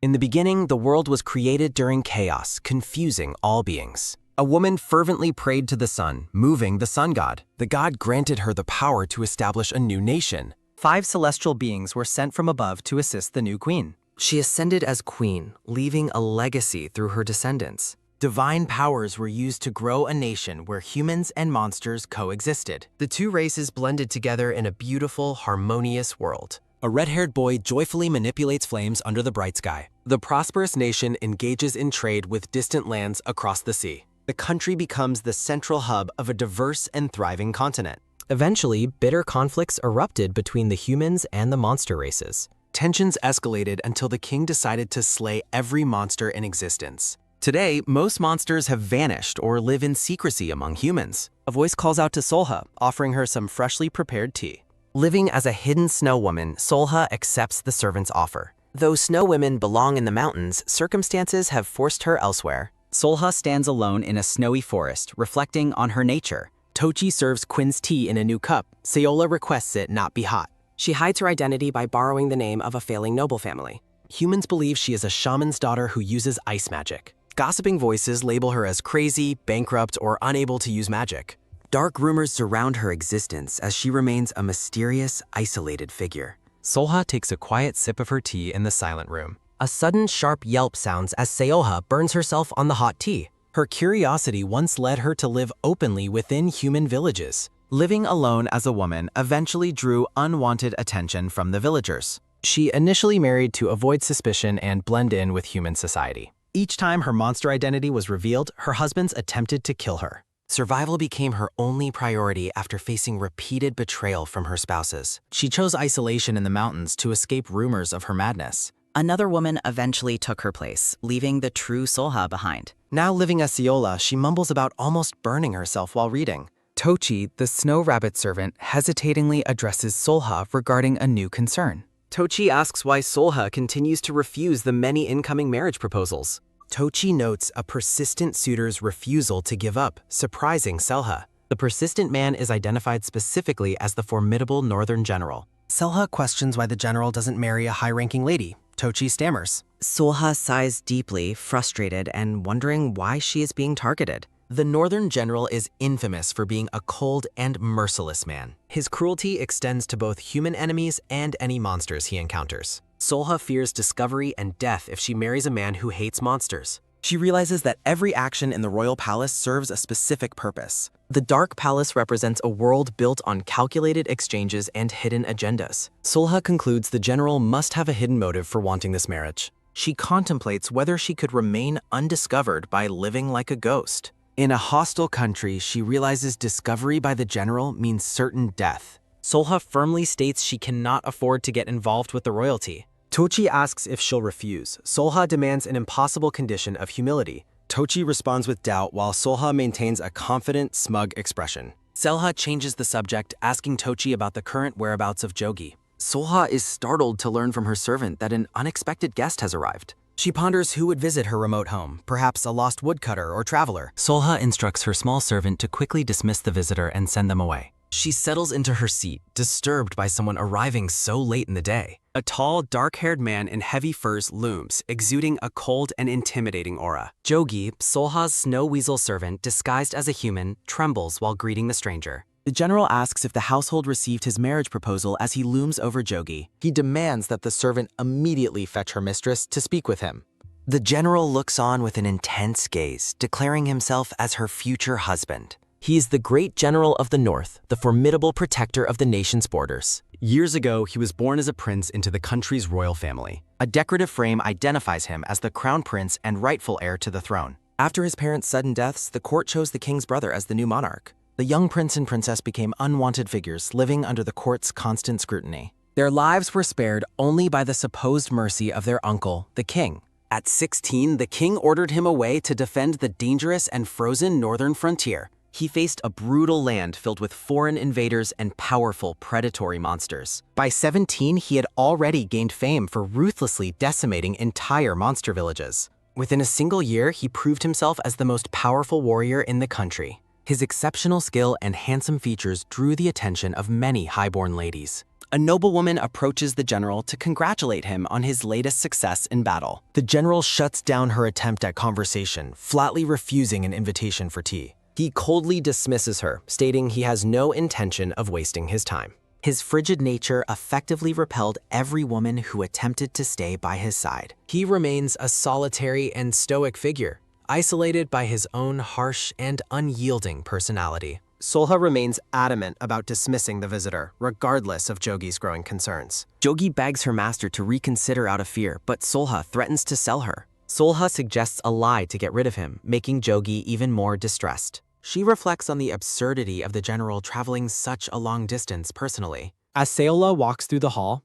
In the beginning, the world was created during chaos, confusing all beings. A woman fervently prayed to the sun, moving the sun god. The god granted her the power to establish a new nation. 5 celestial beings were sent from above to assist the new queen. She ascended as queen, leaving a legacy through her descendants. Divine powers were used to grow a nation where humans and monsters coexisted. The two races blended together in a beautiful, harmonious world. A red-haired boy joyfully manipulates flames under the bright sky. The prosperous nation engages in trade with distant lands across the sea. The country becomes the central hub of a diverse and thriving continent. Eventually, bitter conflicts erupted between the humans and the monster races. Tensions escalated until the king decided to slay every monster in existence. Today, most monsters have vanished or live in secrecy among humans. A voice calls out to Solha, offering her some freshly prepared tea. Living as a hidden snow woman, Solha accepts the servant's offer. Though snow women belong in the mountains, circumstances have forced her elsewhere. Solha stands alone in a snowy forest, reflecting on her nature. Tochi serves Quin's tea in a new cup. Sayola requests it not be hot. She hides her identity by borrowing the name of a failing noble family. Humans believe she is a shaman's daughter who uses ice magic. Gossiping voices label her as crazy, bankrupt, or unable to use magic. Dark rumors surround her existence as she remains a mysterious, isolated figure. Solha takes a quiet sip of her tea in the silent room. A sudden sharp yelp sounds as Sayoha burns herself on the hot tea. Her curiosity once led her to live openly within human villages. Living alone as a woman eventually drew unwanted attention from the villagers. She initially married to avoid suspicion and blend in with human society. Each time her monster identity was revealed, her husbands attempted to kill her. Survival became her only priority after facing repeated betrayal from her spouses. She chose isolation in the mountains to escape rumors of her madness. Another woman eventually took her place, leaving the true Solha behind. Now living as Sayola, she mumbles about almost burning herself while reading. Tochi, the snow rabbit servant, hesitatingly addresses Solha regarding a new concern. Tochi asks why Solha continues to refuse the many incoming marriage proposals. Tochi notes a persistent suitor's refusal to give up, surprising Selha. The persistent man is identified specifically as the formidable northern general. Selha questions why the general doesn't marry a high-ranking lady. Tochi stammers. Solha sighs deeply, frustrated and wondering why she is being targeted. The northern general is infamous for being a cold and merciless man. His cruelty extends to both human enemies and any monsters he encounters. Solha fears discovery and death if she marries a man who hates monsters. She realizes that every action in the royal palace serves a specific purpose. The Dark Palace represents a world built on calculated exchanges and hidden agendas. Solha concludes the general must have a hidden motive for wanting this marriage. She contemplates whether she could remain undiscovered by living like a ghost. In a hostile country, she realizes discovery by the general means certain death. Solha firmly states she cannot afford to get involved with the royalty. Tochi asks if she'll refuse. Solha demands an impossible condition of humility. Tochi responds with doubt while Solha maintains a confident, smug expression. Selha changes the subject, asking Tochi about the current whereabouts of Jogi. Solha is startled to learn from her servant that an unexpected guest has arrived. She ponders who would visit her remote home, perhaps a lost woodcutter or traveler. Solha instructs her small servant to quickly dismiss the visitor and send them away. She settles into her seat, disturbed by someone arriving so late in the day. A tall, dark-haired man in heavy furs looms, exuding a cold and intimidating aura. Jogi, Solha's snow weasel servant disguised as a human, trembles while greeting the stranger. The general asks if the household received his marriage proposal as he looms over Jogi. He demands that the servant immediately fetch her mistress to speak with him. The general looks on with an intense gaze, declaring himself as her future husband. He is the great general of the north, the formidable protector of the nation's borders. Years ago, he was born as a prince into the country's royal family. A decorative frame identifies him as the crown prince and rightful heir to the throne. After his parents' sudden deaths, the court chose the king's brother as the new monarch. The young prince and princess became unwanted figures, living under the court's constant scrutiny. Their lives were spared only by the supposed mercy of their uncle, the king. At 16, the king ordered him away to defend the dangerous and frozen northern frontier. He faced a brutal land filled with foreign invaders and powerful predatory monsters. By 17, he had already gained fame for ruthlessly decimating entire monster villages. Within a single year, he proved himself as the most powerful warrior in the country. His exceptional skill and handsome features drew the attention of many highborn ladies. A noblewoman approaches the general to congratulate him on his latest success in battle. The general shuts down her attempt at conversation, flatly refusing an invitation for tea. He coldly dismisses her, stating he has no intention of wasting his time. His frigid nature effectively repelled every woman who attempted to stay by his side. He remains a solitary and stoic figure, isolated by his own harsh and unyielding personality. Solha remains adamant about dismissing the visitor, regardless of Jogi's growing concerns. Jogi begs her master to reconsider out of fear, but Solha threatens to sell her. Solha suggests a lie to get rid of him, making Jogi even more distressed. She reflects on the absurdity of the general traveling such a long distance personally. As Seola walks through the hall,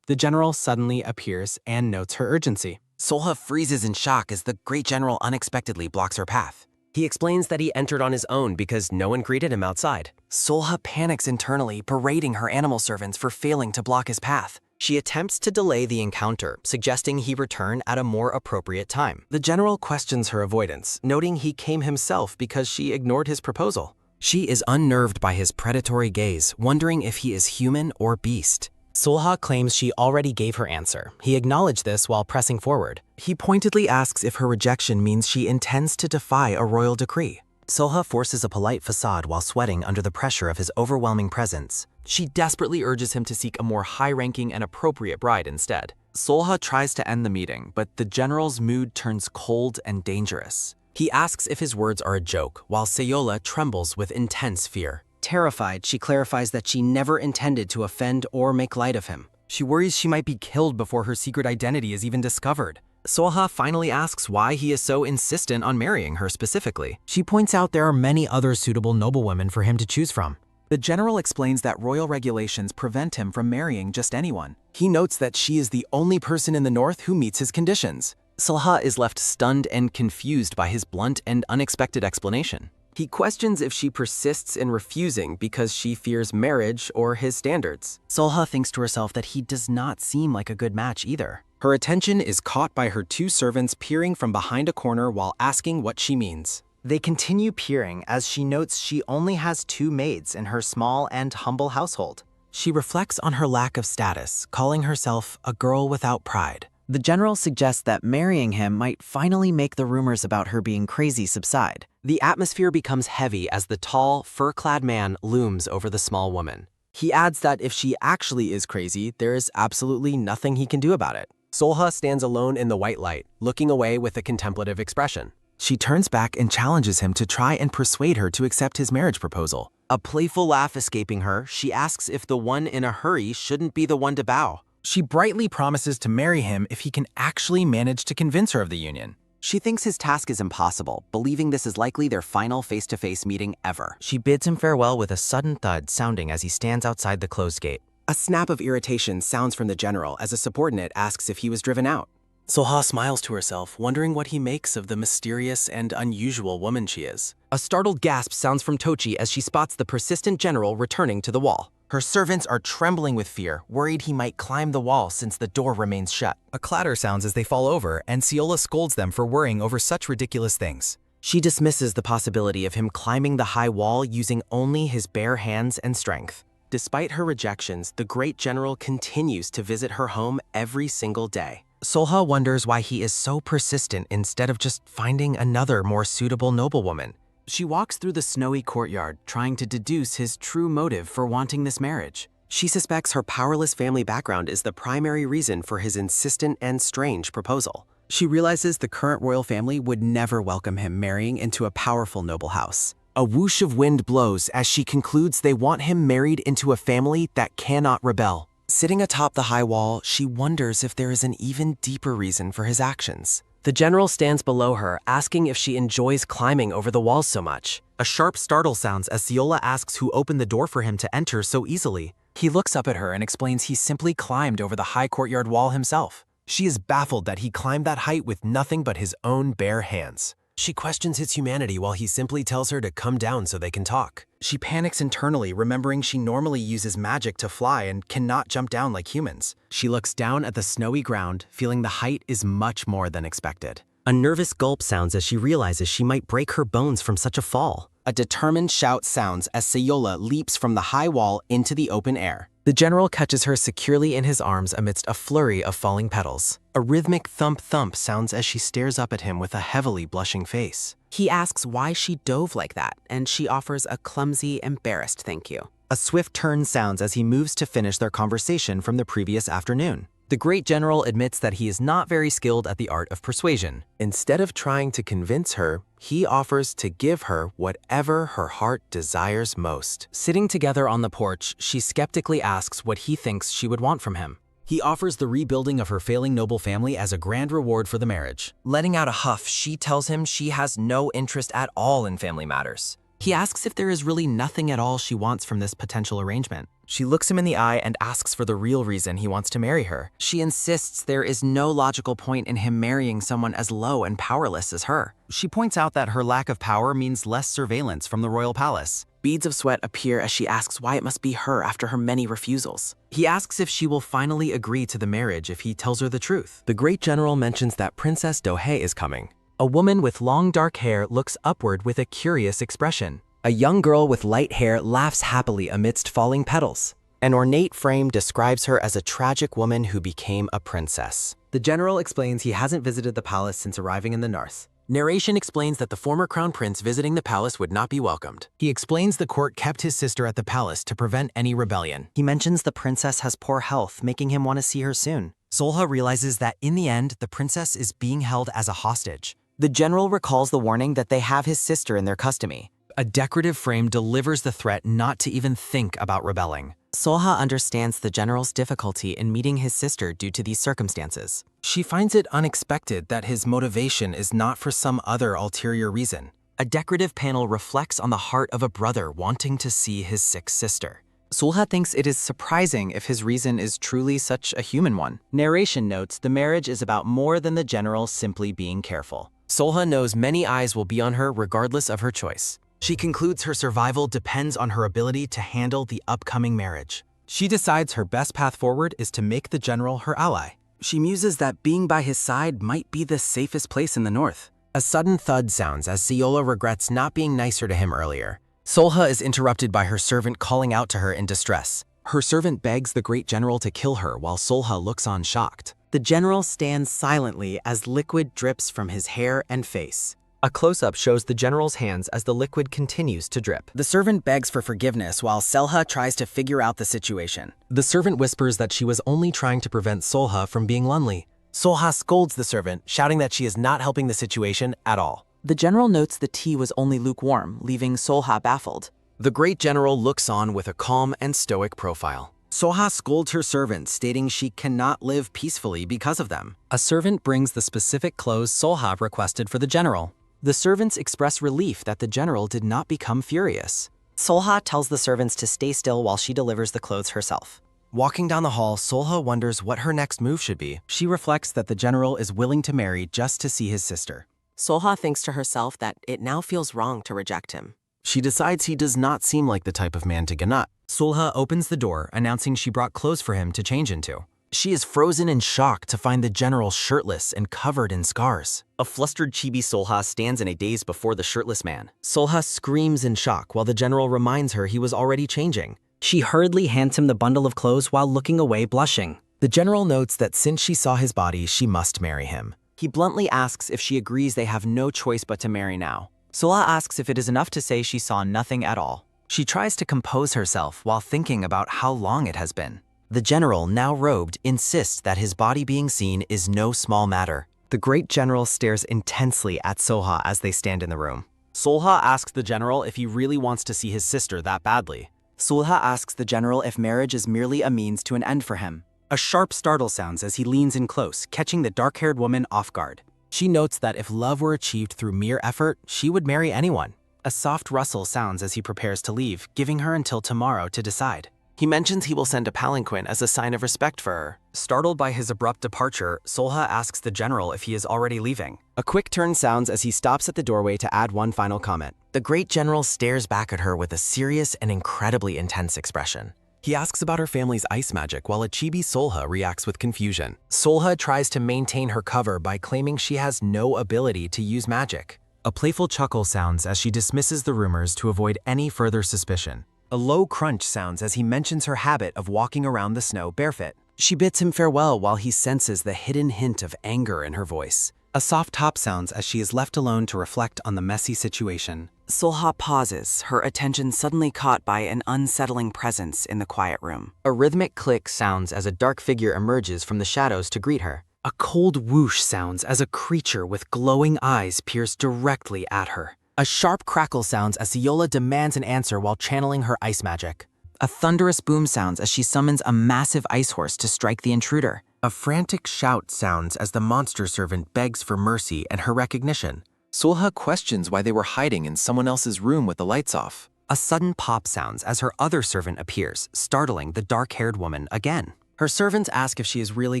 the general suddenly appears and notes her urgency. Solha freezes in shock as the great general unexpectedly blocks her path. He explains that he entered on his own because no one greeted him outside. Solha panics internally, berating her animal servants for failing to block his path. She attempts to delay the encounter, suggesting he return at a more appropriate time. The general questions her avoidance, noting he came himself because she ignored his proposal. She is unnerved by his predatory gaze, wondering if he is human or beast. Solha claims she already gave her answer. He acknowledged this while pressing forward. He pointedly asks if her rejection means she intends to defy a royal decree. Solha forces a polite facade while sweating under the pressure of his overwhelming presence. She desperately urges him to seek a more high-ranking and appropriate bride instead. Solha tries to end the meeting, but the general's mood turns cold and dangerous. He asks if his words are a joke, while Seola trembles with intense fear. Terrified, she clarifies that she never intended to offend or make light of him. She worries she might be killed before her secret identity is even discovered. Solha finally asks why he is so insistent on marrying her specifically. She points out there are many other suitable noblewomen for him to choose from. The general explains that royal regulations prevent him from marrying just anyone. He notes that she is the only person in the north who meets his conditions. Solha is left stunned and confused by his blunt and unexpected explanation. He questions if she persists in refusing because she fears marriage or his standards. Solha thinks to herself that he does not seem like a good match either. Her attention is caught by her two servants peering from behind a corner while asking what she means. They continue peering as she notes she only has 2 maids in her small and humble household. She reflects on her lack of status, calling herself a girl without pride. The general suggests that marrying him might finally make the rumors about her being crazy subside. The atmosphere becomes heavy as the tall, fur-clad man looms over the small woman. He adds that if she actually is crazy, there is absolutely nothing he can do about it. Solha stands alone in the white light, looking away with a contemplative expression. She turns back and challenges him to try and persuade her to accept his marriage proposal. A playful laugh escaping her, she asks if the one in a hurry shouldn't be the one to bow. She brightly promises to marry him if he can actually manage to convince her of the union. She thinks his task is impossible, believing this is likely their final face-to-face meeting ever. She bids him farewell with a sudden thud sounding as he stands outside the closed gate. A snap of irritation sounds from the general as a subordinate asks if he was driven out. Solha smiles to herself, wondering what he makes of the mysterious and unusual woman she is. A startled gasp sounds from Tochi as she spots the persistent general returning to the wall. Her servants are trembling with fear, worried he might climb the wall since the door remains shut. A clatter sounds as they fall over, and Seola scolds them for worrying over such ridiculous things. She dismisses the possibility of him climbing the high wall using only his bare hands and strength. Despite her rejections, the great general continues to visit her home every single day. Solha wonders why he is so persistent instead of just finding another more suitable noblewoman. She walks through the snowy courtyard, trying to deduce his true motive for wanting this marriage. She suspects her powerless family background is the primary reason for his insistent and strange proposal. She realizes the current royal family would never welcome him marrying into a powerful noble house. A whoosh of wind blows as she concludes they want him married into a family that cannot rebel. Sitting atop the high wall, she wonders if there is an even deeper reason for his actions. The general stands below her, asking if she enjoys climbing over the walls so much. A sharp startle sounds as Seola asks who opened the door for him to enter so easily. He looks up at her and explains he simply climbed over the high courtyard wall himself. She is baffled that he climbed that height with nothing but his own bare hands. She questions his humanity while he simply tells her to come down so they can talk. She panics internally, remembering she normally uses magic to fly and cannot jump down like humans. She looks down at the snowy ground, feeling the height is much more than expected. A nervous gulp sounds as she realizes she might break her bones from such a fall. A determined shout sounds as Seola leaps from the high wall into the open air. The general catches her securely in his arms amidst a flurry of falling petals. A rhythmic thump-thump sounds as she stares up at him with a heavily blushing face. He asks why she dove like that, and she offers a clumsy, embarrassed thank you. A swift turn sounds as he moves to finish their conversation from the previous afternoon. The great general admits that he is not very skilled at the art of persuasion. Instead of trying to convince her, he offers to give her whatever her heart desires most. Sitting together on the porch, she skeptically asks what he thinks she would want from him. He offers the rebuilding of her failing noble family as a grand reward for the marriage. Letting out a huff, she tells him she has no interest at all in family matters. He asks if there is really nothing at all she wants from this potential arrangement. She looks him in the eye and asks for the real reason he wants to marry her. She insists there is no logical point in him marrying someone as low and powerless as her. She points out that her lack of power means less surveillance from the royal palace. Beads of sweat appear as she asks why it must be her after her many refusals. He asks if she will finally agree to the marriage if he tells her the truth. The great general mentions that Princess Dohei is coming. A woman with long dark hair looks upward with a curious expression. A young girl with light hair laughs happily amidst falling petals. An ornate frame describes her as a tragic woman who became a princess. The general explains he hasn't visited the palace since arriving in the north. Narration explains that the former crown prince visiting the palace would not be welcomed. He explains the court kept his sister at the palace to prevent any rebellion. He mentions the princess has poor health, making him want to see her soon. Solha realizes that in the end, the princess is being held as a hostage. The general recalls the warning that they have his sister in their custody. A decorative frame delivers the threat not to even think about rebelling. Solha understands the general's difficulty in meeting his sister due to these circumstances. She finds it unexpected that his motivation is not for some other ulterior reason. A decorative panel reflects on the heart of a brother wanting to see his sick sister. Solha thinks it is surprising if his reason is truly such a human one. Narration notes the marriage is about more than the general simply being careful. Solha knows many eyes will be on her regardless of her choice. She concludes her survival depends on her ability to handle the upcoming marriage. She decides her best path forward is to make the general her ally. She muses that being by his side might be the safest place in the north. A sudden thud sounds as Ciola regrets not being nicer to him earlier. Solha is interrupted by her servant calling out to her in distress. Her servant begs the great general to kill her while Solha looks on shocked. The general stands silently as liquid drips from his hair and face. A close-up shows the general's hands as the liquid continues to drip. The servant begs for forgiveness while Solha tries to figure out the situation. The servant whispers that she was only trying to prevent Solha from being lonely. Solha scolds the servant, shouting that she is not helping the situation at all. The general notes the tea was only lukewarm, leaving Solha baffled. The great general looks on with a calm and stoic profile. Solha scolds her servant, stating she cannot live peacefully because of them. A servant brings the specific clothes Solha requested for the general. The servants express relief that the general did not become furious. Solha tells the servants to stay still while she delivers the clothes herself. Walking down the hall, Solha wonders what her next move should be. She reflects that the general is willing to marry just to see his sister. Solha thinks to herself that it now feels wrong to reject him. She decides he does not seem like the type of man to ganat. Solha opens the door, announcing she brought clothes for him to change into. She is frozen in shock to find the general shirtless and covered in scars. A flustered chibi Solha stands in a daze before the shirtless man. Solha screams in shock while the general reminds her he was already changing. She hurriedly hands him the bundle of clothes while looking away, blushing. The general notes that since she saw his body, she must marry him. He bluntly asks if she agrees they have no choice but to marry now. Solha asks if it is enough to say she saw nothing at all. She tries to compose herself while thinking about how long it has been. The general, now robed, insists that his body being seen is no small matter. The great general stares intensely at Solha as they stand in the room. Solha asks the general if he really wants to see his sister that badly. Solha asks the general if marriage is merely a means to an end for him. A sharp startle sounds as he leans in close, catching the dark-haired woman off guard. She notes that if love were achieved through mere effort, she would marry anyone. A soft rustle sounds as he prepares to leave, giving her until tomorrow to decide. He mentions he will send a palanquin as a sign of respect for her. Startled by his abrupt departure, Solha asks the general if he is already leaving. A quick turn sounds as he stops at the doorway to add one final comment. The great general stares back at her with a serious and incredibly intense expression. He asks about her family's ice magic while a chibi Solha reacts with confusion. Solha tries to maintain her cover by claiming she has no ability to use magic. A playful chuckle sounds as she dismisses the rumors to avoid any further suspicion. A low crunch sounds as he mentions her habit of walking around the snow barefoot. She bids him farewell while he senses the hidden hint of anger in her voice. A soft top sounds as she is left alone to reflect on the messy situation. Solha pauses, her attention suddenly caught by an unsettling presence in the quiet room. A rhythmic click sounds as a dark figure emerges from the shadows to greet her. A cold whoosh sounds as a creature with glowing eyes peers directly at her. A sharp crackle sounds as Siola demands an answer while channeling her ice magic. A thunderous boom sounds as she summons a massive ice horse to strike the intruder. A frantic shout sounds as the monster servant begs for mercy and her recognition. Solha questions why they were hiding in someone else's room with the lights off. A sudden pop sounds as her other servant appears, startling the dark-haired woman again. Her servants ask if she is really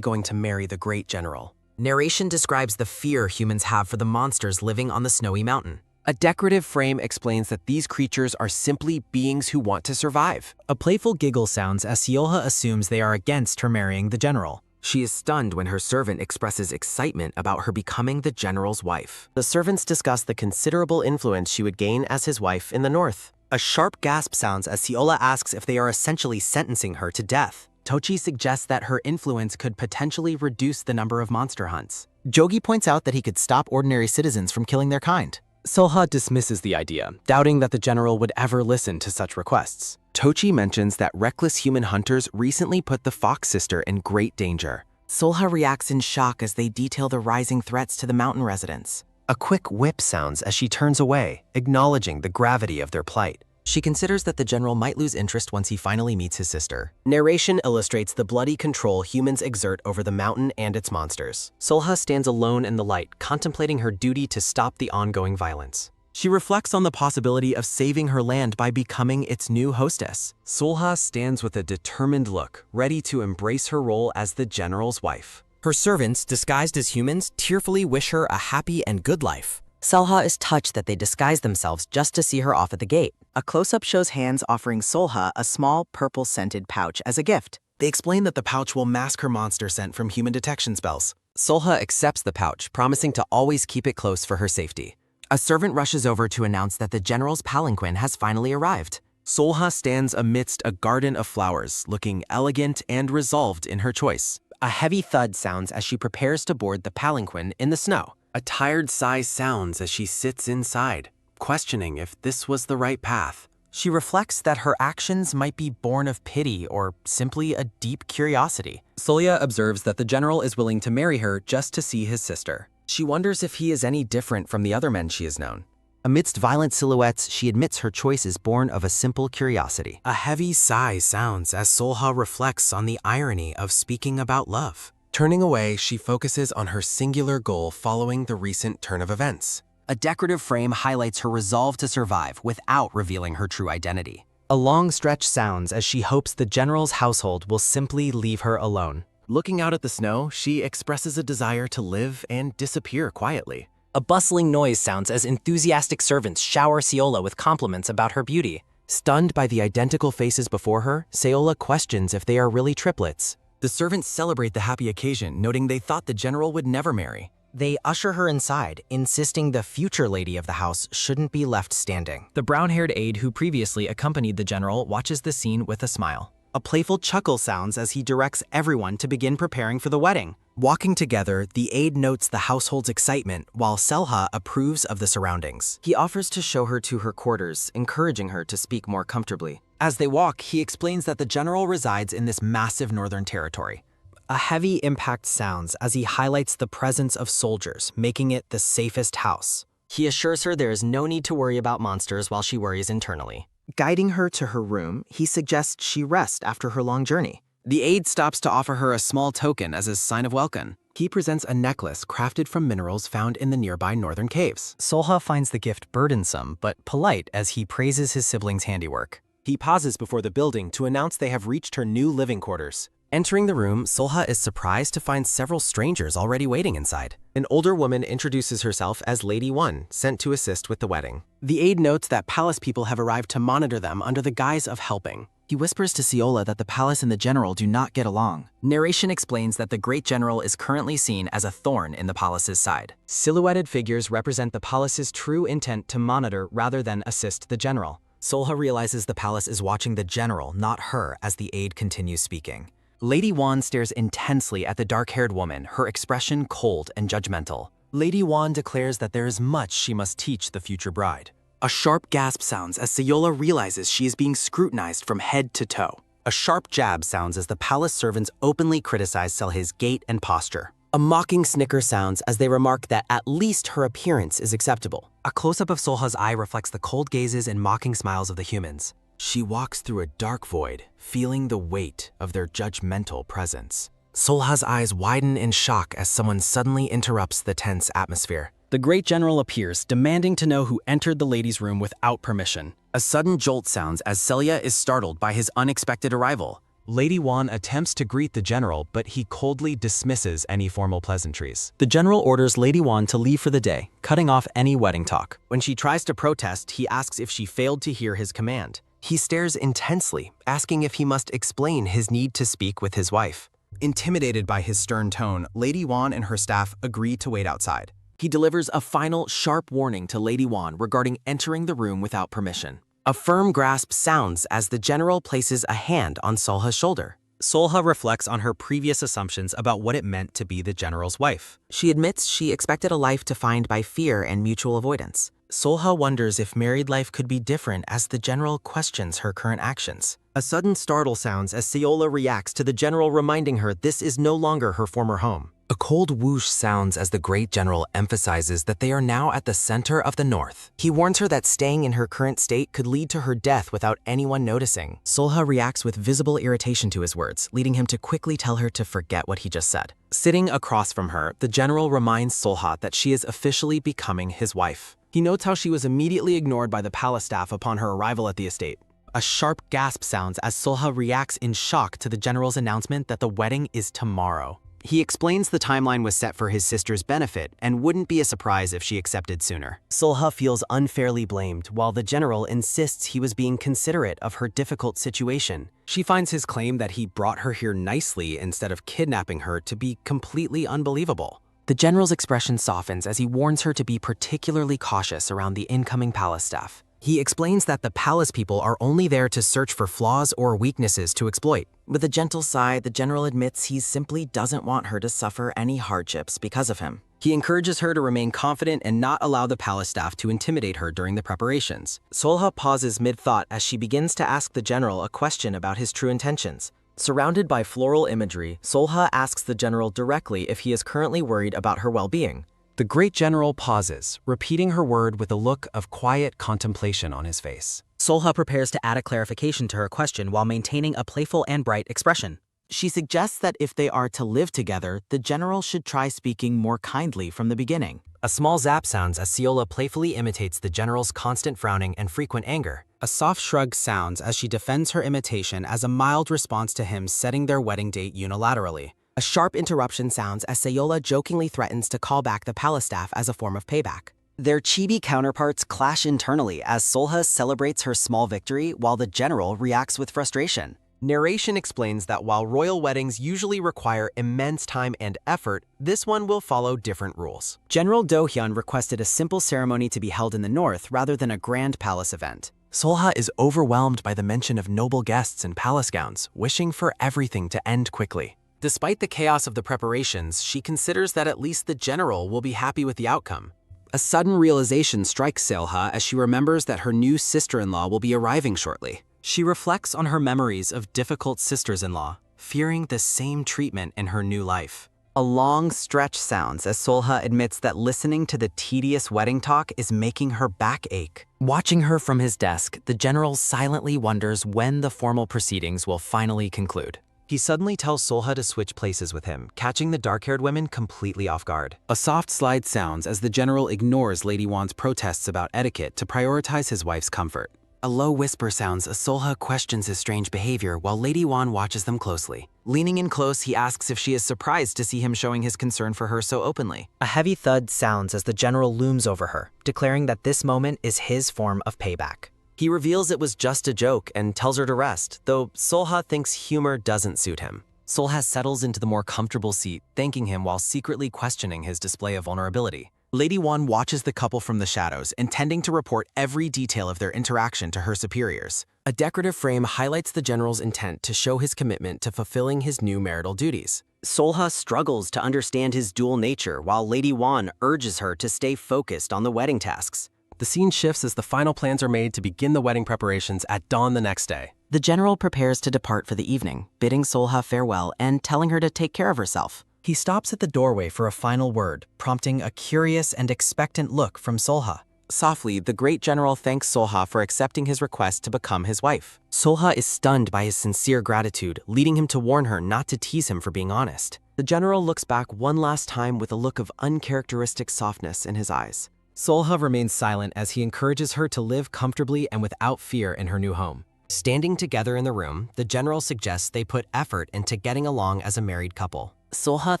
going to marry the great general. Narration describes the fear humans have for the monsters living on the snowy mountain. A decorative frame explains that these creatures are simply beings who want to survive. A playful giggle sounds as Siola assumes they are against her marrying the general. She is stunned when her servant expresses excitement about her becoming the general's wife. The servants discuss the considerable influence she would gain as his wife in the north. A sharp gasp sounds as Siola asks if they are essentially sentencing her to death. Tochi suggests that her influence could potentially reduce the number of monster hunts. Jogi points out that he could stop ordinary citizens from killing their kind. Solha dismisses the idea, doubting that the general would ever listen to such requests. Tochi mentions that reckless human hunters recently put the fox sister in great danger. Solha reacts in shock as they detail the rising threats to the mountain residents. A quick whip sounds as she turns away, acknowledging the gravity of their plight. She considers that the general might lose interest once he finally meets his sister. Narration illustrates the bloody control humans exert over the mountain and its monsters. Solha stands alone in the light, contemplating her duty to stop the ongoing violence. She reflects on the possibility of saving her land by becoming its new hostess. Solha stands with a determined look, ready to embrace her role as the general's wife. Her servants, disguised as humans, tearfully wish her a happy and good life. Solha is touched that they disguise themselves just to see her off at the gate. A close-up shows hands offering Solha a small purple-scented pouch as a gift. They explain that the pouch will mask her monster scent from human detection spells. Solha accepts the pouch, promising to always keep it close for her safety. A servant rushes over to announce that the general's palanquin has finally arrived. Solha stands amidst a garden of flowers, looking elegant and resolved in her choice. A heavy thud sounds as she prepares to board the palanquin in the snow. A tired sigh sounds as she sits inside, questioning if this was the right path. She reflects that her actions might be born of pity or simply a deep curiosity. Solya observes that the general is willing to marry her just to see his sister. She wonders if he is any different from the other men she has known. Amidst violent silhouettes, she admits her choice is born of a simple curiosity. A heavy sigh sounds as Solha reflects on the irony of speaking about love. Turning away, she focuses on her singular goal following the recent turn of events. A decorative frame highlights her resolve to survive without revealing her true identity. A long stretch sounds as she hopes the general's household will simply leave her alone. Looking out at the snow, she expresses a desire to live and disappear quietly. A bustling noise sounds as enthusiastic servants shower Siola with compliments about her beauty. Stunned by the identical faces before her, Siola questions if they are really triplets. The servants celebrate the happy occasion, noting they thought the general would never marry. They usher her inside, insisting the future lady of the house shouldn't be left standing. The brown-haired aide who previously accompanied the general watches the scene with a smile. A playful chuckle sounds as he directs everyone to begin preparing for the wedding. Walking together, the aide notes the household's excitement, while Selha approves of the surroundings. He offers to show her to her quarters, encouraging her to speak more comfortably. As they walk, he explains that the general resides in this massive northern territory. A heavy impact sounds as he highlights the presence of soldiers, making it the safest house. He assures her there is no need to worry about monsters while she worries internally. Guiding her to her room, he suggests she rest after her long journey. The aide stops to offer her a small token as a sign of welcome. He presents a necklace crafted from minerals found in the nearby northern caves. Solha finds the gift burdensome, but polite as he praises his siblings' handiwork. He pauses before the building to announce they have reached her new living quarters. Entering the room, Solha is surprised to find several strangers already waiting inside. An older woman introduces herself as Lady One, sent to assist with the wedding. The aide notes that palace people have arrived to monitor them under the guise of helping. He whispers to Siola that the palace and the general do not get along. Narration explains that the great general is currently seen as a thorn in the palace's side. Silhouetted figures represent the palace's true intent to monitor rather than assist the general. Solha realizes the palace is watching the general, not her, as the aide continues speaking. Lady Wan stares intensely at the dark-haired woman, her expression cold and judgmental. Lady Wan declares that there is much she must teach the future bride. A sharp gasp sounds as Sayola realizes she is being scrutinized from head to toe. A sharp jab sounds as the palace servants openly criticize Selhe's gait and posture. A mocking snicker sounds as they remark that at least her appearance is acceptable. A close-up of Solha's eye reflects the cold gazes and mocking smiles of the humans. She walks through a dark void, feeling the weight of their judgmental presence. Solha's eyes widen in shock as someone suddenly interrupts the tense atmosphere. The great general appears, demanding to know who entered the ladies' room without permission. A sudden jolt sounds as Celia is startled by his unexpected arrival. Lady Wan attempts to greet the general, but he coldly dismisses any formal pleasantries. The general orders Lady Wan to leave for the day, cutting off any wedding talk. When she tries to protest, he asks if she failed to hear his command. He stares intensely, asking if he must explain his need to speak with his wife. Intimidated by his stern tone, Lady Wan and her staff agree to wait outside. He delivers a final, sharp warning to Lady Wan regarding entering the room without permission. A firm grasp sounds as the general places a hand on Solha's shoulder. Solha reflects on her previous assumptions about what it meant to be the general's wife. She admits she expected a life defined by fear and mutual avoidance. Solha wonders if married life could be different as the general questions her current actions. A sudden startle sounds as Sayola reacts to the general reminding her this is no longer her former home. A cold whoosh sounds as the great general emphasizes that they are now at the center of the north. He warns her that staying in her current state could lead to her death without anyone noticing. Solha reacts with visible irritation to his words, leading him to quickly tell her to forget what he just said. Sitting across from her, the general reminds Solha that she is officially becoming his wife. He notes how she was immediately ignored by the palace staff upon her arrival at the estate. A sharp gasp sounds as Solha reacts in shock to the general's announcement that the wedding is tomorrow. He explains the timeline was set for his sister's benefit and wouldn't be a surprise if she accepted sooner. Solha feels unfairly blamed, while the general insists he was being considerate of her difficult situation. She finds his claim that he brought her here nicely instead of kidnapping her to be completely unbelievable. The general's expression softens as he warns her to be particularly cautious around the incoming palace staff. He explains that the palace people are only there to search for flaws or weaknesses to exploit. With a gentle sigh, the general admits he simply doesn't want her to suffer any hardships because of him. He encourages her to remain confident and not allow the palace staff to intimidate her during the preparations. Solha pauses mid-thought as she begins to ask the general a question about his true intentions. Surrounded by floral imagery, Solha asks the general directly if he is currently worried about her well-being. The great general pauses, repeating her word with a look of quiet contemplation on his face. Solha prepares to add a clarification to her question while maintaining a playful and bright expression. She suggests that if they are to live together, the general should try speaking more kindly from the beginning. A small zap sounds as Sayola playfully imitates the general's constant frowning and frequent anger. A soft shrug sounds as she defends her imitation as a mild response to him setting their wedding date unilaterally. A sharp interruption sounds as Sayola jokingly threatens to call back the palace staff as a form of payback. Their chibi counterparts clash internally as Solha celebrates her small victory while the general reacts with frustration. Narration explains that while royal weddings usually require immense time and effort, this one will follow different rules. General Do-hyun requested a simple ceremony to be held in the north rather than a grand palace event. Solha is overwhelmed by the mention of noble guests in palace gowns, wishing for everything to end quickly. Despite the chaos of the preparations, she considers that at least the general will be happy with the outcome. A sudden realization strikes Solha as she remembers that her new sister-in-law will be arriving shortly. She reflects on her memories of difficult sisters-in-law, fearing the same treatment in her new life. A long stretch sounds as Solha admits that listening to the tedious wedding talk is making her back ache. Watching her from his desk, the general silently wonders when the formal proceedings will finally conclude. He suddenly tells Solha to switch places with him, catching the dark-haired women completely off guard. A soft slide sounds as the general ignores Lady Wan's protests about etiquette to prioritize his wife's comfort. A low whisper sounds as Solha questions his strange behavior while Lady Wan watches them closely. Leaning in close, he asks if she is surprised to see him showing his concern for her so openly. A heavy thud sounds as the general looms over her, declaring that this moment is his form of payback. He reveals it was just a joke and tells her to rest, though Solha thinks humor doesn't suit him. Solha settles into the more comfortable seat, thanking him while secretly questioning his display of vulnerability. Lady Wan watches the couple from the shadows, intending to report every detail of their interaction to her superiors. A decorative frame highlights the general's intent to show his commitment to fulfilling his new marital duties. Solha struggles to understand his dual nature while Lady Wan urges her to stay focused on the wedding tasks. The scene shifts as the final plans are made to begin the wedding preparations at dawn the next day. The general prepares to depart for the evening, bidding Solha farewell and telling her to take care of herself. He stops at the doorway for a final word, prompting a curious and expectant look from Solha. Softly, the great general thanks Solha for accepting his request to become his wife. Solha is stunned by his sincere gratitude, leading him to warn her not to tease him for being honest. The general looks back one last time with a look of uncharacteristic softness in his eyes. Solha remains silent as he encourages her to live comfortably and without fear in her new home. Standing together in the room, the general suggests they put effort into getting along as a married couple. Solha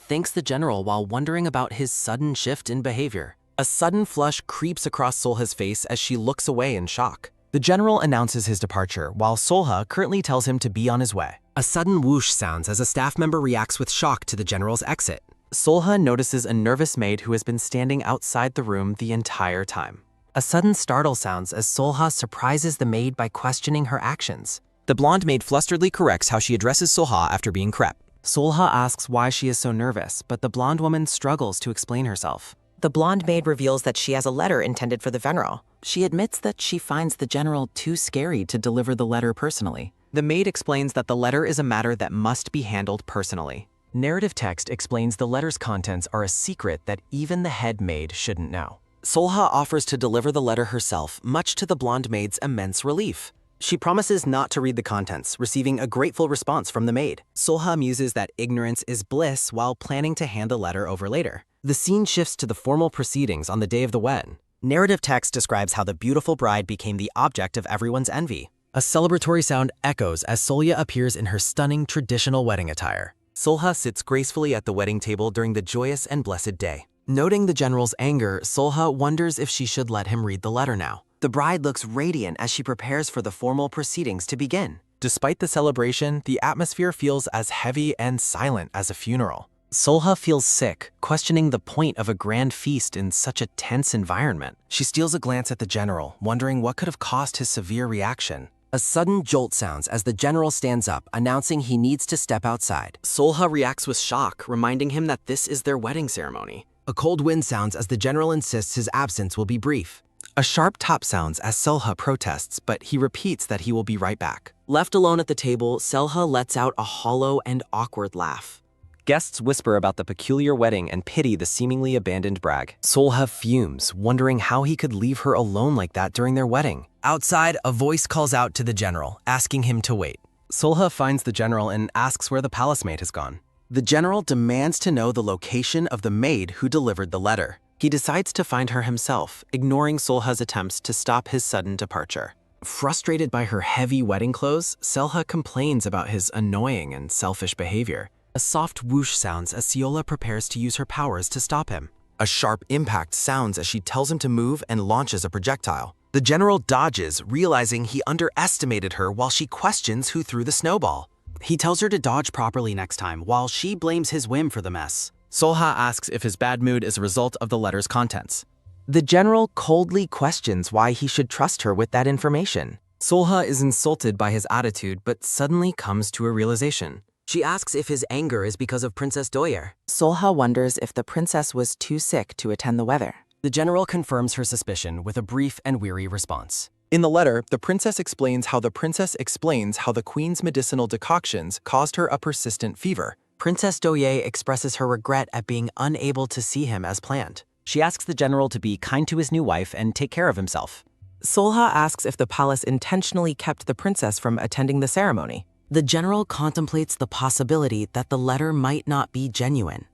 thanks the general while wondering about his sudden shift in behavior. A sudden flush creeps across Solha's face as she looks away in shock. The general announces his departure, while Solha currently tells him to be on his way. A sudden whoosh sounds as a staff member reacts with shock to the general's exit. Solha notices a nervous maid who has been standing outside the room the entire time. A sudden startle sounds as Solha surprises the maid by questioning her actions. The blonde maid flusteredly corrects how she addresses Solha after being crepe. Solha asks why she is so nervous, but the blonde woman struggles to explain herself. The blonde maid reveals that she has a letter intended for the general. She admits that she finds the general too scary to deliver the letter personally. The maid explains that the letter is a matter that must be handled personally. Narrative text explains the letter's contents are a secret that even the head maid shouldn't know. Solha offers to deliver the letter herself, much to the blonde maid's immense relief. She promises not to read the contents, receiving a grateful response from the maid. Solha muses that ignorance is bliss while planning to hand the letter over later. The scene shifts to the formal proceedings on the day of the wedding. Narrative text describes how the beautiful bride became the object of everyone's envy. A celebratory sound echoes as Solha appears in her stunning traditional wedding attire. Solha sits gracefully at the wedding table during the joyous and blessed day. Noting the general's anger, Solha wonders if she should let him read the letter now. The bride looks radiant as she prepares for the formal proceedings to begin. Despite the celebration, the atmosphere feels as heavy and silent as a funeral. Solha feels sick, questioning the point of a grand feast in such a tense environment. She steals a glance at the general, wondering what could have caused his severe reaction. A sudden jolt sounds as the general stands up, announcing he needs to step outside. Solha reacts with shock, reminding him that this is their wedding ceremony. A cold wind sounds as the general insists his absence will be brief. A sharp tap sounds as Solha protests, but he repeats that he will be right back. Left alone at the table, Solha lets out a hollow and awkward laugh. Guests whisper about the peculiar wedding and pity the seemingly abandoned bride. Solha fumes, wondering how he could leave her alone like that during their wedding. Outside, a voice calls out to the general, asking him to wait. Solha finds the general and asks where the palace maid has gone. The general demands to know the location of the maid who delivered the letter. He decides to find her himself, ignoring Solha's attempts to stop his sudden departure. Frustrated by her heavy wedding clothes, Solha complains about his annoying and selfish behavior. A soft whoosh sounds as Siola prepares to use her powers to stop him. A sharp impact sounds as she tells him to move and launches a projectile. The general dodges, realizing he underestimated her while she questions who threw the snowball. He tells her to dodge properly next time, while she blames his whim for the mess. Solha asks if his bad mood is a result of the letter's contents. The general coldly questions why he should trust her with that information. Solha is insulted by his attitude, but suddenly comes to a realization. She asks if his anger is because of Princess Doyer. Solha wonders if the princess was too sick to attend the wedding. The general confirms her suspicion with a brief and weary response. In the letter, the princess explains how the queen's medicinal decoctions caused her a persistent fever. Princess Doyer expresses her regret at being unable to see him as planned. She asks the general to be kind to his new wife and take care of himself. Solha asks if the palace intentionally kept the princess from attending the ceremony. The general contemplates the possibility that the letter might not be genuine.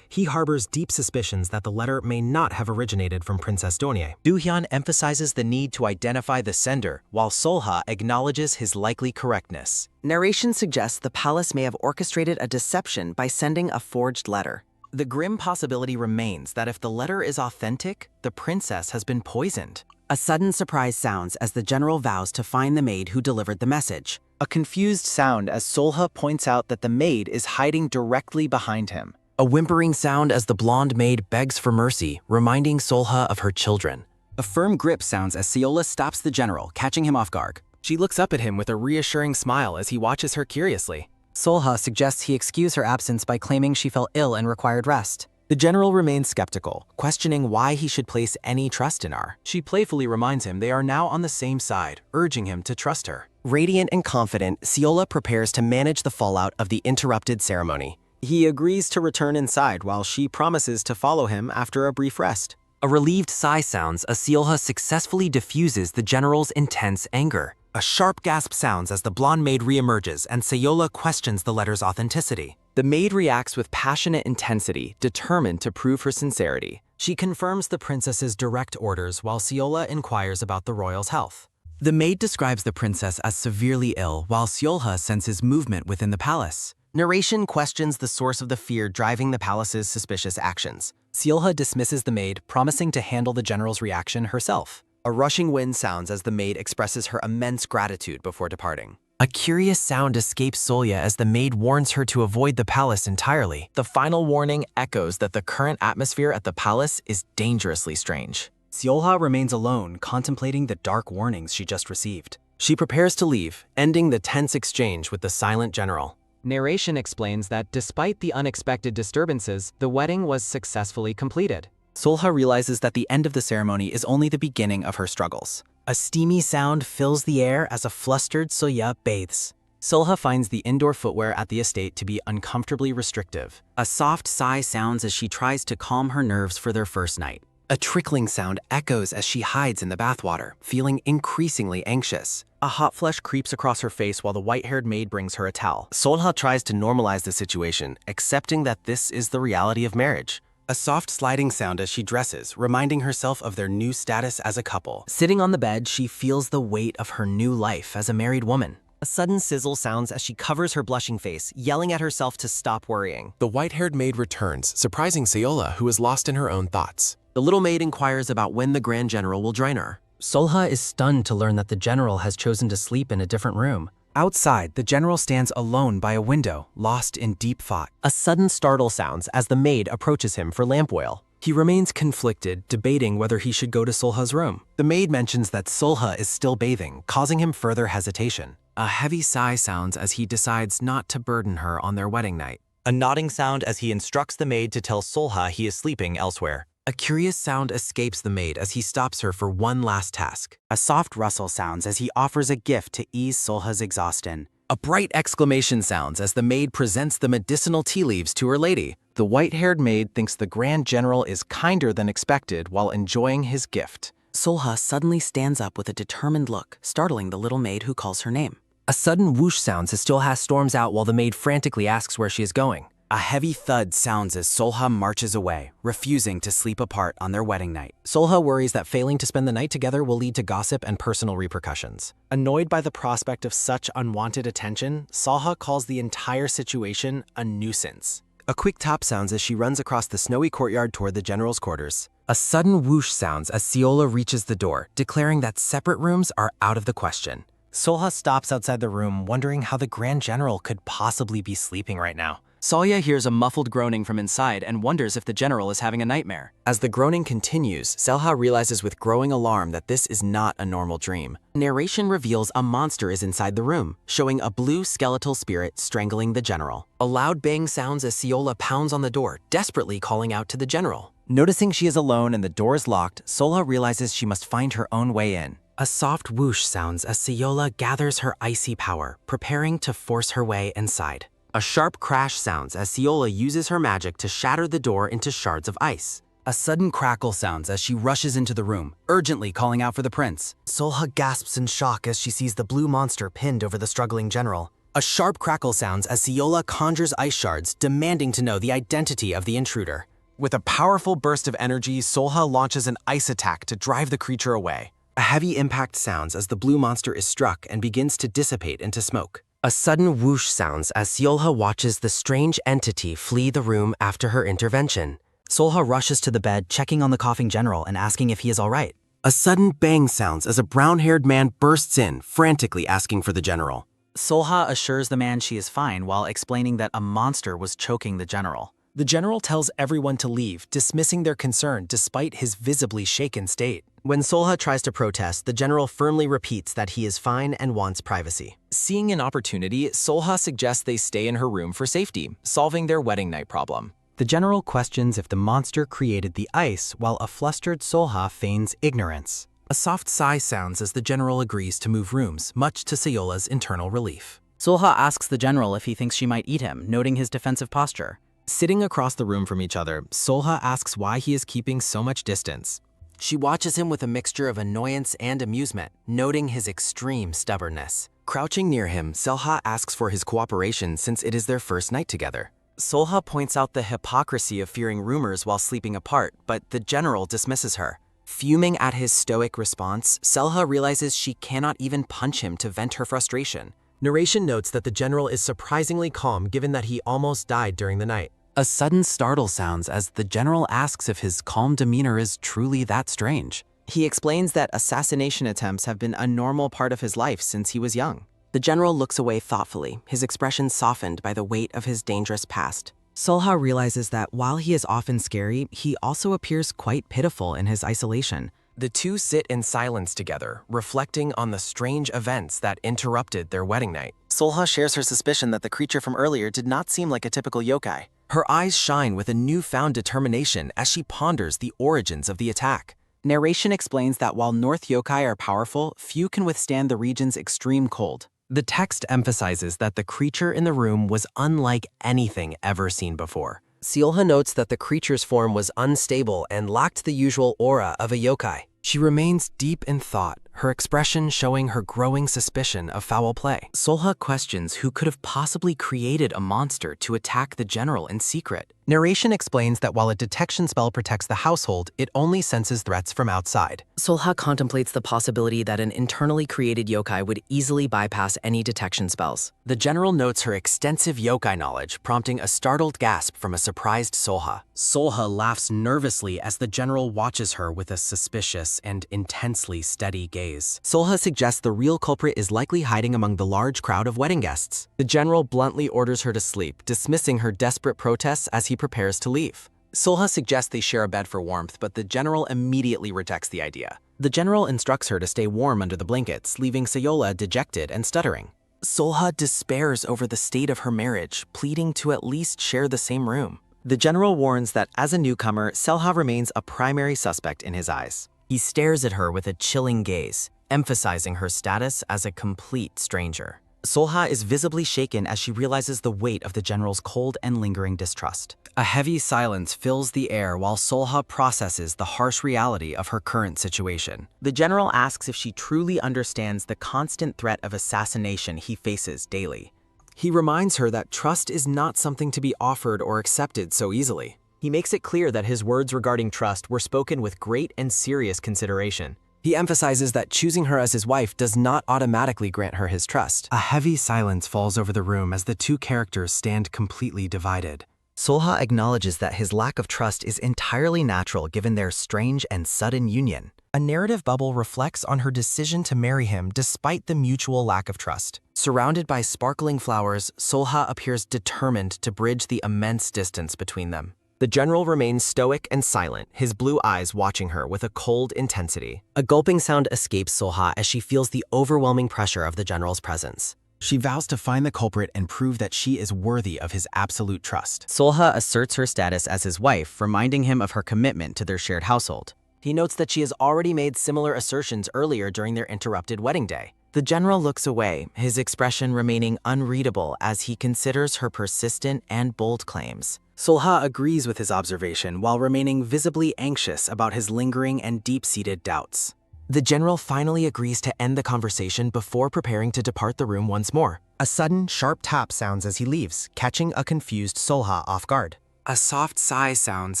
He harbors deep suspicions that the letter may not have originated from Princess Donier. Doohyun emphasizes the need to identify the sender, while Solha acknowledges his likely correctness. Narration suggests the palace may have orchestrated a deception by sending a forged letter. The grim possibility remains that if the letter is authentic, the princess has been poisoned. A sudden surprise sounds as the general vows to find the maid who delivered the message. A confused sound as Solha points out that the maid is hiding directly behind him. A whimpering sound as the blonde maid begs for mercy, reminding Solha of her children. A firm grip sounds as Seola stops the general, catching him off guard. She looks up at him with a reassuring smile as he watches her curiously. Solha suggests he excuse her absence by claiming she fell ill and required rest. The general remains skeptical, questioning why he should place any trust in her. She playfully reminds him they are now on the same side, urging him to trust her. Radiant and confident, Seola prepares to manage the fallout of the interrupted ceremony. He agrees to return inside while she promises to follow him after a brief rest. A relieved sigh sounds as Seola successfully diffuses the general's intense anger. A sharp gasp sounds as the blonde maid reemerges and Seola questions the letter's authenticity. The maid reacts with passionate intensity, determined to prove her sincerity. She confirms the princess's direct orders while Seola inquires about the royal's health. The maid describes the princess as severely ill while Seola senses movement within the palace. Narration questions the source of the fear driving the palace's suspicious actions. Seola dismisses the maid, promising to handle the general's reaction herself. A rushing wind sounds as the maid expresses her immense gratitude before departing. A curious sound escapes Solya as the maid warns her to avoid the palace entirely. The final warning echoes that the current atmosphere at the palace is dangerously strange. Seola remains alone, contemplating the dark warnings she just received. She prepares to leave, ending the tense exchange with the silent general. Narration explains that despite the unexpected disturbances, the wedding was successfully completed. Solha realizes that the end of the ceremony is only the beginning of her struggles. A steamy sound fills the air as a flustered Solya bathes. Solha finds the indoor footwear at the estate to be uncomfortably restrictive. A soft sigh sounds as she tries to calm her nerves for their first night. A trickling sound echoes as she hides in the bathwater, feeling increasingly anxious. A hot flush creeps across her face while the white-haired maid brings her a towel. Solha tries to normalize the situation, accepting that this is the reality of marriage. A soft sliding sound as she dresses, reminding herself of their new status as a couple. Sitting on the bed, she feels the weight of her new life as a married woman. A sudden sizzle sounds as she covers her blushing face, yelling at herself to stop worrying. The white-haired maid returns, surprising Seola, who is lost in her own thoughts. The little maid inquires about when the Grand General will join her. Solha is stunned to learn that the general has chosen to sleep in a different room. Outside, the general stands alone by a window, lost in deep thought. A sudden startle sounds as the maid approaches him for lamp oil. He remains conflicted, debating whether he should go to Solha's room. The maid mentions that Solha is still bathing, causing him further hesitation. A heavy sigh sounds as he decides not to burden her on their wedding night. A nodding sound as he instructs the maid to tell Solha he is sleeping elsewhere. A curious sound escapes the maid as he stops her for one last task. A soft rustle sounds as he offers a gift to ease Solha's exhaustion. A bright exclamation sounds as the maid presents the medicinal tea leaves to her lady. The white-haired maid thinks the Grand General is kinder than expected while enjoying his gift. Solha suddenly stands up with a determined look, startling the little maid who calls her name. A sudden whoosh sounds as Solha storms out while the maid frantically asks where she is going. A heavy thud sounds as Solha marches away, refusing to sleep apart on their wedding night. Solha worries that failing to spend the night together will lead to gossip and personal repercussions. Annoyed by the prospect of such unwanted attention, Solha calls the entire situation a nuisance. A quick tap sounds as she runs across the snowy courtyard toward the general's quarters. A sudden whoosh sounds as Seola reaches the door, declaring that separate rooms are out of the question. Solha stops outside the room, wondering how the Grand General could possibly be sleeping right now. Solya hears a muffled groaning from inside and wonders if the general is having a nightmare. As the groaning continues, Solha realizes with growing alarm that this is not a normal dream. Narration reveals a monster is inside the room, showing a blue skeletal spirit strangling the general. A loud bang sounds as Seola pounds on the door, desperately calling out to the general. Noticing she is alone and the door is locked, Solha realizes she must find her own way in. A soft whoosh sounds as Seola gathers her icy power, preparing to force her way inside. A sharp crash sounds as Seola uses her magic to shatter the door into shards of ice. A sudden crackle sounds as she rushes into the room, urgently calling out for the prince. Solha gasps in shock as she sees the blue monster pinned over the struggling general. A sharp crackle sounds as Seola conjures ice shards, demanding to know the identity of the intruder. With a powerful burst of energy, Solha launches an ice attack to drive the creature away. A heavy impact sounds as the blue monster is struck and begins to dissipate into smoke. A sudden whoosh sounds as Solha watches the strange entity flee the room after her intervention. Solha rushes to the bed, checking on the coughing general and asking if he is all right. A sudden bang sounds as a brown-haired man bursts in, frantically asking for the general. Solha assures the man she is fine while explaining that a monster was choking the general. The general tells everyone to leave, dismissing their concern despite his visibly shaken state. When Solha tries to protest, the general firmly repeats that he is fine and wants privacy. Seeing an opportunity, Solha suggests they stay in her room for safety, solving their wedding night problem. The general questions if the monster created the ice, while a flustered Solha feigns ignorance. A soft sigh sounds as the general agrees to move rooms, much to Sayola's internal relief. Solha asks the general if he thinks she might eat him, noting his defensive posture. Sitting across the room from each other, Solha asks why he is keeping so much distance. She watches him with a mixture of annoyance and amusement, noting his extreme stubbornness. Crouching near him, Solha asks for his cooperation since it is their first night together. Solha points out the hypocrisy of fearing rumors while sleeping apart, but the general dismisses her. Fuming at his stoic response, Solha realizes she cannot even punch him to vent her frustration. Narration notes that the general is surprisingly calm given that he almost died during the night. A sudden startle sounds as the general asks if his calm demeanor is truly that strange. He explains that assassination attempts have been a normal part of his life since he was young. The general looks away thoughtfully, his expression softened by the weight of his dangerous past. Solha realizes that while he is often scary, he also appears quite pitiful in his isolation. The two sit in silence together, reflecting on the strange events that interrupted their wedding night. Solha shares her suspicion that the creature from earlier did not seem like a typical yokai. Her eyes shine with a newfound determination as she ponders the origins of the attack. Narration explains that while North yokai are powerful, few can withstand the region's extreme cold. The text emphasizes that the creature in the room was unlike anything ever seen before. Solha notes that the creature's form was unstable and lacked the usual aura of a yokai. She remains deep in thought, her expression showing her growing suspicion of foul play. Solha questions who could have possibly created a monster to attack the general in secret. Narration explains that while a detection spell protects the household, it only senses threats from outside. Solha contemplates the possibility that an internally created yokai would easily bypass any detection spells. The general notes her extensive yokai knowledge, prompting a startled gasp from a surprised Solha. Solha laughs nervously as the general watches her with a suspicious and intensely steady gaze. Solha suggests the real culprit is likely hiding among the large crowd of wedding guests. The general bluntly orders her to sleep, dismissing her desperate protests as he prepares to leave. Solha suggests they share a bed for warmth, but the general immediately rejects the idea. The general instructs her to stay warm under the blankets, leaving Sayola dejected and stuttering. Solha despairs over the state of her marriage, pleading to at least share the same room. The general warns that as a newcomer, Solha remains a primary suspect in his eyes. He stares at her with a chilling gaze, emphasizing her status as a complete stranger. Solha is visibly shaken as she realizes the weight of the general's cold and lingering distrust. A heavy silence fills the air while Solha processes the harsh reality of her current situation. The general asks if she truly understands the constant threat of assassination he faces daily. He reminds her that trust is not something to be offered or accepted so easily. He makes it clear that his words regarding trust were spoken with great and serious consideration. He emphasizes that choosing her as his wife does not automatically grant her his trust. A heavy silence falls over the room as the two characters stand completely divided. Solha acknowledges that his lack of trust is entirely natural given their strange and sudden union. A narrative bubble reflects on her decision to marry him despite the mutual lack of trust. Surrounded by sparkling flowers, Solha appears determined to bridge the immense distance between them. The general remains stoic and silent, his blue eyes watching her with a cold intensity. A gulping sound escapes Solha as she feels the overwhelming pressure of the general's presence. She vows to find the culprit and prove that she is worthy of his absolute trust. Solha asserts her status as his wife, reminding him of her commitment to their shared household. He notes that she has already made similar assertions earlier during their interrupted wedding day. The general looks away, his expression remaining unreadable as he considers her persistent and bold claims. Solha agrees with his observation while remaining visibly anxious about his lingering and deep-seated doubts. The general finally agrees to end the conversation before preparing to depart the room once more. A sudden, sharp tap sounds as he leaves, catching a confused Solha off guard. A soft sigh sounds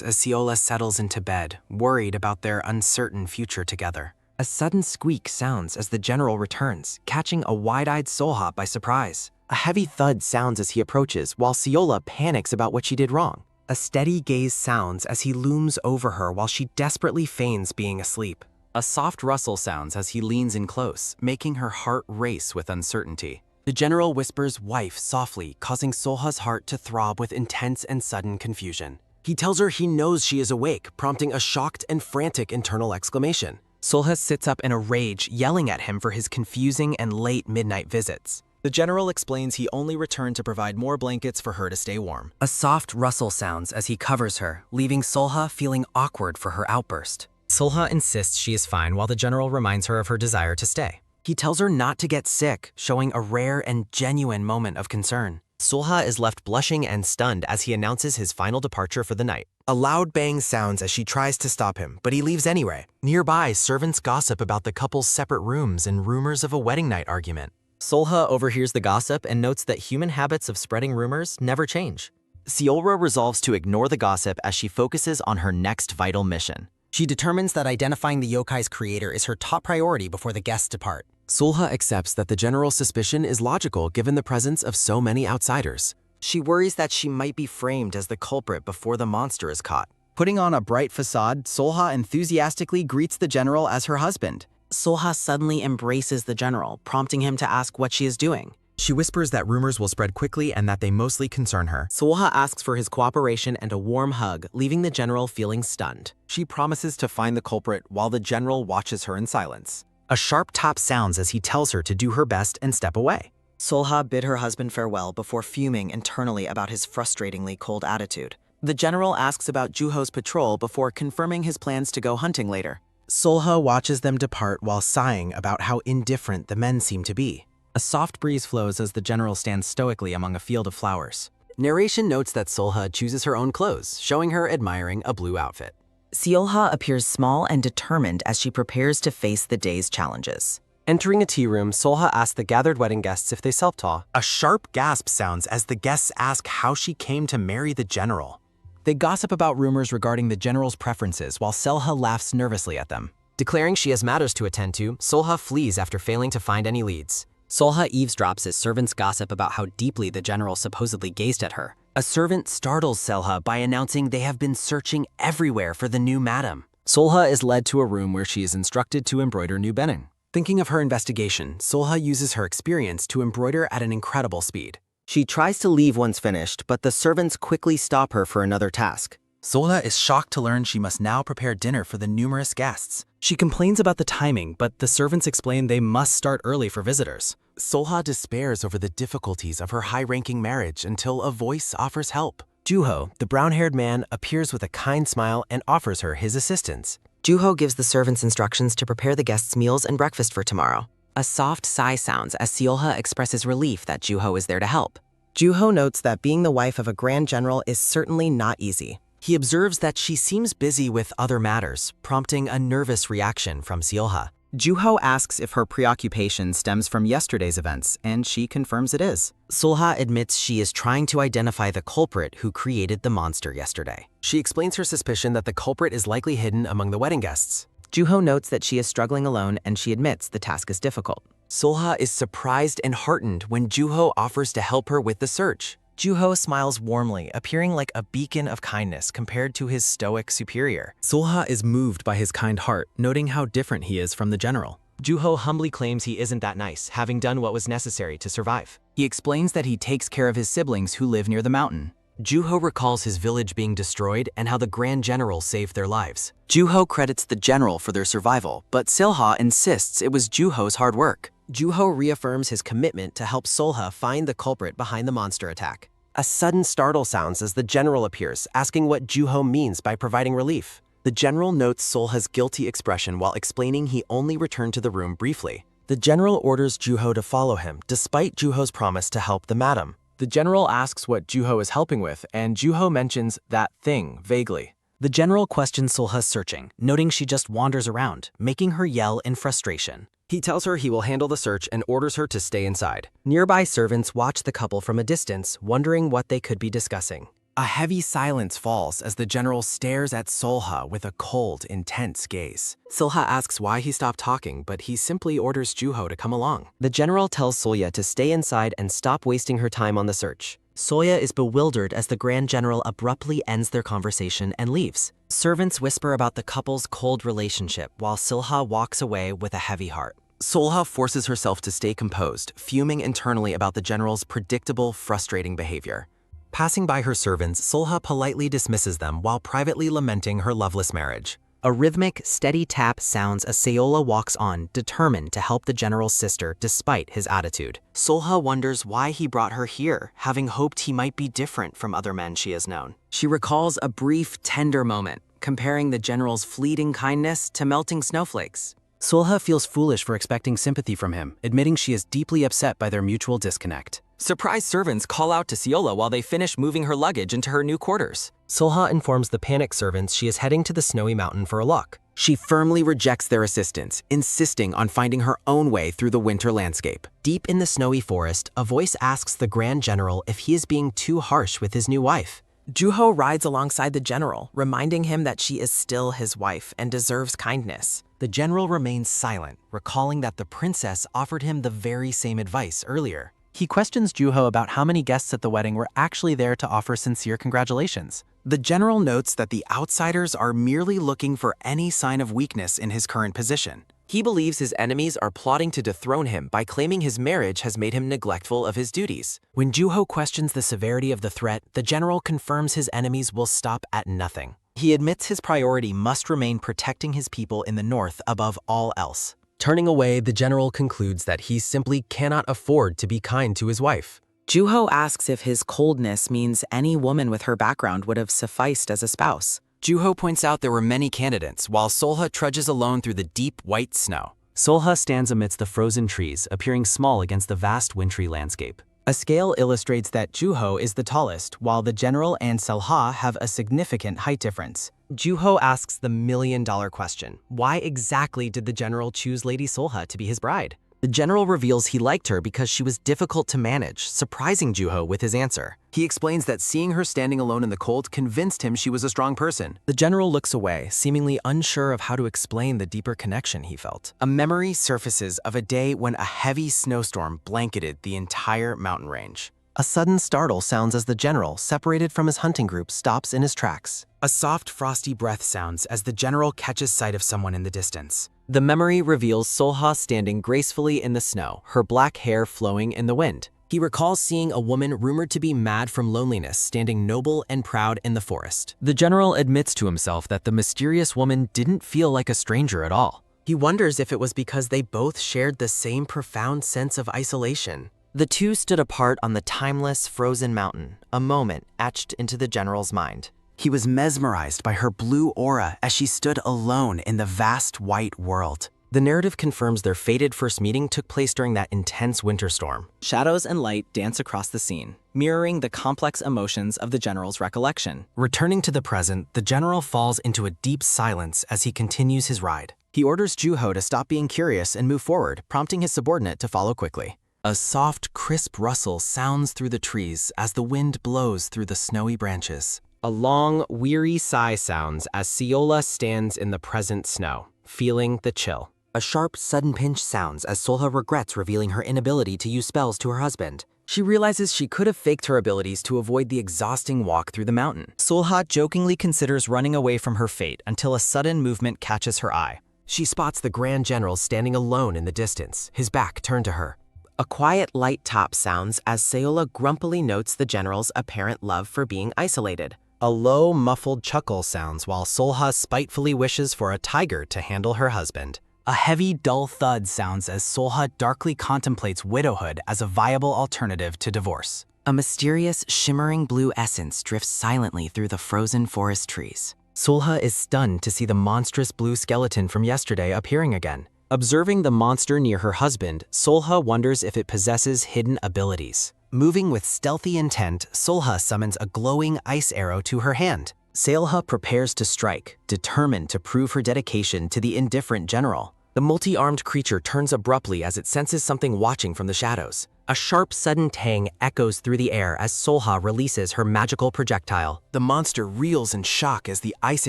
as Siola settles into bed, worried about their uncertain future together. A sudden squeak sounds as the general returns, catching a wide-eyed Solha by surprise. A heavy thud sounds as he approaches, while Siola panics about what she did wrong. A steady gaze sounds as he looms over her while she desperately feigns being asleep. A soft rustle sounds as he leans in close, making her heart race with uncertainty. The general whispers wife softly, causing Solha's heart to throb with intense and sudden confusion. He tells her he knows she is awake, prompting a shocked and frantic internal exclamation. Solha sits up in a rage, yelling at him for his confusing and late midnight visits. The general explains he only returned to provide more blankets for her to stay warm. A soft rustle sounds as he covers her, leaving Solha feeling awkward for her outburst. Solha insists she is fine while the general reminds her of her desire to stay. He tells her not to get sick, showing a rare and genuine moment of concern. Solha is left blushing and stunned as he announces his final departure for the night. A loud bang sounds as she tries to stop him, but he leaves anyway. Nearby, servants gossip about the couple's separate rooms and rumors of a wedding night argument. Solha overhears the gossip and notes that human habits of spreading rumors never change. Seolra resolves to ignore the gossip as she focuses on her next vital mission. She determines that identifying the yokai's creator is her top priority before the guests depart. Solha accepts that the general's suspicion is logical given the presence of so many outsiders. She worries that she might be framed as the culprit before the monster is caught. Putting on a bright facade, Solha enthusiastically greets the general as her husband. Solha suddenly embraces the general, prompting him to ask what she is doing. She whispers that rumors will spread quickly and that they mostly concern her. Solha asks for his cooperation and a warm hug, leaving the general feeling stunned. She promises to find the culprit while the general watches her in silence. A sharp tap sounds as he tells her to do her best and step away. Solha bid her husband farewell before fuming internally about his frustratingly cold attitude. The general asks about Juho's patrol before confirming his plans to go hunting later. Solha watches them depart while sighing about how indifferent the men seem to be. A soft breeze flows as the general stands stoically among a field of flowers. Narration notes that Solha chooses her own clothes, showing her admiring a blue outfit. Solha appears small and determined as she prepares to face the day's challenges. Entering a tea room, Solha asks the gathered wedding guests if they self-taw. A sharp gasp sounds as the guests ask how she came to marry the general. They gossip about rumors regarding the general's preferences while Solha laughs nervously at them. Declaring she has matters to attend to, Solha flees after failing to find any leads. Solha eavesdrops as servants gossip about how deeply the general supposedly gazed at her. A servant startles Solha by announcing they have been searching everywhere for the new madam. Solha is led to a room where she is instructed to embroider new bedding. Thinking of her investigation, Solha uses her experience to embroider at an incredible speed. She tries to leave once finished, but the servants quickly stop her for another task. Solha is shocked to learn she must now prepare dinner for the numerous guests. She complains about the timing, but the servants explain they must start early for visitors. Solha despairs over the difficulties of her high-ranking marriage until a voice offers help. Juho, the brown-haired man, appears with a kind smile and offers her his assistance. Juho gives the servants instructions to prepare the guests' meals and breakfast for tomorrow. A soft sigh sounds as Solha expresses relief that Juho is there to help. Juho notes that being the wife of a grand general is certainly not easy. He observes that she seems busy with other matters, prompting a nervous reaction from Solha. Juho asks if her preoccupation stems from yesterday's events, and she confirms it is. Solha admits she is trying to identify the culprit who created the monster yesterday. She explains her suspicion that the culprit is likely hidden among the wedding guests. Juho notes that she is struggling alone and she admits the task is difficult. Solha is surprised and heartened when Juho offers to help her with the search. Juho smiles warmly, appearing like a beacon of kindness compared to his stoic superior. Solha is moved by his kind heart, noting how different he is from the general. Juho humbly claims he isn't that nice, having done what was necessary to survive. He explains that he takes care of his siblings who live near the mountain. Juho recalls his village being destroyed and how the Grand General saved their lives. Juho credits the general for their survival, but Solha insists it was Juho's hard work. Juho reaffirms his commitment to help Solha find the culprit behind the monster attack. A sudden startle sounds as the general appears, asking what Juho means by providing relief. The general notes Solha's guilty expression while explaining he only returned to the room briefly. The general orders Juho to follow him, despite Juho's promise to help the madam. The general asks what Juho is helping with, and Juho mentions that thing vaguely. The general questions Solha's searching, noting she just wanders around, making her yell in frustration. He tells her he will handle the search and orders her to stay inside. Nearby servants watch the couple from a distance, wondering what they could be discussing. A heavy silence falls as the general stares at Solha with a cold, intense gaze. Solha asks why he stopped talking, but he simply orders Juho to come along. The general tells Solya to stay inside and stop wasting her time on the search. Solya is bewildered as the Grand General abruptly ends their conversation and leaves. Servants whisper about the couple's cold relationship while Solha walks away with a heavy heart. Solha forces herself to stay composed, fuming internally about the general's predictable, frustrating behavior. Passing by her servants, Solha politely dismisses them while privately lamenting her loveless marriage. A rhythmic, steady tap sounds as Seola walks on, determined to help the general's sister despite his attitude. Solha wonders why he brought her here, having hoped he might be different from other men she has known. She recalls a brief, tender moment, comparing the general's fleeting kindness to melting snowflakes. Solha feels foolish for expecting sympathy from him, admitting she is deeply upset by their mutual disconnect. Surprised servants call out to Seola while they finish moving her luggage into her new quarters. Solha informs the panicked servants she is heading to the snowy mountain for a look. She firmly rejects their assistance, insisting on finding her own way through the winter landscape. Deep in the snowy forest, a voice asks the Grand General if he is being too harsh with his new wife. Juho rides alongside the general, reminding him that she is still his wife and deserves kindness. The general remains silent, recalling that the princess offered him the very same advice earlier. He questions Juho about how many guests at the wedding were actually there to offer sincere congratulations. The general notes that the outsiders are merely looking for any sign of weakness in his current position. He believes his enemies are plotting to dethrone him by claiming his marriage has made him neglectful of his duties. When Juho questions the severity of the threat, the general confirms his enemies will stop at nothing. He admits his priority must remain protecting his people in the north above all else. Turning away, the general concludes that he simply cannot afford to be kind to his wife. Juho asks if his coldness means any woman with her background would have sufficed as a spouse. Juho points out there were many candidates, while Solha trudges alone through the deep white snow. Solha stands amidst the frozen trees, appearing small against the vast wintry landscape. A scale illustrates that Juho is the tallest, while the general and Solha have a significant height difference. Juho asks the million-dollar question: why exactly did the general choose Lady Solha to be his bride? The general reveals he liked her because she was difficult to manage, surprising Juho with his answer. He explains that seeing her standing alone in the cold convinced him she was a strong person. The general looks away, seemingly unsure of how to explain the deeper connection he felt. A memory surfaces of a day when a heavy snowstorm blanketed the entire mountain range. A sudden startle sounds as the general, separated from his hunting group, stops in his tracks. A soft, frosty breath sounds as the general catches sight of someone in the distance. The memory reveals Solha standing gracefully in the snow, her black hair flowing in the wind. He recalls seeing a woman rumored to be mad from loneliness standing noble and proud in the forest. The general admits to himself that the mysterious woman didn't feel like a stranger at all. He wonders if it was because they both shared the same profound sense of isolation. The two stood apart on the timeless, frozen mountain, a moment etched into the general's mind. He was mesmerized by her blue aura as she stood alone in the vast white world. The narrative confirms their fated first meeting took place during that intense winter storm. Shadows and light dance across the scene, mirroring the complex emotions of the general's recollection. Returning to the present, the general falls into a deep silence as he continues his ride. He orders Juho to stop being curious and move forward, prompting his subordinate to follow quickly. A soft, crisp rustle sounds through the trees as the wind blows through the snowy branches. A long, weary sigh sounds as Seola stands in the present snow, feeling the chill. A sharp, sudden pinch sounds as Solha regrets revealing her inability to use spells to her husband. She realizes she could have faked her abilities to avoid the exhausting walk through the mountain. Solha jokingly considers running away from her fate until a sudden movement catches her eye. She spots the Grand General standing alone in the distance, his back turned to her. A quiet, light tap sounds as Seola grumpily notes the general's apparent love for being isolated. A low, muffled chuckle sounds while Solha spitefully wishes for a tiger to handle her husband. A heavy, dull thud sounds as Solha darkly contemplates widowhood as a viable alternative to divorce. A mysterious, shimmering blue essence drifts silently through the frozen forest trees. Solha is stunned to see the monstrous blue skeleton from yesterday appearing again. Observing the monster near her husband, Solha wonders if it possesses hidden abilities. Moving with stealthy intent, Solha summons a glowing ice arrow to her hand. Solha prepares to strike, determined to prove her dedication to the indifferent general. The multi-armed creature turns abruptly as it senses something watching from the shadows. A sharp, sudden tang echoes through the air as Solha releases her magical projectile. The monster reels in shock as the ice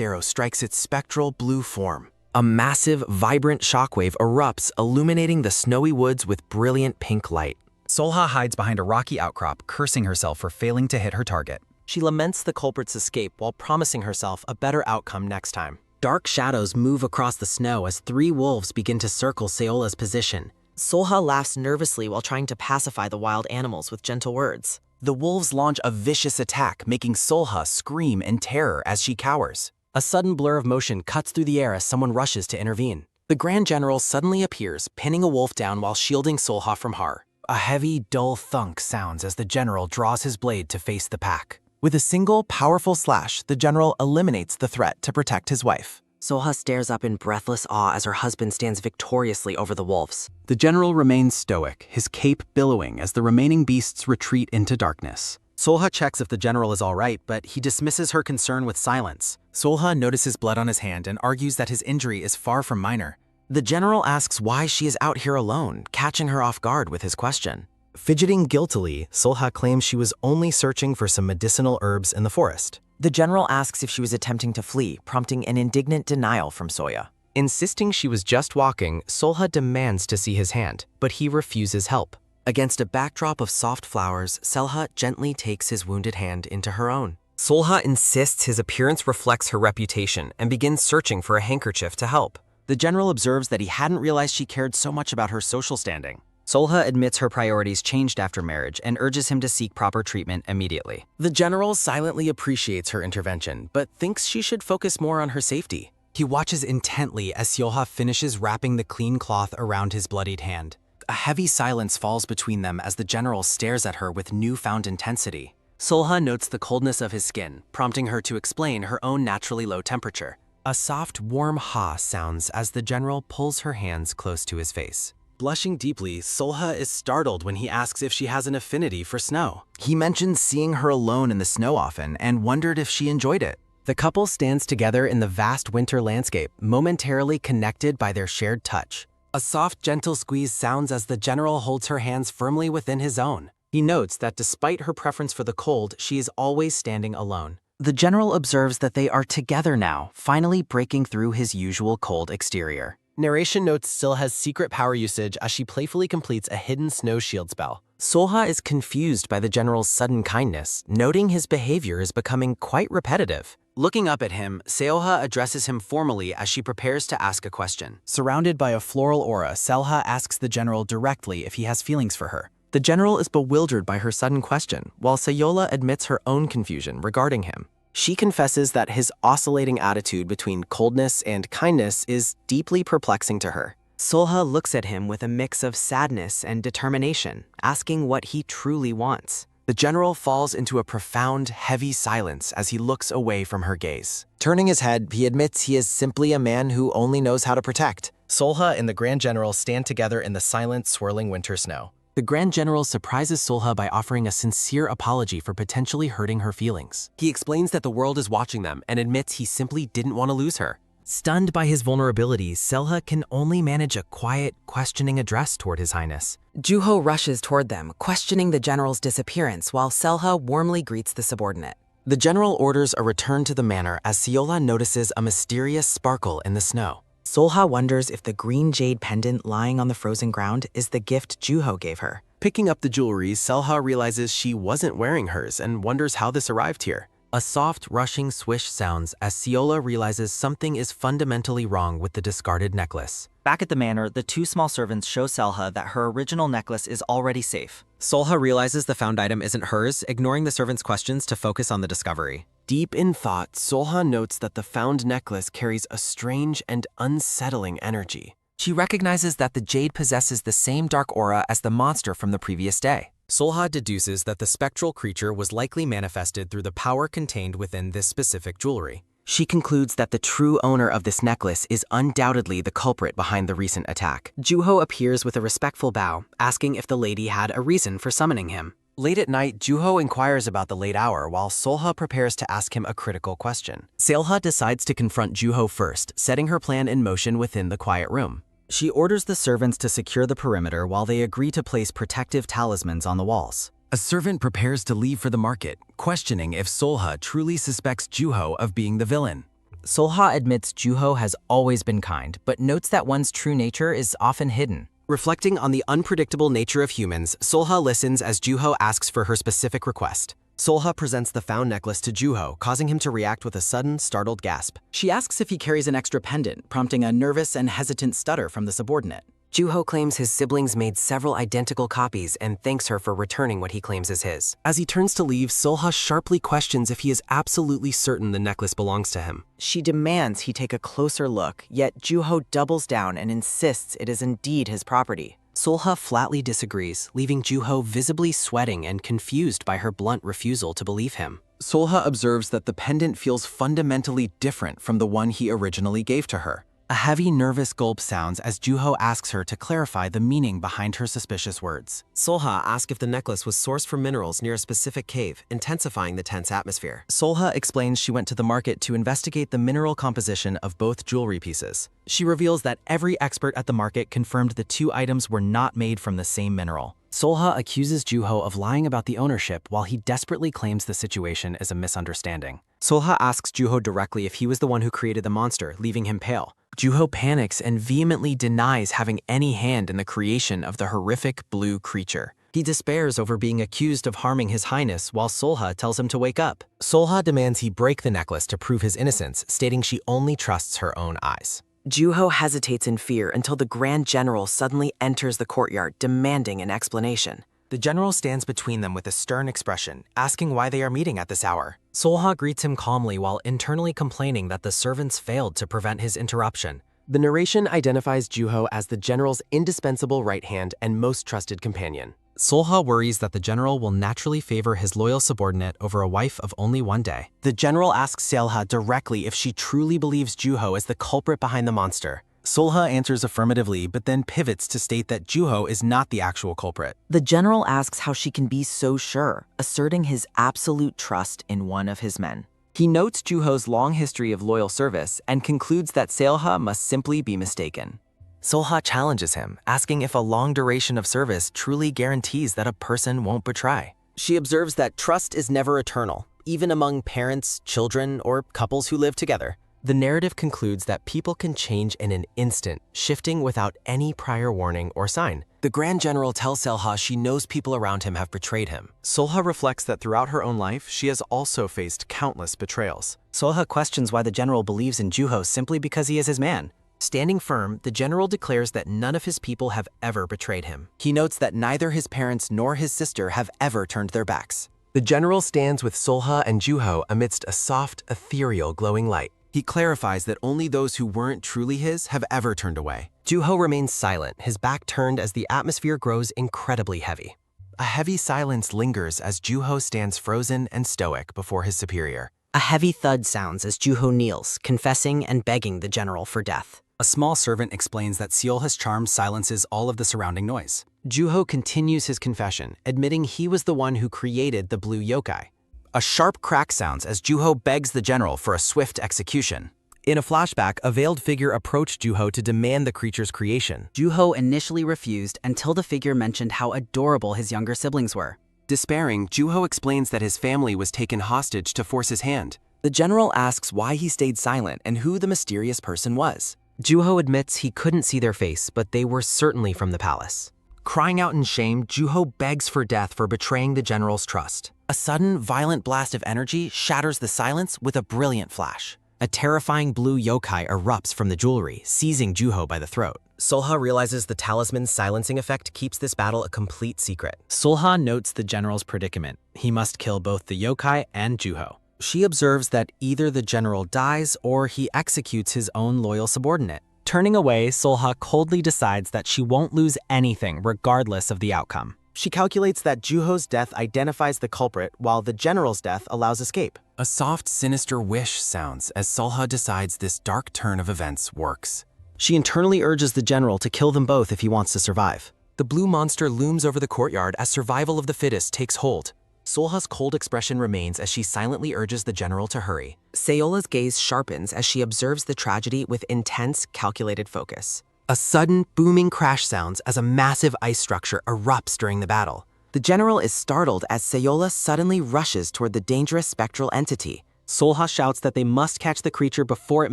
arrow strikes its spectral blue form. A massive, vibrant shockwave erupts, illuminating the snowy woods with brilliant pink light. Solha hides behind a rocky outcrop, cursing herself for failing to hit her target. She laments the culprit's escape while promising herself a better outcome next time. Dark shadows move across the snow as 3 wolves begin to circle Seola's position. Solha laughs nervously while trying to pacify the wild animals with gentle words. The wolves launch a vicious attack, making Solha scream in terror as she cowers. A sudden blur of motion cuts through the air as someone rushes to intervene. The Grand General suddenly appears, pinning a wolf down while shielding Solha from Har. A heavy, dull thunk sounds as the general draws his blade to face the pack. With a single, powerful slash, the general eliminates the threat to protect his wife. Solha stares up in breathless awe as her husband stands victoriously over the wolves. The general remains stoic, his cape billowing as the remaining beasts retreat into darkness. Solha checks if the general is all right, but he dismisses her concern with silence. Solha notices blood on his hand and argues that his injury is far from minor. The general asks why she is out here alone, catching her off guard with his question. Fidgeting guiltily, Solha claims she was only searching for some medicinal herbs in the forest. The general asks if she was attempting to flee, prompting an indignant denial from Soya. Insisting she was just walking, Solha demands to see his hand, but he refuses help. Against a backdrop of soft flowers, Solha gently takes his wounded hand into her own. Solha insists his appearance reflects her reputation and begins searching for a handkerchief to help. The general observes that he hadn't realized she cared so much about her social standing. Solha admits her priorities changed after marriage and urges him to seek proper treatment immediately. The general silently appreciates her intervention, but thinks she should focus more on her safety. He watches intently as Solha finishes wrapping the clean cloth around his bloodied hand. A heavy silence falls between them as the general stares at her with newfound intensity. Solha notes the coldness of his skin, prompting her to explain her own naturally low temperature. A soft, warm ha sounds as the general pulls her hands close to his face. Blushing deeply, Solha is startled when he asks if she has an affinity for snow. He mentioned seeing her alone in the snow often and wondered if she enjoyed it. The couple stands together in the vast winter landscape, momentarily connected by their shared touch. A soft, gentle squeeze sounds as the general holds her hands firmly within his own. He notes that despite her preference for the cold, she is always standing alone. The general observes that they are together now, finally breaking through his usual cold exterior. Narration notes still has secret power usage as she playfully completes a hidden snow shield spell. Solha is confused by the general's sudden kindness, noting his behavior is becoming quite repetitive. Looking up at him, Seoha addresses him formally as she prepares to ask a question. Surrounded by a floral aura, Selha asks the general directly if he has feelings for her. The general is bewildered by her sudden question, while Sayola admits her own confusion regarding him. She confesses that his oscillating attitude between coldness and kindness is deeply perplexing to her. Solha looks at him with a mix of sadness and determination, asking what he truly wants. The general falls into a profound, heavy silence as he looks away from her gaze. Turning his head, he admits he is simply a man who only knows how to protect. Solha and the Grand General stand together in the silent, swirling winter snow. The Grand General surprises Solha by offering a sincere apology for potentially hurting her feelings. He explains that the world is watching them and admits he simply didn't want to lose her. Stunned by his vulnerability, Selha can only manage a quiet, questioning address toward His Highness. Juho rushes toward them, questioning the general's disappearance, while Selha warmly greets the subordinate. The general orders a return to the manor as Siola notices a mysterious sparkle in the snow. Solha wonders if the green jade pendant lying on the frozen ground is the gift Juho gave her. Picking up the jewelry, Selha realizes she wasn't wearing hers and wonders how this arrived here. A soft, rushing swish sounds as Siola realizes something is fundamentally wrong with the discarded necklace. Back at the manor, the two small servants show Selha that her original necklace is already safe. Solha realizes the found item isn't hers, ignoring the servants' questions to focus on the discovery. Deep in thought, Solha notes that the found necklace carries a strange and unsettling energy. She recognizes that the jade possesses the same dark aura as the monster from the previous day. Solha deduces that the spectral creature was likely manifested through the power contained within this specific jewelry. She concludes that the true owner of this necklace is undoubtedly the culprit behind the recent attack. Juho appears with a respectful bow, asking if the lady had a reason for summoning him. Late at night, Juho inquires about the late hour while Solha prepares to ask him a critical question. Selha decides to confront Juho first, setting her plan in motion within the quiet room. She orders the servants to secure the perimeter while they agree to place protective talismans on the walls. A servant prepares to leave for the market, questioning if Solha truly suspects Juho of being the villain. Solha admits Juho has always been kind, but notes that one's true nature is often hidden. Reflecting on the unpredictable nature of humans, Solha listens as Juho asks for her specific request. Solha presents the found necklace to Juho, causing him to react with a sudden, startled gasp. She asks if he carries an extra pendant, prompting a nervous and hesitant stutter from the subordinate. Juho claims his siblings made several identical copies and thanks her for returning what he claims is his. As he turns to leave, Solha sharply questions if he is absolutely certain the necklace belongs to him. She demands he take a closer look, yet Juho doubles down and insists it is indeed his property. Solha flatly disagrees, leaving Juho visibly sweating and confused by her blunt refusal to believe him. Solha observes that the pendant feels fundamentally different from the one he originally gave to her. A heavy, nervous gulp sounds as Juho asks her to clarify the meaning behind her suspicious words. Solha asks if the necklace was sourced from minerals near a specific cave, intensifying the tense atmosphere. Solha explains she went to the market to investigate the mineral composition of both jewelry pieces. She reveals that every expert at the market confirmed the two items were not made from the same mineral. Solha accuses Juho of lying about the ownership while he desperately claims the situation is a misunderstanding. Solha asks Juho directly if he was the one who created the monster, leaving him pale. Juho panics and vehemently denies having any hand in the creation of the horrific blue creature. He despairs over being accused of harming His Highness while Solha tells him to wake up. Solha demands he break the necklace to prove his innocence, stating she only trusts her own eyes. Juho hesitates in fear until the Grand General suddenly enters the courtyard, demanding an explanation. The general stands between them with a stern expression, asking why they are meeting at this hour. Solha greets him calmly while internally complaining that the servants failed to prevent his interruption. The narration identifies Juho as the general's indispensable right hand and most trusted companion. Solha worries that the general will naturally favor his loyal subordinate over a wife of only one day. The general asks Solha directly if she truly believes Juho is the culprit behind the monster. Solha answers affirmatively, but then pivots to state that Juho is not the actual culprit. The general asks how she can be so sure, asserting his absolute trust in one of his men. He notes Juho's long history of loyal service and concludes that Solha must simply be mistaken. Solha challenges him, asking if a long duration of service truly guarantees that a person won't betray. She observes that trust is never eternal, even among parents, children, or couples who live together. The narrative concludes that people can change in an instant, shifting without any prior warning or sign. The Grand General tells Solha she knows people around him have betrayed him. Solha reflects that throughout her own life, she has also faced countless betrayals. Solha questions why the general believes in Juho simply because he is his man. Standing firm, the general declares that none of his people have ever betrayed him. He notes that neither his parents nor his sister have ever turned their backs. The general stands with Solha and Juho amidst a soft, ethereal, glowing light. He clarifies that only those who weren't truly his have ever turned away. Juho remains silent, his back turned as the atmosphere grows incredibly heavy. A heavy silence lingers as Juho stands frozen and stoic before his superior. A heavy thud sounds as Juho kneels, confessing and begging the general for death. A small servant explains that Seolha's charm silences all of the surrounding noise. Juho continues his confession, admitting he was the one who created the blue yokai. A sharp crack sounds as Juho begs the general for a swift execution. In a flashback, a veiled figure approached Juho to demand the creature's creation. Juho initially refused until the figure mentioned how adorable his younger siblings were. Despairing, Juho explains that his family was taken hostage to force his hand. The general asks why he stayed silent and who the mysterious person was. Juho admits he couldn't see their face, but they were certainly from the palace. Crying out in shame, Juho begs for death for betraying the general's trust. A sudden, violent blast of energy shatters the silence with a brilliant flash. A terrifying blue yokai erupts from the jewelry, seizing Juho by the throat. Solha realizes the talisman's silencing effect keeps this battle a complete secret. Solha notes the general's predicament. He must kill both the yokai and Juho. She observes that either the general dies or he executes his own loyal subordinate. Turning away, Solha coldly decides that she won't lose anything regardless of the outcome. She calculates that Juho's death identifies the culprit, while the general's death allows escape. A soft, sinister wish sounds as Solha decides this dark turn of events works. She internally urges the general to kill them both if he wants to survive. The blue monster looms over the courtyard as survival of the fittest takes hold. Solha's cold expression remains as she silently urges the general to hurry. Seola's gaze sharpens as she observes the tragedy with intense, calculated focus. A sudden, booming crash sounds as a massive ice structure erupts during the battle. The general is startled as Seola suddenly rushes toward the dangerous spectral entity. Solha shouts that they must catch the creature before it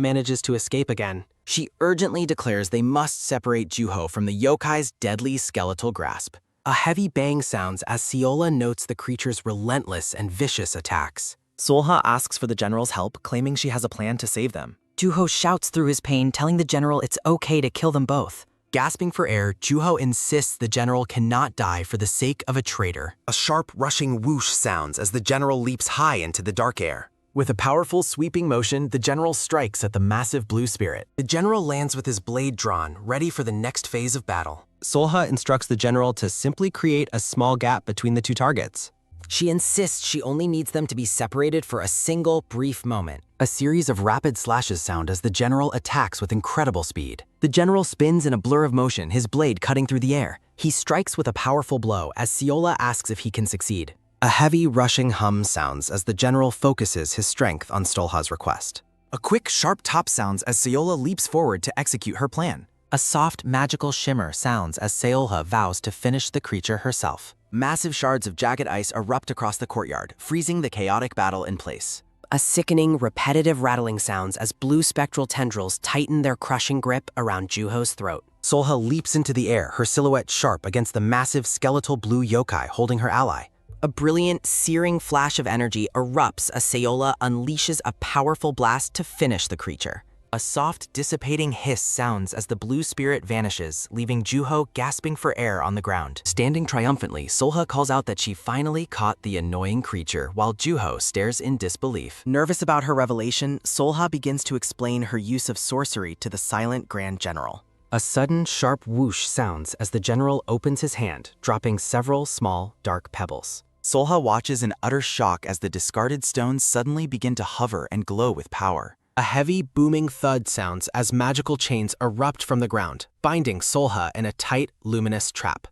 manages to escape again. She urgently declares they must separate Juho from the yokai's deadly skeletal grasp. A heavy bang sounds as Seola notes the creature's relentless and vicious attacks. Solha asks for the general's help, claiming she has a plan to save them. Juho shouts through his pain, telling the general it's okay to kill them both. Gasping for air, Juho insists the general cannot die for the sake of a traitor. A sharp, rushing whoosh sounds as the general leaps high into the dark air. With a powerful, sweeping motion, the general strikes at the massive blue spirit. The general lands with his blade drawn, ready for the next phase of battle. Solha instructs the general to simply create a small gap between the two targets. She insists she only needs them to be separated for a single, brief moment. A series of rapid slashes sound as the general attacks with incredible speed. The general spins in a blur of motion, his blade cutting through the air. He strikes with a powerful blow as Seola asks if he can succeed. A heavy, rushing hum sounds as the general focuses his strength on Solha's request. A quick, sharp top sounds as Seola leaps forward to execute her plan. A soft, magical shimmer sounds as Seola vows to finish the creature herself. Massive shards of jagged ice erupt across the courtyard, freezing the chaotic battle in place. A sickening, repetitive rattling sounds as blue spectral tendrils tighten their crushing grip around Juho's throat. Solha leaps into the air, her silhouette sharp against the massive skeletal blue yokai holding her ally. A brilliant, searing flash of energy erupts as Seola unleashes a powerful blast to finish the creature. A soft, dissipating hiss sounds as the blue spirit vanishes, leaving Juho gasping for air on the ground. Standing triumphantly, Solha calls out that she finally caught the annoying creature, while Juho stares in disbelief. Nervous about her revelation, Solha begins to explain her use of sorcery to the silent Grand General. A sudden, sharp whoosh sounds as the general opens his hand, dropping several small, dark pebbles. Solha watches in utter shock as the discarded stones suddenly begin to hover and glow with power. A heavy, booming thud sounds as magical chains erupt from the ground, binding Solha in a tight, luminous trap.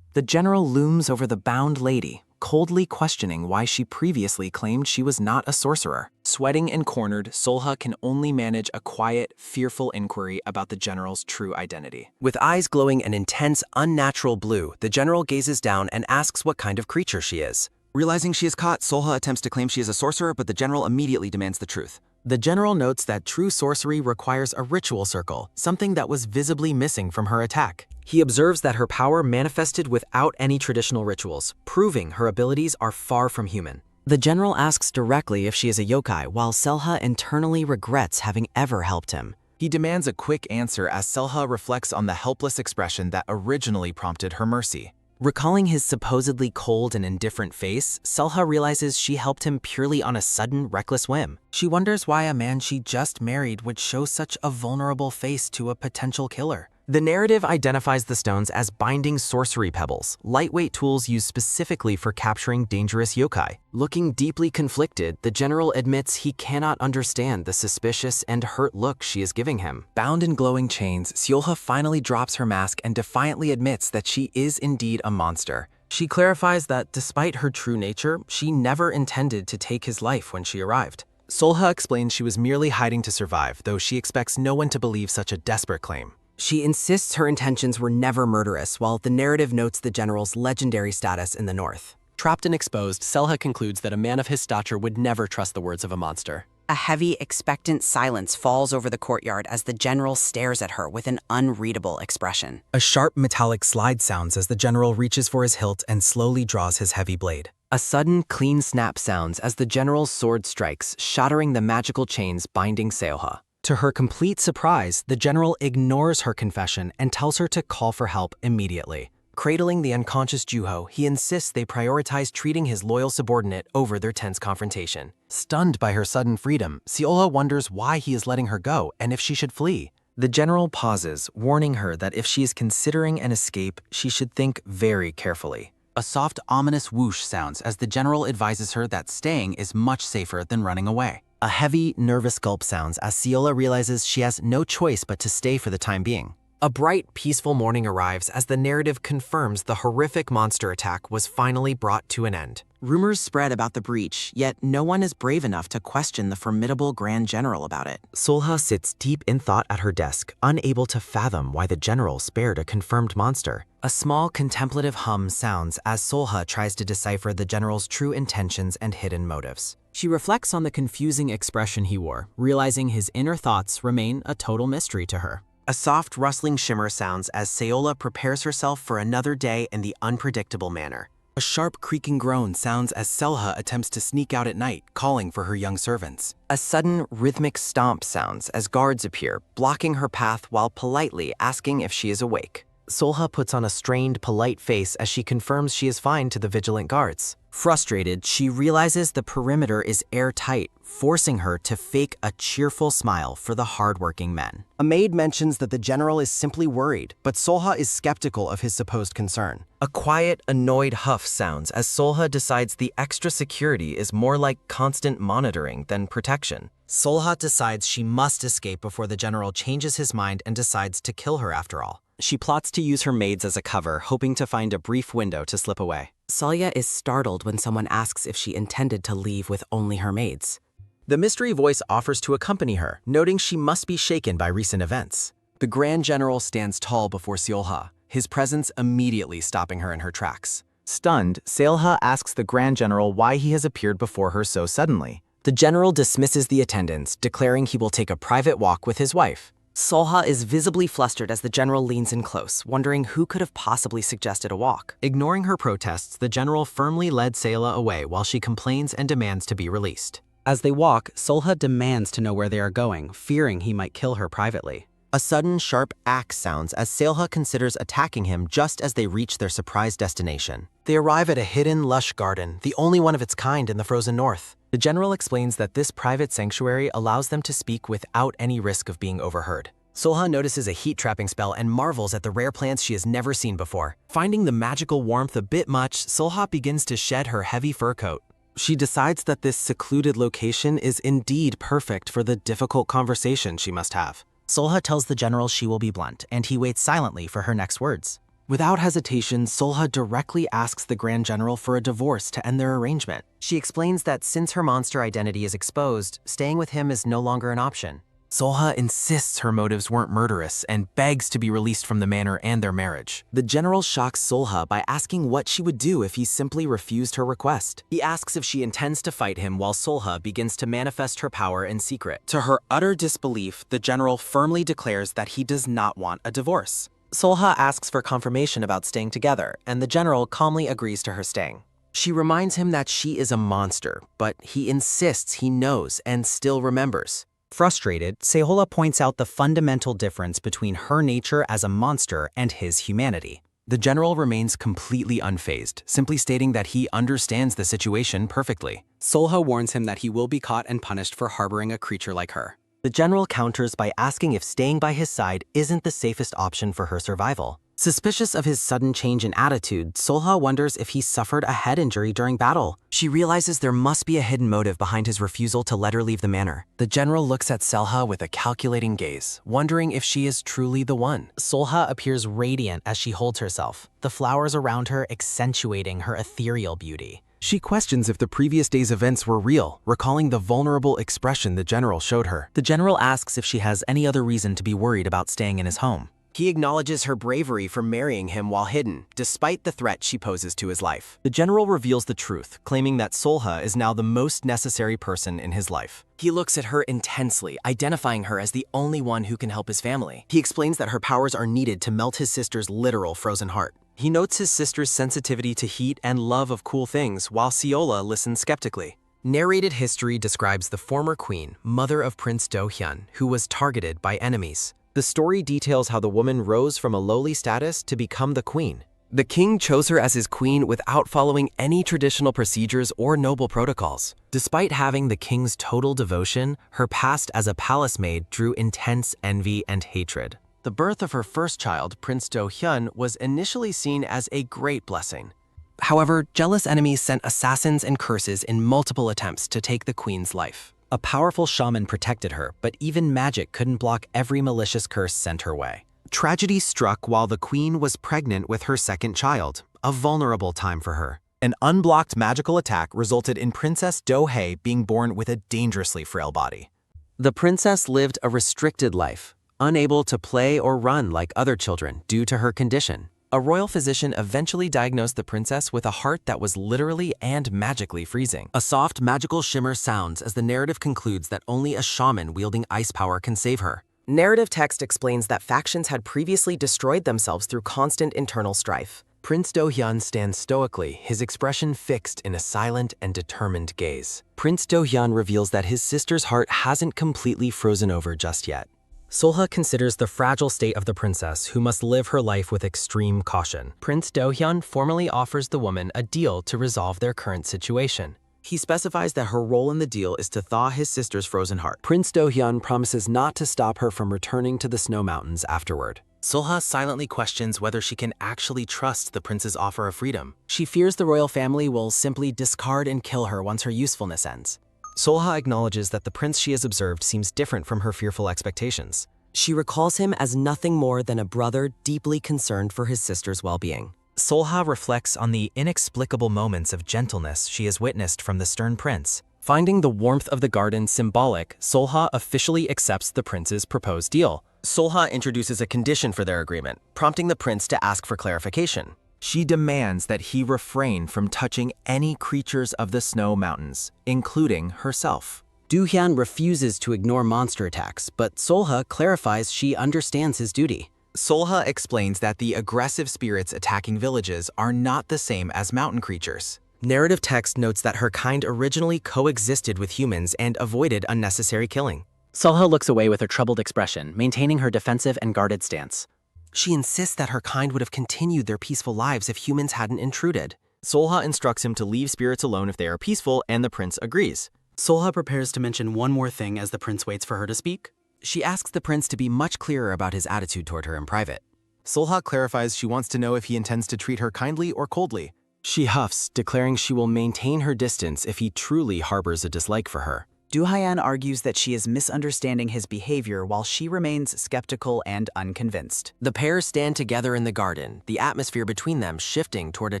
The general looms over the bound lady, coldly questioning why she previously claimed she was not a sorcerer. Sweating and cornered, Solha can only manage a quiet, fearful inquiry about the general's true identity. With eyes glowing an intense, unnatural blue, the general gazes down and asks what kind of creature she is. Realizing she is caught, Solha attempts to claim she is a sorcerer, but the general immediately demands the truth. The general notes that true sorcery requires a ritual circle, something that was visibly missing from her attack. He observes that her power manifested without any traditional rituals, proving her abilities are far from human. The general asks directly if she is a yokai, while Selha internally regrets having ever helped him. He demands a quick answer as Selha reflects on the helpless expression that originally prompted her mercy. Recalling his supposedly cold and indifferent face, Selha realizes she helped him purely on a sudden, reckless whim. She wonders why a man she just married would show such a vulnerable face to a potential killer. The narrative identifies the stones as binding sorcery pebbles, lightweight tools used specifically for capturing dangerous yokai. Looking deeply conflicted, the general admits he cannot understand the suspicious and hurt look she is giving him. Bound in glowing chains, Seolha finally drops her mask and defiantly admits that she is indeed a monster. She clarifies that despite her true nature, she never intended to take his life when she arrived. Solha explains she was merely hiding to survive, though she expects no one to believe such a desperate claim. She insists her intentions were never murderous, while the narrative notes the general's legendary status in the north. Trapped and exposed, Selha concludes that a man of his stature would never trust the words of a monster. A heavy, expectant silence falls over the courtyard as the general stares at her with an unreadable expression. A sharp metallic slide sounds as the general reaches for his hilt and slowly draws his heavy blade. A sudden, clean snap sounds as the general's sword strikes, shattering the magical chains binding Seoha. To her complete surprise, the general ignores her confession and tells her to call for help immediately. Cradling the unconscious Juho, he insists they prioritize treating his loyal subordinate over their tense confrontation. Stunned by her sudden freedom, Seola wonders why he is letting her go and if she should flee. The general pauses, warning her that if she is considering an escape, she should think very carefully. A soft, ominous whoosh sounds as the general advises her that staying is much safer than running away. A heavy, nervous gulp sounds as Seola realizes she has no choice but to stay for the time being. A bright, peaceful morning arrives as the narrative confirms the horrific monster attack was finally brought to an end. Rumors spread about the breach, yet no one is brave enough to question the formidable Grand General about it. Solha sits deep in thought at her desk, unable to fathom why the general spared a confirmed monster. A small, contemplative hum sounds as Solha tries to decipher the general's true intentions and hidden motives. She reflects on the confusing expression he wore, realizing his inner thoughts remain a total mystery to her. A soft rustling shimmer sounds as Seola prepares herself for another day in the unpredictable manner. A sharp creaking groan sounds as Selha attempts to sneak out at night, calling for her young servants. A sudden, rhythmic stomp sounds as guards appear, blocking her path while politely asking if she is awake. Solha puts on a strained, polite face as she confirms she is fine to the vigilant guards. Frustrated, she realizes the perimeter is airtight, forcing her to fake a cheerful smile for the hardworking men. A maid mentions that the general is simply worried, but Solha is skeptical of his supposed concern. A quiet, annoyed huff sounds as Solha decides the extra security is more like constant monitoring than protection. Solha decides she must escape before the general changes his mind and decides to kill her after all. She plots to use her maids as a cover, hoping to find a brief window to slip away. Salya is startled when someone asks if she intended to leave with only her maids. The mystery voice offers to accompany her, noting she must be shaken by recent events. The Grand General stands tall before Seolha, his presence immediately stopping her in her tracks. Stunned, Seolha asks the Grand General why he has appeared before her so suddenly. The general dismisses the attendants, declaring he will take a private walk with his wife. Solha is visibly flustered as the general leans in close, wondering who could have possibly suggested a walk. Ignoring her protests, the general firmly led Seola away while she complains and demands to be released. As they walk, Solha demands to know where they are going, fearing he might kill her privately. A sudden, sharp axe sounds as Seolha considers attacking him just as they reach their surprise destination. They arrive at a hidden, lush garden, the only one of its kind in the frozen north. The general explains that this private sanctuary allows them to speak without any risk of being overheard. Solha notices a heat-trapping spell and marvels at the rare plants she has never seen before. Finding the magical warmth a bit much, Solha begins to shed her heavy fur coat. She decides that this secluded location is indeed perfect for the difficult conversation she must have. Solha tells the general she will be blunt, and he waits silently for her next words. Without hesitation, Solha directly asks the Grand General for a divorce to end their arrangement. She explains that since her monster identity is exposed, staying with him is no longer an option. Solha insists her motives weren't murderous and begs to be released from the manor and their marriage. The general shocks Solha by asking what she would do if he simply refused her request. He asks if she intends to fight him while Solha begins to manifest her power in secret. To her utter disbelief, the general firmly declares that he does not want a divorce. Solha asks for confirmation about staying together, and the general calmly agrees to her staying. She reminds him that she is a monster, but he insists he knows and still remembers. Frustrated, Seola points out the fundamental difference between her nature as a monster and his humanity. The general remains completely unfazed, simply stating that he understands the situation perfectly. Solha warns him that he will be caught and punished for harboring a creature like her. The general counters by asking if staying by his side isn't the safest option for her survival. Suspicious of his sudden change in attitude, Solha wonders if he suffered a head injury during battle. She realizes there must be a hidden motive behind his refusal to let her leave the manor. The general looks at Selha with a calculating gaze, wondering if she is truly the one. Solha appears radiant as she holds herself, the flowers around her accentuating her ethereal beauty. She questions if the previous day's events were real, recalling the vulnerable expression the general showed her. The general asks if she has any other reason to be worried about staying in his home. He acknowledges her bravery for marrying him while hidden, despite the threat she poses to his life. The general reveals the truth, claiming that Solha is now the most necessary person in his life. He looks at her intensely, identifying her as the only one who can help his family. He explains that her powers are needed to melt his sister's literal frozen heart. He notes his sister's sensitivity to heat and love of cool things, while Seola listens skeptically. Narrated history describes the former queen, mother of Prince Do-hyun, who was targeted by enemies. The story details how the woman rose from a lowly status to become the queen. The king chose her as his queen without following any traditional procedures or noble protocols. Despite having the king's total devotion, her past as a palace maid drew intense envy and hatred. The birth of her first child, Prince Do-hyun, was initially seen as a great blessing. However, jealous enemies sent assassins and curses in multiple attempts to take the queen's life. A powerful shaman protected her, but even magic couldn't block every malicious curse sent her way. Tragedy struck while the queen was pregnant with her second child, a vulnerable time for her. An unblocked magical attack resulted in Princess Do-hae being born with a dangerously frail body. The princess lived a restricted life, unable to play or run like other children due to her condition. A royal physician eventually diagnosed the princess with a heart that was literally and magically freezing. A soft magical shimmer sounds as the narrative concludes that only a shaman wielding ice power can save her. Narrative text explains that factions had previously destroyed themselves through constant internal strife. Prince Do-hyun stands stoically, his expression fixed in a silent and determined gaze. Prince Do-hyun reveals that his sister's heart hasn't completely frozen over just yet. Solha considers the fragile state of the princess, who must live her life with extreme caution. Prince Do-hyun formally offers the woman a deal to resolve their current situation. He specifies that her role in the deal is to thaw his sister's frozen heart. Prince Do-hyun promises not to stop her from returning to the Snow Mountains afterward. Solha silently questions whether she can actually trust the prince's offer of freedom. She fears the royal family will simply discard and kill her once her usefulness ends. Solha acknowledges that the prince she has observed seems different from her fearful expectations. She recalls him as nothing more than a brother deeply concerned for his sister's well-being. Solha reflects on the inexplicable moments of gentleness she has witnessed from the stern prince. Finding the warmth of the garden symbolic, Solha officially accepts the prince's proposed deal. Solha introduces a condition for their agreement, prompting the prince to ask for clarification. She demands that he refrain from touching any creatures of the Snow Mountains, including herself. Do-hyun refuses to ignore monster attacks, but Solha clarifies she understands his duty. Solha explains that the aggressive spirits attacking villages are not the same as mountain creatures. Narrative text notes that her kind originally coexisted with humans and avoided unnecessary killing. Solha looks away with a troubled expression, maintaining her defensive and guarded stance. She insists that her kind would have continued their peaceful lives if humans hadn't intruded. Solha instructs him to leave spirits alone if they are peaceful, and the prince agrees. Solha prepares to mention one more thing as the prince waits for her to speak. She asks the prince to be much clearer about his attitude toward her in private. Solha clarifies she wants to know if he intends to treat her kindly or coldly. She huffs, declaring she will maintain her distance if he truly harbors a dislike for her. Do-hyun argues that she is misunderstanding his behavior while she remains skeptical and unconvinced. The pair stand together in the garden, the atmosphere between them shifting toward a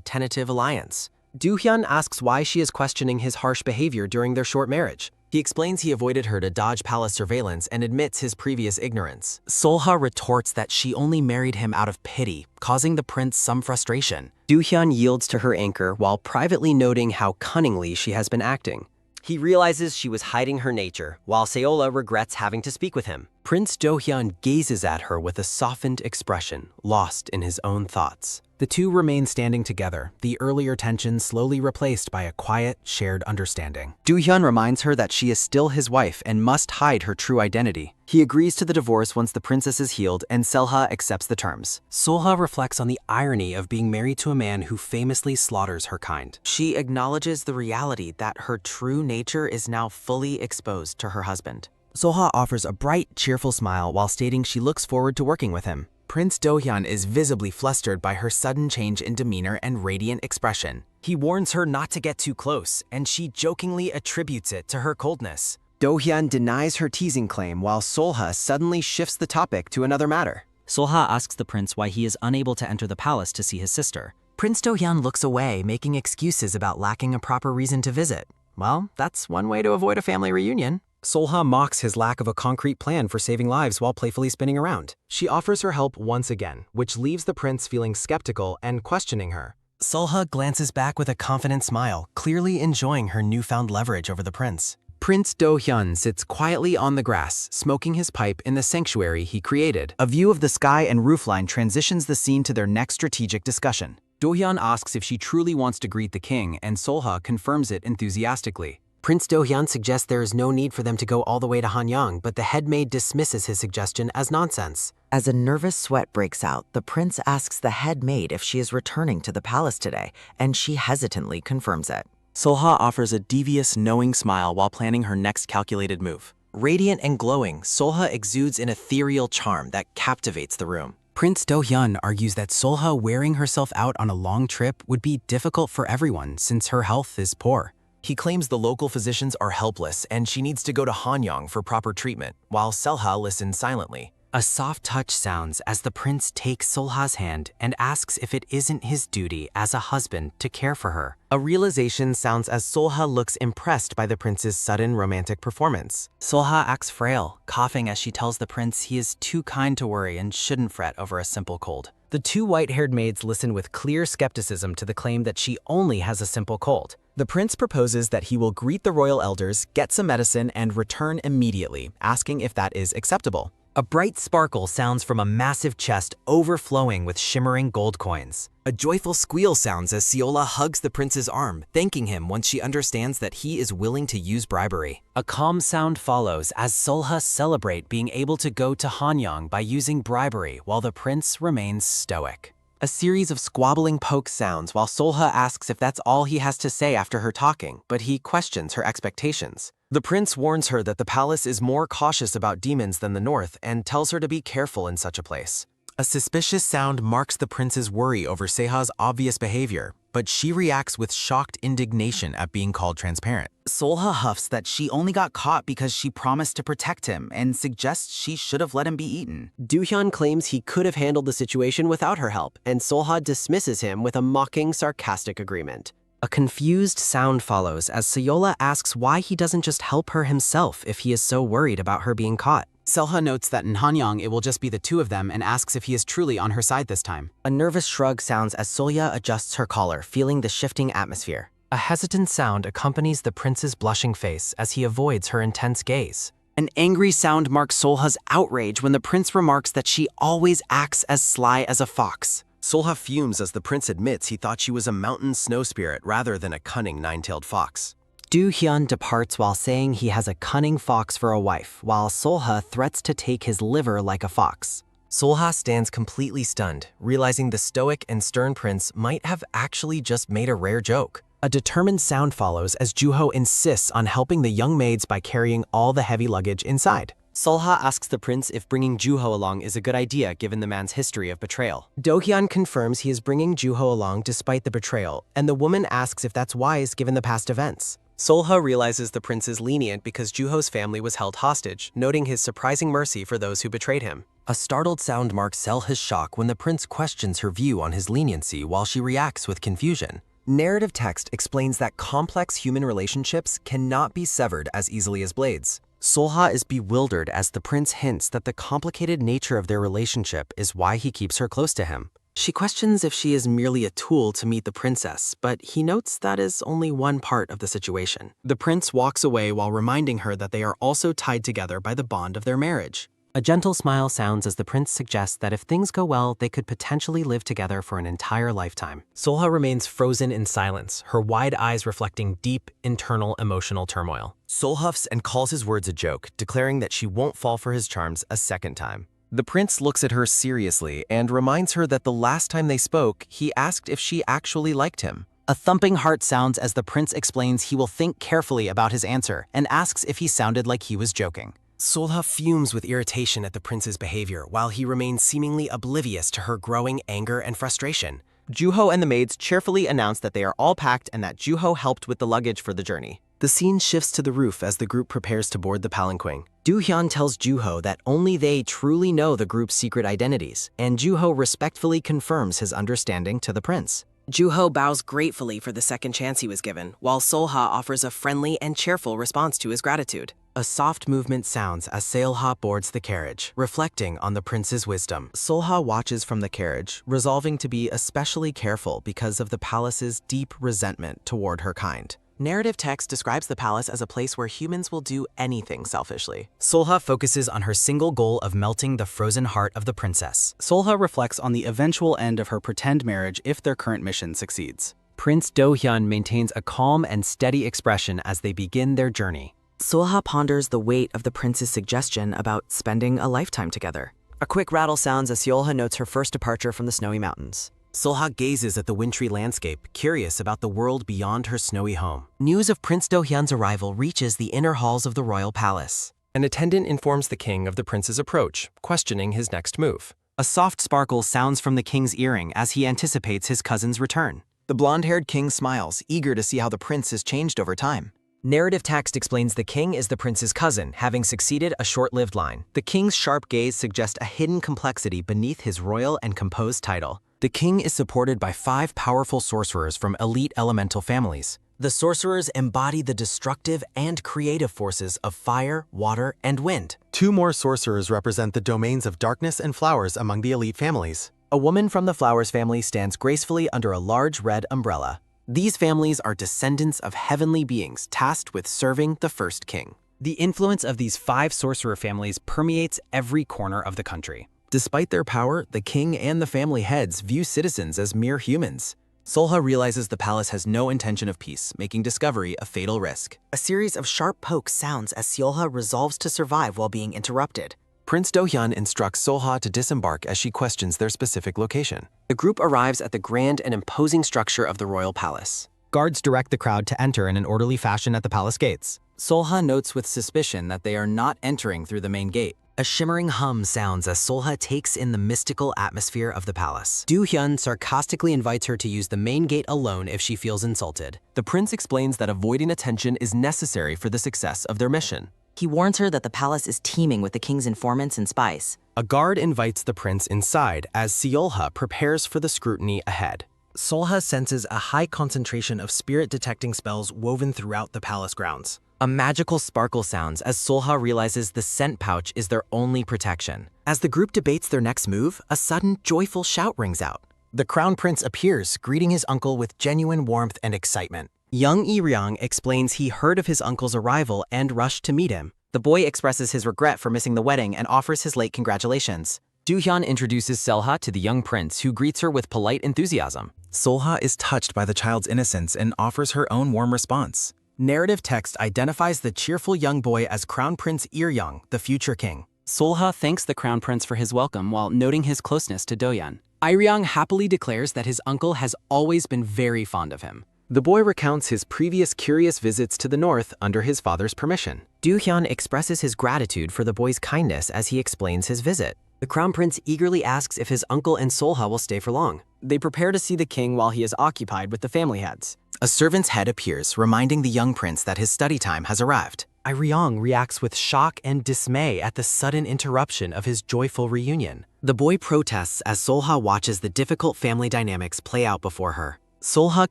tentative alliance. Do-hyun asks why she is questioning his harsh behavior during their short marriage. He explains he avoided her to dodge palace surveillance and admits his previous ignorance. Solha retorts that she only married him out of pity, causing the prince some frustration. Do-hyun yields to her anchor while privately noting how cunningly she has been acting. He realizes she was hiding her nature, while Seola regrets having to speak with him. Prince Do-hyun gazes at her with a softened expression, lost in his own thoughts. The two remain standing together, the earlier tension slowly replaced by a quiet, shared understanding. Do-hyun reminds her that she is still his wife and must hide her true identity. He agrees to the divorce once the princess is healed, and Solha accepts the terms. Solha reflects on the irony of being married to a man who famously slaughters her kind. She acknowledges the reality that her true nature is now fully exposed to her husband. Solha offers a bright, cheerful smile while stating she looks forward to working with him. Prince Do-hyun is visibly flustered by her sudden change in demeanor and radiant expression. He warns her not to get too close, and she jokingly attributes it to her coldness. Do-hyun denies her teasing claim while Solha suddenly shifts the topic to another matter. Solha asks the prince why he is unable to enter the palace to see his sister. Prince Do-hyun looks away, making excuses about lacking a proper reason to visit. Well, that's one way to avoid a family reunion. Solha mocks his lack of a concrete plan for saving lives while playfully spinning around. She offers her help once again, which leaves the prince feeling skeptical and questioning her. Solha glances back with a confident smile, clearly enjoying her newfound leverage over the prince. Prince Do-hyun sits quietly on the grass, smoking his pipe in the sanctuary he created. A view of the sky and roofline transitions the scene to their next strategic discussion. Do-hyun asks if she truly wants to greet the king, and Solha confirms it enthusiastically. Prince Do-hyun suggests there is no need for them to go all the way to Hanyang, but the headmaid dismisses his suggestion as nonsense. As a nervous sweat breaks out, the prince asks the headmaid if she is returning to the palace today, and she hesitantly confirms it. Solha offers a devious, knowing smile while planning her next calculated move. Radiant and glowing, Solha exudes an ethereal charm that captivates the room. Prince Do-hyun argues that Solha wearing herself out on a long trip would be difficult for everyone since her health is poor. He claims the local physicians are helpless and she needs to go to Hanyang for proper treatment, while Solha listens silently. A soft touch sounds as the prince takes Solha's hand and asks if it isn't his duty as a husband to care for her. A realization sounds as Solha looks impressed by the prince's sudden romantic performance. Solha acts frail, coughing as she tells the prince he is too kind to worry and shouldn't fret over a simple cold. The two white-haired maids listen with clear skepticism to the claim that she only has a simple cold. The prince proposes that he will greet the royal elders, get some medicine, and return immediately, asking if that is acceptable. A bright sparkle sounds from a massive chest overflowing with shimmering gold coins. A joyful squeal sounds as Seola hugs the prince's arm, thanking him once she understands that he is willing to use bribery. A calm sound follows as Solha celebrate being able to go to Hanyang by using bribery while the prince remains stoic. A series of squabbling poke sounds while Solha asks if that's all he has to say after her talking, but he questions her expectations. The prince warns her that the palace is more cautious about demons than the north and tells her to be careful in such a place. A suspicious sound marks the prince's worry over Seha's obvious behavior, but she reacts with shocked indignation at being called transparent. Solha huffs that she only got caught because she promised to protect him and suggests she should have let him be eaten. Doohyun claims he could have handled the situation without her help, and Solha dismisses him with a mocking, sarcastic agreement. A confused sound follows as Seola asks why he doesn't just help her himself if he is so worried about her being caught. Selha notes that in Hanyang it will just be the two of them and asks if he is truly on her side this time. A nervous shrug sounds as Solya adjusts her collar, feeling the shifting atmosphere. A hesitant sound accompanies the prince's blushing face as he avoids her intense gaze. An angry sound marks Solha's outrage when the prince remarks that she always acts as sly as a fox. Solha fumes as the prince admits he thought she was a mountain snow spirit rather than a cunning nine-tailed fox. Doohyun departs while saying he has a cunning fox for a wife, while Solha threats to take his liver like a fox. Solha stands completely stunned, realizing the stoic and stern prince might have actually just made a rare joke. A determined sound follows as Juho insists on helping the young maids by carrying all the heavy luggage inside. Solha asks the prince if bringing Juho along is a good idea given the man's history of betrayal. Dohyun confirms he is bringing Juho along despite the betrayal, and the woman asks if that's wise given the past events. Solha realizes the prince is lenient because Juho's family was held hostage, noting his surprising mercy for those who betrayed him. A startled sound marks Selha's shock when the prince questions her view on his leniency while she reacts with confusion. Narrative text explains that complex human relationships cannot be severed as easily as blades. Solha is bewildered as the prince hints that the complicated nature of their relationship is why he keeps her close to him. She questions if she is merely a tool to meet the princess, but he notes that is only one part of the situation. The prince walks away while reminding her that they are also tied together by the bond of their marriage. A gentle smile sounds as the prince suggests that if things go well, they could potentially live together for an entire lifetime. Solha remains frozen in silence, her wide eyes reflecting deep, internal emotional turmoil. Sol huffs and calls his words a joke, declaring that she won't fall for his charms a second time. The prince looks at her seriously and reminds her that the last time they spoke, he asked if she actually liked him. A thumping heart sounds as the prince explains he will think carefully about his answer and asks if he sounded like he was joking. Solha fumes with irritation at the prince's behavior while he remains seemingly oblivious to her growing anger and frustration. Juho and the maids cheerfully announce that they are all packed and that Juho helped with the luggage for the journey. The scene shifts to the roof as the group prepares to board the palanquin. Doohyun tells Juho that only they truly know the group's secret identities, and Juho respectfully confirms his understanding to the prince. Juho bows gratefully for the second chance he was given, while Solha offers a friendly and cheerful response to his gratitude. A soft movement sounds as Seolha boards the carriage, reflecting on the prince's wisdom. Solha watches from the carriage, resolving to be especially careful because of the palace's deep resentment toward her kind. Narrative text describes the palace as a place where humans will do anything selfishly. Solha focuses on her single goal of melting the frozen heart of the princess. Solha reflects on the eventual end of her pretend marriage if their current mission succeeds. Prince Dohyun maintains a calm and steady expression as they begin their journey. Solha ponders the weight of the prince's suggestion about spending a lifetime together. A quick rattle sounds as Seolha notes her first departure from the snowy mountains. Solha gazes at the wintry landscape, curious about the world beyond her snowy home. News of Prince Dohyun's arrival reaches the inner halls of the royal palace. An attendant informs the king of the prince's approach, questioning his next move. A soft sparkle sounds from the king's earring as he anticipates his cousin's return. The blonde-haired king smiles, eager to see how the prince has changed over time. Narrative text explains the king is the prince's cousin, having succeeded a short-lived line. The king's sharp gaze suggests a hidden complexity beneath his royal and composed title. The king is supported by 5 powerful sorcerers from elite elemental families. The sorcerers embody the destructive and creative forces of fire, water, and wind. 2 more sorcerers represent the domains of darkness and flowers among the elite families. A woman from the flowers family stands gracefully under a large red umbrella. These families are descendants of heavenly beings tasked with serving the first king. The influence of these 5 sorcerer families permeates every corner of the country. Despite their power, the king and the family heads view citizens as mere humans. Solha realizes the palace has no intention of peace, making discovery a fatal risk. A series of sharp pokes sounds as Seolha resolves to survive while being interrupted. Prince Do-hyun instructs Solha to disembark as she questions their specific location. The group arrives at the grand and imposing structure of the royal palace. Guards direct the crowd to enter in an orderly fashion at the palace gates. Solha notes with suspicion that they are not entering through the main gate. A shimmering hum sounds as Solha takes in the mystical atmosphere of the palace. Do-hyun sarcastically invites her to use the main gate alone if she feels insulted. The prince explains that avoiding attention is necessary for the success of their mission. He warns her that the palace is teeming with the king's informants and spies. A guard invites the prince inside as Seolha prepares for the scrutiny ahead. Solha senses a high concentration of spirit-detecting spells woven throughout the palace grounds. A magical sparkle sounds as Solha realizes the scent pouch is their only protection. As the group debates their next move, a sudden, joyful shout rings out. The crown prince appears, greeting his uncle with genuine warmth and excitement. Young Iryang explains he heard of his uncle's arrival and rushed to meet him. The boy expresses his regret for missing the wedding and offers his late congratulations. Do-hyun introduces Selha to the young prince, who greets her with polite enthusiasm. Solha is touched by the child's innocence and offers her own warm response. Narrative text identifies the cheerful young boy as Crown Prince Iryang, the future king. Solha thanks the crown prince for his welcome while noting his closeness to Do-hyun. Iryang happily declares that his uncle has always been very fond of him. The boy recounts his previous curious visits to the north under his father's permission. Do-hyun expresses his gratitude for the boy's kindness as he explains his visit. The crown prince eagerly asks if his uncle and Solha will stay for long. They prepare to see the king while he is occupied with the family heads. A servant's head appears, reminding the young prince that his study time has arrived. Iryang reacts with shock and dismay at the sudden interruption of his joyful reunion. The boy protests as Solha watches the difficult family dynamics play out before her. Solha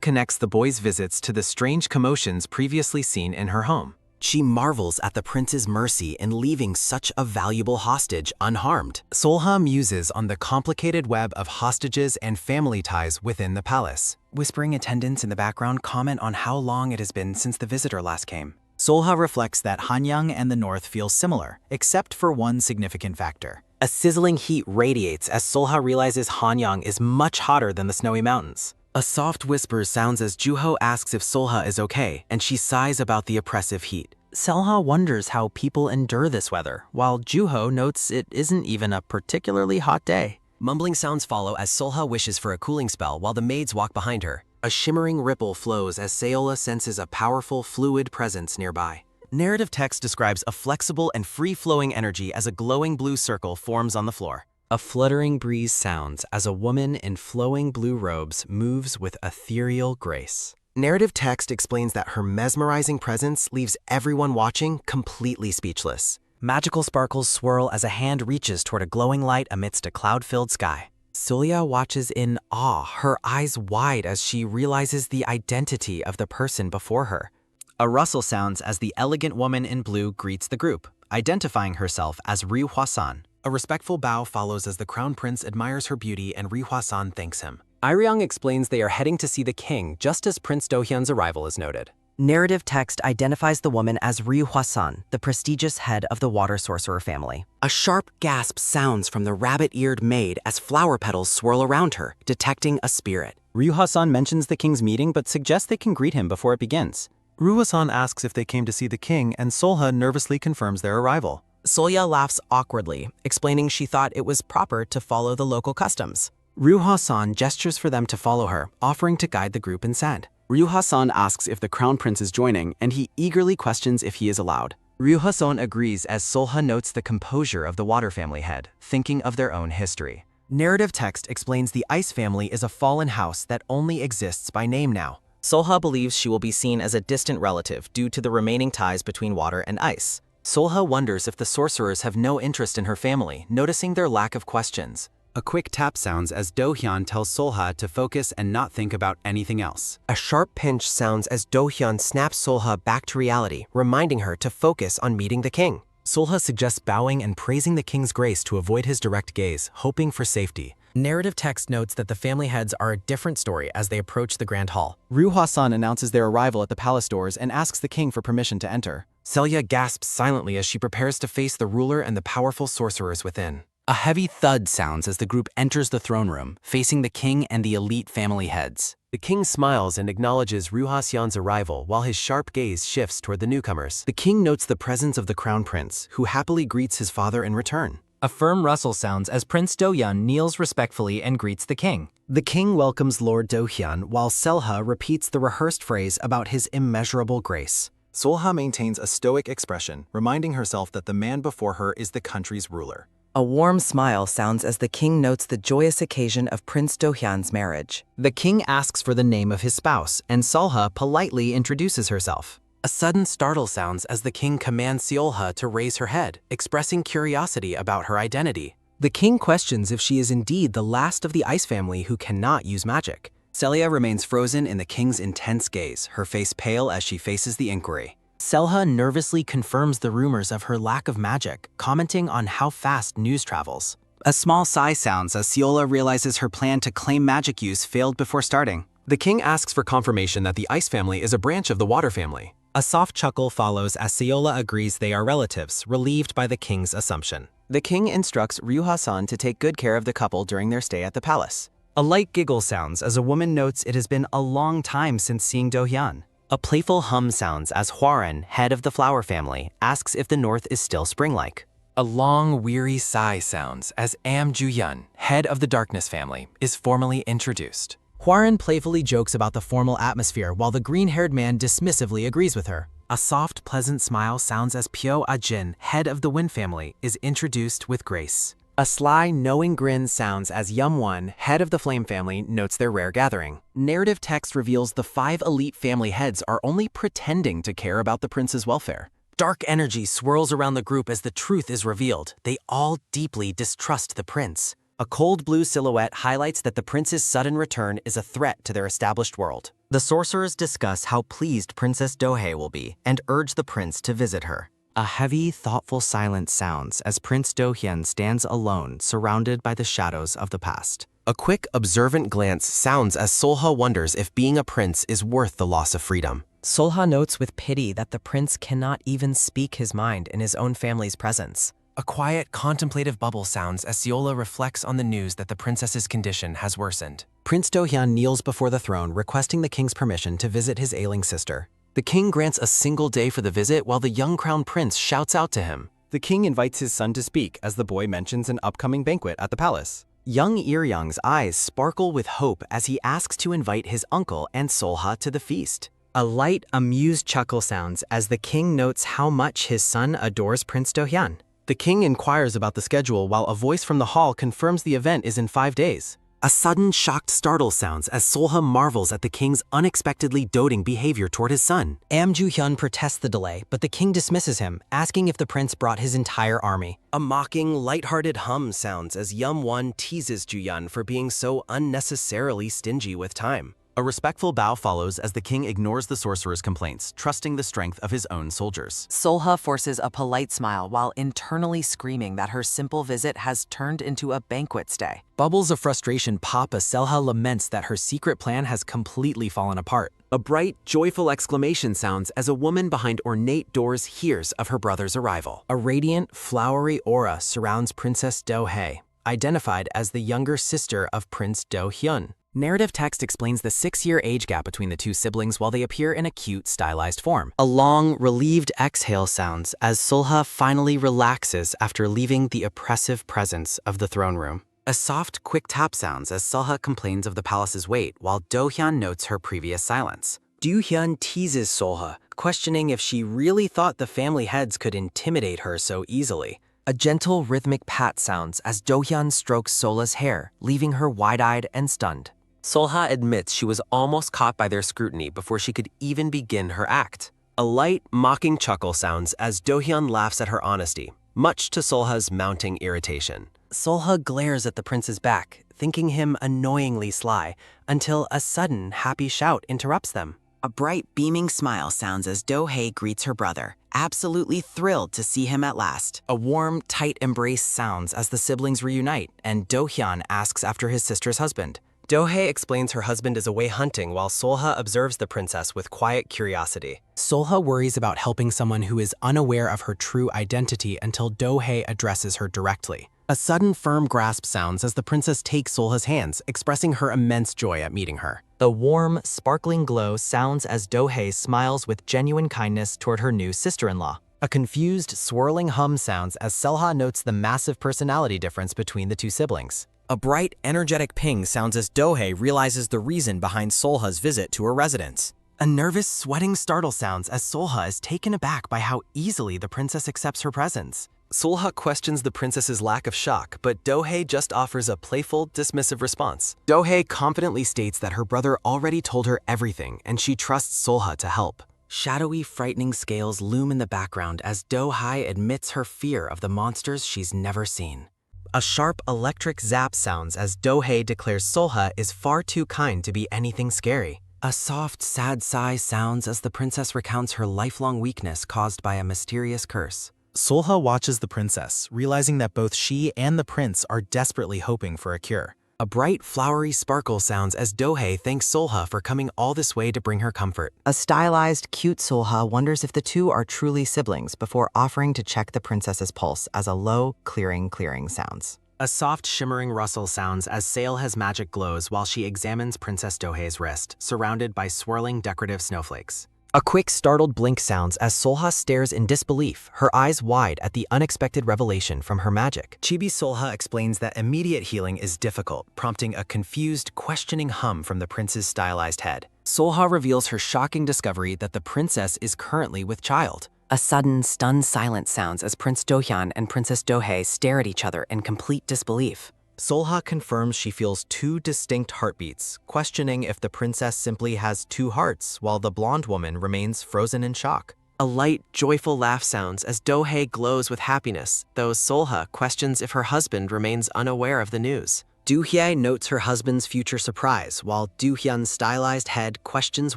connects the boy's visits to the strange commotions previously seen in her home. She marvels at the prince's mercy in leaving such a valuable hostage unharmed. Solha muses on the complicated web of hostages and family ties within the palace. Whispering attendants in the background comment on how long it has been since the visitor last came. Solha reflects that Hanyang and the north feel similar, except for one significant factor. A sizzling heat radiates as Solha realizes Hanyang is much hotter than the snowy mountains. A soft whisper sounds as Juho asks if Solha is okay, and she sighs about the oppressive heat. Selha wonders how people endure this weather, while Juho notes it isn't even a particularly hot day. Mumbling sounds follow as Solha wishes for a cooling spell while the maids walk behind her. A shimmering ripple flows as Seola senses a powerful, fluid presence nearby. Narrative text describes a flexible and free-flowing energy as a glowing blue circle forms on the floor. A fluttering breeze sounds as a woman in flowing blue robes moves with ethereal grace. Narrative text explains that her mesmerizing presence leaves everyone watching completely speechless. Magical sparkles swirl as a hand reaches toward a glowing light amidst a cloud-filled sky. Sulya watches in awe, her eyes wide as she realizes the identity of the person before her. A rustle sounds as the elegant woman in blue greets the group, identifying herself as Ryu Hwasan. A respectful bow follows as the crown prince admires her beauty and Ryu Hwasan thanks him. Iryang explains they are heading to see the king just as Prince Do-hyun's arrival is noted. Narrative text identifies the woman as Ryu Hwasan, the prestigious head of the water sorcerer family. A sharp gasp sounds from the rabbit-eared maid as flower petals swirl around her, detecting a spirit. Ryu Hwasan mentions the king's meeting but suggests they can greet him before it begins. Ryu Hwasan asks if they came to see the king, and Solha nervously confirms their arrival. Solya laughs awkwardly, explaining she thought it was proper to follow the local customs. Ryu Hwasan gestures for them to follow her, offering to guide the group inside. Ryu Hwasan asks if the crown prince is joining, and he eagerly questions if he is allowed. Ryu Hwasan agrees as Solha notes the composure of the water family head, thinking of their own history. Narrative text explains the ice family is a fallen house that only exists by name now. Solha believes she will be seen as a distant relative due to the remaining ties between water and ice. Solha wonders if the sorcerers have no interest in her family, noticing their lack of questions. A quick tap sounds as Do-hyun tells Solha to focus and not think about anything else. A sharp pinch sounds as Do-hyun snaps Solha back to reality, reminding her to focus on meeting the king. Solha suggests bowing and praising the king's grace to avoid his direct gaze, hoping for safety. Narrative text notes that the family heads are a different story as they approach the Grand Hall. Ryu Hwasan announces their arrival at the palace doors and asks the king for permission to enter. Celia gasps silently as she prepares to face the ruler and the powerful sorcerers within. A heavy thud sounds as the group enters the throne room, facing the king and the elite family heads. The king smiles and acknowledges Ruhasyan's arrival while his sharp gaze shifts toward the newcomers. The king notes the presence of the crown prince, who happily greets his father in return. A firm rustle sounds as Prince Do-hyun kneels respectfully and greets the king. The king welcomes Lord Do-hyun while Selha repeats the rehearsed phrase about his immeasurable grace. Solha maintains a stoic expression, reminding herself that the man before her is the country's ruler. A warm smile sounds as the king notes the joyous occasion of Prince Do-hyun's marriage. The king asks for the name of his spouse, and Solha politely introduces herself. A sudden startle sounds as the king commands Seolha to raise her head, expressing curiosity about her identity. The king questions if she is indeed the last of the ice family who cannot use magic. Celia remains frozen in the king's intense gaze, her face pale as she faces the inquiry. Selha nervously confirms the rumors of her lack of magic, commenting on how fast news travels. A small sigh sounds as Seola realizes her plan to claim magic use failed before starting. The king asks for confirmation that the ice family is a branch of the water family. A soft chuckle follows as Seola agrees they are relatives, relieved by the king's assumption. The king instructs Ryu-ha-san to take good care of the couple during their stay at the palace. A light giggle sounds as a woman notes it has been a long time since seeing Do-hyun. A playful hum sounds as Hwaran, head of the flower family, asks if the north is still spring-like. A long, weary sigh sounds as Am Ju-hyun, head of the darkness family, is formally introduced. Hwaran playfully jokes about the formal atmosphere while the green-haired man dismissively agrees with her. A soft, pleasant smile sounds as Pyo Ah-jin, head of the Wind family, is introduced with grace. A sly, knowing grin sounds as Yum-won, head of the Flame family, notes their rare gathering. Narrative text reveals the 5 elite family heads are only pretending to care about the prince's welfare. Dark energy swirls around the group as the truth is revealed. They all deeply distrust the prince. A cold blue silhouette highlights that the prince's sudden return is a threat to their established world. The sorcerers discuss how pleased Princess Do-hae will be and urge the prince to visit her. A heavy, thoughtful silence sounds as Prince Do-hyun stands alone, surrounded by the shadows of the past. A quick, observant glance sounds as Solha wonders if being a prince is worth the loss of freedom. Solha notes with pity that the prince cannot even speak his mind in his own family's presence. A quiet, contemplative bubble sounds as Seola reflects on the news that the princess's condition has worsened. Prince Do-hyun kneels before the throne, requesting the king's permission to visit his ailing sister. The king grants a single day for the visit while the young crown prince shouts out to him. The king invites his son to speak as the boy mentions an upcoming banquet at the palace. Young Ir-young's eyes sparkle with hope as he asks to invite his uncle and Solha to the feast. A light, amused chuckle sounds as the king notes how much his son adores Prince Do-hyun. The king inquires about the schedule while a voice from the hall confirms the event is in 5 days. A sudden, shocked startle sounds as Solha marvels at the king's unexpectedly doting behavior toward his son. Am Ju-hyun protests the delay, but the king dismisses him, asking if the prince brought his entire army. A mocking, lighthearted hum sounds as Yum-won teases Ju-hyun for being so unnecessarily stingy with time. A respectful bow follows as the king ignores the sorcerer's complaints, trusting the strength of his own soldiers. Solha forces a polite smile while internally screaming that her simple visit has turned into a banquet stay. Bubbles of frustration pop as Selha laments that her secret plan has completely fallen apart. A bright, joyful exclamation sounds as a woman behind ornate doors hears of her brother's arrival. A radiant, flowery aura surrounds Princess Do-hae, identified as the younger sister of Prince Do-hyun. Narrative text explains the 6-year age gap between the two siblings while they appear in a cute, stylized form. A long, relieved exhale sounds as Solha finally relaxes after leaving the oppressive presence of the throne room. A soft, quick tap sounds as Solha complains of the palace's weight while Do-hyun notes her previous silence. Do-hyun teases Solha, questioning if she really thought the family heads could intimidate her so easily. A gentle, rhythmic pat sounds as Do-hyun strokes Solha's hair, leaving her wide-eyed and stunned. Solha admits she was almost caught by their scrutiny before she could even begin her act. A light, mocking chuckle sounds as Do-hyun laughs at her honesty, much to Solha's mounting irritation. Solha glares at the prince's back, thinking him annoyingly sly, until a sudden, happy shout interrupts them. A bright, beaming smile sounds as Do-hae greets her brother, absolutely thrilled to see him at last. A warm, tight embrace sounds as the siblings reunite, and Do-hyun asks after his sister's husband. Do-hye explains her husband is away hunting while Solha observes the princess with quiet curiosity. Solha worries about helping someone who is unaware of her true identity until Do-hye addresses her directly. A sudden firm grasp sounds as the princess takes Solha's hands, expressing her immense joy at meeting her. The warm, sparkling glow sounds as Do-hye smiles with genuine kindness toward her new sister-in-law. A confused, swirling hum sounds as Solha notes the massive personality difference between the two siblings. A bright, energetic ping sounds as Do-hye realizes the reason behind Solha's visit to her residence. A nervous, sweating startle sounds as Solha is taken aback by how easily the princess accepts her presence. Solha questions the princess's lack of shock, but Do-hye just offers a playful, dismissive response. Do-hye confidently states that her brother already told her everything and she trusts Solha to help. Shadowy, frightening scales loom in the background as Do-hye admits her fear of the monsters she's never seen. A sharp electric zap sounds as Do-hye declares Solha is far too kind to be anything scary. A soft, sad sigh sounds as the princess recounts her lifelong weakness caused by a mysterious curse. Solha watches the princess, realizing that both she and the prince are desperately hoping for a cure. A bright, flowery sparkle sounds as Do-hye thanks Solha for coming all this way to bring her comfort. A stylized, cute Solha wonders if the two are truly siblings before offering to check the princess's pulse as a low, clearing sounds. A soft, shimmering rustle sounds as Seolha's magic glows while she examines Princess Do-hye's wrist, surrounded by swirling decorative snowflakes. A quick, startled blink sounds as Solha stares in disbelief, her eyes wide at the unexpected revelation from her magic. Chibi Solha explains that immediate healing is difficult, prompting a confused, questioning hum from the prince's stylized head. Solha reveals her shocking discovery that the princess is currently with child. A sudden, stunned silence sounds as Prince Do-hyun and Princess Do-hye stare at each other in complete disbelief. Solha confirms she feels two distinct heartbeats, questioning if the princess simply has two hearts while the blonde woman remains frozen in shock. A light, joyful laugh sounds as Do-hye glows with happiness, though Solha questions if her husband remains unaware of the news. Do-hye notes her husband's future surprise, while Do-hyun's stylized head questions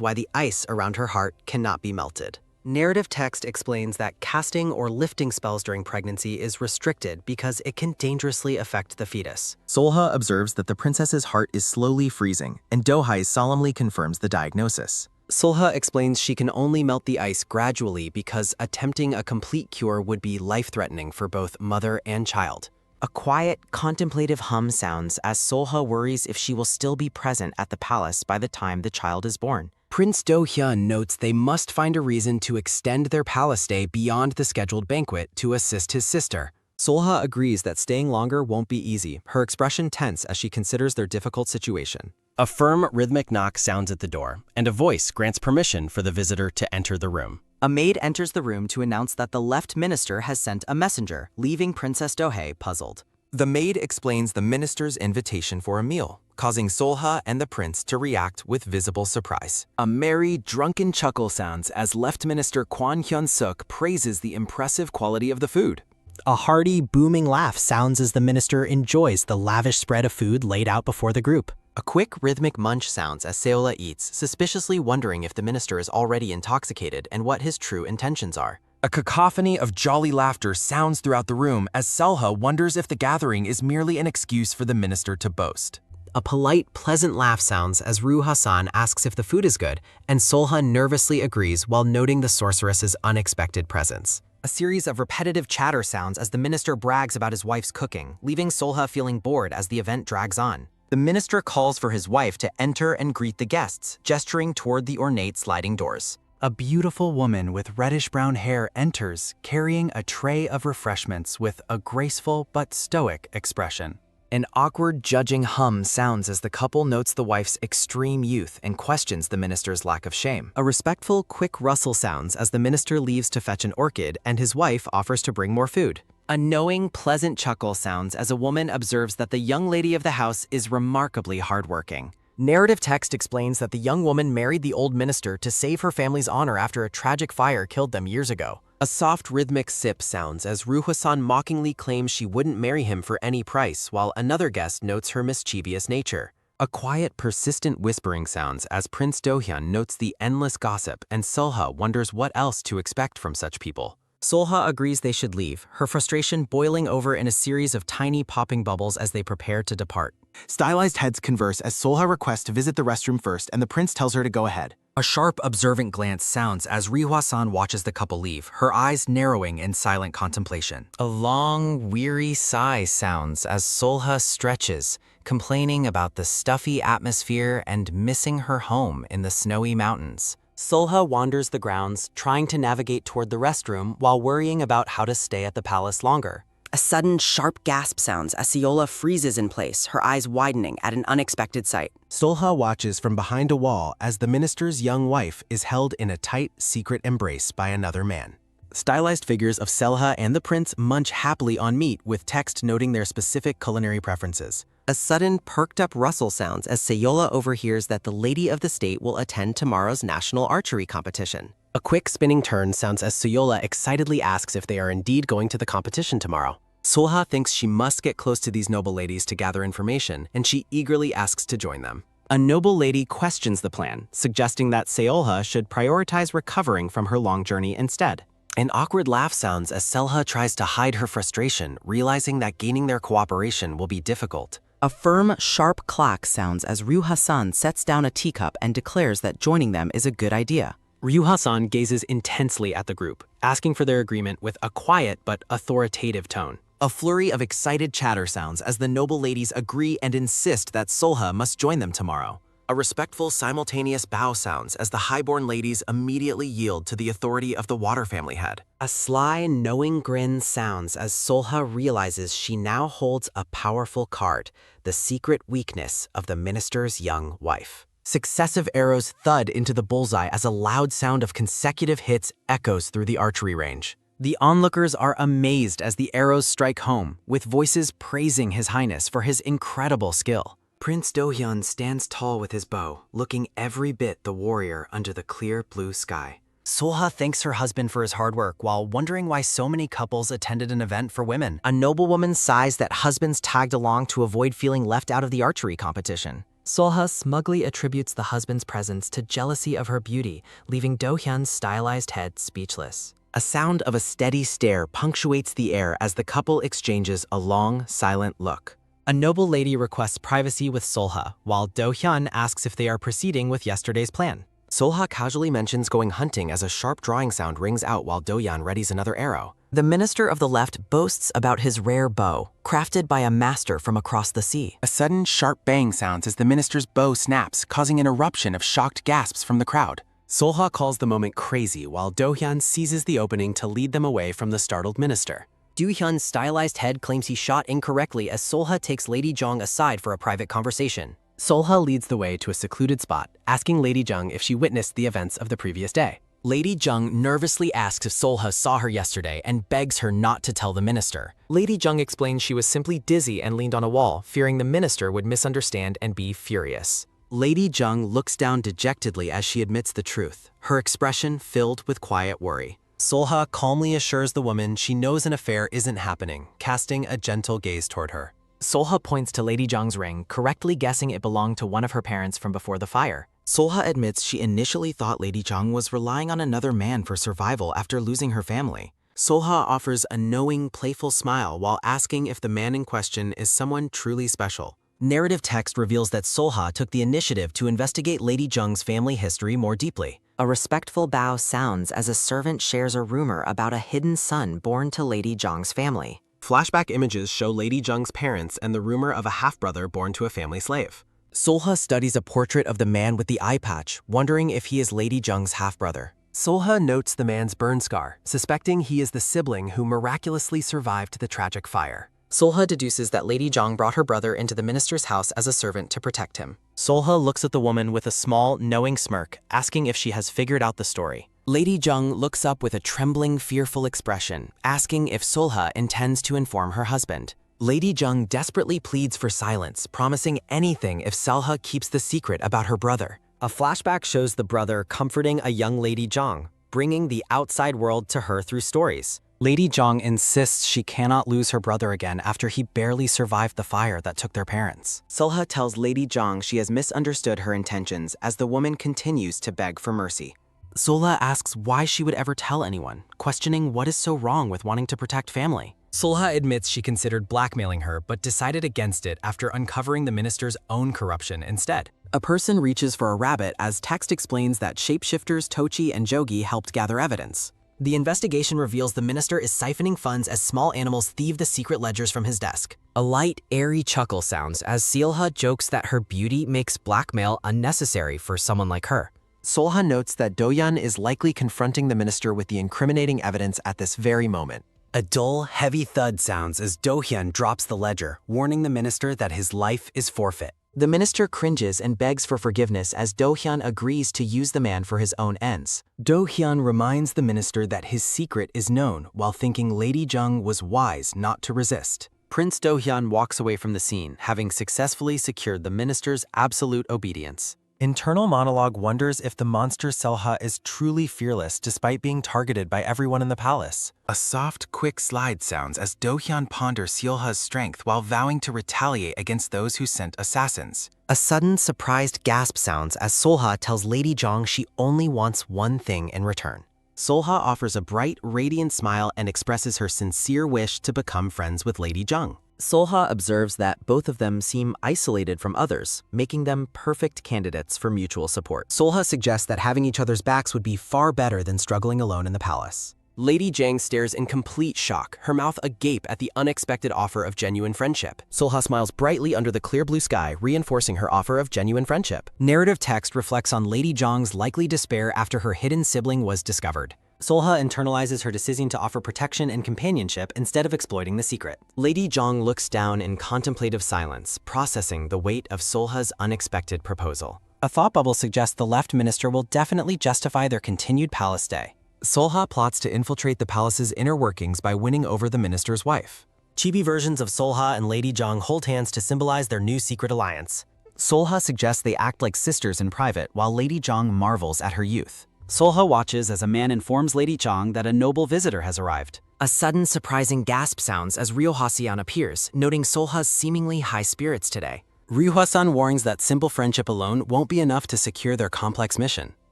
why the ice around her heart cannot be melted. Narrative text explains that casting or lifting spells during pregnancy is restricted because it can dangerously affect the fetus. Solha observes that the princess's heart is slowly freezing, and Do-hye solemnly confirms the diagnosis. Solha explains she can only melt the ice gradually because attempting a complete cure would be life-threatening for both mother and child. A quiet, contemplative hum sounds as Solha worries if she will still be present at the palace by the time the child is born. Prince Do-hyun notes they must find a reason to extend their palace stay beyond the scheduled banquet to assist his sister. Solha agrees that staying longer won't be easy, her expression tense as she considers their difficult situation. A firm, rhythmic knock sounds at the door, and a voice grants permission for the visitor to enter the room. A maid enters the room to announce that the left minister has sent a messenger, leaving Princess Do-hye puzzled. The maid explains the minister's invitation for a meal, causing Solha and the prince to react with visible surprise. A merry, drunken chuckle sounds as Left Minister Kwon Hyun-suk praises the impressive quality of the food. A hearty, booming laugh sounds as the minister enjoys the lavish spread of food laid out before the group. A quick, rhythmic munch sounds as Seola eats, suspiciously wondering if the minister is already intoxicated and what his true intentions are. A cacophony of jolly laughter sounds throughout the room as Selha wonders if the gathering is merely an excuse for the minister to boast. A polite, pleasant laugh sounds as Ru Hassan asks if the food is good, and Solha nervously agrees while noting the sorceress's unexpected presence. A series of repetitive chatter sounds as the minister brags about his wife's cooking, leaving Solha feeling bored as the event drags on. The minister calls for his wife to enter and greet the guests, gesturing toward the ornate sliding doors. A beautiful woman with reddish-brown hair enters, carrying a tray of refreshments with a graceful but stoic expression. An awkward, judging hum sounds as the couple notes the wife's extreme youth and questions the minister's lack of shame. A respectful, quick rustle sounds as the minister leaves to fetch an orchid and his wife offers to bring more food. A knowing, pleasant chuckle sounds as a woman observes that the young lady of the house is remarkably hardworking. Narrative text explains that the young woman married the old minister to save her family's honor after a tragic fire killed them years ago. A soft rhythmic sip sounds as Ru Hassan mockingly claims she wouldn't marry him for any price, while another guest notes her mischievous nature. A quiet, persistent whispering sounds as Prince Do-hyun notes the endless gossip and Solha wonders what else to expect from such people. Solha agrees they should leave, her frustration boiling over in a series of tiny popping bubbles as they prepare to depart. Stylized heads converse as Solha requests to visit the restroom first and the prince tells her to go ahead. A sharp, observant glance sounds as Rihwa-san watches the couple leave, her eyes narrowing in silent contemplation. A long, weary sigh sounds as Solha stretches, complaining about the stuffy atmosphere and missing her home in the snowy mountains. Solha wanders the grounds, trying to navigate toward the restroom while worrying about how to stay at the palace longer. A sudden, sharp gasp sounds as Seola freezes in place, her eyes widening at an unexpected sight. Solha watches from behind a wall as the minister's young wife is held in a tight, secret embrace by another man. Stylized figures of Selha and the prince munch happily on meat with text noting their specific culinary preferences. A sudden, perked-up rustle sounds as Seola overhears that the lady of the state will attend tomorrow's national archery competition. A quick spinning turn sounds as Seola excitedly asks if they are indeed going to the competition tomorrow. Solha thinks she must get close to these noble ladies to gather information, and she eagerly asks to join them. A noble lady questions the plan, suggesting that Seolha should prioritize recovering from her long journey instead. An awkward laugh sounds as Selha tries to hide her frustration, realizing that gaining their cooperation will be difficult. A firm, sharp clack sounds as Ryu-Hasan sets down a teacup and declares that joining them is a good idea. Ryu-Hasan gazes intensely at the group, asking for their agreement with a quiet but authoritative tone. A flurry of excited chatter sounds as the noble ladies agree and insist that Solha must join them tomorrow. A respectful, simultaneous bow sounds as the highborn ladies immediately yield to the authority of the water family head. A sly, knowing grin sounds as Solha realizes she now holds a powerful card, the secret weakness of the minister's young wife. Successive arrows thud into the bullseye as a loud sound of consecutive hits echoes through the archery range. The onlookers are amazed as the arrows strike home, with voices praising His Highness for his incredible skill. Prince Do-hyun stands tall with his bow, looking every bit the warrior under the clear blue sky. Solha thanks her husband for his hard work while wondering why so many couples attended an event for women. A noblewoman sighs that husbands tagged along to avoid feeling left out of the archery competition. Solha smugly attributes the husband's presence to jealousy of her beauty, leaving Do-hyun's stylized head speechless. A sound of a steady stare punctuates the air as the couple exchanges a long, silent look. A noble lady requests privacy with Solha, while Do-hyun asks if they are proceeding with yesterday's plan. Solha casually mentions going hunting as a sharp drawing sound rings out while Do-hyun readies another arrow. The minister of the left boasts about his rare bow, crafted by a master from across the sea. A sudden, sharp bang sounds as the minister's bow snaps, causing an eruption of shocked gasps from the crowd. Solha calls the moment crazy while Do-hyun seizes the opening to lead them away from the startled minister. Do-hyun's stylized head claims he shot incorrectly as Solha takes Lady Jong aside for a private conversation. Solha leads the way to a secluded spot, asking Lady Jung if she witnessed the events of the previous day. Lady Jung nervously asks if Solha saw her yesterday and begs her not to tell the minister. Lady Jung explains she was simply dizzy and leaned on a wall, fearing the minister would misunderstand and be furious. Lady Jung looks down dejectedly as she admits the truth, her expression filled with quiet worry. Solha calmly assures the woman she knows an affair isn't happening, casting a gentle gaze toward her. Solha points to Lady Jung's ring, correctly guessing it belonged to one of her parents from before the fire. Solha admits she initially thought Lady Jung was relying on another man for survival after losing her family. Solha offers a knowing, playful smile while asking if the man in question is someone truly special. Narrative text reveals that Solha took the initiative to investigate Lady Jung's family history more deeply. A respectful bow sounds as a servant shares a rumor about a hidden son born to Lady Jung's family. Flashback images show Lady Jung's parents and the rumor of a half-brother born to a family slave. Solha studies a portrait of the man with the eye patch, wondering if he is Lady Jung's half-brother. Solha notes the man's burn scar, suspecting he is the sibling who miraculously survived the tragic fire. Solha deduces that Lady Jung brought her brother into the minister's house as a servant to protect him. Solha looks at the woman with a small, knowing smirk, asking if she has figured out the story. Lady Jung looks up with a trembling, fearful expression, asking if Solha intends to inform her husband. Lady Jung desperately pleads for silence, promising anything if Solha keeps the secret about her brother. A flashback shows the brother comforting a young Lady Jung, bringing the outside world to her through stories. Lady Jung insists she cannot lose her brother again after he barely survived the fire that took their parents. Solha tells Lady Jung she has misunderstood her intentions as the woman continues to beg for mercy. Solha asks why she would ever tell anyone, questioning what is so wrong with wanting to protect family. Solha admits she considered blackmailing her but decided against it after uncovering the minister's own corruption instead. A person reaches for a rabbit as text explains that shapeshifters Tochi and Jogi helped gather evidence. The investigation reveals the minister is siphoning funds as small animals thieve the secret ledgers from his desk. A light, airy chuckle sounds as Solha jokes that her beauty makes blackmail unnecessary for someone like her. Solha notes that Doyan is likely confronting the minister with the incriminating evidence at this very moment. A dull, heavy thud sounds as Do-hyun drops the ledger, warning the minister that his life is forfeit. The minister cringes and begs for forgiveness as Do-hyun agrees to use the man for his own ends. Do-hyun reminds the minister that his secret is known while thinking Lady Jung was wise not to resist. Prince Do-hyun walks away from the scene, having successfully secured the minister's absolute obedience. Internal monologue wonders if the monster Solha is truly fearless despite being targeted by everyone in the palace. A soft, quick slide sounds as Do-hyun ponders Seolha's strength while vowing to retaliate against those who sent assassins. A sudden, surprised gasp sounds as Solha tells Lady Jong she only wants one thing in return. Solha offers a bright, radiant smile and expresses her sincere wish to become friends with Lady Jung. Solha observes that both of them seem isolated from others, making them perfect candidates for mutual support. Solha suggests that having each other's backs would be far better than struggling alone in the palace. Lady Jang stares in complete shock, her mouth agape at the unexpected offer of genuine friendship. Solha smiles brightly under the clear blue sky, reinforcing her offer of genuine friendship. Narrative text reflects on Lady Jong's likely despair after her hidden sibling was discovered. Solha internalizes her decision to offer protection and companionship instead of exploiting the secret. Lady Jong looks down in contemplative silence, processing the weight of Solha's unexpected proposal. A thought bubble suggests the left minister will definitely justify their continued palace stay. Solha plots to infiltrate the palace's inner workings by winning over the minister's wife. Chibi versions of Solha and Lady Jong hold hands to symbolize their new secret alliance. Solha suggests they act like sisters in private while Lady Jong marvels at her youth. Solha watches as a man informs Lady Jong that a noble visitor has arrived. A sudden, surprising gasp sounds as Ryo-Hwa-san appears, noting Solha's seemingly high spirits today. Ryo-Hwa-san warns that simple friendship alone won't be enough to secure their complex mission.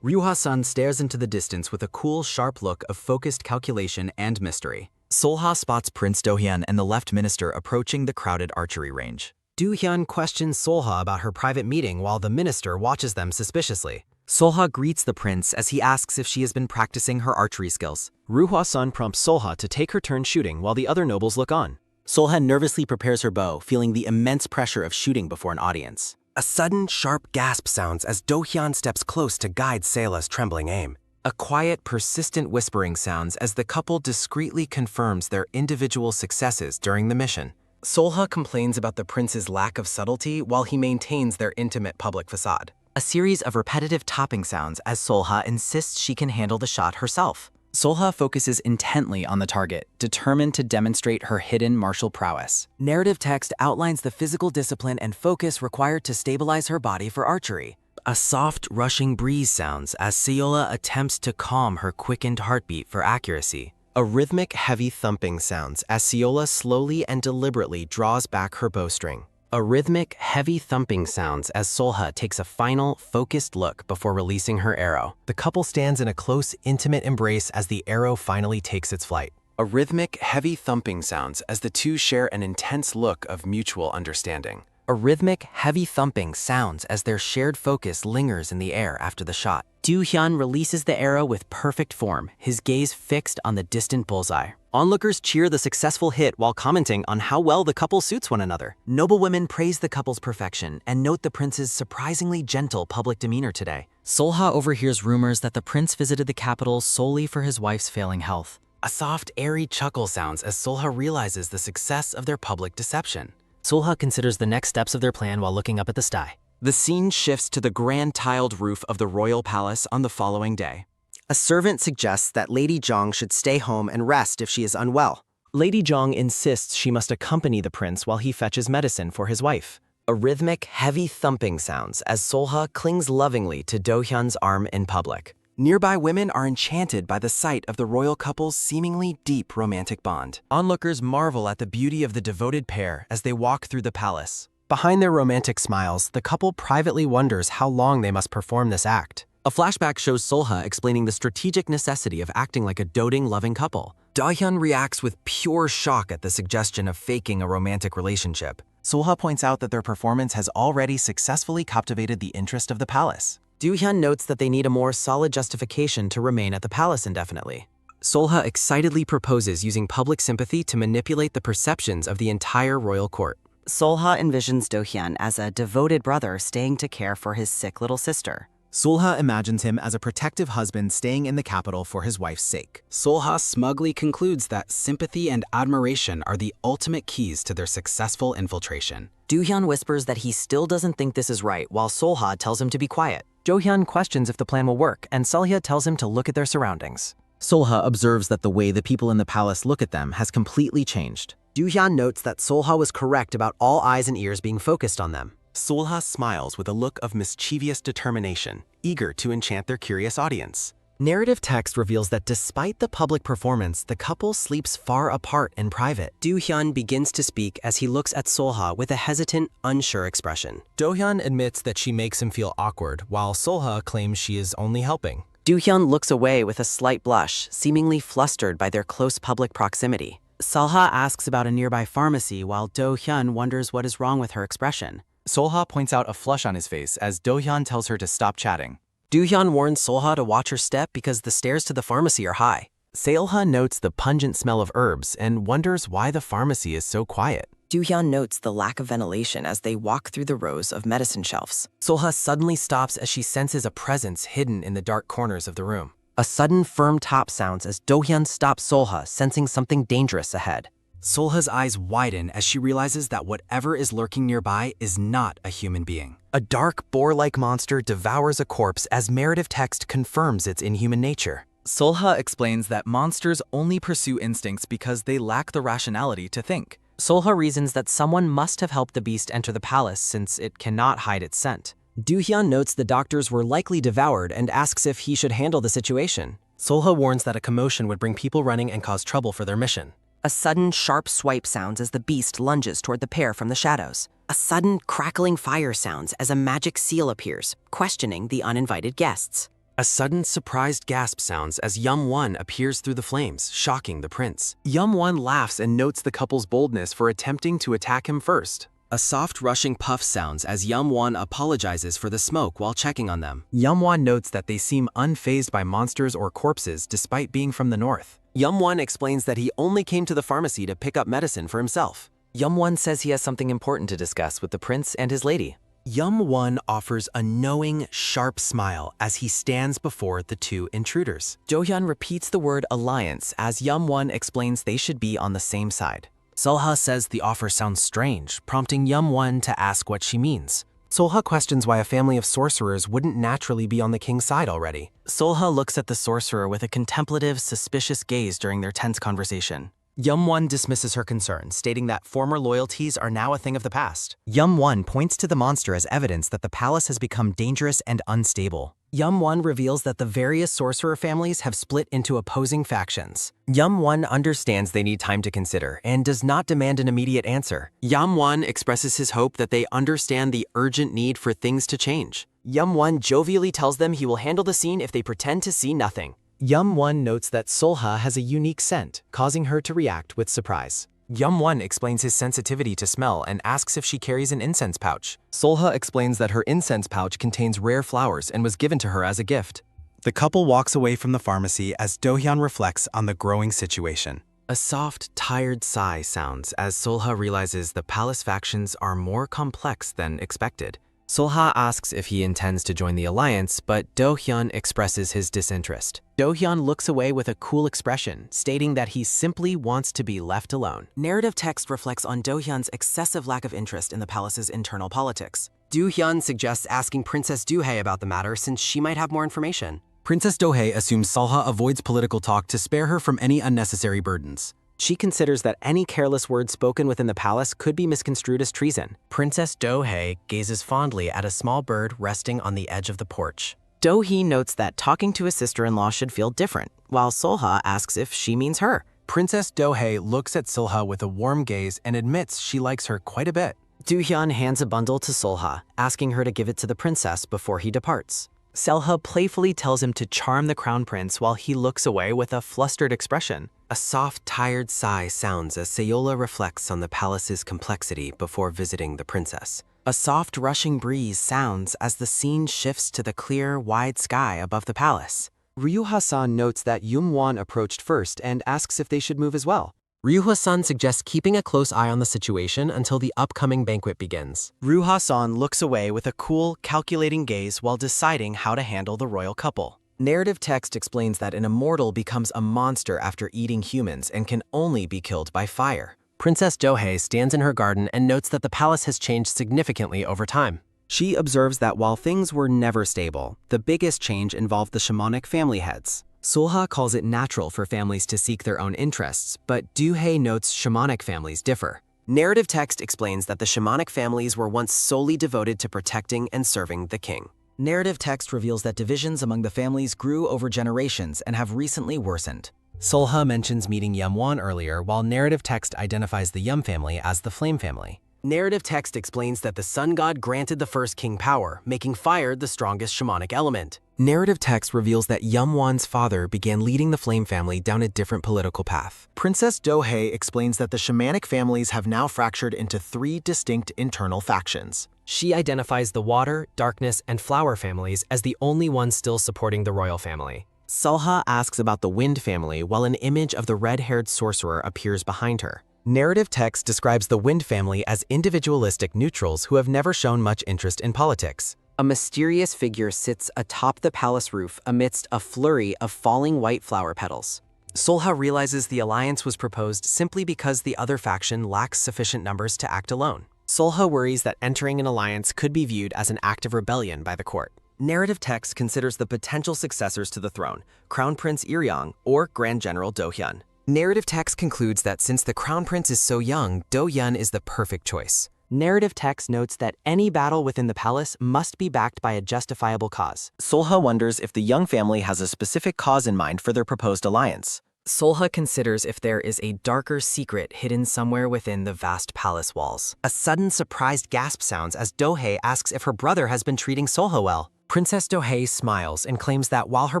Ryo-Hwa-san stares into the distance with a cool, sharp look of focused calculation and mystery. Solha spots Prince Do-hyun and the left minister approaching the crowded archery range. Do-hyun questions Solha about her private meeting while the minister watches them suspiciously. Solha greets the prince as he asks if she has been practicing her archery skills. Ryo-Hwa-san prompts Solha to take her turn shooting while the other nobles look on. Solha nervously prepares her bow, feeling the immense pressure of shooting before an audience. A sudden, sharp gasp sounds as Do-hyun steps close to guide Sela's trembling aim. A quiet, persistent whispering sounds as the couple discreetly confirms their individual successes during the mission. Solha complains about the prince's lack of subtlety while he maintains their intimate public facade. A series of repetitive topping sounds as Solha insists she can handle the shot herself. Solha focuses intently on the target, determined to demonstrate her hidden martial prowess. Narrative text outlines the physical discipline and focus required to stabilize her body for archery. A soft, rushing breeze sounds as Seola attempts to calm her quickened heartbeat for accuracy. A rhythmic, heavy thumping sounds as Seola slowly and deliberately draws back her bowstring. A rhythmic, heavy thumping sounds as Solha takes a final, focused look before releasing her arrow. The couple stands in a close, intimate embrace as the arrow finally takes its flight. A rhythmic, heavy thumping sounds as the two share an intense look of mutual understanding. A rhythmic, heavy thumping sounds as their shared focus lingers in the air after the shot. Do-hyun releases the arrow with perfect form, his gaze fixed on the distant bullseye. Onlookers cheer the successful hit while commenting on how well the couple suits one another. Noblewomen praise the couple's perfection and note the prince's surprisingly gentle public demeanor today. Solha overhears rumors that the prince visited the capital solely for his wife's failing health. A soft, airy chuckle sounds as Solha realizes the success of their public deception. Solha considers the next steps of their plan while looking up at the sky. The scene shifts to the grand tiled roof of the royal palace on the following day. A servant suggests that Lady Jong should stay home and rest if she is unwell. Lady Jong insists she must accompany the prince while he fetches medicine for his wife. A rhythmic, heavy thumping sounds as Solha clings lovingly to Do-hyun's arm in public. Nearby women are enchanted by the sight of the royal couple's seemingly deep romantic bond. Onlookers marvel at the beauty of the devoted pair as they walk through the palace. Behind their romantic smiles, the couple privately wonders how long they must perform this act. A flashback shows Solha explaining the strategic necessity of acting like a doting, loving couple. Do-hyun reacts with pure shock at the suggestion of faking a romantic relationship. Solha points out that their performance has already successfully captivated the interest of the palace. Do-hyun notes that they need a more solid justification to remain at the palace indefinitely. Solha excitedly proposes using public sympathy to manipulate the perceptions of the entire royal court. Solha envisions Do-hyun as a devoted brother staying to care for his sick little sister. Solha imagines him as a protective husband staying in the capital for his wife's sake. Solha smugly concludes that sympathy and admiration are the ultimate keys to their successful infiltration. Do-hyun whispers that he still doesn't think this is right, while Solha tells him to be quiet. Do-hyun questions if the plan will work, and Solha tells him to look at their surroundings. Solha observes that the way the people in the palace look at them has completely changed. Do-hyun notes that Solha was correct about all eyes and ears being focused on them. Solha smiles with a look of mischievous determination, eager to enchant their curious audience. Narrative text reveals that despite the public performance, the couple sleeps far apart in private. Do-hyun begins to speak as he looks at Solha with a hesitant, unsure expression. Do-hyun admits that she makes him feel awkward, while Solha claims she is only helping. Do-hyun looks away with a slight blush, seemingly flustered by their close public proximity. Solha asks about a nearby pharmacy while Do-hyun wonders what is wrong with her expression. Solha points out a flush on his face as Do-hyun tells her to stop chatting. Do-hyun warns Solha to watch her step because the stairs to the pharmacy are high. Solha notes the pungent smell of herbs and wonders why the pharmacy is so quiet. Do-hyun notes the lack of ventilation as they walk through the rows of medicine shelves. Solha suddenly stops as she senses a presence hidden in the dark corners of the room. A sudden firm tap sounds as Do-hyun stops Solha, sensing something dangerous ahead. Solha's eyes widen as she realizes that whatever is lurking nearby is not a human being. A dark boar-like monster devours a corpse as narrative text confirms its inhuman nature. Solha explains that monsters only pursue instincts because they lack the rationality to think. Solha reasons that someone must have helped the beast enter the palace since it cannot hide its scent. Do-hyun notes the doctors were likely devoured and asks if he should handle the situation. Solha warns that a commotion would bring people running and cause trouble for their mission. A sudden sharp swipe sounds as the beast lunges toward the pair from the shadows. A sudden crackling fire sounds as a magic seal appears, questioning the uninvited guests. A sudden surprised gasp sounds as Yum-won appears through the flames, shocking the prince. Yum-won laughs and notes the couple's boldness for attempting to attack him first. A soft rushing puff sounds as Yum-won apologizes for the smoke while checking on them. Yum-won notes that they seem unfazed by monsters or corpses despite being from the north. Yum-won explains that he only came to the pharmacy to pick up medicine for himself. Yum-won says he has something important to discuss with the prince and his lady. Yum-won offers a knowing, sharp smile as he stands before the two intruders. Do-hyun repeats the word alliance as Yum-won explains they should be on the same side. Solha says the offer sounds strange, prompting Yum-won to ask what she means. Solha questions why a family of sorcerers wouldn't naturally be on the king's side already. Solha looks at the sorcerer with a contemplative, suspicious gaze during their tense conversation. Yum-won dismisses her concern, stating that former loyalties are now a thing of the past. Yum-won points to the monster as evidence that the palace has become dangerous and unstable. Yum-won reveals that the various sorcerer families have split into opposing factions. Yum-won understands they need time to consider and does not demand an immediate answer. Yum-won expresses his hope that they understand the urgent need for things to change. Yum-won jovially tells them he will handle the scene if they pretend to see nothing. Yum-won notes that Solha has a unique scent, causing her to react with surprise. Yum-won explains his sensitivity to smell and asks if she carries an incense pouch. Solha explains that her incense pouch contains rare flowers and was given to her as a gift. The couple walks away from the pharmacy as Do-hyun reflects on the growing situation. A soft, tired sigh sounds as Solha realizes the palace factions are more complex than expected. Solha asks if he intends to join the alliance, but Do-hyun expresses his disinterest. Do-hyun looks away with a cool expression, stating that he simply wants to be left alone. Narrative text reflects on Do-hyun's excessive lack of interest in the palace's internal politics. Do-hyun suggests asking Princess Do-hae about the matter since she might have more information. Princess Do-hae assumes Solha avoids political talk to spare her from any unnecessary burdens. She considers that any careless word spoken within the palace could be misconstrued as treason. Princess Do-hae gazes fondly at a small bird resting on the edge of the porch. Do-hee notes that talking to his sister-in-law should feel different, while Solha asks if she means her. Princess Do-hae looks at Solha with a warm gaze and admits she likes her quite a bit. Do-hyun hands a bundle to Solha, asking her to give it to the princess before he departs. Selha playfully tells him to charm the crown prince while he looks away with a flustered expression. A soft, tired sigh sounds as Sayola reflects on the palace's complexity before visiting the princess. A soft rushing breeze sounds as the scene shifts to the clear, wide sky above the palace. Ryu-san notes that Yum-won approached first and asks if they should move as well. Ryuha-san suggests keeping a close eye on the situation until the upcoming banquet begins. Ryu-san looks away with a cool, calculating gaze while deciding how to handle the royal couple. Narrative text explains that an immortal becomes a monster after eating humans and can only be killed by fire. Princess Dohei stands in her garden and notes that the palace has changed significantly over time. She observes that while things were never stable, the biggest change involved the shamanic family heads. Solha calls it natural for families to seek their own interests, but Dohei notes shamanic families differ. Narrative text explains that the shamanic families were once solely devoted to protecting and serving the king. Narrative text reveals that divisions among the families grew over generations and have recently worsened. Solha mentions meeting Yum-won earlier, while narrative text identifies the Yum family as the Flame family. Narrative text explains that the sun god granted the first king power, making fire the strongest shamanic element. Narrative text reveals that Yum-won's father began leading the Flame family down a different political path. Princess Dohei explains that the shamanic families have now fractured into 3 distinct internal factions. She identifies the Water, Darkness, and Flower families as the only ones still supporting the royal family. Solha asks about the Wind family while an image of the red-haired sorcerer appears behind her. Narrative text describes the Wind family as individualistic neutrals who have never shown much interest in politics. A mysterious figure sits atop the palace roof amidst a flurry of falling white flower petals. Solha realizes the alliance was proposed simply because the other faction lacks sufficient numbers to act alone. Solha worries that entering an alliance could be viewed as an act of rebellion by the court. Narrative text considers the potential successors to the throne, Crown Prince Iryong or Grand General Do-hyun. Narrative text concludes that since the Crown Prince is so young, Do-hyun is the perfect choice. Narrative text notes that any battle within the palace must be backed by a justifiable cause. Solha wonders if the Young family has a specific cause in mind for their proposed alliance. Solha considers if there is a darker secret hidden somewhere within the vast palace walls. A sudden surprised gasp sounds as Dohei asks if her brother has been treating Solha well. Princess Dohei smiles and claims that while her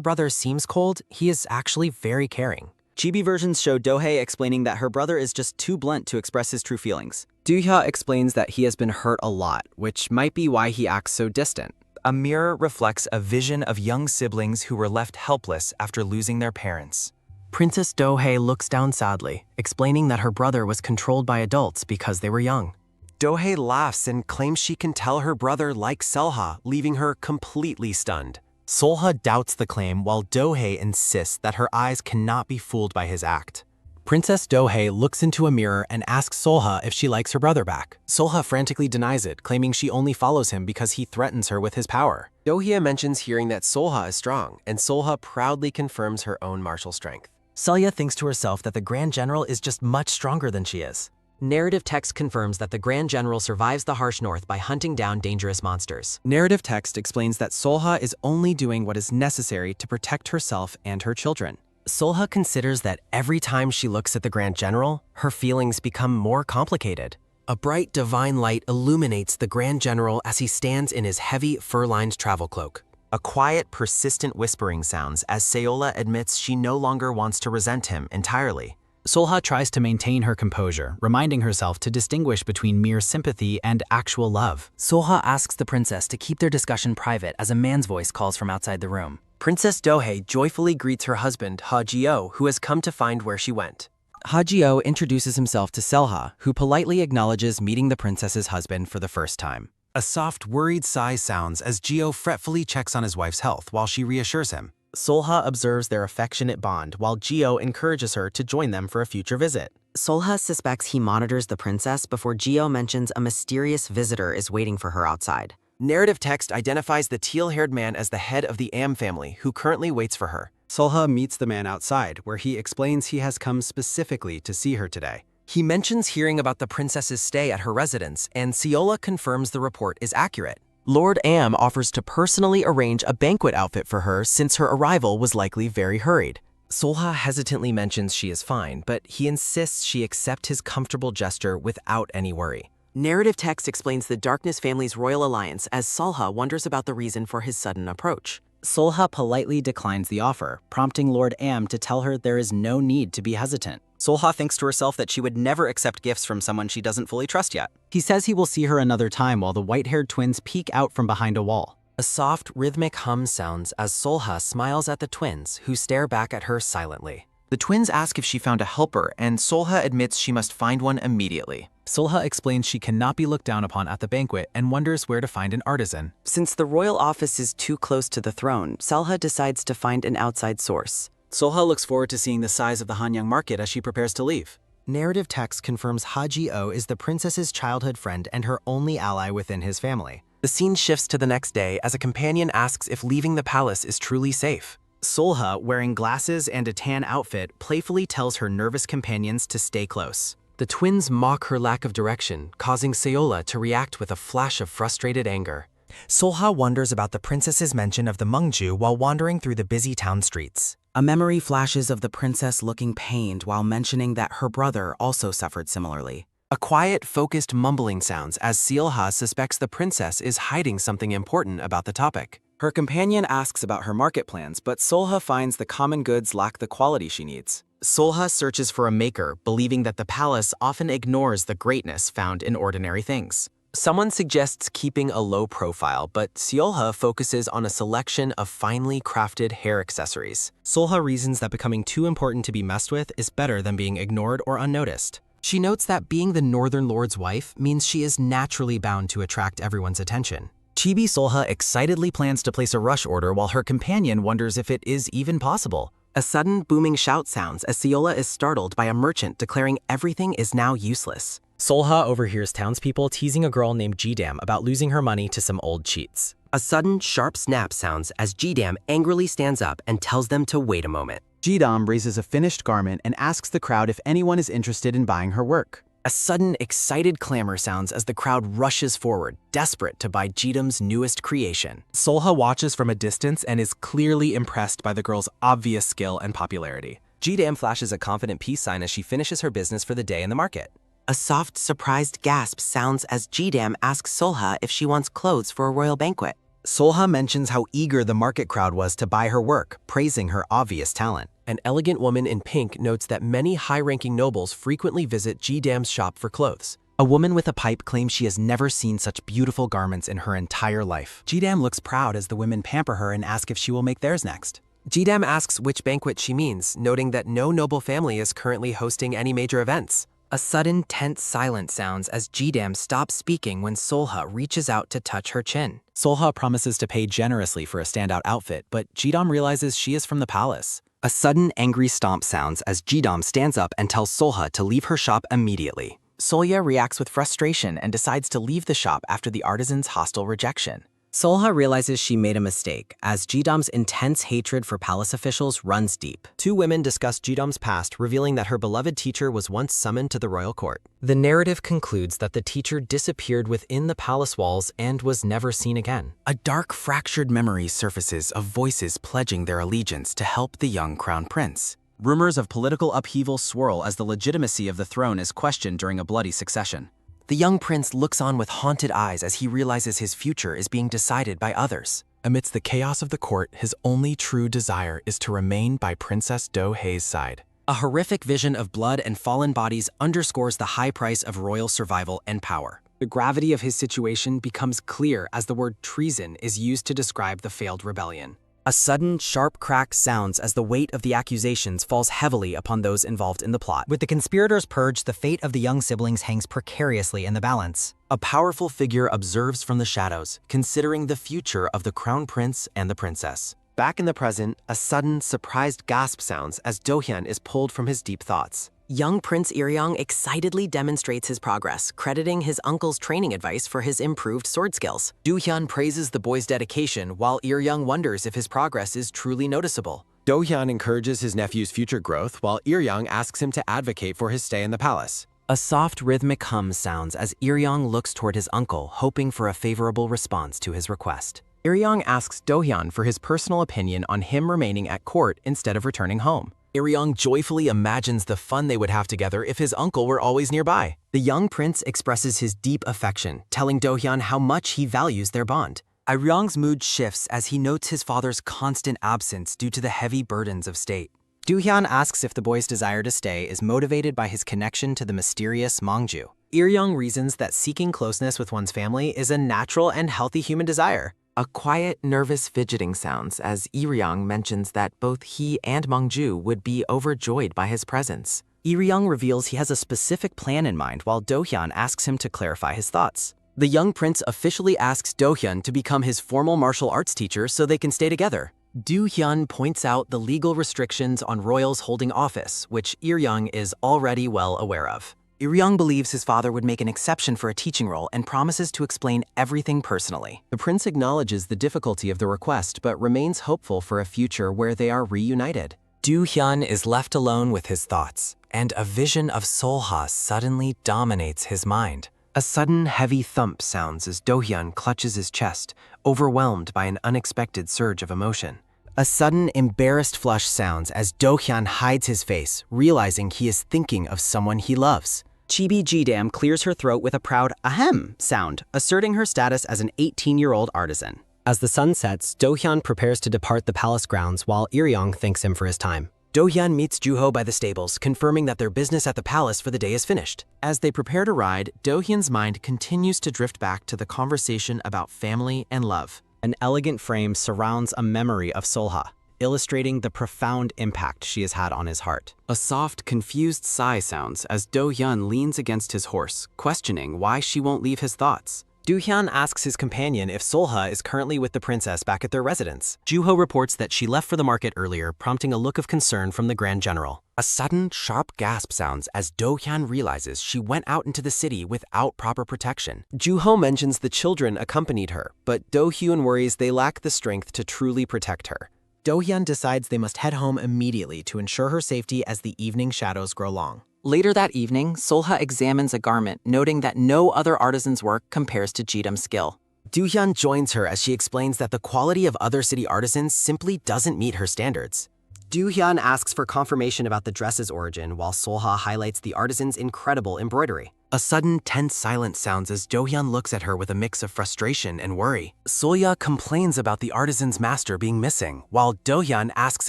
brother seems cold, he is actually very caring. Chibi versions show Dohei explaining that her brother is just too blunt to express his true feelings. Do-hya explains that he has been hurt a lot, which might be why he acts so distant. A mirror reflects a vision of young siblings who were left helpless after losing their parents. Princess Dohei looks down sadly, explaining that her brother was controlled by adults because they were young. Dohei laughs and claims she can tell her brother likes Selha, leaving her completely stunned. Solha doubts the claim while Dohei insists that her eyes cannot be fooled by his act. Princess Dohei looks into a mirror and asks Solha if she likes her brother back. Solha frantically denies it, claiming she only follows him because he threatens her with his power. Dohya mentions hearing that Solha is strong, and Solha proudly confirms her own martial strength. Selya thinks to herself that the Grand General is just much stronger than she is. Narrative text confirms that the Grand General survives the harsh north by hunting down dangerous monsters. Narrative text explains that Solha is only doing what is necessary to protect herself and her children. Solha considers that every time she looks at the Grand General, her feelings become more complicated. A bright divine light illuminates the Grand General as he stands in his heavy fur-lined travel cloak. A quiet, persistent whispering sounds as Sayola admits she no longer wants to resent him entirely. Solha tries to maintain her composure, reminding herself to distinguish between mere sympathy and actual love. Solha asks the princess to keep their discussion private as a man's voice calls from outside the room. Princess Dohei joyfully greets her husband, Ha-jio, who has come to find where she went. Ha-jio introduces himself to Selha, who politely acknowledges meeting the princess's husband for the first time. A soft, worried sigh sounds as Gio fretfully checks on his wife's health while she reassures him. Solha observes their affectionate bond while Gio encourages her to join them for a future visit. Solha suspects he monitors the princess before Gio mentions a mysterious visitor is waiting for her outside. Narrative text identifies the teal-haired man as the head of the Am family, who currently waits for her. Solha meets the man outside, where he explains he has come specifically to see her today. He mentions hearing about the princess's stay at her residence, and Sayola confirms the report is accurate. Lord Am offers to personally arrange a banquet outfit for her since her arrival was likely very hurried. Solha hesitantly mentions she is fine, but he insists she accept his comfortable gesture without any worry. Narrative text explains the Darkness family's royal alliance as Solha wonders about the reason for his sudden approach. Solha politely declines the offer, prompting Lord Am to tell her there is no need to be hesitant. Solha thinks to herself that she would never accept gifts from someone she doesn't fully trust yet. He says he will see her another time while the white-haired twins peek out from behind a wall. A soft, rhythmic hum sounds as Solha smiles at the twins, who stare back at her silently. The twins ask if she found a helper, and Solha admits she must find one immediately. Solha explains she cannot be looked down upon at the banquet and wonders where to find an artisan. Since the royal office is too close to the throne, Solha decides to find an outside source. Solha looks forward to seeing the size of the Hanyang market as she prepares to leave. Narrative text confirms Haji-O is the princess's childhood friend and her only ally within his family. The scene shifts to the next day as a companion asks if leaving the palace is truly safe. Solha, wearing glasses and a tan outfit, playfully tells her nervous companions to stay close. The twins mock her lack of direction, causing Seola to react with a flash of frustrated anger. Solha wonders about the princess's mention of the Mungju while wandering through the busy town streets. A memory flashes of the princess looking pained while mentioning that her brother also suffered similarly. A quiet, focused mumbling sounds as Seolha suspects the princess is hiding something important about the topic. Her companion asks about her market plans, but Solha finds the common goods lack the quality she needs. Solha searches for a maker, believing that the palace often ignores the greatness found in ordinary things. Someone suggests keeping a low profile, but Seolha focuses on a selection of finely crafted hair accessories. Solha reasons that becoming too important to be messed with is better than being ignored or unnoticed. She notes that being the Northern Lord's wife means she is naturally bound to attract everyone's attention. Chibi Solha excitedly plans to place a rush order while her companion wonders if it is even possible. A sudden booming shout sounds as Seola is startled by a merchant declaring everything is now useless. Solha overhears townspeople teasing a girl named Jidam about losing her money to some old cheats. A sudden, sharp snap sounds as Jidam angrily stands up and tells them to wait a moment. Jidam raises a finished garment and asks the crowd if anyone is interested in buying her work. A sudden, excited clamor sounds as the crowd rushes forward, desperate to buy Jidam's newest creation. Solha watches from a distance and is clearly impressed by the girl's obvious skill and popularity. Jidam flashes a confident peace sign as she finishes her business for the day in the market. A soft, surprised gasp sounds as Jidam asks Solha if she wants clothes for a royal banquet. Solha mentions how eager the market crowd was to buy her work, praising her obvious talent. An elegant woman in pink notes that many high-ranking nobles frequently visit Jidam's shop for clothes. A woman with a pipe claims she has never seen such beautiful garments in her entire life. Jidam looks proud as the women pamper her and ask if she will make theirs next. Jidam asks which banquet she means, noting that no noble family is currently hosting any major events. A sudden, tense silence sounds as Jidam stops speaking when Solha reaches out to touch her chin. Solha promises to pay generously for a standout outfit, but Jidam realizes she is from the palace. A sudden, angry stomp sounds as Jidam stands up and tells Solha to leave her shop immediately. Solya reacts with frustration and decides to leave the shop after the artisan's hostile rejection. Solha realizes she made a mistake, as Jidam's intense hatred for palace officials runs deep. Two women discuss Jidam's past, revealing that her beloved teacher was once summoned to the royal court. The narrative concludes that the teacher disappeared within the palace walls and was never seen again. A dark, fractured memory surfaces of voices pledging their allegiance to help the young crown prince. Rumors of political upheaval swirl as the legitimacy of the throne is questioned during a bloody succession. The young prince looks on with haunted eyes as he realizes his future is being decided by others. Amidst the chaos of the court, his only true desire is to remain by Princess Do-hae's side. A horrific vision of blood and fallen bodies underscores the high price of royal survival and power. The gravity of his situation becomes clear as the word treason is used to describe the failed rebellion. A sudden, sharp crack sounds as the weight of the accusations falls heavily upon those involved in the plot. With the conspirators purged, the fate of the young siblings hangs precariously in the balance. A powerful figure observes from the shadows, considering the future of the crown prince and the princess. Back in the present, a sudden, surprised gasp sounds as Do-hyun is pulled from his deep thoughts. Young Prince Iryong excitedly demonstrates his progress, crediting his uncle's training advice for his improved sword skills. Do-hyun praises the boy's dedication, while Iryong wonders if his progress is truly noticeable. Do-hyun encourages his nephew's future growth, while Iryong asks him to advocate for his stay in the palace. A soft rhythmic hum sounds as Iryong looks toward his uncle, hoping for a favorable response to his request. Iryong asks Do-hyun for his personal opinion on him remaining at court instead of returning home. Iryong joyfully imagines the fun they would have together if his uncle were always nearby. The young prince expresses his deep affection, telling Do-hyun how much he values their bond. Iryong's mood shifts as he notes his father's constant absence due to the heavy burdens of state. Do-hyun asks if the boy's desire to stay is motivated by his connection to the mysterious Mongju. Iryong reasons that seeking closeness with one's family is a natural and healthy human desire. A quiet, nervous fidgeting sounds as Iryong mentions that both he and Mongju would be overjoyed by his presence. Iryong reveals he has a specific plan in mind while Do-hyun asks him to clarify his thoughts. The young prince officially asks Do-hyun to become his formal martial arts teacher so they can stay together. Do-hyun points out the legal restrictions on royals holding office, which Iryong is already well aware of. Iryong believes his father would make an exception for a teaching role and promises to explain everything personally. The prince acknowledges the difficulty of the request but remains hopeful for a future where they are reunited. Do-hyun is left alone with his thoughts, and a vision of Solha suddenly dominates his mind. A sudden heavy thump sounds as Do-hyun clutches his chest, overwhelmed by an unexpected surge of emotion. A sudden embarrassed flush sounds as Do-hyun hides his face, realizing he is thinking of someone he loves. Chibi Jidam clears her throat with a proud ahem sound, asserting her status as an 18-year-old artisan. As the sun sets, Do-hyun prepares to depart the palace grounds while Iryong thanks him for his time. Do-hyun meets Juho by the stables, confirming that their business at the palace for the day is finished. As they prepare to ride, Do-hyun's mind continues to drift back to the conversation about family and love. An elegant frame surrounds a memory of Solha, illustrating the profound impact she has had on his heart. A soft, confused sigh sounds as Do-hyun leans against his horse, questioning why she won't leave his thoughts. Do-hyun asks his companion if Solha is currently with the princess back at their residence. Juho reports that she left for the market earlier, prompting a look of concern from the Grand General. A sudden, sharp gasp sounds as Do-hyun realizes she went out into the city without proper protection. Juho mentions the children accompanied her, but Do-hyun worries they lack the strength to truly protect her. Do-hyun decides they must head home immediately to ensure her safety as the evening shadows grow long. Later that evening, Solha examines a garment, noting that no other artisan's work compares to Jidam's skill. Do-hyun joins her as she explains that the quality of other city artisans simply doesn't meet her standards. Do-hyun asks for confirmation about the dress's origin, while Solha highlights the artisan's incredible embroidery. A sudden, tense silence sounds as Do-hyun looks at her with a mix of frustration and worry. Solya complains about the artisan's master being missing, while Do-hyun asks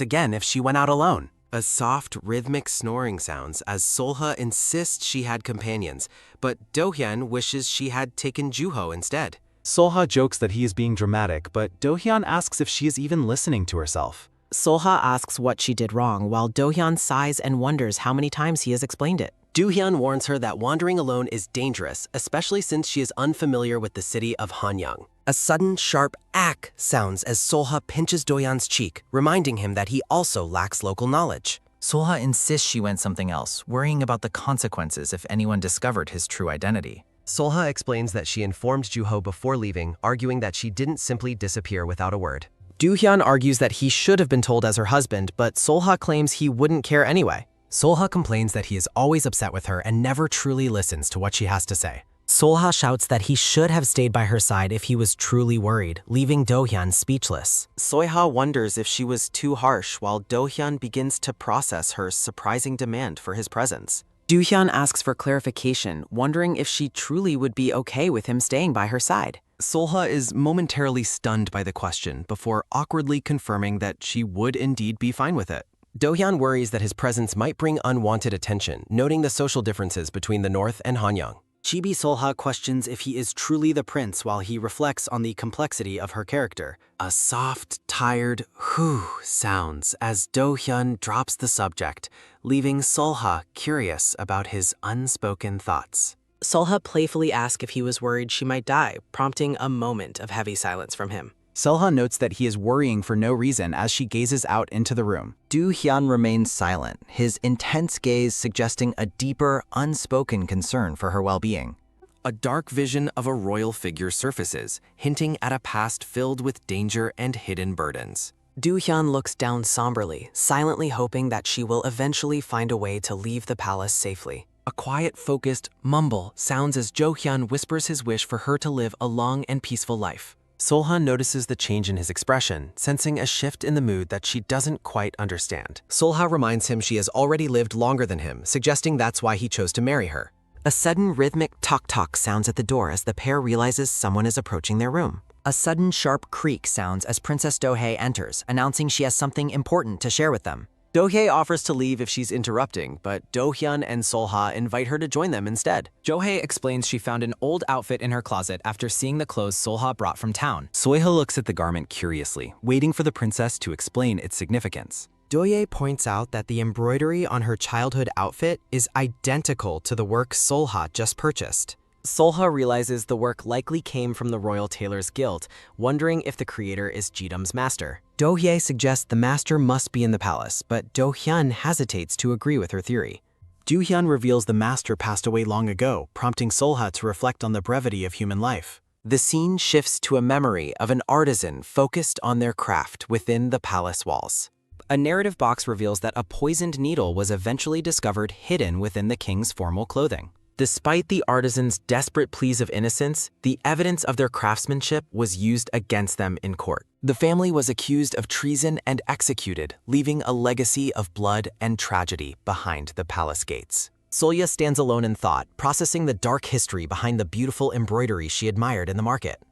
again if she went out alone. A soft, rhythmic snoring sounds as Solha insists she had companions, but Do-hyun wishes she had taken Juho instead. Solha jokes that he is being dramatic, but Do-hyun asks if she is even listening to herself. Solha asks what she did wrong, while Do-hyun sighs and wonders how many times he has explained it. Do-hyun warns her that wandering alone is dangerous, especially since she is unfamiliar with the city of Hanyang. A sudden, sharp ack sounds as Solha pinches Do-hyun's cheek, reminding him that he also lacks local knowledge. Solha insists she went something else, worrying about the consequences if anyone discovered his true identity. Solha explains that she informed Juho before leaving, arguing that she didn't simply disappear without a word. Do-hyun argues that he should have been told as her husband, but Solha claims he wouldn't care anyway. Solha complains that he is always upset with her and never truly listens to what she has to say. Solha shouts that he should have stayed by her side if he was truly worried, leaving Do-hyun speechless. Soiha wonders if she was too harsh while Do-hyun begins to process her surprising demand for his presence. Do-hyun asks for clarification, wondering if she truly would be okay with him staying by her side. Solha is momentarily stunned by the question before awkwardly confirming that she would indeed be fine with it. Do-hyun worries that his presence might bring unwanted attention, noting the social differences between the North and Hanyang. Chibi Solha questions if he is truly the prince while he reflects on the complexity of her character. A soft, tired whew sounds as Do-hyun drops the subject, leaving Solha curious about his unspoken thoughts. Solha playfully asks if he was worried she might die, prompting a moment of heavy silence from him. Solha notes that he is worrying for no reason as she gazes out into the room. Do-hyun remains silent, his intense gaze suggesting a deeper, unspoken concern for her well-being. A dark vision of a royal figure surfaces, hinting at a past filled with danger and hidden burdens. Do-hyun looks down somberly, silently hoping that she will eventually find a way to leave the palace safely. A quiet, focused mumble sounds as Jo-hyun whispers his wish for her to live a long and peaceful life. Solha notices the change in his expression, sensing a shift in the mood that she doesn't quite understand. Solha reminds him she has already lived longer than him, suggesting that's why he chose to marry her. A sudden rhythmic tok-tok sounds at the door as the pair realizes someone is approaching their room. A sudden sharp creak sounds as Princess Do-hye enters, announcing she has something important to share with them. Do-hye offers to leave if she's interrupting, but Do-hyun and Solha invite her to join them instead. Jo-hye explains she found an old outfit in her closet after seeing the clothes Solha brought from town. Soiha looks at the garment curiously, waiting for the princess to explain its significance. Do-hye points out that the embroidery on her childhood outfit is identical to the work Solha just purchased. Solha realizes the work likely came from the Royal Tailors Guild, wondering if the creator is Jidam's master. Do-hye suggests the master must be in the palace, but Do-hyun hesitates to agree with her theory. Do-hyun reveals the master passed away long ago, prompting Solha to reflect on the brevity of human life. The scene shifts to a memory of an artisan focused on their craft within the palace walls. A narrative box reveals that a poisoned needle was eventually discovered hidden within the king's formal clothing. Despite the artisan's desperate pleas of innocence, the evidence of their craftsmanship was used against them in court. The family was accused of treason and executed, leaving a legacy of blood and tragedy behind the palace gates. Solya stands alone in thought, processing the dark history behind the beautiful embroidery she admired in the market.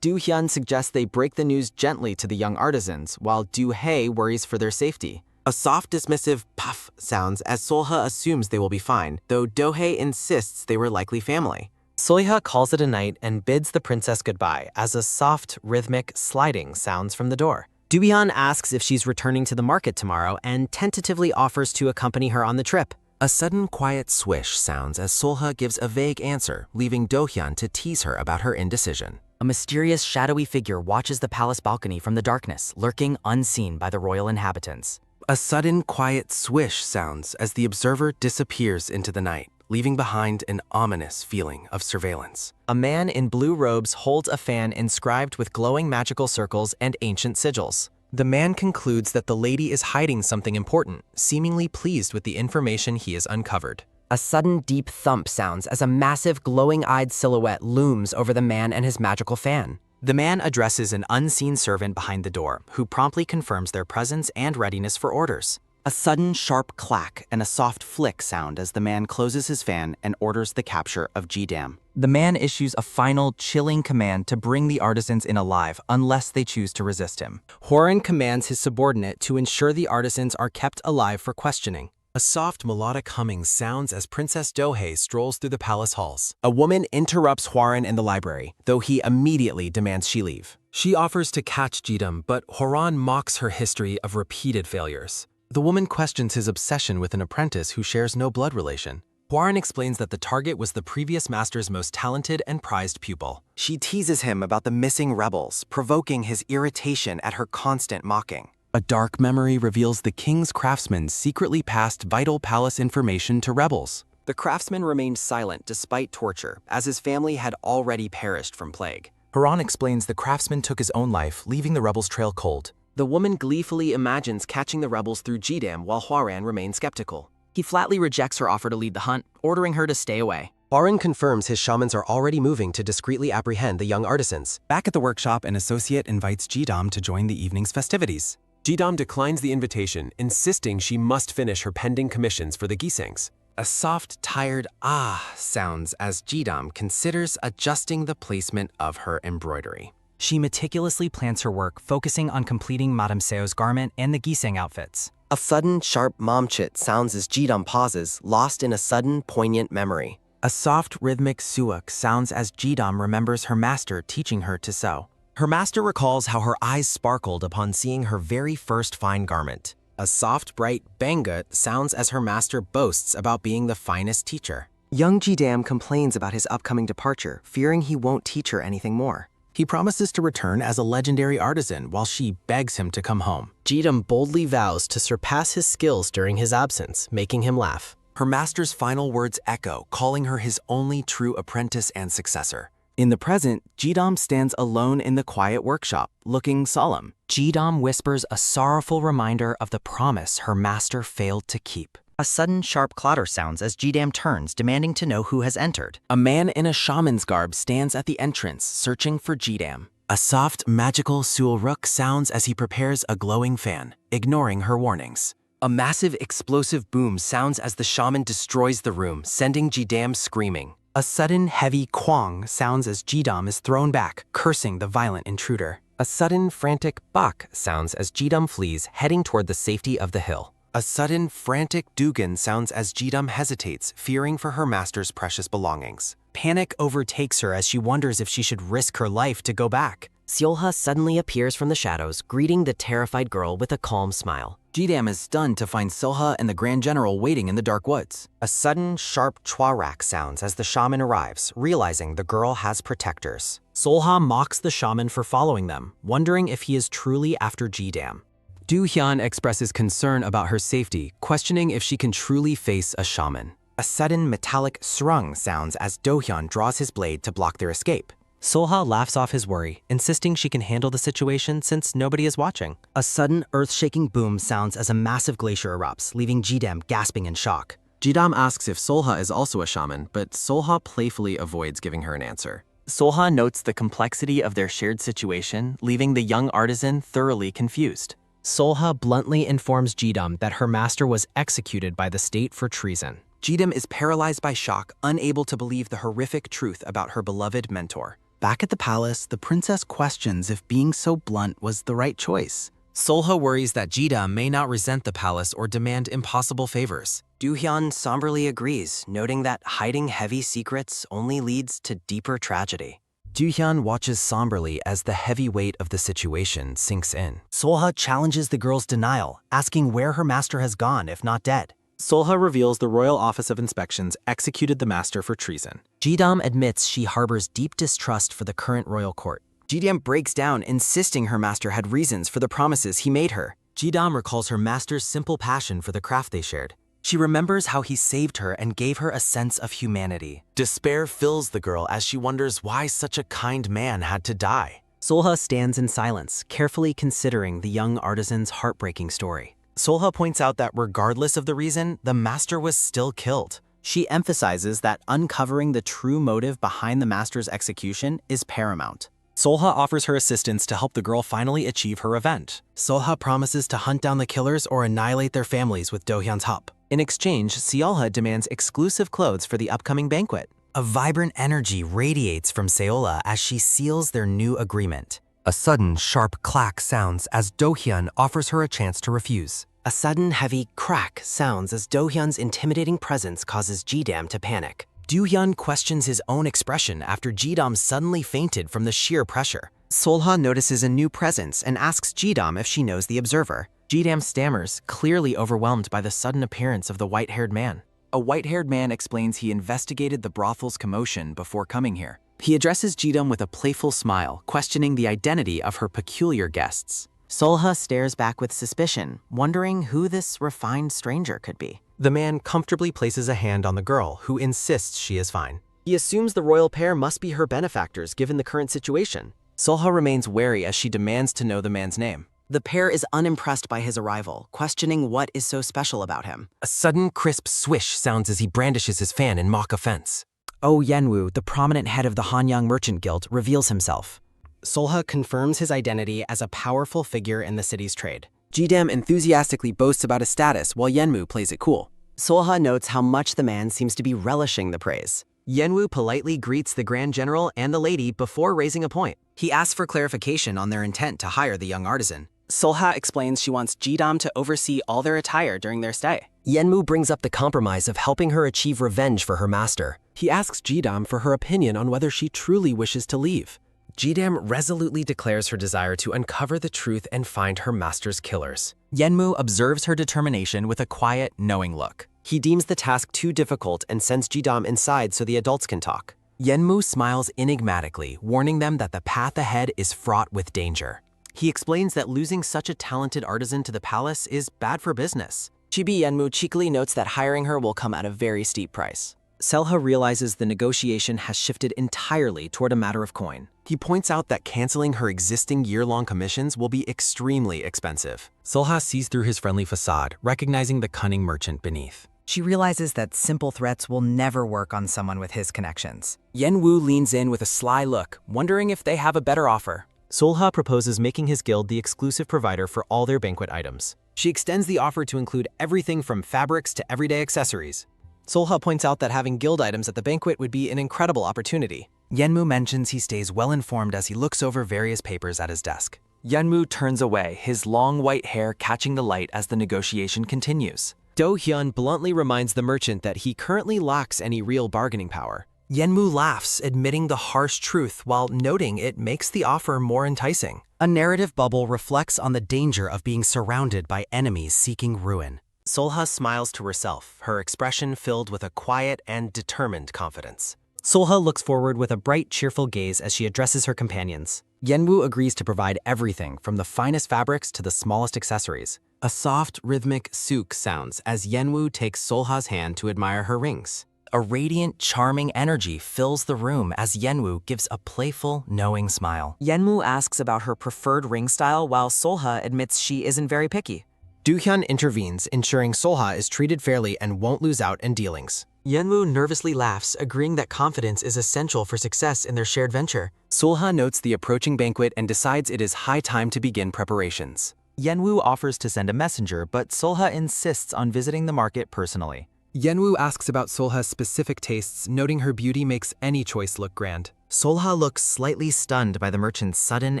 Do-hyun suggests they break the news gently to the young artisans, while Do-hye worries for their safety. A soft, dismissive puff sounds as Solha assumes they will be fine, though Do-hye insists they were likely family. Solha calls it a night and bids the princess goodbye as a soft, rhythmic sliding sounds from the door. Do-hyun asks if she's returning to the market tomorrow and tentatively offers to accompany her on the trip. A sudden quiet swish sounds as Solha gives a vague answer, leaving Do-hyun to tease her about her indecision. A mysterious shadowy figure watches the palace balcony from the darkness, lurking unseen by the royal inhabitants. A sudden quiet swish sounds as the observer disappears into the night, leaving behind an ominous feeling of surveillance. A man in blue robes holds a fan inscribed with glowing magical circles and ancient sigils. The man concludes that the lady is hiding something important, seemingly pleased with the information he has uncovered. A sudden deep thump sounds as a massive glowing-eyed silhouette looms over the man and his magical fan. The man addresses an unseen servant behind the door, who promptly confirms their presence and readiness for orders. A sudden sharp clack and a soft flick sound as the man closes his fan and orders the capture of Jidam. The man issues a final, chilling command to bring the artisans in alive unless they choose to resist him. Hworin commands his subordinate to ensure the artisans are kept alive for questioning. A soft melodic humming sounds as Princess Do-hye strolls through the palace halls. A woman interrupts Hworin in the library, though he immediately demands she leave. She offers to catch Jidam, but Hworin mocks her history of repeated failures. The woman questions his obsession with an apprentice who shares no blood relation. Hworin explains that the target was the previous master's most talented and prized pupil. She teases him about the missing rebels, provoking his irritation at her constant mocking. A dark memory reveals the king's craftsmen secretly passed vital palace information to rebels. The craftsman remained silent despite torture, as his family had already perished from plague. Hworin explains the craftsman took his own life, leaving the rebels' trail cold. The woman gleefully imagines catching the rebels through Jidam while Hworin remains skeptical. He flatly rejects her offer to lead the hunt, ordering her to stay away. Hworin confirms his shamans are already moving to discreetly apprehend the young artisans. Back at the workshop, an associate invites Jidam to join the evening's festivities. Jidam declines the invitation, insisting she must finish her pending commissions for the Gisangs. A soft, tired ah sounds as Jidam considers adjusting the placement of her embroidery. She meticulously plans her work, focusing on completing Madame Seo's garment and the Gisang outfits. A sudden, sharp momchit sounds as Jidam pauses, lost in a sudden, poignant memory. A soft, rhythmic suak sounds as Jidam remembers her master teaching her to sew. Her master recalls how her eyes sparkled upon seeing her very first fine garment. A soft, bright bangut sounds as her master boasts about being the finest teacher. Young Jidam complains about his upcoming departure, fearing he won't teach her anything more. He promises to return as a legendary artisan while she begs him to come home. Jidam boldly vows to surpass his skills during his absence, making him laugh. Her master's final words echo, calling her his only true apprentice and successor. In the present, Jidam stands alone in the quiet workshop, looking solemn. Jidam whispers a sorrowful reminder of the promise her master failed to keep. A sudden sharp clatter sounds as Jidam turns, demanding to know who has entered. A man in a shaman's garb stands at the entrance, searching for Jidam. A soft, magical Suolruk sounds as he prepares a glowing fan, ignoring her warnings. A massive explosive boom sounds as the shaman destroys the room, sending Jidam screaming. A sudden, heavy kwang sounds as Jidam is thrown back, cursing the violent intruder. A sudden, frantic bak sounds as Jidam flees, heading toward the safety of the hill. A sudden, frantic Dugan sounds as Jidam hesitates, fearing for her master's precious belongings. Panic overtakes her as she wonders if she should risk her life to go back. Seolha suddenly appears from the shadows, greeting the terrified girl with a calm smile. Jidam is stunned to find Seolha and the Grand General waiting in the dark woods. A sudden, sharp chwarak sounds as the shaman arrives, realizing the girl has protectors. Seolha mocks the shaman for following them, wondering if he is truly after Jidam. Do-hyun expresses concern about her safety, questioning if she can truly face a shaman. A sudden metallic srung sounds as Do-hyun draws his blade to block their escape. Seolha laughs off his worry, insisting she can handle the situation since nobody is watching. A sudden, earth-shaking boom sounds as a massive glacier erupts, leaving Jidam gasping in shock. Jidam asks if Seolha is also a shaman, but Seolha playfully avoids giving her an answer. Seolha notes the complexity of their shared situation, leaving the young artisan thoroughly confused. Seolha bluntly informs Jidam that her master was executed by the state for treason. Jidam is paralyzed by shock, unable to believe the horrific truth about her beloved mentor. Back at the palace, the princess questions if being so blunt was the right choice. Seolha worries that Jidam may not resent the palace or demand impossible favors. Do-hyun somberly agrees, noting that hiding heavy secrets only leads to deeper tragedy. Do-hyun watches somberly as the heavy weight of the situation sinks in. Seolha challenges the girl's denial, asking where her master has gone if not dead. Seolha reveals the Royal Office of Inspections executed the master for treason. Jidam admits she harbors deep distrust for the current royal court. Jidam breaks down, insisting her master had reasons for the promises he made her. Jidam recalls her master's simple passion for the craft they shared. She remembers how he saved her and gave her a sense of humanity. Despair fills the girl as she wonders why such a kind man had to die. Seolha stands in silence, carefully considering the young artisan's heartbreaking story. Seolha points out that regardless of the reason, the master was still killed. She emphasizes that uncovering the true motive behind the master's execution is paramount. Seolha offers her assistance to help the girl finally achieve her revenge. Seolha promises to hunt down the killers or annihilate their families with Do-hyun's help. In exchange, Seolha demands exclusive clothes for the upcoming banquet. A vibrant energy radiates from Seolha as she seals their new agreement. A sudden, sharp clack sounds as Do-hyun offers her a chance to refuse. A sudden, heavy crack sounds as Do-hyun's intimidating presence causes Jidam to panic. Do-hyun questions his own expression after Jidam suddenly fainted from the sheer pressure. Seolha notices a new presence and asks Jidam if she knows the observer. Jidam stammers, clearly overwhelmed by the sudden appearance of the white-haired man. A white-haired man explains he investigated the brothel's commotion before coming here. He addresses Jidam with a playful smile, questioning the identity of her peculiar guests. Seolha stares back with suspicion, wondering who this refined stranger could be. The man comfortably places a hand on the girl, who insists she is fine. He assumes the royal pair must be her benefactors given the current situation. Seolha remains wary as she demands to know the man's name. The pair is unimpressed by his arrival, questioning what is so special about him. A sudden, crisp swish sounds as he brandishes his fan in mock offense. Oh Yenwoo, the prominent head of the Hanyang Merchant Guild, reveals himself. Seolha confirms his identity as a powerful figure in the city's trade. Jidam enthusiastically boasts about his status while Yenwoo plays it cool. Seolha notes how much the man seems to be relishing the praise. Yenwoo politely greets the Grand General and the lady before raising a point. He asks for clarification on their intent to hire the young artisan. Seolha explains she wants Jidam to oversee all their attire during their stay. Yenwoo brings up the compromise of helping her achieve revenge for her master. He asks Jidam for her opinion on whether she truly wishes to leave. Jidam resolutely declares her desire to uncover the truth and find her master's killers. Yenwoo observes her determination with a quiet, knowing look. He deems the task too difficult and sends Jidam inside so the adults can talk. Yenwoo smiles enigmatically, warning them that the path ahead is fraught with danger. He explains that losing such a talented artisan to the palace is bad for business. Chibi Yenwoo cheekily notes that hiring her will come at a very steep price. Seolha realizes the negotiation has shifted entirely toward a matter of coin. He points out that canceling her existing year-long commissions will be extremely expensive. Seolha sees through his friendly facade, recognizing the cunning merchant beneath. She realizes that simple threats will never work on someone with his connections. Yenwoo leans in with a sly look, wondering if they have a better offer. Solha proposes making his guild the exclusive provider for all their banquet items. She extends the offer to include everything from fabrics to everyday accessories. Solha points out that having guild items at the banquet would be an incredible opportunity. Yenmu mentions he stays well-informed as he looks over various papers at his desk. Yenmu turns away, his long white hair catching the light as the negotiation continues. Do-hyun bluntly reminds the merchant that he currently lacks any real bargaining power. Yenmu laughs, admitting the harsh truth while noting it makes the offer more enticing. A narrative bubble reflects on the danger of being surrounded by enemies seeking ruin. Solha smiles to herself, her expression filled with a quiet and determined confidence. Solha looks forward with a bright, cheerful gaze as she addresses her companions. Yenwu agrees to provide everything from the finest fabrics to the smallest accessories. A soft, rhythmic souk sounds as Yenwu takes Solha's hand to admire her rings. A radiant, charming energy fills the room as Yenwu gives a playful, knowing smile. Yenwu asks about her preferred ring style while Solha admits she isn't very picky. Do-hyun intervenes, ensuring Solha is treated fairly and won't lose out in dealings. Yenwu nervously laughs, agreeing that confidence is essential for success in their shared venture. Solha notes the approaching banquet and decides it is high time to begin preparations. Yenwu offers to send a messenger, but Solha insists on visiting the market personally. Yenwu asks about Solha's specific tastes, noting her beauty makes any choice look grand. Solha looks slightly stunned by the merchant's sudden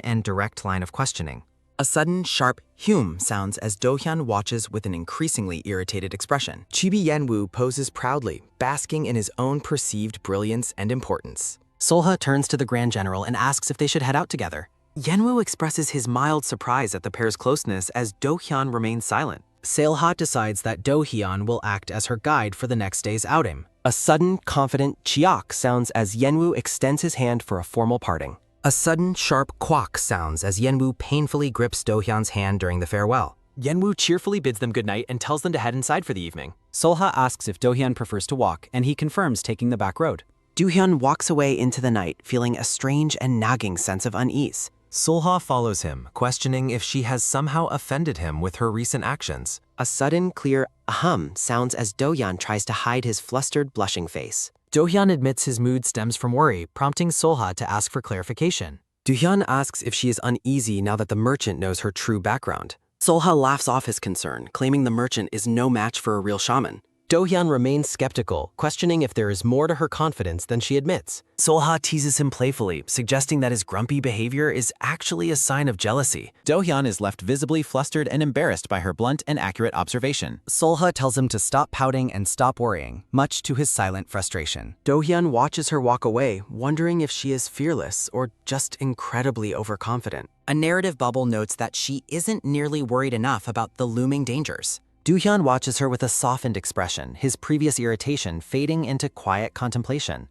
and direct line of questioning. A sudden, sharp "hum" sounds as Do-hyun watches with an increasingly irritated expression. Chibi Yenwu poses proudly, basking in his own perceived brilliance and importance. Solha turns to the Grand General and asks if they should head out together. Yenwu expresses his mild surprise at the pair's closeness as Do-hyun remains silent. Seolha decides that Do-hyun will act as her guide for the next day's outing. A sudden, confident "chiak" sounds as Yenwu extends his hand for a formal parting. A sudden, sharp "kwak" sounds as Yenwu painfully grips Do-hyun's hand during the farewell. Yenwu cheerfully bids them goodnight and tells them to head inside for the evening. Solha asks if Do-hyun prefers to walk, and he confirms taking the back road. Do-hyun walks away into the night, feeling a strange and nagging sense of unease. Solha follows him, questioning if she has somehow offended him with her recent actions. A sudden, clear ahem sounds as Do-hyun tries to hide his flustered, blushing face. Do-hyun admits his mood stems from worry, prompting Solha to ask for clarification. Do-hyun asks if she is uneasy now that the merchant knows her true background. Solha laughs off his concern, claiming the merchant is no match for a real shaman. Do-hyun remains skeptical, questioning if there is more to her confidence than she admits. Solha teases him playfully, suggesting that his grumpy behavior is actually a sign of jealousy. Do-hyun is left visibly flustered and embarrassed by her blunt and accurate observation. Solha tells him to stop pouting and stop worrying, much to his silent frustration. Do-hyun watches her walk away, wondering if she is fearless or just incredibly overconfident. A narrative bubble notes that she isn't nearly worried enough about the looming dangers. Do-hyun watches her with a softened expression, his previous irritation fading into quiet contemplation.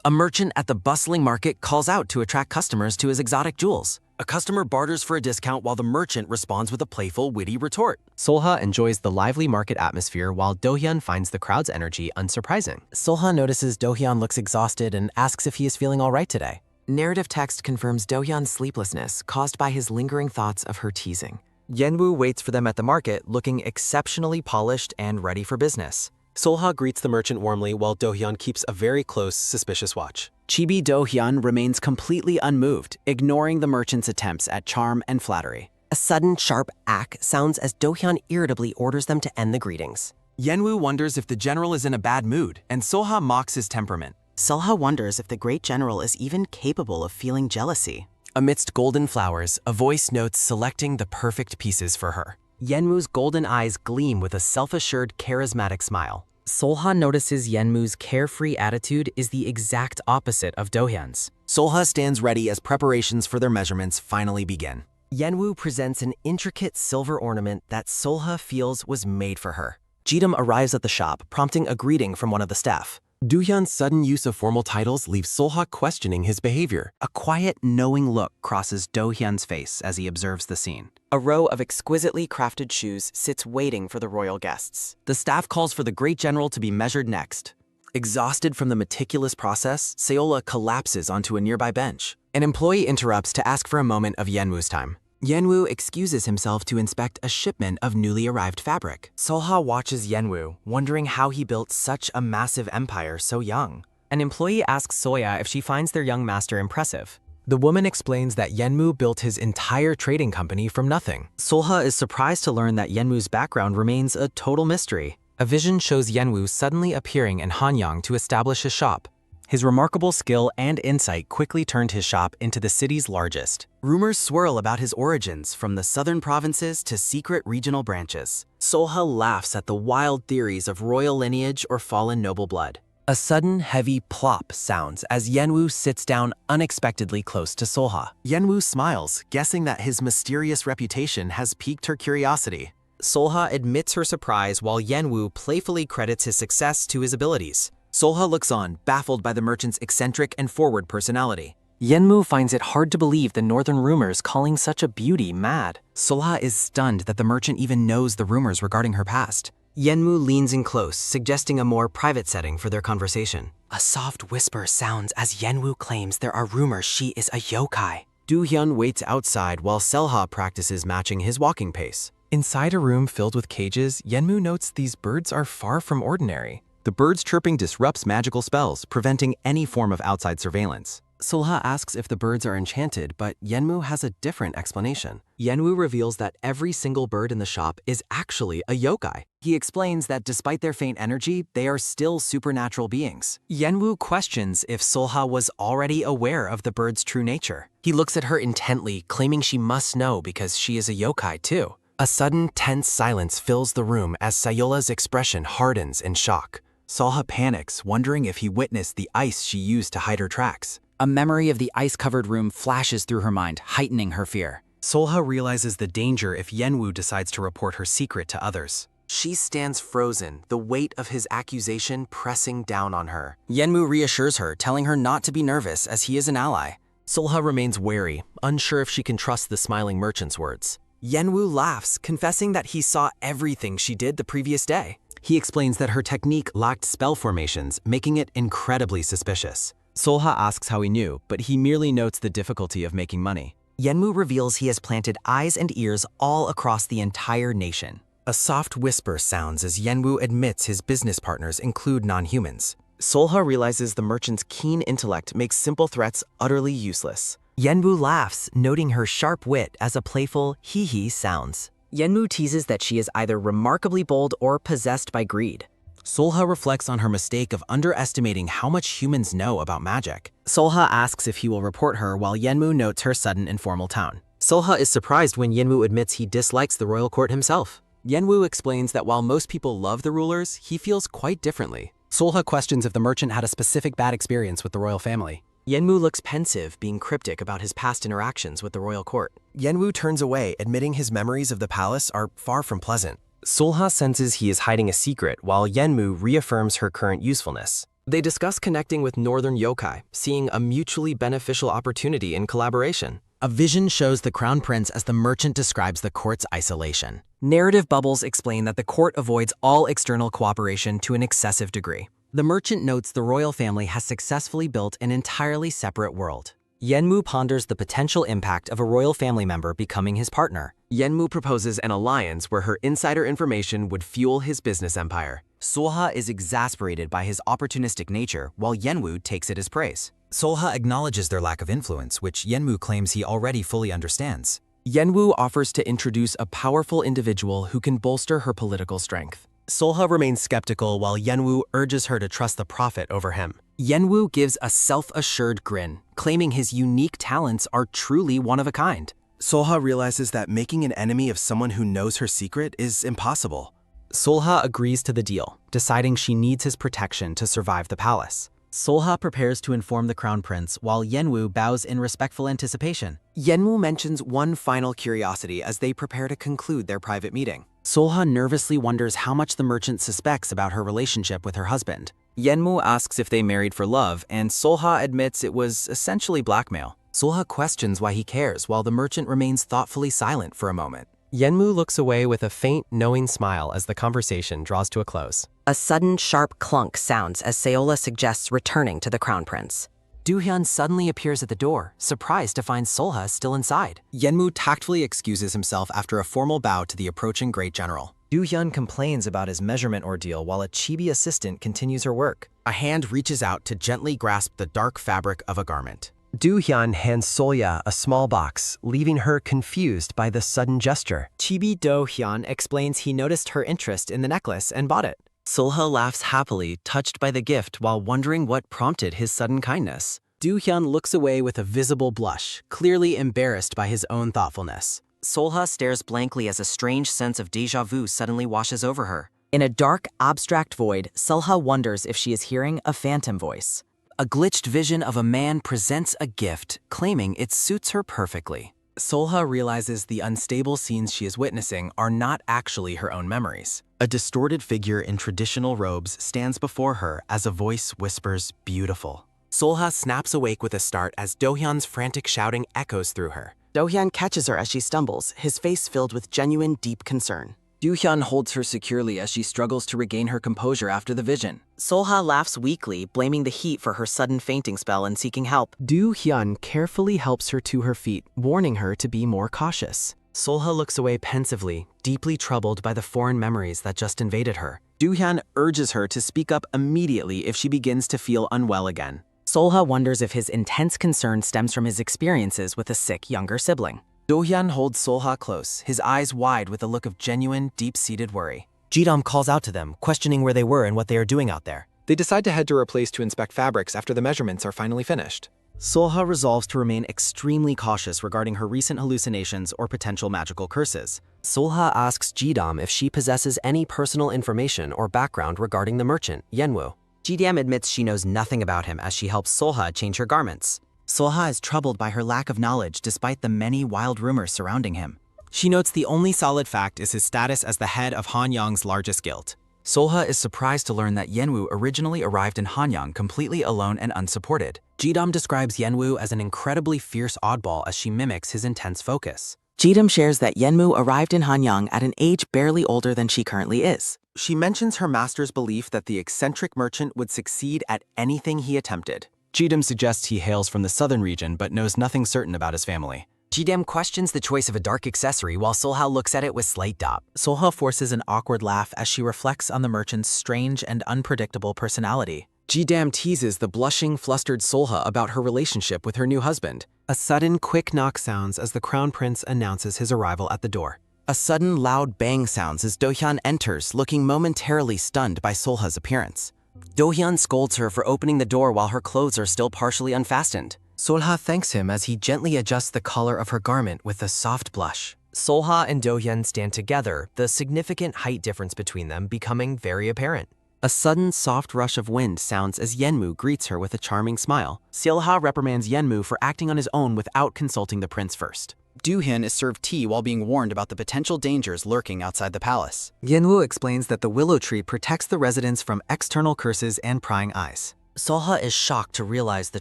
A merchant at the bustling market calls out to attract customers to his exotic jewels. A customer barters for a discount while the merchant responds with a playful, witty retort. Solha enjoys the lively market atmosphere while Do-hyun finds the crowd's energy unsurprising. Solha notices Do-hyun looks exhausted and asks if he is feeling all right today. Narrative text confirms Do-hyun's sleeplessness caused by his lingering thoughts of her teasing. Yenwu waits for them at the market, looking exceptionally polished and ready for business. Solha greets the merchant warmly while Do-hyun keeps a very close, suspicious watch. Chibi Do-hyun remains completely unmoved, ignoring the merchant's attempts at charm and flattery. A sudden, sharp "ak" sounds as Do-hyun irritably orders them to end the greetings. Yenwu wonders if the general is in a bad mood, and Solha mocks his temperament. Solha wonders if the great general is even capable of feeling jealousy. Amidst golden flowers, a voice notes selecting the perfect pieces for her. Yenwu's golden eyes gleam with a self-assured, charismatic smile. Solha notices Yenmu's carefree attitude is the exact opposite of Do-hyun's. Solha stands ready as preparations for their measurements finally begin. Yenwu presents an intricate silver ornament that Solha feels was made for her. Jidam arrives at the shop, prompting a greeting from one of the staff. Do-hyun's sudden use of formal titles leaves Solha questioning his behavior. A quiet, knowing look crosses Do-hyun's face as he observes the scene. A row of exquisitely crafted shoes sits waiting for the royal guests. The staff calls for the great general to be measured next. Exhausted from the meticulous process, Seola collapses onto a nearby bench. An employee interrupts to ask for a moment of Yenwu's time. Yenwu excuses himself to inspect a shipment of newly arrived fabric. Solha watches Yenwu, wondering how he built such a massive empire so young. An employee asks Soya if she finds their young master impressive. The woman explains that Yenmu built his entire trading company from nothing. Solha is surprised to learn that Yenmu's background remains a total mystery. A vision shows Yenwu suddenly appearing in Hanyang to establish a shop. His remarkable skill and insight quickly turned his shop into the city's largest. Rumors swirl about his origins, from the southern provinces to secret regional branches. Solha laughs at the wild theories of royal lineage or fallen noble blood. A sudden, heavy plop sounds as Yenwu sits down unexpectedly close to Solha. Yenwu smiles, guessing that his mysterious reputation has piqued her curiosity. Solha admits her surprise while Yenwu playfully credits his success to his abilities. Solha looks on, baffled by the merchant's eccentric and forward personality. Yenmu finds it hard to believe the northern rumors calling such a beauty mad. Solha is stunned that the merchant even knows the rumors regarding her past. Yenmu leans in close, suggesting a more private setting for their conversation. A soft whisper sounds as Yenwu claims there are rumors she is a yokai. Do-hyun waits outside while Selha practices matching his walking pace. Inside a room filled with cages, Yenmu notes these birds are far from ordinary. The bird's chirping disrupts magical spells, preventing any form of outside surveillance. Solha asks if the birds are enchanted, but Yenmu has a different explanation. Yenwu reveals that every single bird in the shop is actually a yokai. He explains that despite their faint energy, they are still supernatural beings. Yenwu questions if Solha was already aware of the bird's true nature. He looks at her intently, claiming she must know because she is a yokai too. A sudden, tense silence fills the room as Sayola's expression hardens in shock. Solha panics, wondering if he witnessed the ice she used to hide her tracks. A memory of the ice-covered room flashes through her mind, heightening her fear. Solha realizes the danger if Yenwu decides to report her secret to others. She stands frozen, the weight of his accusation pressing down on her. Yenwu reassures her, telling her not to be nervous as he is an ally. Solha remains wary, unsure if she can trust the smiling merchant's words. Yenwu laughs, confessing that he saw everything she did the previous day. He explains that her technique lacked spell formations, making it incredibly suspicious. Solha asks how he knew, but he merely notes the difficulty of making money. Yenwu reveals he has planted eyes and ears all across the entire nation. A soft whisper sounds as Yenwu admits his business partners include non-humans. Solha realizes the merchant's keen intellect makes simple threats utterly useless. Yenwu laughs, noting her sharp wit as a playful hee-hee sounds. Yenwu teases that she is either remarkably bold or possessed by greed. Solha reflects on her mistake of underestimating how much humans know about magic. Solha asks if he will report her while Yenwu notes her sudden informal tone. Solha is surprised when Yenwu admits he dislikes the royal court himself. Yenwu explains that while most people love the rulers, he feels quite differently. Solha questions if the merchant had a specific bad experience with the royal family. Yenwu looks pensive, being cryptic about his past interactions with the royal court. Yenwu turns away, admitting his memories of the palace are far from pleasant. Solha senses he is hiding a secret, while Yenmu reaffirms her current usefulness. They discuss connecting with northern yokai, seeing a mutually beneficial opportunity in collaboration. A vision shows the crown prince as the merchant describes the court's isolation. Narrative bubbles explain that the court avoids all external cooperation to an excessive degree. The merchant notes the royal family has successfully built an entirely separate world. Yenmu ponders the potential impact of a royal family member becoming his partner. Yenmu proposes an alliance where her insider information would fuel his business empire. Solha is exasperated by his opportunistic nature, while Yenwu takes it as praise. Solha acknowledges their lack of influence, which Yenmu claims he already fully understands. Yenwu offers to introduce a powerful individual who can bolster her political strength. Solha remains skeptical while Yenwu urges her to trust the prophet over him. Yenwu gives a self-assured grin, claiming his unique talents are truly one of a kind. Solha realizes that making an enemy of someone who knows her secret is impossible. Solha agrees to the deal, deciding she needs his protection to survive the palace. Solha prepares to inform the crown prince while Yenwu bows in respectful anticipation. Yenwu mentions one final curiosity as they prepare to conclude their private meeting. Solha nervously wonders how much the merchant suspects about her relationship with her husband. Yenwu asks if they married for love, and Solha admits it was essentially blackmail. Solha questions why he cares while the merchant remains thoughtfully silent for a moment. Yenmu looks away with a faint, knowing smile as the conversation draws to a close. A sudden, sharp clunk sounds as Seola suggests returning to the crown prince. Do-hyun suddenly appears at the door, surprised to find Solha still inside. Yenmu tactfully excuses himself after a formal bow to the approaching great general. Do-hyun complains about his measurement ordeal while a chibi assistant continues her work. A hand reaches out to gently grasp the dark fabric of a garment. Do-hyun hands Solya a small box, leaving her confused by the sudden gesture. Chibi Do-hyun explains he noticed her interest in the necklace and bought it. Solha laughs happily, touched by the gift while wondering what prompted his sudden kindness. Do-hyun looks away with a visible blush, clearly embarrassed by his own thoughtfulness. Solha stares blankly as a strange sense of déjà vu suddenly washes over her. In a dark, abstract void, Solha wonders if she is hearing a phantom voice. A glitched vision of a man presents a gift, claiming it suits her perfectly. Solha realizes the unstable scenes she is witnessing are not actually her own memories. A distorted figure in traditional robes stands before her as a voice whispers, "Beautiful." Solha snaps awake with a start as Do-hyun's frantic shouting echoes through her. Do-hyun catches her as she stumbles, his face filled with genuine, deep concern. Do-hyun holds her securely as she struggles to regain her composure after the vision. Solha laughs weakly, blaming the heat for her sudden fainting spell and seeking help. Do-hyun carefully helps her to her feet, warning her to be more cautious. Solha looks away pensively, deeply troubled by the foreign memories that just invaded her. Do-hyun urges her to speak up immediately if she begins to feel unwell again. Solha wonders if his intense concern stems from his experiences with a sick younger sibling. Do-hyun holds Solha close, his eyes wide with a look of genuine, deep-seated worry. Jidam calls out to them, questioning where they were and what they are doing out there. They decide to head to her place to inspect fabrics after the measurements are finally finished. Solha resolves to remain extremely cautious regarding her recent hallucinations or potential magical curses. Solha asks Jidam if she possesses any personal information or background regarding the merchant, Yenwoo. Jidam admits she knows nothing about him as she helps Solha change her garments. Solha is troubled by her lack of knowledge despite the many wild rumors surrounding him. She notes the only solid fact is his status as the head of Hanyang's largest guild. Solha is surprised to learn that Yenwoo originally arrived in Hanyang completely alone and unsupported. Jidam describes Yenwoo as an incredibly fierce oddball as she mimics his intense focus. Jidam shares that Yenwoo arrived in Hanyang at an age barely older than she currently is. She mentions her master's belief that the eccentric merchant would succeed at anything he attempted. Jidam suggests he hails from the southern region but knows nothing certain about his family. Jidam questions the choice of a dark accessory while Solha looks at it with slight doubt. Solha forces an awkward laugh as she reflects on the merchant's strange and unpredictable personality. Jidam teases the blushing, flustered Solha about her relationship with her new husband. A sudden, quick knock sounds as the crown prince announces his arrival at the door. A sudden, loud bang sounds as Do-hyun enters, looking momentarily stunned by Solha's appearance. Do-hyun scolds her for opening the door while her clothes are still partially unfastened. Solha thanks him as he gently adjusts the collar of her garment with a soft blush. Solha and Do-hyun stand together, the significant height difference between them becoming very apparent. A sudden soft rush of wind sounds as Yenwoo greets her with a charming smile. Solha reprimands Yenwoo for acting on his own without consulting the prince first. Do-hyun is served tea while being warned about the potential dangers lurking outside the palace. Yenwoo explains that the willow tree protects the residents from external curses and prying eyes. Solha is shocked to realize the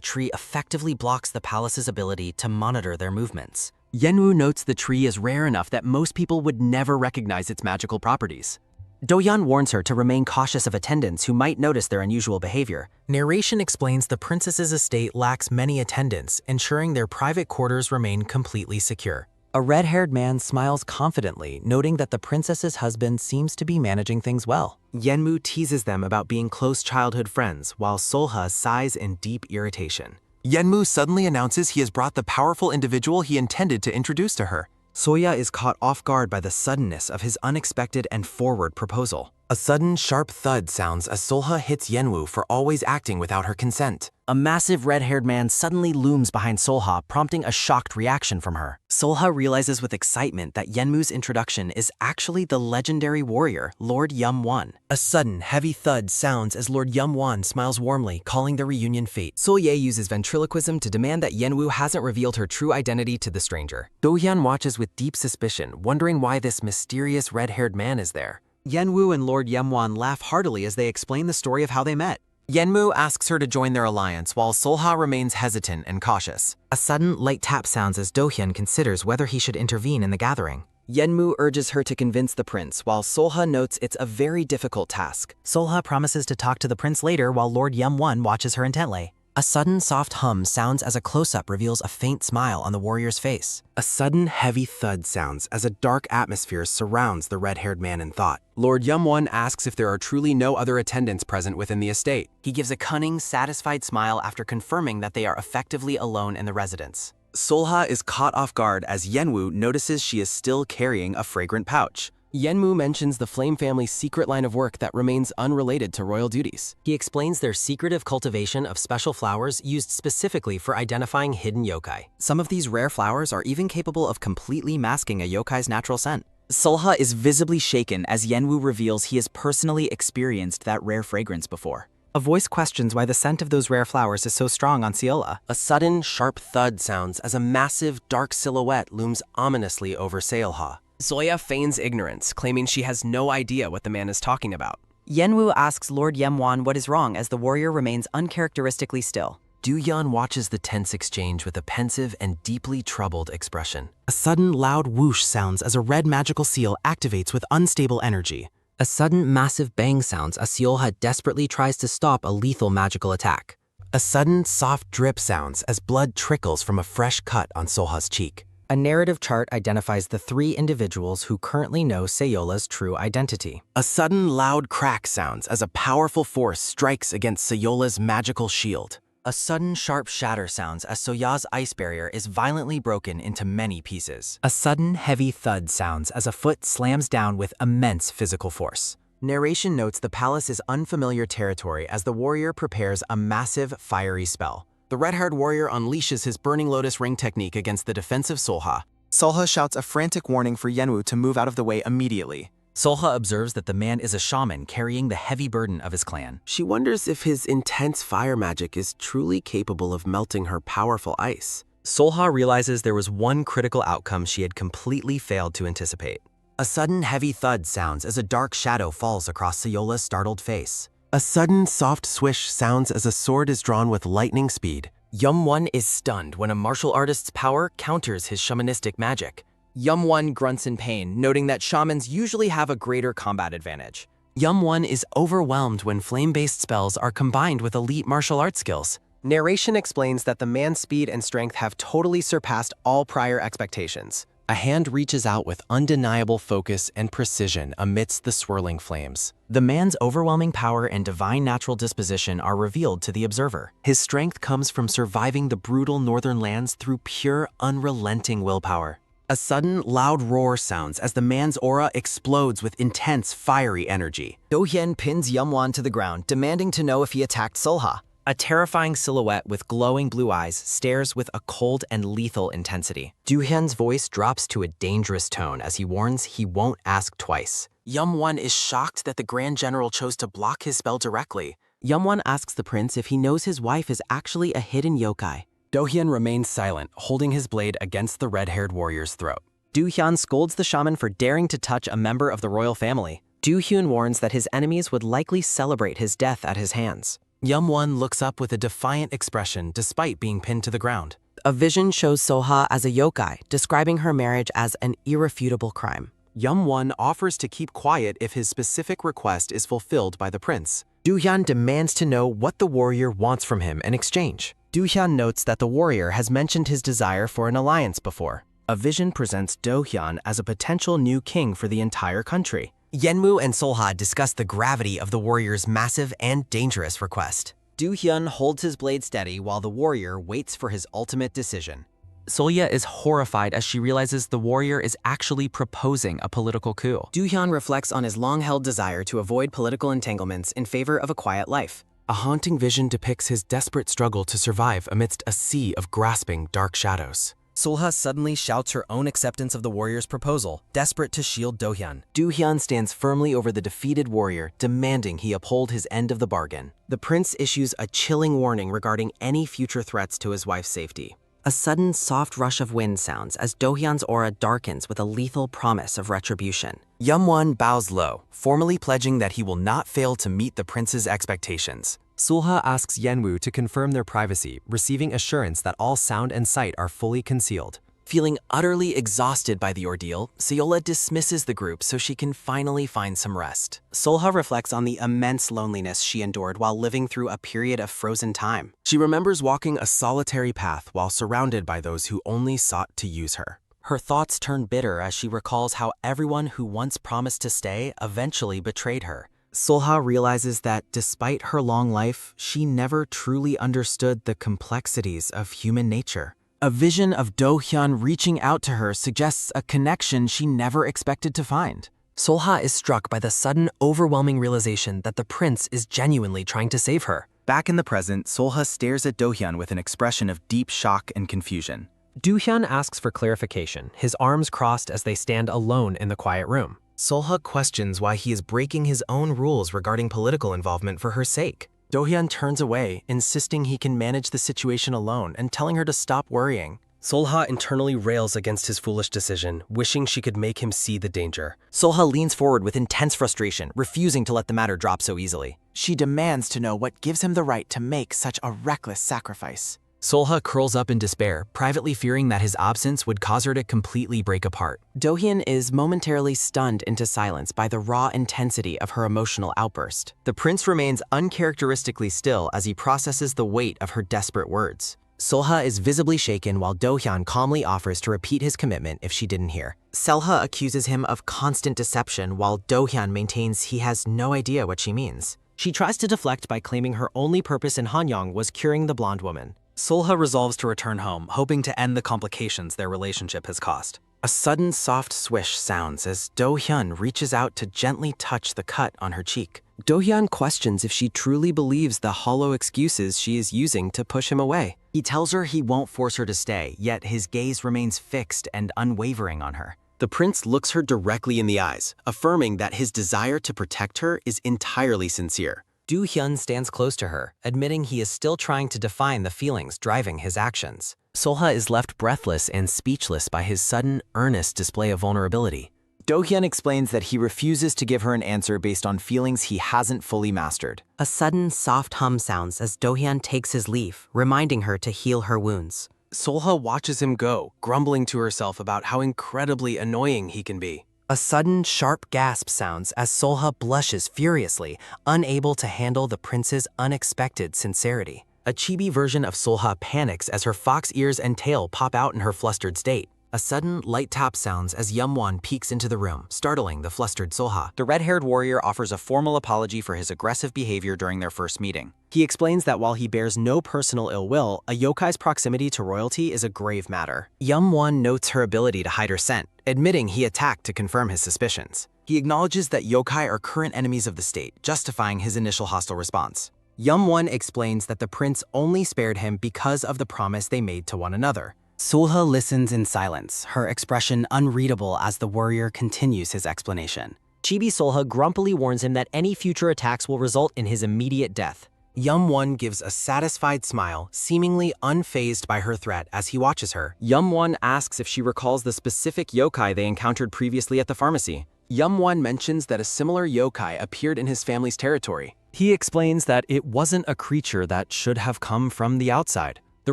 tree effectively blocks the palace's ability to monitor their movements. Yenwoo notes the tree is rare enough that most people would never recognize its magical properties. Do-hyun warns her to remain cautious of attendants who might notice their unusual behavior. Narration explains the princess's estate lacks many attendants, ensuring their private quarters remain completely secure. A red-haired man smiles confidently, noting that the princess's husband seems to be managing things well. Yenwoo teases them about being close childhood friends, while Solha sighs in deep irritation. Yenwoo suddenly announces he has brought the powerful individual he intended to introduce to her. Soya is caught off guard by the suddenness of his unexpected and forward proposal. A sudden, sharp thud sounds as Solha hits Yenwoo for always acting without her consent. A massive red-haired man suddenly looms behind Solha, prompting a shocked reaction from her. Solha realizes with excitement that Yenwoo's introduction is actually the legendary warrior, Lord Yum-won. A sudden, heavy thud sounds as Lord Yum-won smiles warmly, calling the reunion fate. Solye uses ventriloquism to demand that Yenwoo hasn't revealed her true identity to the stranger. Do-hyun watches with deep suspicion, wondering why this mysterious red-haired man is there. Yenwoo and Lord Yum-won laugh heartily as they explain the story of how they met. Yenwoo asks her to join their alliance while Solha remains hesitant and cautious. A sudden, light tap sounds as Do-hyun considers whether he should intervene in the gathering. Yenwoo urges her to convince the prince, while Solha notes it's a very difficult task. Solha promises to talk to the prince later while Lord Yum-won watches her intently. A sudden soft hum sounds as a close-up reveals a faint smile on the warrior's face. A sudden heavy thud sounds as a dark atmosphere surrounds the red-haired man in thought. Lord Yumwon asks if there are truly no other attendants present within the estate. He gives a cunning, satisfied smile after confirming that they are effectively alone in the residence. Solha is caught off guard as Yenwu notices she is still carrying a fragrant pouch. Yenmu mentions the Flame family's secret line of work that remains unrelated to royal duties. He explains their secretive cultivation of special flowers used specifically for identifying hidden yokai. Some of these rare flowers are even capable of completely masking a yokai's natural scent. Solha is visibly shaken as Yenwu reveals he has personally experienced that rare fragrance before. A voice questions why the scent of those rare flowers is so strong on Seola. A sudden, sharp thud sounds as a massive, dark silhouette looms ominously over Seolha. Soya feigns ignorance, claiming she has no idea what the man is talking about. Yenwu asks Lord Yemwan what is wrong as the warrior remains uncharacteristically still. Du-Hyun watches the tense exchange with a pensive and deeply troubled expression. A sudden, loud whoosh sounds as a red magical seal activates with unstable energy. A sudden, massive bang sounds as Seolha desperately tries to stop a lethal magical attack. A sudden, soft drip sounds as blood trickles from a fresh cut on Solha's cheek. A narrative chart identifies the 3 individuals who currently know Seola's true identity. A sudden, loud crack sounds as a powerful force strikes against Seola's magical shield. A sudden sharp shatter sounds as Soya's ice barrier is violently broken into many pieces. A sudden heavy thud sounds as a foot slams down with immense physical force. Narration notes the palace is unfamiliar territory as the warrior prepares a massive fiery spell. The red-haired warrior unleashes his Burning Lotus Ring technique against the defensive Solha. Solha shouts a frantic warning for Yenwu to move out of the way immediately. Solha observes that the man is a shaman carrying the heavy burden of his clan. She wonders if his intense fire magic is truly capable of melting her powerful ice. Solha realizes there was one critical outcome she had completely failed to anticipate. A sudden heavy thud sounds as a dark shadow falls across Seola's startled face. A sudden soft swish sounds as a sword is drawn with lightning speed. Yumwon is stunned when a martial artist's power counters his shamanistic magic. Yumwon grunts in pain, noting that shamans usually have a greater combat advantage. Yumwon is overwhelmed when flame-based spells are combined with elite martial arts skills. Narration explains that the man's speed and strength have totally surpassed all prior expectations. A hand reaches out with undeniable focus and precision amidst the swirling flames. The man's overwhelming power and divine natural disposition are revealed to the observer. His strength comes from surviving the brutal northern lands through pure, unrelenting willpower. A sudden, loud roar sounds as the man's aura explodes with intense, fiery energy. Do-Hyun pins Yumwon to the ground, demanding to know if he attacked Solha. A terrifying silhouette with glowing blue eyes stares with a cold and lethal intensity. Du-Hyun's voice drops to a dangerous tone as he warns he won't ask twice. Yumwon is shocked that the Grand General chose to block his spell directly. Yumwon asks the prince if he knows his wife is actually a hidden yokai. Do-Hyun remains silent, holding his blade against the red-haired warrior's throat. Do-Hyun scolds the shaman for daring to touch a member of the royal family. Do-Hyun warns that his enemies would likely celebrate his death at his hands. Yumwon looks up with a defiant expression despite being pinned to the ground. A vision shows Solha as a yokai, describing her marriage as an irrefutable crime. Yumwon offers to keep quiet if his specific request is fulfilled by the prince. Du-Hyun demands to know what the warrior wants from him in exchange. Do-Hyun notes that the warrior has mentioned his desire for an alliance before. A vision presents Do-Hyun as a potential new king for the entire country. Yenmu and Solha discuss the gravity of the warrior's massive and dangerous request. Do-Hyun holds his blade steady while the warrior waits for his ultimate decision. Solya is horrified as she realizes the warrior is actually proposing a political coup. Do-Hyun reflects on his long-held desire to avoid political entanglements in favor of a quiet life. A haunting vision depicts his desperate struggle to survive amidst a sea of grasping dark shadows. Solha suddenly shouts her own acceptance of the warrior's proposal, desperate to shield Do-Hyun. Do-Hyun stands firmly over the defeated warrior, demanding he uphold his end of the bargain. The prince issues a chilling warning regarding any future threats to his wife's safety. A sudden soft rush of wind sounds as Do-Hyun's aura darkens with a lethal promise of retribution. Yumwon bows low, formally pledging that he will not fail to meet the prince's expectations. Solha asks Yenwu to confirm their privacy, receiving assurance that all sound and sight are fully concealed. Feeling utterly exhausted by the ordeal, Seola dismisses the group so she can finally find some rest. Solha reflects on the immense loneliness she endured while living through a period of frozen time. She remembers walking a solitary path while surrounded by those who only sought to use her. Her thoughts turn bitter as she recalls how everyone who once promised to stay eventually betrayed her. Solha realizes that despite her long life, she never truly understood the complexities of human nature. A vision of Do-hyun reaching out to her suggests a connection she never expected to find. Solha is struck by the sudden, overwhelming realization that the prince is genuinely trying to save her. Back in the present, Solha stares at Do-hyun with an expression of deep shock and confusion. Do-hyun asks for clarification, his arms crossed as they stand alone in the quiet room. Solha questions why he is breaking his own rules regarding political involvement for her sake. Do-hyun turns away, insisting he can manage the situation alone and telling her to stop worrying. Solha internally rails against his foolish decision, wishing she could make him see the danger. Solha leans forward with intense frustration, refusing to let the matter drop so easily. She demands to know what gives him the right to make such a reckless sacrifice. Solha curls up in despair, privately fearing that his absence would cause her to completely break apart. Do-hyun is momentarily stunned into silence by the raw intensity of her emotional outburst. The prince remains uncharacteristically still as he processes the weight of her desperate words. Solha is visibly shaken while Do-hyun calmly offers to repeat his commitment if she didn't hear. Solha accuses him of constant deception while Do-hyun maintains he has no idea what she means. She tries to deflect by claiming her only purpose in Hanyang was curing the blonde woman. Solha resolves to return home, hoping to end the complications their relationship has caused. A sudden soft swish sounds as Do-hyun reaches out to gently touch the cut on her cheek. Do-hyun questions if she truly believes the hollow excuses she is using to push him away. He tells her he won't force her to stay, yet his gaze remains fixed and unwavering on her. The prince looks her directly in the eyes, affirming that his desire to protect her is entirely sincere. Do-hyun stands close to her, admitting he is still trying to define the feelings driving his actions. Solha is left breathless and speechless by his sudden, earnest display of vulnerability. Do-hyun explains that he refuses to give her an answer based on feelings he hasn't fully mastered. A sudden soft hum sounds as Do-hyun takes his leave, reminding her to heal her wounds. Solha watches him go, grumbling to herself about how incredibly annoying he can be. A sudden, sharp gasp sounds as Solha blushes furiously, unable to handle the prince's unexpected sincerity. A chibi version of Solha panics as her fox ears and tail pop out in her flustered state. A sudden, light tap sounds as Yumwon peeks into the room, startling the flustered Solha. The red-haired warrior offers a formal apology for his aggressive behavior during their first meeting. He explains that while he bears no personal ill will, a yokai's proximity to royalty is a grave matter. Yumwon notes her ability to hide her scent, admitting he attacked to confirm his suspicions. He acknowledges that yokai are current enemies of the state, justifying his initial hostile response. Yumwon explains that the prince only spared him because of the promise they made to one another. Solha listens in silence, her expression unreadable as the warrior continues his explanation. Chibi Solha grumpily warns him that any future attacks will result in his immediate death. Yumwon gives a satisfied smile, seemingly unfazed by her threat as he watches her. Yumwon asks if she recalls the specific yokai they encountered previously at the pharmacy. Yumwon mentions that a similar yokai appeared in his family's territory. He explains that it wasn't a creature that should have come from the outside. The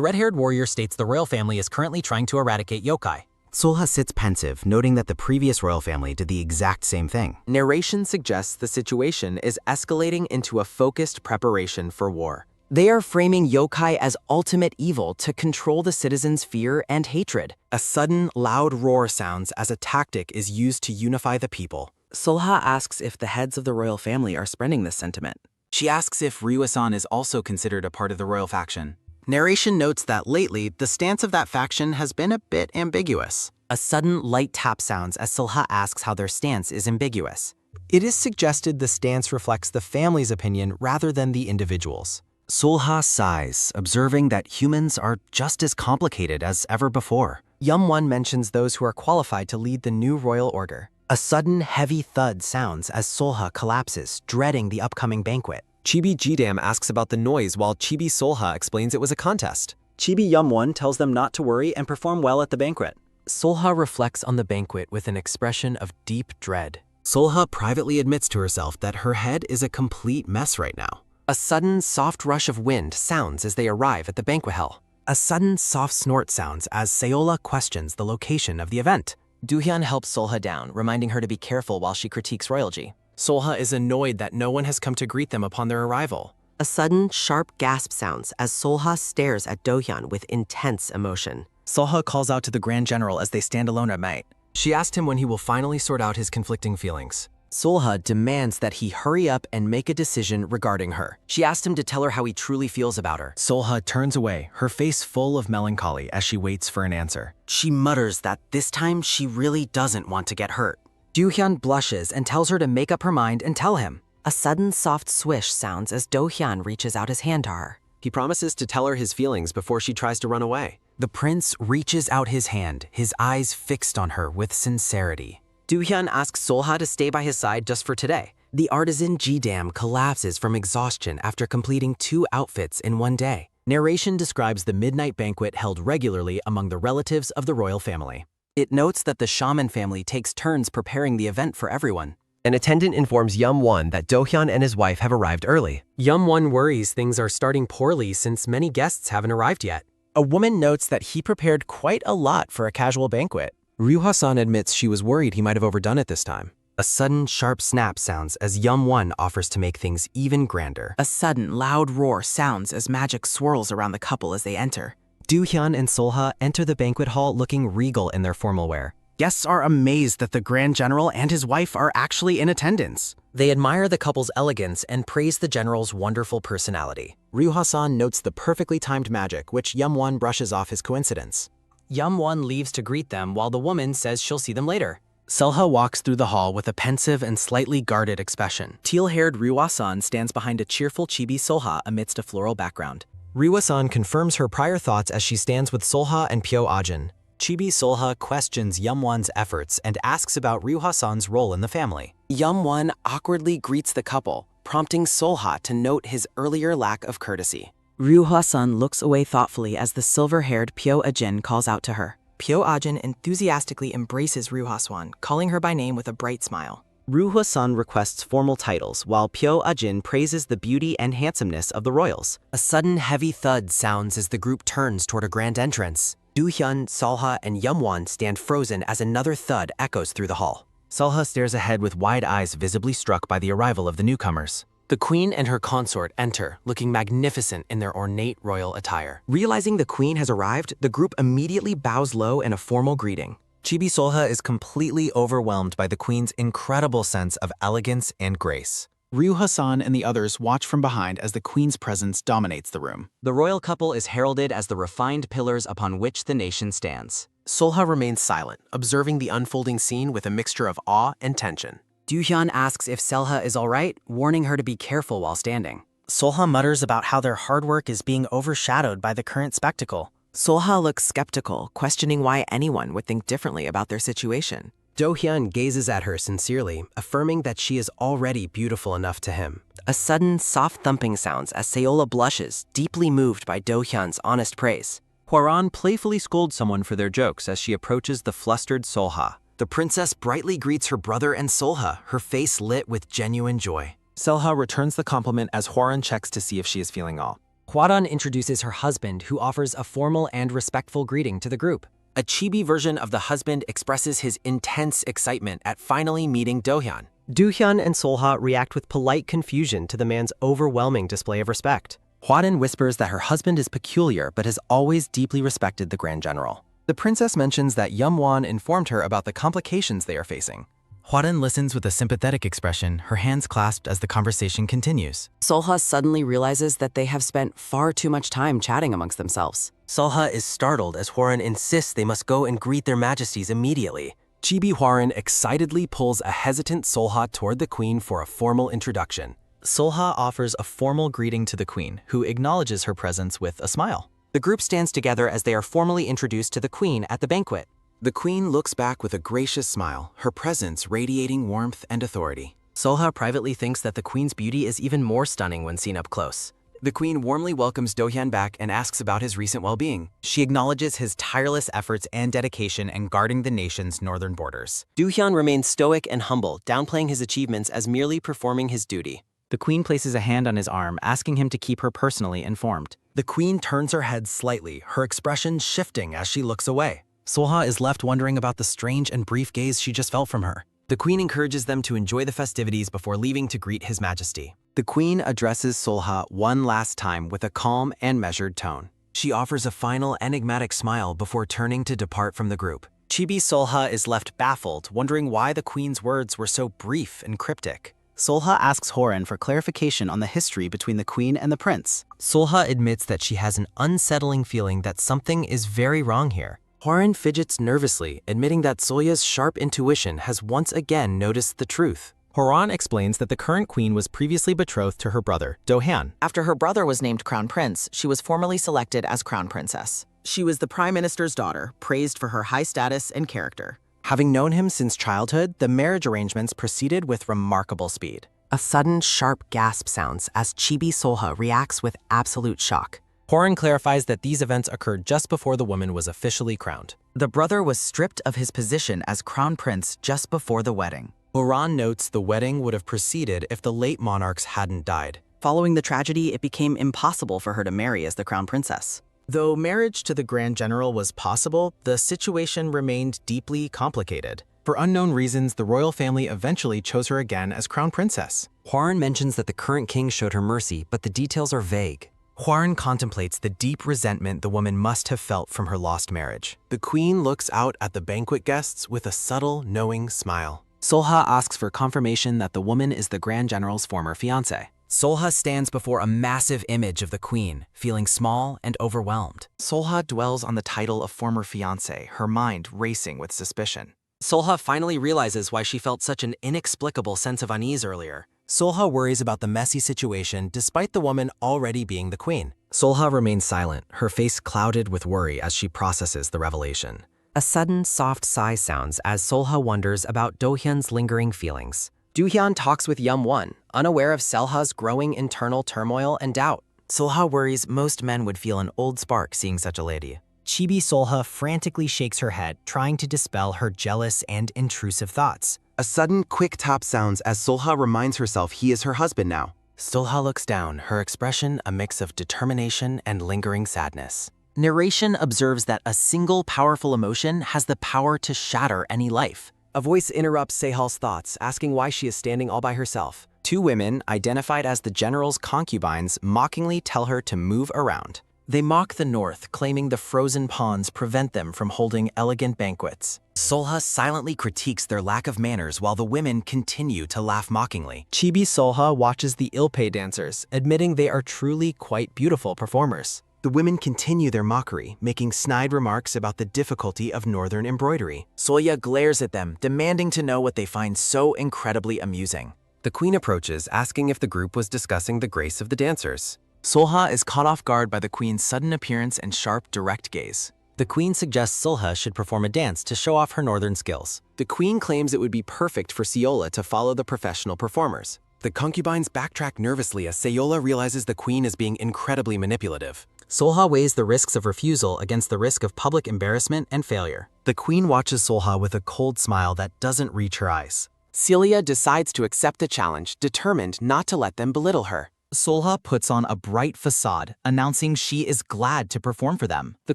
red-haired warrior states the royal family is currently trying to eradicate yokai. Solha sits pensive, noting that the previous royal family did the exact same thing. Narration suggests the situation is escalating into a focused preparation for war. They are framing yokai as ultimate evil to control the citizens' fear and hatred. A sudden, loud roar sounds as a tactic is used to unify the people. Solha asks if the heads of the royal family are spreading this sentiment. She asks if Ryuasan is also considered a part of the royal faction. Narration notes that lately, the stance of that faction has been a bit ambiguous. A sudden light tap sounds as Solha asks how their stance is ambiguous. It is suggested the stance reflects the family's opinion rather than the individual's. Solha sighs, observing that humans are just as complicated as ever before. Yumwon mentions those who are qualified to lead the new royal order. A sudden, heavy thud sounds as Solha collapses, dreading the upcoming banquet. Chibi Jidam asks about the noise while Chibi Solha explains it was a contest. Chibi Yumwon tells them not to worry and perform well at the banquet. Solha reflects on the banquet with an expression of deep dread. Solha privately admits to herself that her head is a complete mess right now. A sudden, soft rush of wind sounds as they arrive at the banquet hall. A sudden soft snort sounds as Seola questions the location of the event. Doohyun helps Solha down, reminding her to be careful while she critiques royalty. Solha is annoyed that no one has come to greet them upon their arrival. A sudden, sharp gasp sounds as Solha stares at Dohyun with intense emotion. Solha calls out to the Grand General as they stand alone at night. She asked him when he will finally sort out his conflicting feelings. Solha demands that he hurry up and make a decision regarding her. She asked him to tell her how he truly feels about her. Solha turns away, her face full of melancholy as she waits for an answer. She mutters that this time she really doesn't want to get hurt. Doohyun blushes and tells her to make up her mind and tell him. A sudden soft swish sounds as Dohyun reaches out his hand to her. He promises to tell her his feelings before she tries to run away. The prince reaches out his hand, his eyes fixed on her with sincerity. Doohyun asks Solha to stay by his side just for today. The artisan G-Dam collapses from exhaustion after completing 2 outfits in one day. Narration describes the midnight banquet held regularly among the relatives of the royal family. It notes that the shaman family takes turns preparing the event for everyone. An attendant informs Yum-won that Dohyun and his wife have arrived early. Yum-won worries things are starting poorly since many guests haven't arrived yet. A woman notes that he prepared quite a lot for a casual banquet. Ryuha-san admits she was worried he might have overdone it this time. A sudden, sharp snap sounds as Yum-won offers to make things even grander. A sudden, loud roar sounds as magic swirls around the couple as they enter. Doohyun and Solha enter the banquet hall looking regal in their formal wear. Guests are amazed that the Grand General and his wife are actually in attendance. They admire the couple's elegance and praise the general's wonderful personality. Ryuha-san notes the perfectly timed magic, which Yum-won brushes off as coincidence. Yum-won leaves to greet them while the woman says she'll see them later. Solha walks through the hall with a pensive and slightly guarded expression. Teal-haired Ryuha-san stands behind a cheerful chibi Solha amidst a floral background. Ryuha-san confirms her prior thoughts as she stands with Solha and Pyo Ajin. Chibi Solha questions Yum-won's efforts and asks about Ryuha-san's role in the family. Yum-won awkwardly greets the couple, prompting Solha to note his earlier lack of courtesy. Ryuha-san looks away thoughtfully as the silver-haired Pyo Ajin calls out to her. Pyo Ajin enthusiastically embraces Ryuha-san, calling her by name with a bright smile. Ryuha-san requests formal titles, while Pyo Ajin praises the beauty and handsomeness of the royals. A sudden heavy thud sounds as the group turns toward a grand entrance. Doohyun, Solha, and Yum-won stand frozen as another thud echoes through the hall. Solha stares ahead with wide eyes visibly struck by the arrival of the newcomers. The queen and her consort enter, looking magnificent in their ornate royal attire. Realizing the queen has arrived, the group immediately bows low in a formal greeting. Chibi Solha is completely overwhelmed by the queen's incredible sense of elegance and grace. Ryuha-san and the others watch from behind as the queen's presence dominates the room. The royal couple is heralded as the refined pillars upon which the nation stands. Solha remains silent, observing the unfolding scene with a mixture of awe and tension. Doohyun asks if Solha is alright, warning her to be careful while standing. Solha mutters about how their hard work is being overshadowed by the current spectacle. Solha looks skeptical, questioning why anyone would think differently about their situation. Dohyun gazes at her sincerely, affirming that she is already beautiful enough to him. A sudden, soft thumping sounds as Seola blushes, deeply moved by Dohyun's honest praise. Hwaran playfully scolds someone for their jokes as she approaches the flustered Solha. The princess brightly greets her brother and Solha, her face lit with genuine joy. Solha returns the compliment as Hwaran checks to see if she is feeling all. Hwaran introduces her husband, who offers a formal and respectful greeting to the group. A chibi version of the husband expresses his intense excitement at finally meeting Dohyun. Doohyun and Solha react with polite confusion to the man's overwhelming display of respect. Hwaran whispers that her husband is peculiar but has always deeply respected the Grand General. The princess mentions that Yum-won informed her about the complications they are facing. Hwaran listens with a sympathetic expression, her hands clasped as the conversation continues. Solha suddenly realizes that they have spent far too much time chatting amongst themselves. Solha is startled as Hwaran insists they must go and greet their majesties immediately. Chibi Hwaran excitedly pulls a hesitant Solha toward the queen for a formal introduction. Solha offers a formal greeting to the queen, who acknowledges her presence with a smile. The group stands together as they are formally introduced to the queen at the banquet. The queen looks back with a gracious smile, her presence radiating warmth and authority. Solha privately thinks that the queen's beauty is even more stunning when seen up close. The queen warmly welcomes Dohyun back and asks about his recent well-being. She acknowledges his tireless efforts and dedication in guarding the nation's northern borders. Doohyun remains stoic and humble, downplaying his achievements as merely performing his duty. The queen places a hand on his arm, asking him to keep her personally informed. The queen turns her head slightly, her expression shifting as she looks away. Solha is left wondering about the strange and brief gaze she just felt from her. The queen encourages them to enjoy the festivities before leaving to greet His Majesty. The queen addresses Solha one last time with a calm and measured tone. She offers a final enigmatic smile before turning to depart from the group. Chibi Solha is left baffled, wondering why the queen's words were so brief and cryptic. Solha asks Horan for clarification on the history between the queen and the prince. Solha admits that she has an unsettling feeling that something is very wrong here. Horan fidgets nervously, admitting that Solya's sharp intuition has once again noticed the truth. Horan explains that the current queen was previously betrothed to her brother, Do-hyun. After her brother was named crown prince, she was formally selected as crown princess. She was the prime minister's daughter, praised for her high status and character. Having known him since childhood, the marriage arrangements proceeded with remarkable speed. A sudden, sharp gasp sounds as Chibi Solha reacts with absolute shock. Horan clarifies that these events occurred just before the woman was officially crowned. The brother was stripped of his position as crown prince just before the wedding. Horan notes the wedding would have proceeded if the late monarchs hadn't died. Following the tragedy, it became impossible for her to marry as the crown princess. Though marriage to the Grand General was possible, the situation remained deeply complicated. For unknown reasons, the royal family eventually chose her again as crown princess. Horan mentions that the current king showed her mercy, but the details are vague. Horan contemplates the deep resentment the woman must have felt from her lost marriage. The queen looks out at the banquet guests with a subtle, knowing smile. Solha asks for confirmation that the woman is the Grand General's former fiancé. Solha stands before a massive image of the queen, feeling small and overwhelmed. Solha dwells on the title of former fiancé, her mind racing with suspicion. Solha finally realizes why she felt such an inexplicable sense of unease earlier. Solha worries about the messy situation despite the woman already being the queen. Solha remains silent, her face clouded with worry as she processes the revelation. A sudden, soft sigh sounds as Solha wonders about Do-hyun's lingering feelings. Do-hyun talks with Yum-won, unaware of Solha's growing internal turmoil and doubt. Solha worries most men would feel an old spark seeing such a lady. Chibi Solha frantically shakes her head, trying to dispel her jealous and intrusive thoughts. A sudden, quick tap sounds as Solha reminds herself he is her husband now. Solha looks down, her expression a mix of determination and lingering sadness. Narration observes that a single powerful emotion has the power to shatter any life. A voice interrupts Sehal's thoughts, asking why she is standing all by herself. Two women, identified as the general's concubines, mockingly tell her to move around. They mock the north, claiming the frozen ponds prevent them from holding elegant banquets. Solha silently critiques their lack of manners while the women continue to laugh mockingly. Chibi Solha watches the Ilpe dancers, admitting they are truly quite beautiful performers. The women continue their mockery, making snide remarks about the difficulty of northern embroidery. Solya glares at them, demanding to know what they find so incredibly amusing. The queen approaches, asking if the group was discussing the grace of the dancers. Solha is caught off guard by the queen's sudden appearance and sharp, direct gaze. The queen suggests Solha should perform a dance to show off her northern skills. The queen claims it would be perfect for Seola to follow the professional performers. The concubines backtrack nervously as Seola realizes the queen is being incredibly manipulative. Solha weighs the risks of refusal against the risk of public embarrassment and failure. The queen watches Solha with a cold smile that doesn't reach her eyes. Celia decides to accept the challenge, determined not to let them belittle her. Solha puts on a bright facade, announcing she is glad to perform for them. The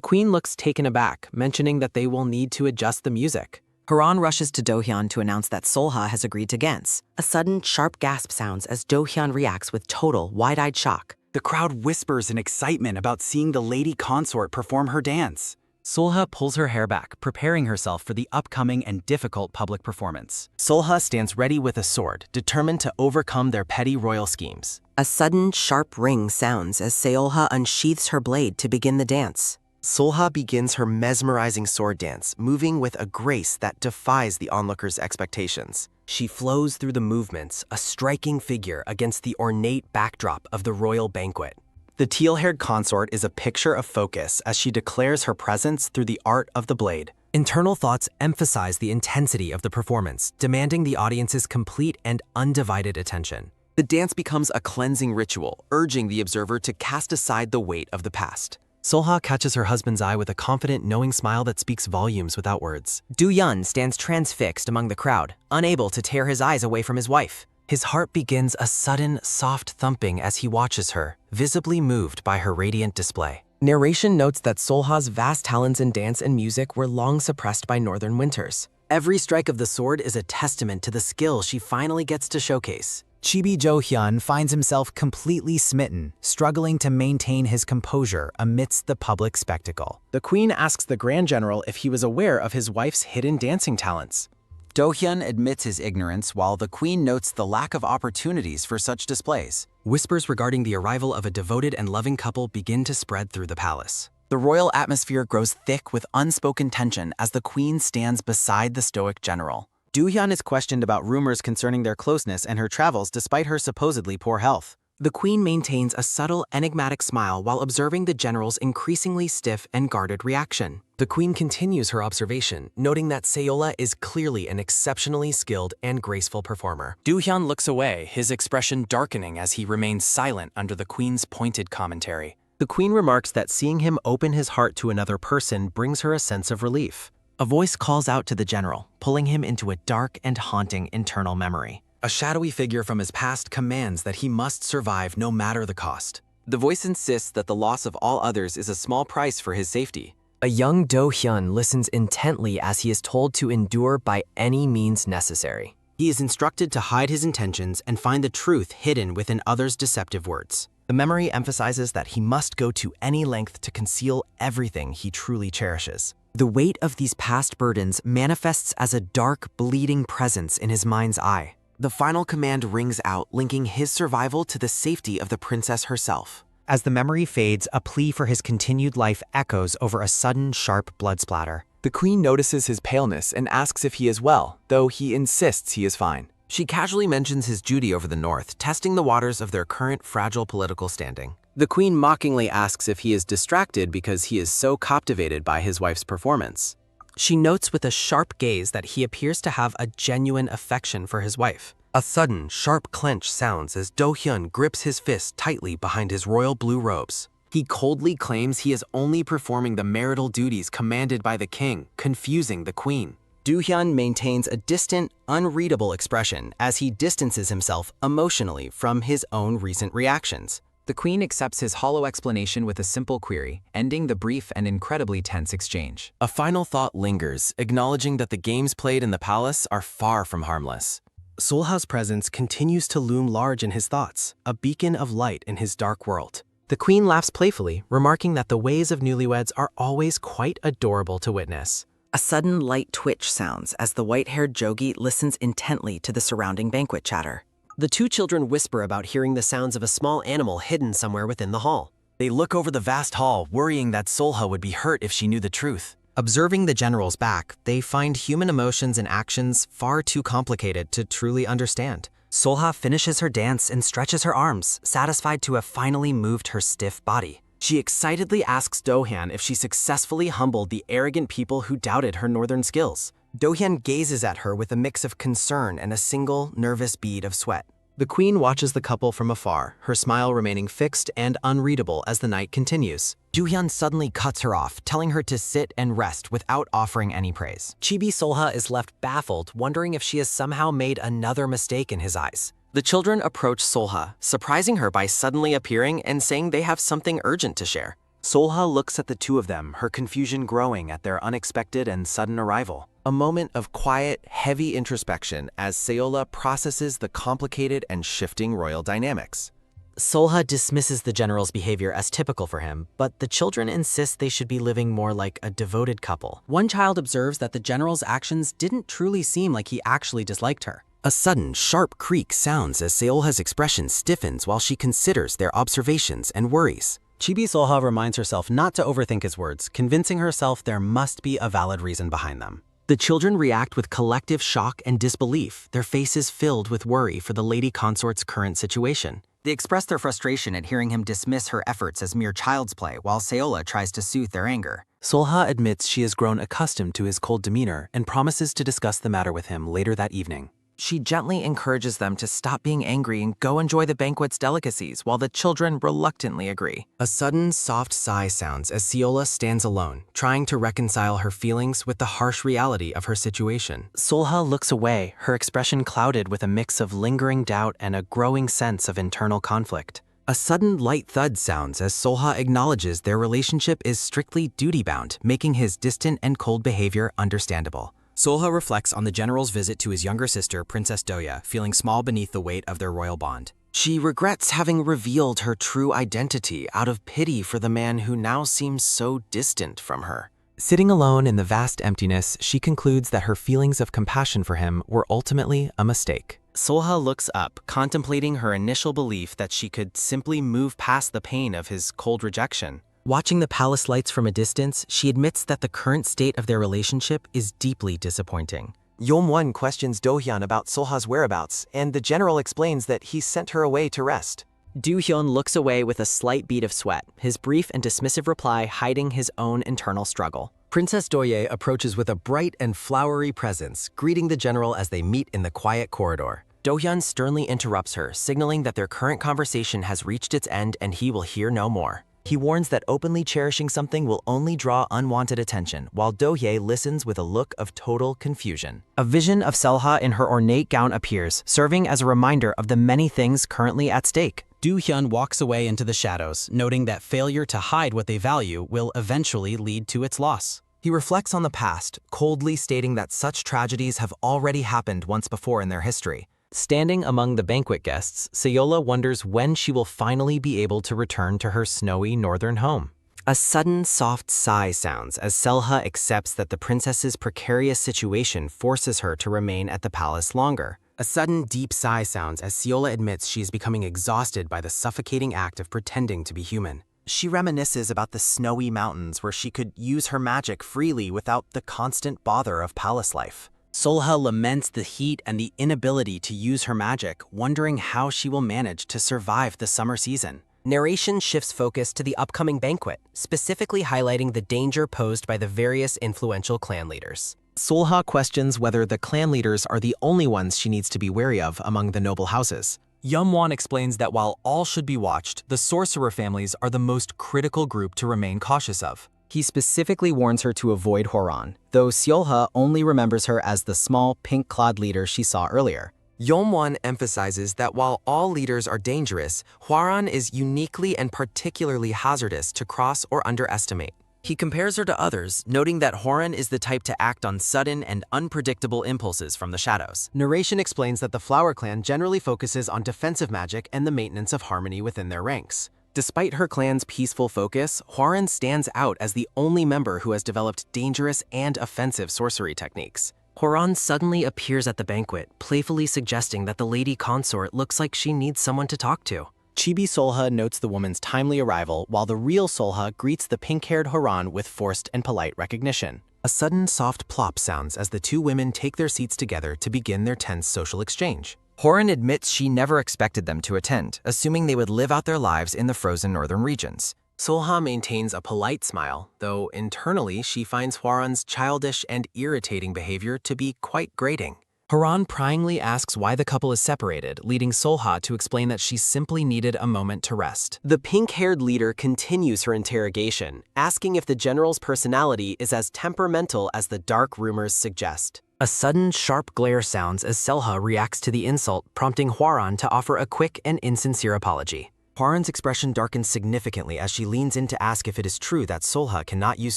queen looks taken aback, mentioning that they will need to adjust the music. Horan rushes to Do-hyun to announce that Solha has agreed to dance. A sudden, sharp gasp sounds as Do-hyun reacts with total, wide-eyed shock. The crowd whispers in excitement about seeing the lady consort perform her dance. Solha pulls her hair back, preparing herself for the upcoming and difficult public performance. Solha stands ready with a sword, determined to overcome their petty royal schemes. A sudden, sharp ring sounds as Seolha unsheaths her blade to begin the dance. Solha begins her mesmerizing sword dance, moving with a grace that defies the onlookers' expectations. She flows through the movements, a striking figure against the ornate backdrop of the royal banquet. The teal-haired consort is a picture of focus as she declares her presence through the art of the blade. Internal thoughts emphasize the intensity of the performance, demanding the audience's complete and undivided attention. The dance becomes a cleansing ritual, urging the observer to cast aside the weight of the past. Solha catches her husband's eye with a confident, knowing smile that speaks volumes without words. Do-hyun stands transfixed among the crowd, unable to tear his eyes away from his wife. His heart begins a sudden, soft thumping as he watches her, visibly moved by her radiant display. Narration notes that Solha's vast talents in dance and music were long suppressed by northern winters. Every strike of the sword is a testament to the skill she finally gets to showcase. Chibi Jo-hyun finds himself completely smitten, struggling to maintain his composure amidst the public spectacle. The queen asks the Grand General if he was aware of his wife's hidden dancing talents. Do-hyun admits his ignorance while the queen notes the lack of opportunities for such displays. Whispers regarding the arrival of a devoted and loving couple begin to spread through the palace. The royal atmosphere grows thick with unspoken tension as the queen stands beside the stoic general. Do-hyun is questioned about rumors concerning their closeness and her travels despite her supposedly poor health. The queen maintains a subtle, enigmatic smile while observing the general's increasingly stiff and guarded reaction. The queen continues her observation, noting that Seola is clearly an exceptionally skilled and graceful performer. Do-hyun looks away, his expression darkening as he remains silent under the queen's pointed commentary. The queen remarks that seeing him open his heart to another person brings her a sense of relief. A voice calls out to the general, pulling him into a dark and haunting internal memory. A shadowy figure from his past commands that he must survive no matter the cost. The voice insists that the loss of all others is a small price for his safety. A young Do-hyun listens intently as he is told to endure by any means necessary. He is instructed to hide his intentions and find the truth hidden within others' deceptive words. The memory emphasizes that he must go to any length to conceal everything he truly cherishes. The weight of these past burdens manifests as a dark, bleeding presence in his mind's eye. The final command rings out, linking his survival to the safety of the princess herself. As the memory fades, a plea for his continued life echoes over a sudden, sharp blood splatter. The queen notices his paleness and asks if he is well, though he insists he is fine. She casually mentions his duty over the north, testing the waters of their current fragile political standing. The queen mockingly asks if he is distracted because he is so captivated by his wife's performance. She notes with a sharp gaze that he appears to have a genuine affection for his wife. A sudden, sharp clench sounds as Do-hyun grips his fist tightly behind his royal blue robes. He coldly claims he is only performing the marital duties commanded by the king, confusing the queen. Do-hyun maintains a distant, unreadable expression as he distances himself emotionally from his own recent reactions. The queen accepts his hollow explanation with a simple query, ending the brief and incredibly tense exchange. A final thought lingers, acknowledging that the games played in the palace are far from harmless. Solha's presence continues to loom large in his thoughts, a beacon of light in his dark world. The queen laughs playfully, remarking that the ways of newlyweds are always quite adorable to witness. A sudden light twitch sounds as the white-haired Jogi listens intently to the surrounding banquet chatter. The two children whisper about hearing the sounds of a small animal hidden somewhere within the hall. They look over the vast hall, worrying that Solha would be hurt if she knew the truth. Observing the general's back, they find human emotions and actions far too complicated to truly understand. Solha finishes her dance and stretches her arms, satisfied to have finally moved her stiff body. She excitedly asks Do-hyun if she successfully humbled the arrogant people who doubted her northern skills. Do-hyun gazes at her with a mix of concern and a single, nervous bead of sweat. The queen watches the couple from afar, her smile remaining fixed and unreadable as the night continues. Do-hyun suddenly cuts her off, telling her to sit and rest without offering any praise. Chibi Solha is left baffled, wondering if she has somehow made another mistake in his eyes. The children approach Solha, surprising her by suddenly appearing and saying they have something urgent to share. Solha looks at the two of them, her confusion growing at their unexpected and sudden arrival. A moment of quiet, heavy introspection as Seola processes the complicated and shifting royal dynamics. Solha dismisses the general's behavior as typical for him, but the children insist they should be living more like a devoted couple. One child observes that the general's actions didn't truly seem like he actually disliked her. A sudden, sharp creak sounds as Seolha's expression stiffens while she considers their observations and worries. Chibi Solha reminds herself not to overthink his words, convincing herself there must be a valid reason behind them. The children react with collective shock and disbelief, their faces filled with worry for the lady consort's current situation. They express their frustration at hearing him dismiss her efforts as mere child's play while Seola tries to soothe their anger. Solha admits she has grown accustomed to his cold demeanor and promises to discuss the matter with him later that evening. She gently encourages them to stop being angry and go enjoy the banquet's delicacies, while the children reluctantly agree. A sudden, soft sigh sounds as Seola stands alone, trying to reconcile her feelings with the harsh reality of her situation. Solha looks away, her expression clouded with a mix of lingering doubt and a growing sense of internal conflict. A sudden light thud sounds as Solha acknowledges their relationship is strictly duty-bound, making his distant and cold behavior understandable. Solha reflects on the general's visit to his younger sister, Princess Doya, feeling small beneath the weight of their royal bond. She regrets having revealed her true identity out of pity for the man who now seems so distant from her. Sitting alone in the vast emptiness, she concludes that her feelings of compassion for him were ultimately a mistake. Solha looks up, contemplating her initial belief that she could simply move past the pain of his cold rejection. Watching the palace lights from a distance, she admits that the current state of their relationship is deeply disappointing. Yom-won questions Do-hyun about Solha's whereabouts, and the general explains that he sent her away to rest. Do-hyun looks away with a slight bead of sweat, his brief and dismissive reply hiding his own internal struggle. Princess Doye approaches with a bright and flowery presence, greeting the general as they meet in the quiet corridor. Do-hyun sternly interrupts her, signaling that their current conversation has reached its end and he will hear no more. He warns that openly cherishing something will only draw unwanted attention, while Do-hye listens with a look of total confusion. A vision of Solha in her ornate gown appears, serving as a reminder of the many things currently at stake. Do-hyun walks away into the shadows, noting that failure to hide what they value will eventually lead to its loss. He reflects on the past, coldly stating that such tragedies have already happened once before in their history. Standing among the banquet guests, Seola wonders when she will finally be able to return to her snowy northern home. A sudden soft sigh sounds as Selha accepts that the princess's precarious situation forces her to remain at the palace longer. A sudden deep sigh sounds as Seola admits she is becoming exhausted by the suffocating act of pretending to be human. She reminisces about the snowy mountains where she could use her magic freely without the constant bother of palace life. Solha laments the heat and the inability to use her magic, wondering how she will manage to survive the summer season. Narration shifts focus to the upcoming banquet, specifically highlighting the danger posed by the various influential clan leaders. Solha questions whether the clan leaders are the only ones she needs to be wary of among the noble houses. Yum-won explains that while all should be watched, the sorcerer families are the most critical group to remain cautious of. He specifically warns her to avoid Horan, though Seolha only remembers her as the small, pink-clad leader she saw earlier. Yom-won emphasizes that while all leaders are dangerous, Hwaran is uniquely and particularly hazardous to cross or underestimate. He compares her to others, noting that Hwaran is the type to act on sudden and unpredictable impulses from the shadows. Narration explains that the Flower Clan generally focuses on defensive magic and the maintenance of harmony within their ranks. Despite her clan's peaceful focus, Hwaran stands out as the only member who has developed dangerous and offensive sorcery techniques. Hwaran suddenly appears at the banquet, playfully suggesting that the lady consort looks like she needs someone to talk to. Chibi Solha notes the woman's timely arrival, while the real Solha greets the pink-haired Hwaran with forced and polite recognition. A sudden soft plop sounds as the two women take their seats together to begin their tense social exchange. Hwaran admits she never expected them to attend, assuming they would live out their lives in the frozen northern regions. Solha maintains a polite smile, though internally she finds Hwaran's childish and irritating behavior to be quite grating. Hwaran pryingly asks why the couple is separated, leading Solha to explain that she simply needed a moment to rest. The pink-haired leader continues her interrogation, asking if the general's personality is as temperamental as the dark rumors suggest. A sudden, sharp glare sounds as Selha reacts to the insult, prompting Hwaran to offer a quick and insincere apology. Hwaran's expression darkens significantly as she leans in to ask if it is true that Solha cannot use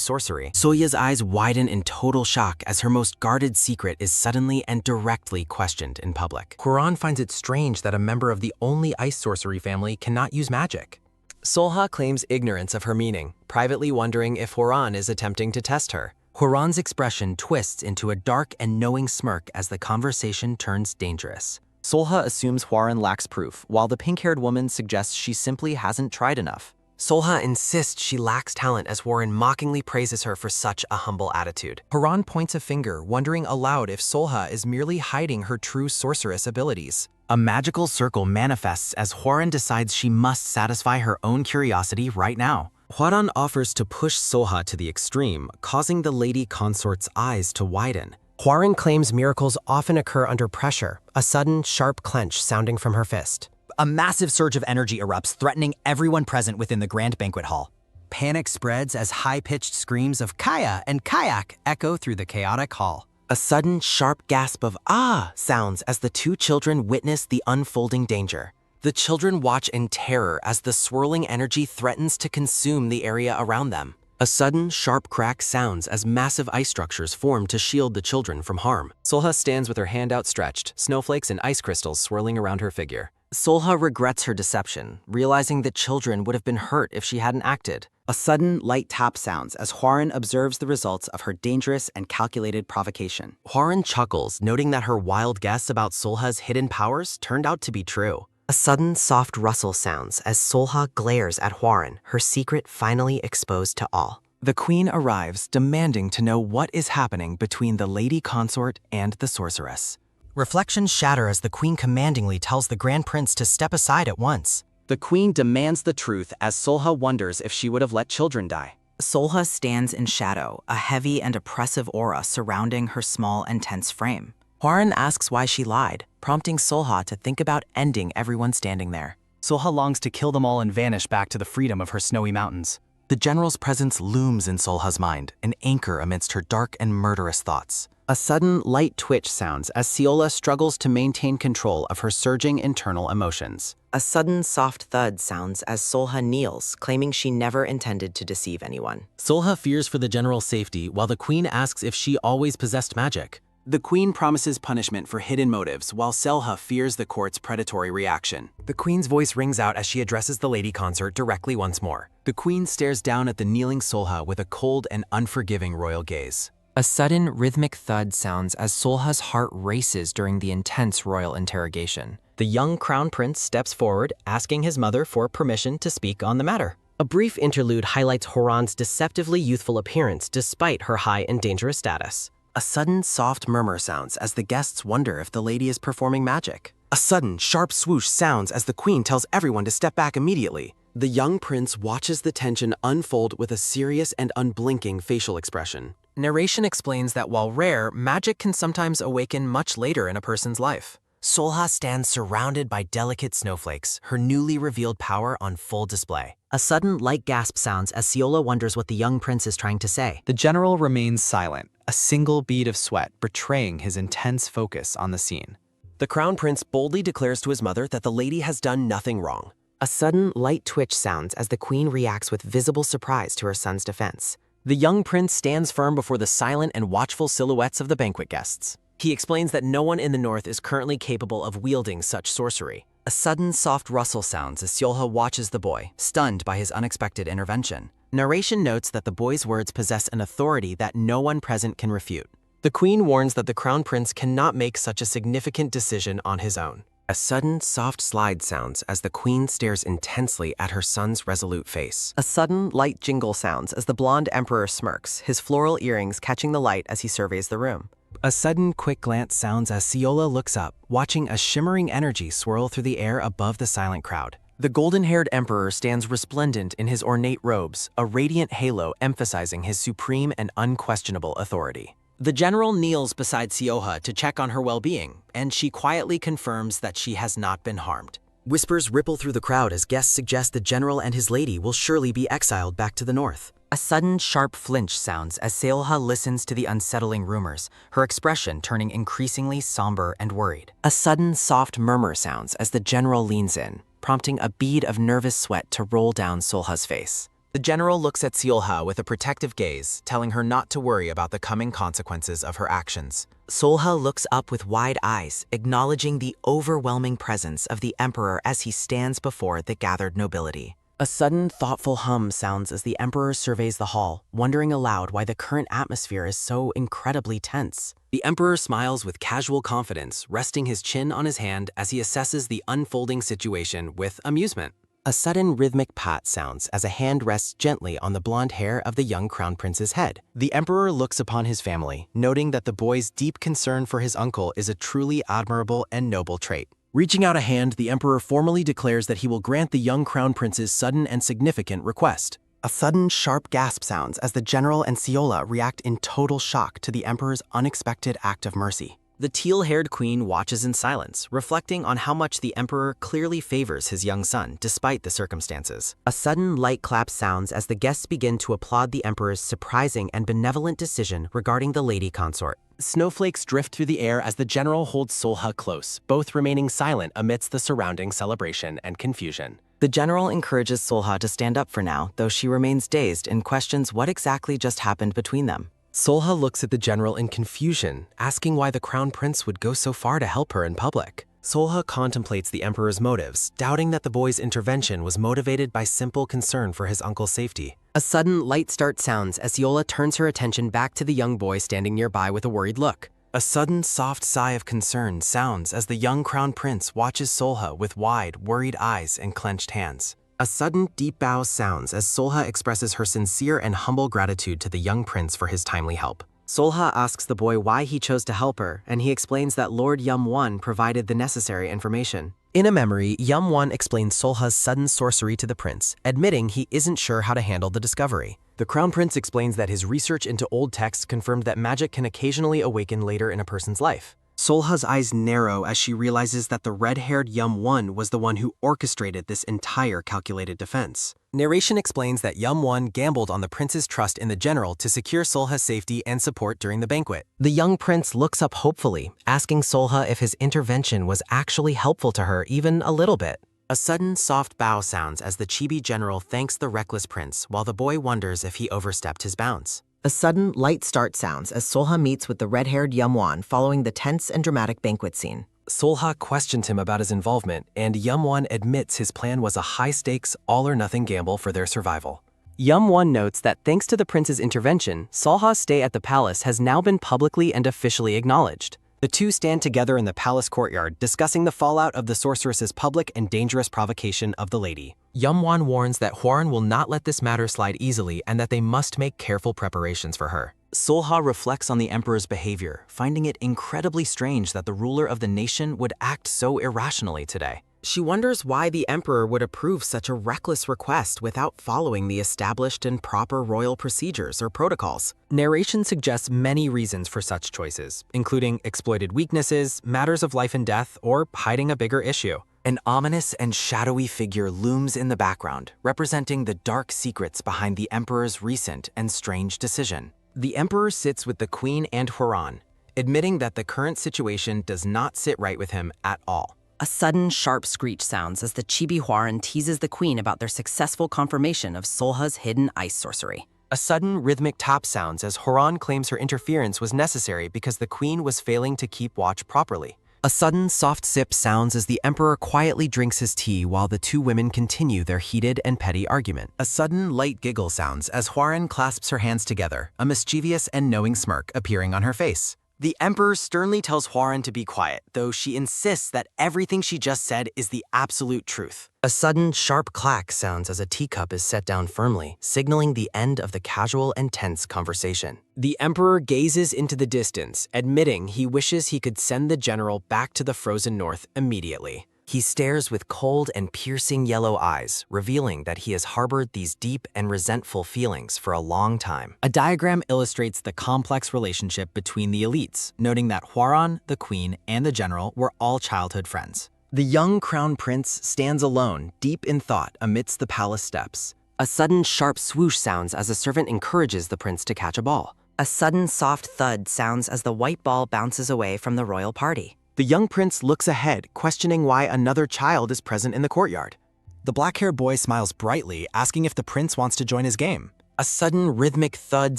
sorcery. Soya's eyes widen in total shock as her most guarded secret is suddenly and directly questioned in public. Hwaran finds it strange that a member of the only ice sorcery family cannot use magic. Solha claims ignorance of her meaning, privately wondering if Hwaran is attempting to test her. Hwaran's expression twists into a dark and knowing smirk as the conversation turns dangerous. Solha assumes Hwaran lacks proof, while the pink-haired woman suggests she simply hasn't tried enough. Solha insists she lacks talent as Hwaran mockingly praises her for such a humble attitude. Hwaran points a finger, wondering aloud if Solha is merely hiding her true sorceress abilities. A magical circle manifests as Hwaran decides she must satisfy her own curiosity right now. Hwaran offers to push Solha to the extreme, causing the lady consort's eyes to widen. Hwarin claims miracles often occur under pressure, a sudden, sharp clench sounding from her fist. A massive surge of energy erupts, threatening everyone present within the grand banquet hall. Panic spreads as high-pitched screams of Kaya and Kayak echo through the chaotic hall. A sudden, sharp gasp of "ah" sounds as the two children witness the unfolding danger. The children watch in terror as the swirling energy threatens to consume the area around them. A sudden, sharp crack sounds as massive ice structures form to shield the children from harm. Solha stands with her hand outstretched, snowflakes and ice crystals swirling around her figure. Solha regrets her deception, realizing that children would have been hurt if she hadn't acted. A sudden, light tap sounds as Hwarin observes the results of her dangerous and calculated provocation. Hwarin chuckles, noting that her wild guess about Solha's hidden powers turned out to be true. A sudden, soft rustle sounds as Solha glares at Hwarin, her secret finally exposed to all. The queen arrives, demanding to know what is happening between the lady consort and the sorceress. Reflections shatter as the queen commandingly tells the grand prince to step aside at once. The queen demands the truth as Solha wonders if she would have let children die. Solha stands in shadow, a heavy and oppressive aura surrounding her small and tense frame. Hwarin asks why she lied, prompting Solha to think about ending everyone standing there. Solha longs to kill them all and vanish back to the freedom of her snowy mountains. The general's presence looms in Solha's mind, an anchor amidst her dark and murderous thoughts. A sudden, light twitch sounds as Seola struggles to maintain control of her surging internal emotions. A sudden, soft thud sounds as Solha kneels, claiming she never intended to deceive anyone. Solha fears for the general's safety while the queen asks if she always possessed magic. The queen promises punishment for hidden motives, while Solha fears the court's predatory reaction. The queen's voice rings out as she addresses the lady consort directly once more. The queen stares down at the kneeling Solha with a cold and unforgiving royal gaze. A sudden, rhythmic thud sounds as Solha's heart races during the intense royal interrogation. The young crown prince steps forward, asking his mother for permission to speak on the matter. A brief interlude highlights Hwarin's deceptively youthful appearance despite her high and dangerous status. A sudden, soft murmur sounds as the guests wonder if the lady is performing magic. A sudden, sharp swoosh sounds as the queen tells everyone to step back immediately. The young prince watches the tension unfold with a serious and unblinking facial expression. Narration explains that while rare, magic can sometimes awaken much later in a person's life. Solha stands surrounded by delicate snowflakes, her newly revealed power on full display. A sudden, light gasp sounds as Seola wonders what the young prince is trying to say. The general remains silent, a single bead of sweat betraying his intense focus on the scene. The crown prince boldly declares to his mother that the lady has done nothing wrong. A sudden, light twitch sounds as the queen reacts with visible surprise to her son's defense. The young prince stands firm before the silent and watchful silhouettes of the banquet guests. He explains that no one in the north is currently capable of wielding such sorcery. A sudden, soft rustle sounds as Seolha watches the boy, stunned by his unexpected intervention. Narration notes that the boy's words possess an authority that no one present can refute. The queen warns that the crown prince cannot make such a significant decision on his own. A sudden, soft slide sounds as the queen stares intensely at her son's resolute face. A sudden, light jingle sounds as the blonde emperor smirks, his floral earrings catching the light as he surveys the room. A sudden, quick glance sounds as Seola looks up, watching a shimmering energy swirl through the air above the silent crowd. The golden-haired emperor stands resplendent in his ornate robes, a radiant halo emphasizing his supreme and unquestionable authority. The general kneels beside Seoha to check on her well-being, and she quietly confirms that she has not been harmed. Whispers ripple through the crowd as guests suggest the general and his lady will surely be exiled back to the north. A sudden, sharp flinch sounds as Seoha listens to the unsettling rumors, her expression turning increasingly somber and worried. A sudden, soft murmur sounds as the general leans in, prompting a bead of nervous sweat to roll down Solha's face. The general looks at Seolha with a protective gaze, telling her not to worry about the coming consequences of her actions. Solha looks up with wide eyes, acknowledging the overwhelming presence of the emperor as he stands before the gathered nobility. A sudden, thoughtful hum sounds as the emperor surveys the hall, wondering aloud why the current atmosphere is so incredibly tense. The emperor smiles with casual confidence, resting his chin on his hand as he assesses the unfolding situation with amusement. A sudden rhythmic pat sounds as a hand rests gently on the blonde hair of the young crown prince's head. The emperor looks upon his family, noting that the boy's deep concern for his uncle is a truly admirable and noble trait. Reaching out a hand, the emperor formally declares that he will grant the young crown prince's sudden and significant request. A sudden, sharp gasp sounds as the general and Seola react in total shock to the emperor's unexpected act of mercy. The teal-haired queen watches in silence, reflecting on how much the emperor clearly favors his young son, despite the circumstances. A sudden light clap sounds as the guests begin to applaud the emperor's surprising and benevolent decision regarding the lady consort. Snowflakes drift through the air as the general holds Solha close, both remaining silent amidst the surrounding celebration and confusion. The general encourages Solha to stand up for now, though she remains dazed and questions what exactly just happened between them. Solha looks at the general in confusion, asking why the crown prince would go so far to help her in public. Solha contemplates the emperor's motives, doubting that the boy's intervention was motivated by simple concern for his uncle's safety. A sudden light start sounds as Seola turns her attention back to the young boy standing nearby with a worried look. A sudden soft sigh of concern sounds as the young crown prince watches Solha with wide, worried eyes and clenched hands. A sudden deep bow sounds as Solha expresses her sincere and humble gratitude to the young prince for his timely help. Solha asks the boy why he chose to help her, and he explains that Lord Yum-won provided the necessary information. In a memory, Yum-won explains Solha's sudden sorcery to the prince, admitting he isn't sure how to handle the discovery. The crown prince explains that his research into old texts confirmed that magic can occasionally awaken later in a person's life. Solha's eyes narrow as she realizes that the red-haired Yum-won was the one who orchestrated this entire calculated defense. Narration explains that Yum-won gambled on the prince's trust in the general to secure Solha's safety and support during the banquet. The young prince looks up hopefully, asking Solha if his intervention was actually helpful to her even a little bit. A sudden soft bow sounds as the chibi general thanks the reckless prince while the boy wonders if he overstepped his bounds. A sudden light start sounds as Solha meets with the red-haired Yum-won following the tense and dramatic banquet scene. Solha questions him about his involvement, and Yum-won admits his plan was a high-stakes, all-or-nothing gamble for their survival. Yum-won notes that thanks to the prince's intervention, Solha's stay at the palace has now been publicly and officially acknowledged. The two stand together in the palace courtyard, discussing the fallout of the sorceress's public and dangerous provocation of the lady. Yum-won warns that Hwaran will not let this matter slide easily and that they must make careful preparations for her. Solha reflects on the emperor's behavior, finding it incredibly strange that the ruler of the nation would act so irrationally today. She wonders why the emperor would approve such a reckless request without following the established and proper royal procedures or protocols. Narration suggests many reasons for such choices, including exploited weaknesses, matters of life and death, or hiding a bigger issue. An ominous and shadowy figure looms in the background, representing the dark secrets behind the emperor's recent and strange decision. The emperor sits with the queen and Hwaran, admitting that the current situation does not sit right with him at all. A sudden, sharp screech sounds as the Chibi Hwaran teases the queen about their successful confirmation of Solha's hidden ice sorcery. A sudden rhythmic tap sounds as Hwaran claims her interference was necessary because the queen was failing to keep watch properly. A sudden soft sip sounds as the emperor quietly drinks his tea while the two women continue their heated and petty argument. A sudden light giggle sounds as Hwaran clasps her hands together, a mischievous and knowing smirk appearing on her face. The emperor sternly tells Hwaran to be quiet, though she insists that everything she just said is the absolute truth. A sudden sharp clack sounds as a teacup is set down firmly, signaling the end of the casual and tense conversation. The emperor gazes into the distance, admitting he wishes he could send the general back to the frozen north immediately. He stares with cold and piercing yellow eyes, revealing that he has harbored these deep and resentful feelings for a long time. A diagram illustrates the complex relationship between the elites, noting that Hwaran, the queen, and the general were all childhood friends. The young crown prince stands alone, deep in thought amidst the palace steps. A sudden sharp swoosh sounds as a servant encourages the prince to catch a ball. A sudden soft thud sounds as the white ball bounces away from the royal party. The young prince looks ahead, questioning why another child is present in the courtyard. The black-haired boy smiles brightly, asking if the prince wants to join his game. A sudden rhythmic thud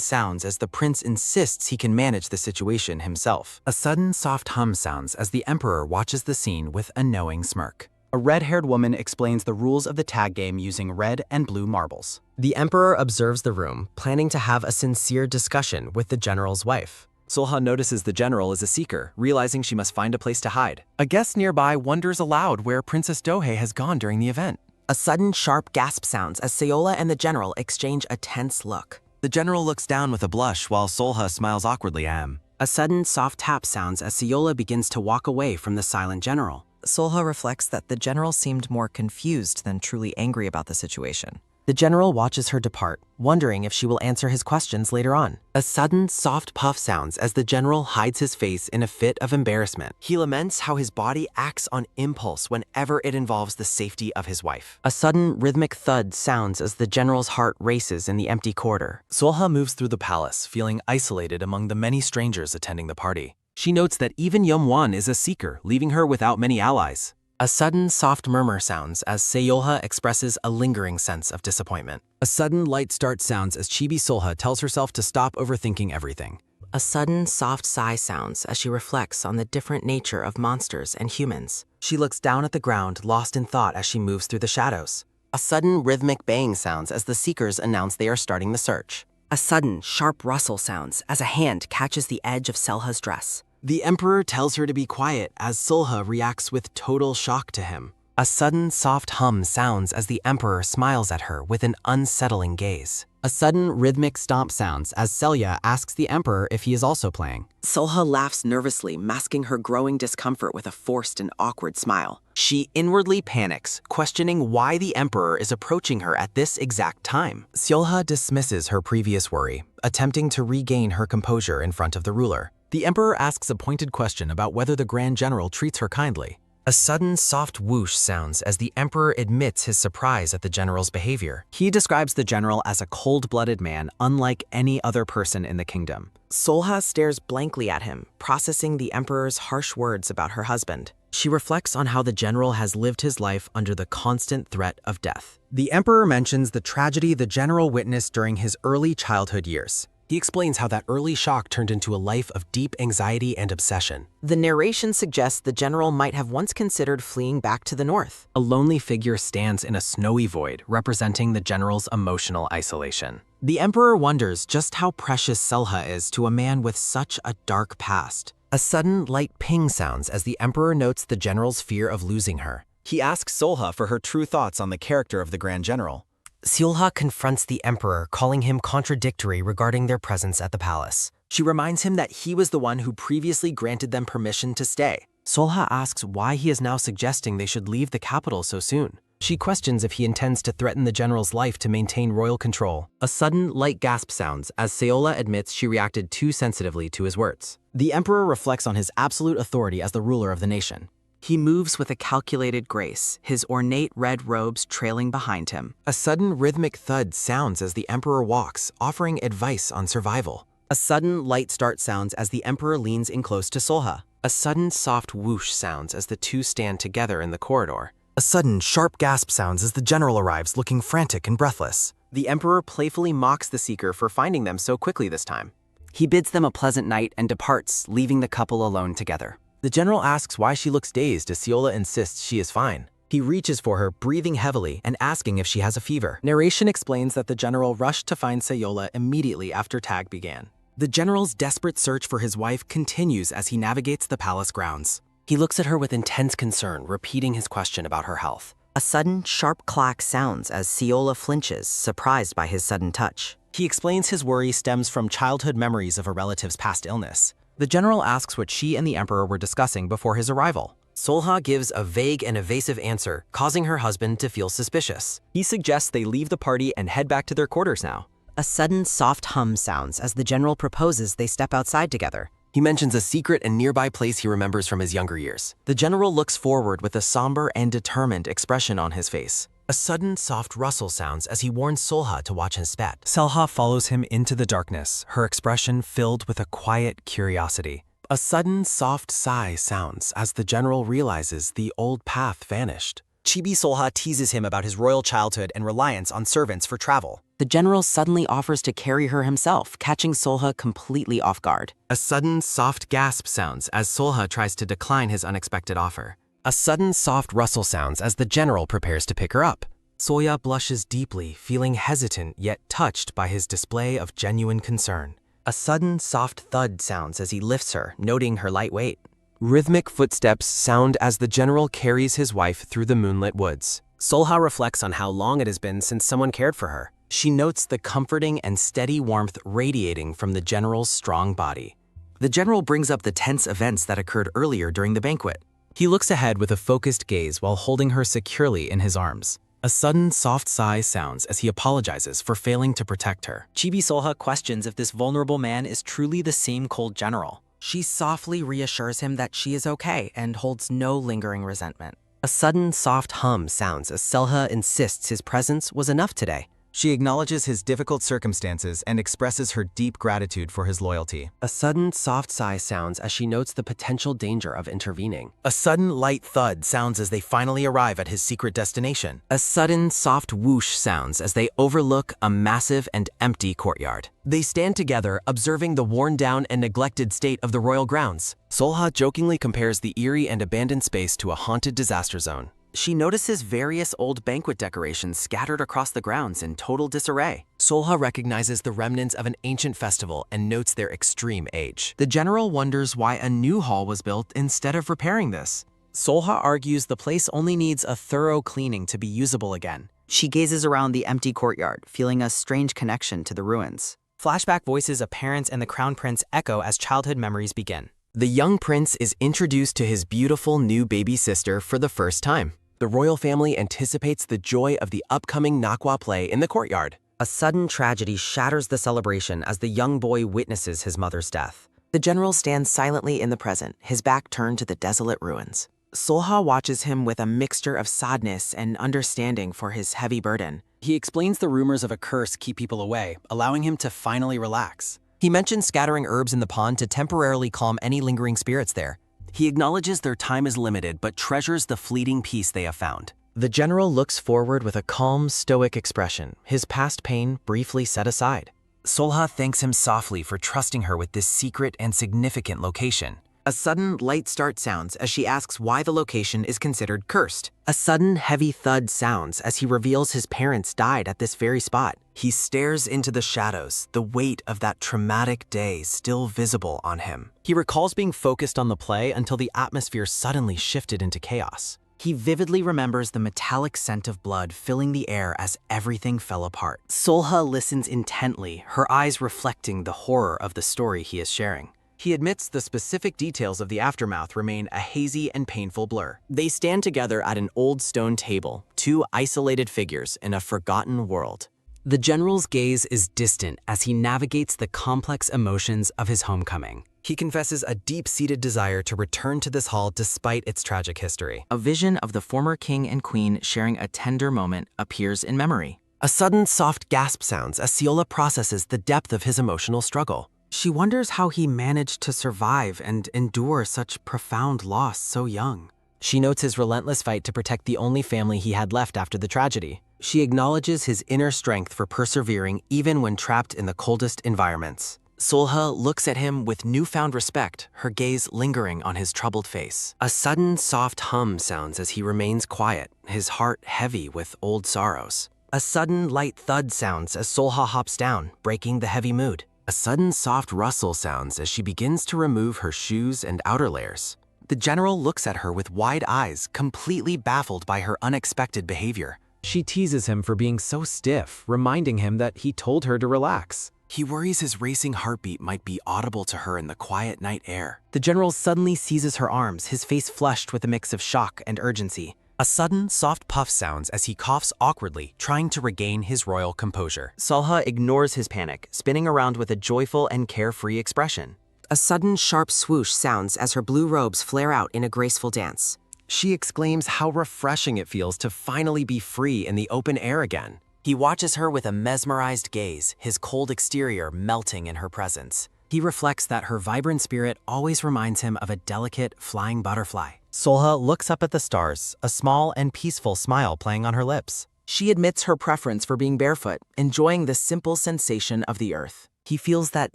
sounds as the prince insists he can manage the situation himself. A sudden soft hum sounds as the emperor watches the scene with a knowing smirk. A red-haired woman explains the rules of the tag game using red and blue marbles. The emperor observes the room, planning to have a sincere discussion with the general's wife. Solha notices the general is a seeker, realizing she must find a place to hide. A guest nearby wonders aloud where Princess Dohei has gone during the event. A sudden sharp gasp sounds as Seola and the general exchange a tense look. The general looks down with a blush while Solha smiles awkwardly at him. A sudden soft tap sounds as Seola begins to walk away from the silent general. Solha reflects that the general seemed more confused than truly angry about the situation. The general watches her depart, wondering if she will answer his questions later on. A sudden, soft puff sounds as the general hides his face in a fit of embarrassment. He laments how his body acts on impulse whenever it involves the safety of his wife. A sudden, rhythmic thud sounds as the general's heart races in the empty corridor. Solha moves through the palace, feeling isolated among the many strangers attending the party. She notes that even Yumwon is a seeker, leaving her without many allies. A sudden, soft murmur sounds as Seolha expresses a lingering sense of disappointment. A sudden light start sounds as Chibi Solha tells herself to stop overthinking everything. A sudden, soft sigh sounds as she reflects on the different nature of monsters and humans. She looks down at the ground, lost in thought as she moves through the shadows. A sudden rhythmic bang sounds as the seekers announce they are starting the search. A sudden, sharp rustle sounds as a hand catches the edge of Selha's dress. The Emperor tells her to be quiet as Solha reacts with total shock to him. A sudden soft hum sounds as the Emperor smiles at her with an unsettling gaze. A sudden rhythmic stomp sounds as Selya asks the Emperor if he is also playing. Solha laughs nervously, masking her growing discomfort with a forced and awkward smile. She inwardly panics, questioning why the Emperor is approaching her at this exact time. Solha dismisses her previous worry, attempting to regain her composure in front of the ruler. The Emperor asks a pointed question about whether the Grand General treats her kindly. A sudden soft whoosh sounds as the Emperor admits his surprise at the general's behavior. He describes the general as a cold-blooded man unlike any other person in the kingdom. Solha stares blankly at him, processing the Emperor's harsh words about her husband. She reflects on how the general has lived his life under the constant threat of death. The Emperor mentions the tragedy the general witnessed during his early childhood years. He explains how that early shock turned into a life of deep anxiety and obsession. The narration suggests the general might have once considered fleeing back to the north. A lonely figure stands in a snowy void, representing the general's emotional isolation. The Emperor wonders just how precious Selha is to a man with such a dark past. A sudden light ping sounds as the Emperor notes the general's fear of losing her. He asks Solha for her true thoughts on the character of the Grand General. Solha confronts the Emperor, calling him contradictory regarding their presence at the palace. She reminds him that he was the one who previously granted them permission to stay. Solha asks why he is now suggesting they should leave the capital so soon. She questions if he intends to threaten the general's life to maintain royal control. A sudden light gasp sounds as Seola admits she reacted too sensitively to his words. The Emperor reflects on his absolute authority as the ruler of the nation. He moves with a calculated grace, his ornate red robes trailing behind him. A sudden rhythmic thud sounds as the Emperor walks, offering advice on survival. A sudden light start sounds as the Emperor leans in close to Solha. A sudden soft whoosh sounds as the two stand together in the corridor. A sudden sharp gasp sounds as the general arrives, looking frantic and breathless. The Emperor playfully mocks the seeker for finding them so quickly this time. He bids them a pleasant night and departs, leaving the couple alone together. The general asks why she looks dazed as Seola insists she is fine. He reaches for her, breathing heavily and asking if she has a fever. Narration explains that the general rushed to find Seola immediately after tag began. The general's desperate search for his wife continues as he navigates the palace grounds. He looks at her with intense concern, repeating his question about her health. A sudden, sharp clack sounds as Seola flinches, surprised by his sudden touch. He explains his worry stems from childhood memories of a relative's past illness. The general asks what she and the Emperor were discussing before his arrival. Solha gives a vague and evasive answer, causing her husband to feel suspicious. He suggests they leave the party and head back to their quarters now. A sudden soft hum sounds as the general proposes they step outside together. He mentions a secret and nearby place he remembers from his younger years. The general looks forward with a somber and determined expression on his face. A sudden soft rustle sounds as he warns Solha to watch his step. Selha follows him into the darkness, her expression filled with a quiet curiosity. A sudden soft sigh sounds as the general realizes the old path vanished. Chibi Solha teases him about his royal childhood and reliance on servants for travel. The general suddenly offers to carry her himself, catching Solha completely off guard. A sudden soft gasp sounds as Solha tries to decline his unexpected offer. A sudden soft rustle sounds as the general prepares to pick her up. Soya blushes deeply, feeling hesitant yet touched by his display of genuine concern. A sudden soft thud sounds as he lifts her, noting her light weight. Rhythmic footsteps sound as the general carries his wife through the moonlit woods. Solha reflects on how long it has been since someone cared for her. She notes the comforting and steady warmth radiating from the general's strong body. The general brings up the tense events that occurred earlier during the banquet. He looks ahead with a focused gaze while holding her securely in his arms. A sudden soft sigh sounds as he apologizes for failing to protect her. Chibi Solha questions if this vulnerable man is truly the same cold general. She softly reassures him that she is okay and holds no lingering resentment. A sudden soft hum sounds as Selha insists his presence was enough today. She acknowledges his difficult circumstances and expresses her deep gratitude for his loyalty. A sudden soft sigh sounds as she notes the potential danger of intervening. A sudden light thud sounds as they finally arrive at his secret destination. A sudden soft whoosh sounds as they overlook a massive and empty courtyard. They stand together, observing the worn-down and neglected state of the royal grounds. Solha jokingly compares the eerie and abandoned space to a haunted disaster zone. She notices various old banquet decorations scattered across the grounds in total disarray. Solha recognizes the remnants of an ancient festival and notes their extreme age. The general wonders why a new hall was built instead of repairing this. Solha argues the place only needs a thorough cleaning to be usable again. She gazes around the empty courtyard, feeling a strange connection to the ruins. Flashback voices of parents and the crown prince echo as childhood memories begin. The young prince is introduced to his beautiful new baby sister for the first time. The royal family anticipates the joy of the upcoming Manhwa play in the courtyard. A sudden tragedy shatters the celebration as the young boy witnesses his mother's death. The general stands silently in the present, his back turned to the desolate ruins. Solha watches him with a mixture of sadness and understanding for his heavy burden. He explains the rumors of a curse keep people away, allowing him to finally relax. He mentions scattering herbs in the pond to temporarily calm any lingering spirits there. He acknowledges their time is limited but treasures the fleeting peace they have found. The general looks forward with a calm, stoic expression, his past pain briefly set aside. Solha thanks him softly for trusting her with this secret and significant location. A sudden light start sounds as she asks why the location is considered cursed. A sudden heavy thud sounds as he reveals his parents died at this very spot. He stares into the shadows, the weight of that traumatic day still visible on him. He recalls being focused on the play until the atmosphere suddenly shifted into chaos. He vividly remembers the metallic scent of blood filling the air as everything fell apart. Solha listens intently, her eyes reflecting the horror of the story he is sharing. He admits the specific details of the aftermath remain a hazy and painful blur. They stand together at an old stone table, two isolated figures in a forgotten world. The general's gaze is distant as he navigates the complex emotions of his homecoming. He confesses a deep-seated desire to return to this hall despite its tragic history. A vision of the former king and queen sharing a tender moment appears in memory. A sudden soft gasp sounds as Seola processes the depth of his emotional struggle. She wonders how he managed to survive and endure such profound loss so young. She notes his relentless fight to protect the only family he had left after the tragedy. She acknowledges his inner strength for persevering even when trapped in the coldest environments. Solha looks at him with newfound respect, her gaze lingering on his troubled face. A sudden soft hum sounds as he remains quiet, his heart heavy with old sorrows. A sudden light thud sounds as Solha hops down, breaking the heavy mood. A sudden soft rustle sounds as she begins to remove her shoes and outer layers. The general looks at her with wide eyes, completely baffled by her unexpected behavior. She teases him for being so stiff, reminding him that he told her to relax. He worries his racing heartbeat might be audible to her in the quiet night air. The general suddenly seizes her arms, his face flushed with a mix of shock and urgency. A sudden, soft puff sounds as he coughs awkwardly, trying to regain his royal composure. Solha ignores his panic, spinning around with a joyful and carefree expression. A sudden, sharp swoosh sounds as her blue robes flare out in a graceful dance. She exclaims how refreshing it feels to finally be free in the open air again. He watches her with a mesmerized gaze, his cold exterior melting in her presence. He reflects that her vibrant spirit always reminds him of a delicate, flying butterfly. Solha looks up at the stars, a small and peaceful smile playing on her lips. She admits her preference for being barefoot, enjoying the simple sensation of the earth. He feels that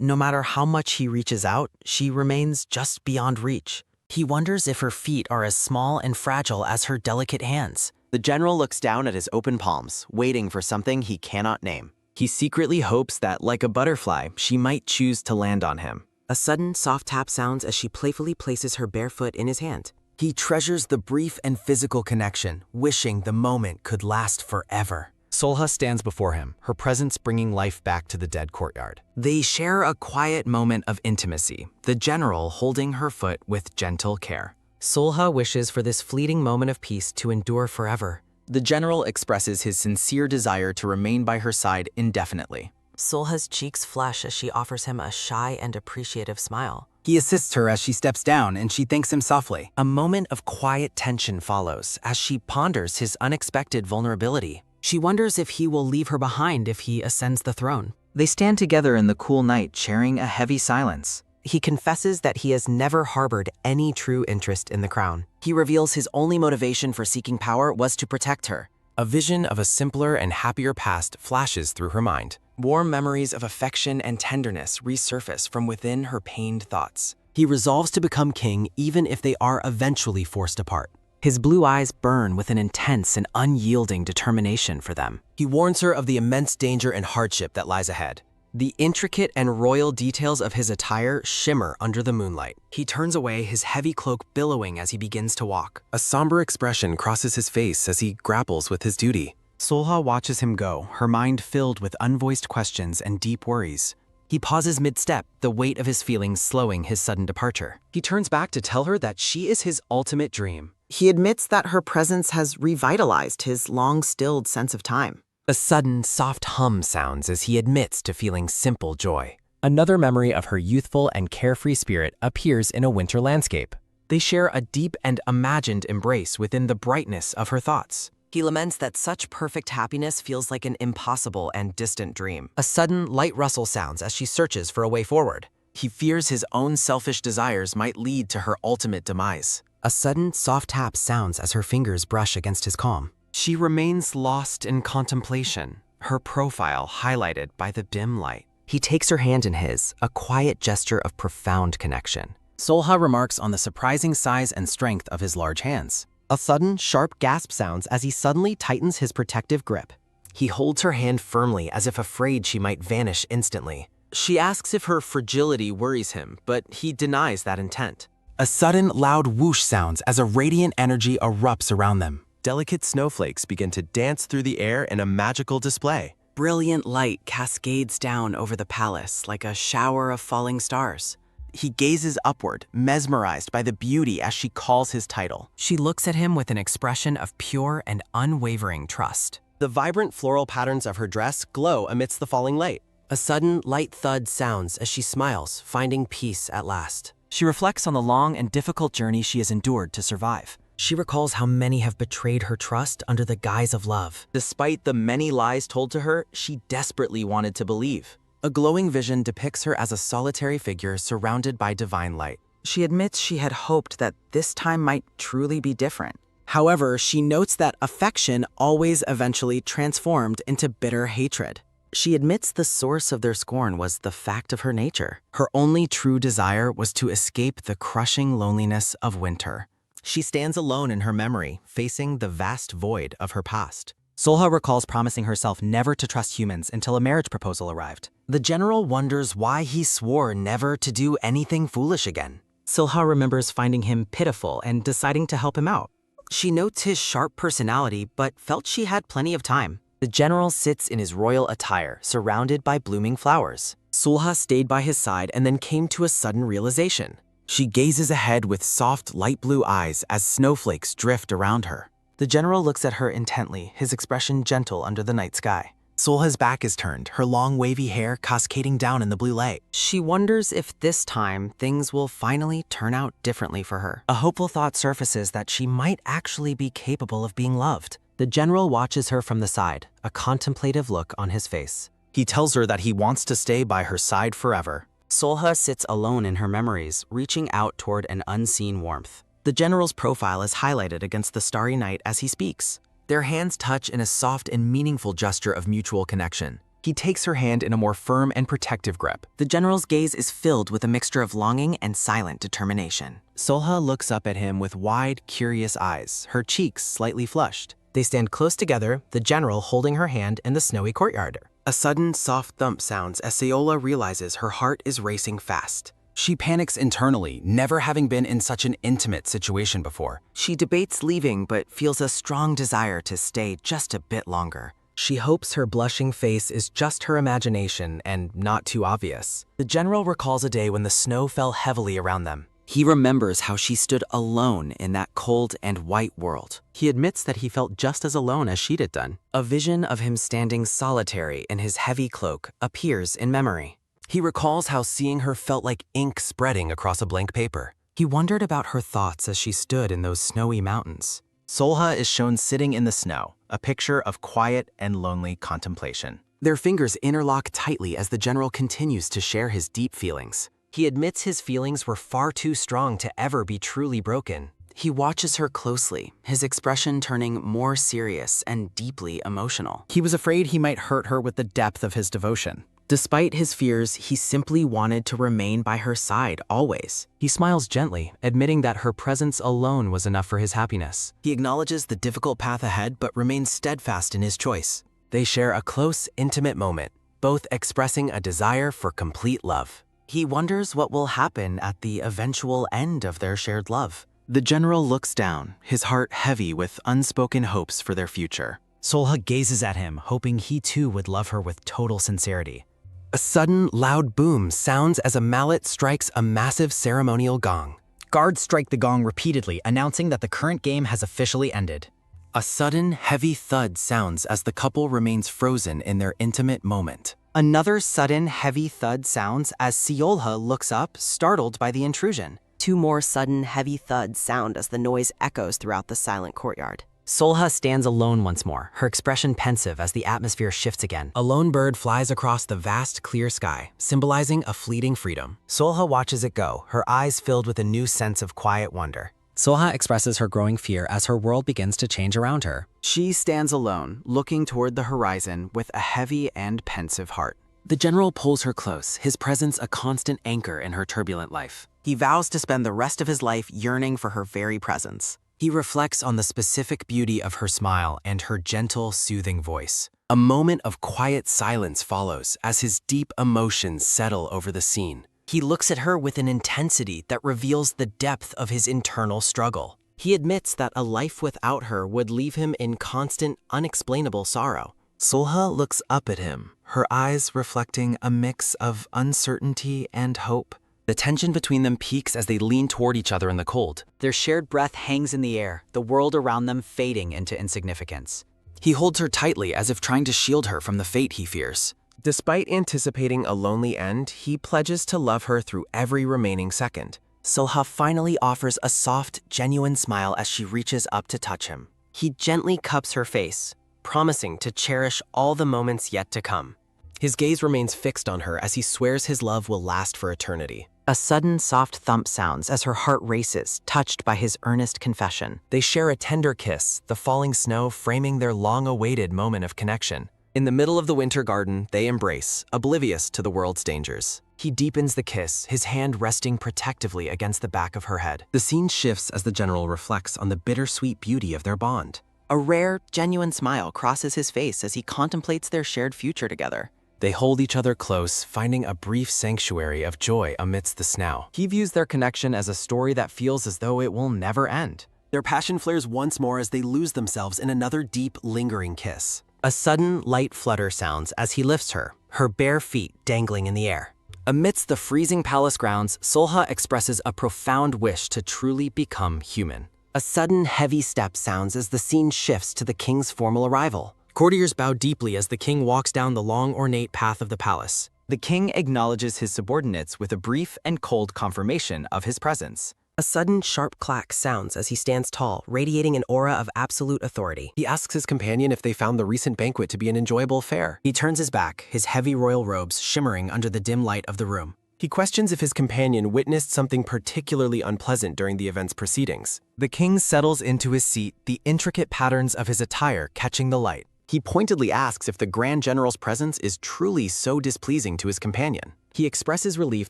no matter how much he reaches out, she remains just beyond reach. He wonders if her feet are as small and fragile as her delicate hands. The general looks down at his open palms, waiting for something he cannot name. He secretly hopes that, like a butterfly, she might choose to land on him. A sudden soft tap sounds as she playfully places her bare foot in his hand. He treasures the brief and physical connection, wishing the moment could last forever. Solha stands before him, her presence bringing life back to the dead courtyard. They share a quiet moment of intimacy, the general holding her foot with gentle care. Solha wishes for this fleeting moment of peace to endure forever. The general expresses his sincere desire to remain by her side indefinitely. Solha's cheeks flush as she offers him a shy and appreciative smile. He assists her as she steps down, and she thanks him softly. A moment of quiet tension follows as she ponders his unexpected vulnerability. She wonders if he will leave her behind if he ascends the throne. They stand together in the cool night, sharing a heavy silence. He confesses that he has never harbored any true interest in the crown. He reveals his only motivation for seeking power was to protect her. A vision of a simpler and happier past flashes through her mind. Warm memories of affection and tenderness resurface from within her pained thoughts. He resolves to become king even if they are eventually forced apart. His blue eyes burn with an intense and unyielding determination for them. He warns her of the immense danger and hardship that lies ahead. The intricate and royal details of his attire shimmer under the moonlight. He turns away, his heavy cloak billowing as he begins to walk. A somber expression crosses his face as he grapples with his duty. Solha watches him go, her mind filled with unvoiced questions and deep worries. He pauses mid-step, the weight of his feelings slowing his sudden departure. He turns back to tell her that she is his ultimate dream. He admits that her presence has revitalized his long-stilled sense of time. A sudden, soft hum sounds as he admits to feeling simple joy. Another memory of her youthful and carefree spirit appears in a winter landscape. They share a deep and imagined embrace within the brightness of her thoughts. He laments that such perfect happiness feels like an impossible and distant dream. A sudden, light rustle sounds as she searches for a way forward. He fears his own selfish desires might lead to her ultimate demise. A sudden, soft tap sounds as her fingers brush against his palm. She remains lost in contemplation, her profile highlighted by the dim light. He takes her hand in his, a quiet gesture of profound connection. Solha remarks on the surprising size and strength of his large hands. A sudden, sharp gasp sounds as he suddenly tightens his protective grip. He holds her hand firmly as if afraid she might vanish instantly. She asks if her fragility worries him, but he denies that intent. A sudden, loud whoosh sounds as a radiant energy erupts around them. Delicate snowflakes begin to dance through the air in a magical display. Brilliant light cascades down over the palace like a shower of falling stars. He gazes upward, mesmerized by the beauty as she calls his title. She looks at him with an expression of pure and unwavering trust. The vibrant floral patterns of her dress glow amidst the falling light. A sudden, light thud sounds as she smiles, finding peace at last. She reflects on the long and difficult journey she has endured to survive. She recalls how many have betrayed her trust under the guise of love. Despite the many lies told to her, she desperately wanted to believe. A glowing vision depicts her as a solitary figure surrounded by divine light. She admits she had hoped that this time might truly be different. However, she notes that affection always eventually transformed into bitter hatred. She admits the source of their scorn was the fact of her nature. Her only true desire was to escape the crushing loneliness of winter. She stands alone in her memory, facing the vast void of her past. Solha recalls promising herself never to trust humans until a marriage proposal arrived. The general wonders why he swore never to do anything foolish again. Solha remembers finding him pitiful and deciding to help him out. She notes his sharp personality, but felt she had plenty of time. The general sits in his royal attire, surrounded by blooming flowers. Solha stayed by his side and then came to a sudden realization. She gazes ahead with soft, light blue eyes as snowflakes drift around her. The general looks at her intently, his expression gentle under the night sky. Solha's back is turned, her long wavy hair cascading down in the blue light. She wonders if this time things will finally turn out differently for her. A hopeful thought surfaces that she might actually be capable of being loved. The general watches her from the side, a contemplative look on his face. He tells her that he wants to stay by her side forever. Solha sits alone in her memories, reaching out toward an unseen warmth. The general's profile is highlighted against the starry night as he speaks. Their hands touch in a soft and meaningful gesture of mutual connection. He takes her hand in a more firm and protective grip. The general's gaze is filled with a mixture of longing and silent determination. Solha looks up at him with wide, curious eyes, her cheeks slightly flushed. They stand close together, the general holding her hand in the snowy courtyard. A sudden, soft thump sounds as Sayola realizes her heart is racing fast. She panics internally, never having been in such an intimate situation before. She debates leaving, but feels a strong desire to stay just a bit longer. She hopes her blushing face is just her imagination and not too obvious. The general recalls a day when the snow fell heavily around them. He remembers how she stood alone in that cold and white world. He admits that he felt just as alone as she'd had done. A vision of him standing solitary in his heavy cloak appears in memory. He recalls how seeing her felt like ink spreading across a blank paper. He wondered about her thoughts as she stood in those snowy mountains. Solha is shown sitting in the snow, a picture of quiet and lonely contemplation. Their fingers interlock tightly as the general continues to share his deep feelings. He admits his feelings were far too strong to ever be truly broken. He watches her closely, his expression turning more serious and deeply emotional. He was afraid he might hurt her with the depth of his devotion. Despite his fears, he simply wanted to remain by her side always. He smiles gently, admitting that her presence alone was enough for his happiness. He acknowledges the difficult path ahead but remains steadfast in his choice. They share a close, intimate moment, both expressing a desire for complete love. He wonders what will happen at the eventual end of their shared love. The general looks down, his heart heavy with unspoken hopes for their future. Solha gazes at him, hoping he too would love her with total sincerity. A sudden, loud boom sounds as a mallet strikes a massive ceremonial gong. Guards strike the gong repeatedly, announcing that the current game has officially ended. A sudden, heavy thud sounds as the couple remains frozen in their intimate moment. Another sudden, heavy thud sounds as Solha looks up, startled by the intrusion. 2 more sudden, heavy thuds sound as the noise echoes throughout the silent courtyard. Solha stands alone once more, her expression pensive as the atmosphere shifts again. A lone bird flies across the vast, clear sky, symbolizing a fleeting freedom. Solha watches it go, her eyes filled with a new sense of quiet wonder. Solha expresses her growing fear as her world begins to change around her. She stands alone, looking toward the horizon with a heavy and pensive heart. The general pulls her close, his presence a constant anchor in her turbulent life. He vows to spend the rest of his life yearning for her very presence. He reflects on the specific beauty of her smile and her gentle, soothing voice. A moment of quiet silence follows as his deep emotions settle over the scene. He looks at her with an intensity that reveals the depth of his internal struggle. He admits that a life without her would leave him in constant, unexplainable sorrow. Solha looks up at him, her eyes reflecting a mix of uncertainty and hope. The tension between them peaks as they lean toward each other in the cold. Their shared breath hangs in the air, the world around them fading into insignificance. He holds her tightly as if trying to shield her from the fate he fears. Despite anticipating a lonely end, he pledges to love her through every remaining second. Solha finally offers a soft, genuine smile as she reaches up to touch him. He gently cups her face, promising to cherish all the moments yet to come. His gaze remains fixed on her as he swears his love will last for eternity. A sudden soft thump sounds as her heart races, touched by his earnest confession. They share a tender kiss, the falling snow framing their long-awaited moment of connection. In the middle of the winter garden, they embrace, oblivious to the world's dangers. He deepens the kiss, his hand resting protectively against the back of her head. The scene shifts as the general reflects on the bittersweet beauty of their bond. A rare, genuine smile crosses his face as he contemplates their shared future together. They hold each other close, finding a brief sanctuary of joy amidst the snow. He views their connection as a story that feels as though it will never end. Their passion flares once more as they lose themselves in another deep, lingering kiss. A sudden, light flutter sounds as he lifts her, her bare feet dangling in the air. Amidst the freezing palace grounds, Solha expresses a profound wish to truly become human. A sudden, heavy step sounds as the scene shifts to the king's formal arrival. Courtiers bow deeply as the king walks down the long, ornate path of the palace. The king acknowledges his subordinates with a brief and cold confirmation of his presence. A sudden, sharp clack sounds as he stands tall, radiating an aura of absolute authority. He asks his companion if they found the recent banquet to be an enjoyable affair. He turns his back, his heavy royal robes shimmering under the dim light of the room. He questions if his companion witnessed something particularly unpleasant during the event's proceedings. The king settles into his seat, the intricate patterns of his attire catching the light. He pointedly asks if the Grand General's presence is truly so displeasing to his companion. He expresses relief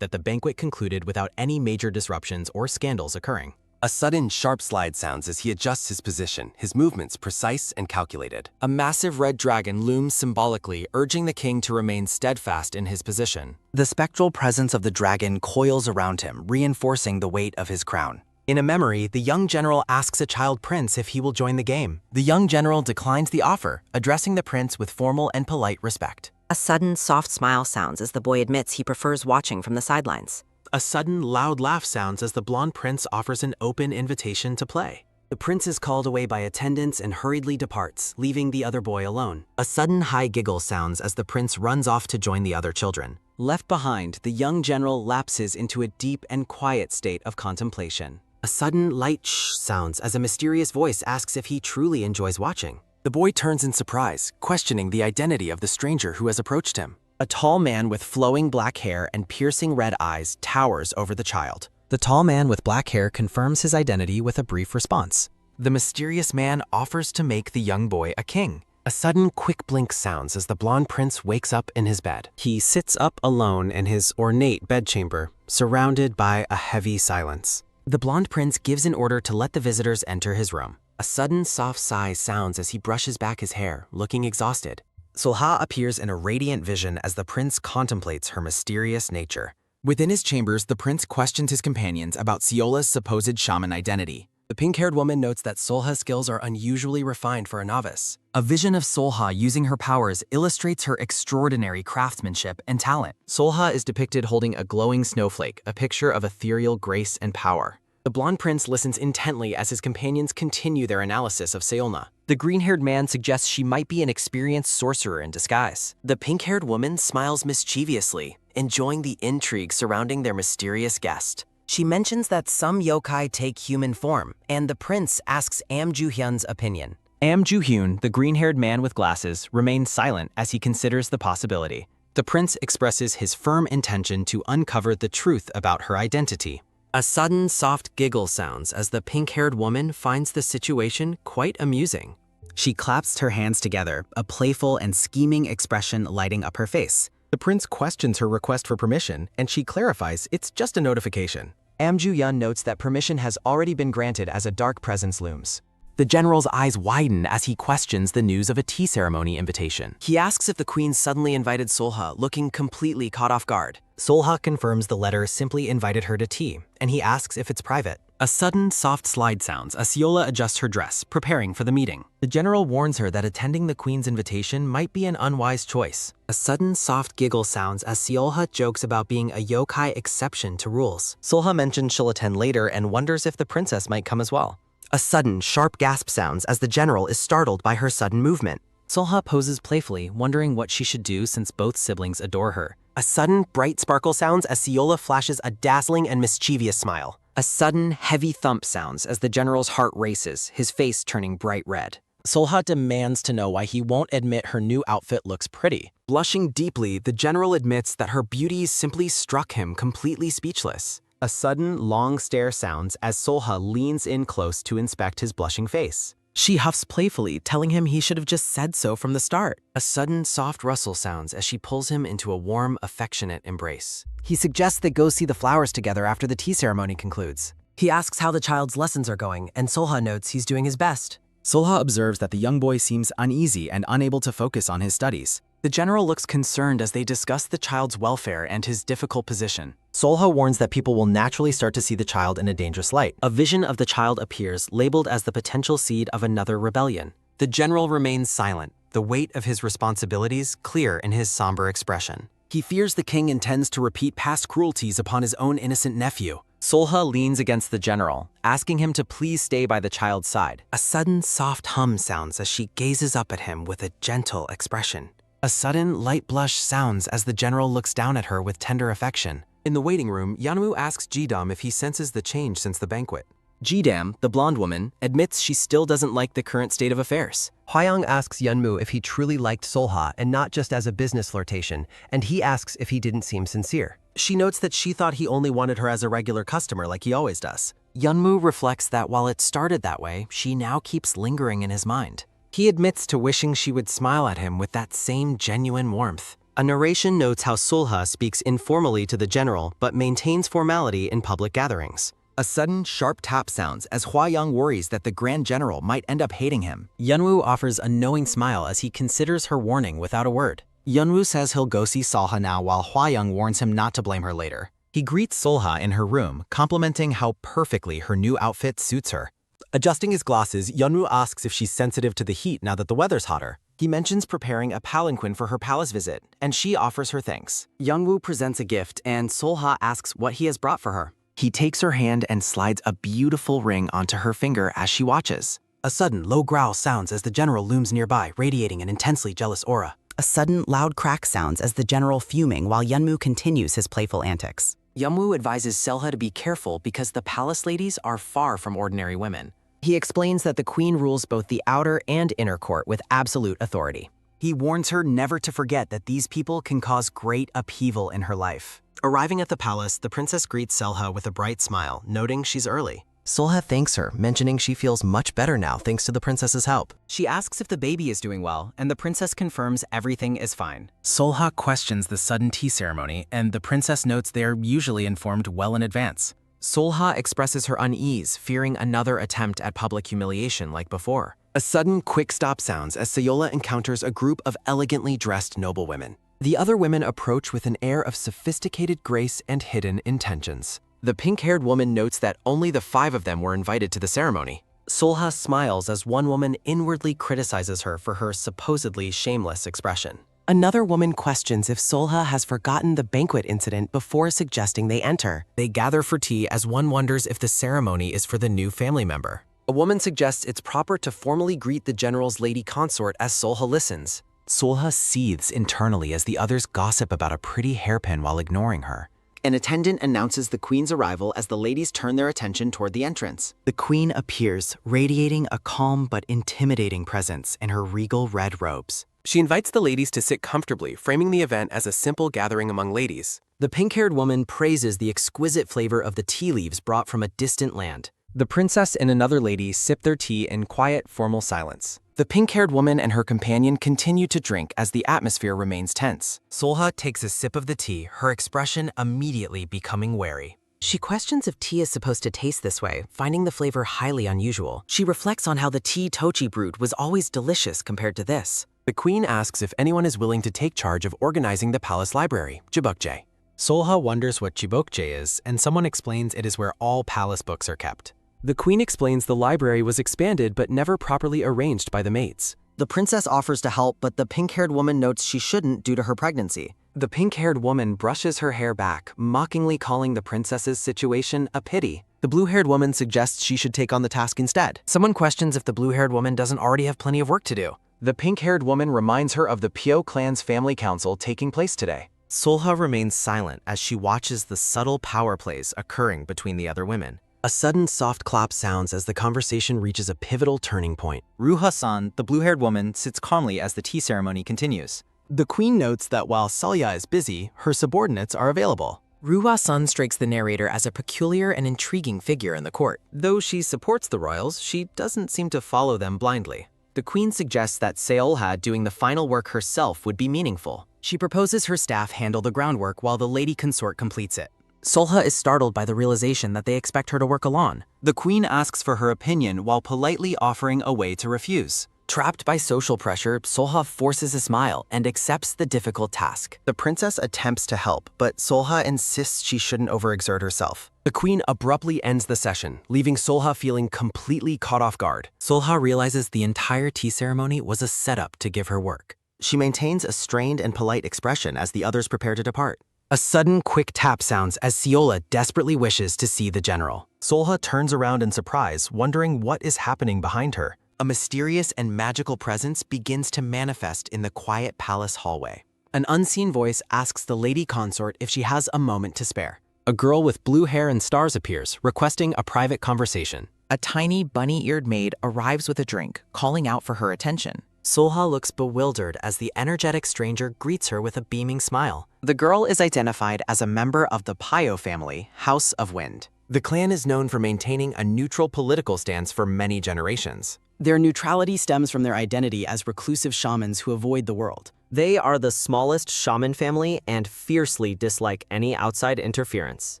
that the banquet concluded without any major disruptions or scandals occurring. A sudden, sharp slide sounds as he adjusts his position, his movements precise and calculated. A massive red dragon looms symbolically, urging the king to remain steadfast in his position. The spectral presence of the dragon coils around him, reinforcing the weight of his crown. In a memory, the young general asks a child prince if he will join the game. The young general declines the offer, addressing the prince with formal and polite respect. A sudden, soft smile sounds as the boy admits he prefers watching from the sidelines. A sudden, loud laugh sounds as the blonde prince offers an open invitation to play. The prince is called away by attendants and hurriedly departs, leaving the other boy alone. A sudden high giggle sounds as the prince runs off to join the other children. Left behind, the young general lapses into a deep and quiet state of contemplation. A sudden light shh sounds as a mysterious voice asks if he truly enjoys watching. The boy turns in surprise, questioning the identity of the stranger who has approached him. A tall man with flowing black hair and piercing red eyes towers over the child. The tall man with black hair confirms his identity with a brief response. The mysterious man offers to make the young boy a king. A sudden quick blink sounds as the blonde prince wakes up in his bed. He sits up alone in his ornate bedchamber, surrounded by a heavy silence. The blonde prince gives an order to let the visitors enter his room. A sudden soft sigh sounds as he brushes back his hair, looking exhausted. Solha appears in a radiant vision as the prince contemplates her mysterious nature. Within his chambers, the prince questions his companions about Seola's supposed shaman identity. The pink-haired woman notes that Solha's skills are unusually refined for a novice. A vision of Solha using her powers illustrates her extraordinary craftsmanship and talent. Solha is depicted holding a glowing snowflake, a picture of ethereal grace and power. The blonde prince listens intently as his companions continue their analysis of Seolna. The green-haired man suggests she might be an experienced sorcerer in disguise. The pink-haired woman smiles mischievously, enjoying the intrigue surrounding their mysterious guest. She mentions that some yokai take human form, and the prince asks Am Joo-hyun's opinion. Am Joo-hyun, the green-haired man with glasses, remains silent as he considers the possibility. The prince expresses his firm intention to uncover the truth about her identity. A sudden soft giggle sounds as the pink-haired woman finds the situation quite amusing. She claps her hands together, a playful and scheming expression lighting up her face. The prince questions her request for permission, and she clarifies it's just a notification. Am Joo-hyun notes that permission has already been granted as a dark presence looms. The general's eyes widen as he questions the news of a tea ceremony invitation. He asks if the queen suddenly invited Solha, looking completely caught off guard. Solha confirms the letter simply invited her to tea, and he asks if it's private. A sudden soft slide sounds as Seola adjusts her dress, preparing for the meeting. The general warns her that attending the queen's invitation might be an unwise choice. A sudden soft giggle sounds as Seolha jokes about being a yokai exception to rules. Solha mentions she'll attend later and wonders if the princess might come as well. A sudden, sharp gasp sounds as the general is startled by her sudden movement. Solha poses playfully, wondering what she should do since both siblings adore her. A sudden, bright sparkle sounds as Seola flashes a dazzling and mischievous smile. A sudden, heavy thump sounds as the general's heart races, his face turning bright red. Solha demands to know why he won't admit her new outfit looks pretty. Blushing deeply, the general admits that her beauty simply struck him completely speechless. A sudden, long stare sounds as Solha leans in close to inspect his blushing face. She huffs playfully, telling him he should have just said so from the start. A sudden, soft rustle sounds as she pulls him into a warm, affectionate embrace. He suggests they go see the flowers together after the tea ceremony concludes. He asks how the child's lessons are going, and Solha notes he's doing his best. Solha observes that the young boy seems uneasy and unable to focus on his studies. The general looks concerned as they discuss the child's welfare and his difficult position. Solha warns that people will naturally start to see the child in a dangerous light. A vision of the child appears, labeled as the potential seed of another rebellion. The general remains silent, the weight of his responsibilities clear in his somber expression. He fears the king intends to repeat past cruelties upon his own innocent nephew. Solha leans against the general, asking him to please stay by the child's side. A sudden soft hum sounds as she gazes up at him with a gentle expression. A sudden light blush sounds as the general looks down at her with tender affection. In the waiting room, Yeonwoo asks Jidam if he senses the change since the banquet. Jidam, the blonde woman, admits she still doesn't like the current state of affairs. Hwayong asks Yeonwoo if he truly liked Solha and not just as a business flirtation, and he asks if he didn't seem sincere. She notes that she thought he only wanted her as a regular customer like he always does. Yeonwoo reflects that while it started that way, she now keeps lingering in his mind. He admits to wishing she would smile at him with that same genuine warmth. A narration notes how Solha speaks informally to the general but maintains formality in public gatherings. A sudden, sharp tap sounds as Hwayong worries that the Grand General might end up hating him. Yeonwoo offers a knowing smile as he considers her warning without a word. Yeonwoo says he'll go see Solha now while Hwayong warns him not to blame her later. He greets Solha in her room, complimenting how perfectly her new outfit suits her. Adjusting his glasses, Yeonwoo asks if she's sensitive to the heat now that the weather's hotter. He mentions preparing a palanquin for her palace visit, and she offers her thanks. Youngwoo presents a gift, and Solha asks what he has brought for her. He takes her hand and slides a beautiful ring onto her finger as she watches. A sudden, low growl sounds as the general looms nearby, radiating an intensely jealous aura. A sudden, loud crack sounds as the general fuming while Yeonmu continues his playful antics. Yeonmu advises Selha to be careful because the palace ladies are far from ordinary women. He explains that the queen rules both the outer and inner court with absolute authority. He warns her never to forget that these people can cause great upheaval in her life. Arriving at the palace, the princess greets Selha with a bright smile, noting she's early. Solha thanks her, mentioning she feels much better now thanks to the princess's help. She asks if the baby is doing well, and the princess confirms everything is fine. Solha questions the sudden tea ceremony, and the princess notes they are usually informed well in advance. Solha expresses her unease, fearing another attempt at public humiliation like before. A sudden, quick stop sounds as Sayola encounters a group of elegantly dressed noblewomen. The other women approach with an air of sophisticated grace and hidden intentions. The pink-haired woman notes that only the 5 of them were invited to the ceremony. Solha smiles as one woman inwardly criticizes her for her supposedly shameless expression. Another woman questions if Solha has forgotten the banquet incident before suggesting they enter. They gather for tea as one wonders if the ceremony is for the new family member. A woman suggests it's proper to formally greet the general's lady consort as Solha listens. Solha seethes internally as the others gossip about a pretty hairpin while ignoring her. An attendant announces the queen's arrival as the ladies turn their attention toward the entrance. The queen appears, radiating a calm but intimidating presence in her regal red robes. She invites the ladies to sit comfortably, framing the event as a simple gathering among ladies. The pink-haired woman praises the exquisite flavor of the tea leaves brought from a distant land. The princess and another lady sip their tea in quiet, formal silence. The pink-haired woman and her companion continue to drink as the atmosphere remains tense. Solha takes a sip of the tea, her expression immediately becoming wary. She questions if tea is supposed to taste this way, finding the flavor highly unusual. She reflects on how the tea Tochi brewed was always delicious compared to this. The queen asks if anyone is willing to take charge of organizing the palace library, Jibukje. Solha wonders what Jibokje is, and someone explains it is where all palace books are kept. The queen explains the library was expanded but never properly arranged by the maids. The princess offers to help, but the pink-haired woman notes she shouldn't due to her pregnancy. The pink-haired woman brushes her hair back, mockingly calling the princess's situation a pity. The blue-haired woman suggests she should take on the task instead. Someone questions if the blue-haired woman doesn't already have plenty of work to do. The pink-haired woman reminds her of the Pyo clan's family council taking place today. Solha remains silent as she watches the subtle power plays occurring between the other women. A sudden soft clap sounds as the conversation reaches a pivotal turning point. Ruha-san, the blue-haired woman, sits calmly as the tea ceremony continues. The queen notes that while Salya is busy, her subordinates are available. Ruha-san strikes the narrator as a peculiar and intriguing figure in the court. Though she supports the royals, she doesn't seem to follow them blindly. The queen suggests that Seolha doing the final work herself would be meaningful. She proposes her staff handle the groundwork while the lady consort completes it. Solha is startled by the realization that they expect her to work alone. The queen asks for her opinion while politely offering a way to refuse. Trapped by social pressure, Solha forces a smile and accepts the difficult task. The princess attempts to help, but Solha insists she shouldn't overexert herself. The queen abruptly ends the session, leaving Solha feeling completely caught off guard. Solha realizes the entire tea ceremony was a setup to give her work. She maintains a strained and polite expression as the others prepare to depart. A sudden, quick tap sounds as Seola desperately wishes to see the general. Solha turns around in surprise, wondering what is happening behind her. A mysterious and magical presence begins to manifest in the quiet palace hallway. An unseen voice asks the lady consort if she has a moment to spare. A girl with blue hair and stars appears, requesting a private conversation. A tiny, bunny-eared maid arrives with a drink, calling out for her attention. Solha looks bewildered as the energetic stranger greets her with a beaming smile. The girl is identified as a member of the Pyo family, House of Wind. The clan is known for maintaining a neutral political stance for many generations. Their neutrality stems from their identity as reclusive shamans who avoid the world. They are the smallest shaman family and fiercely dislike any outside interference.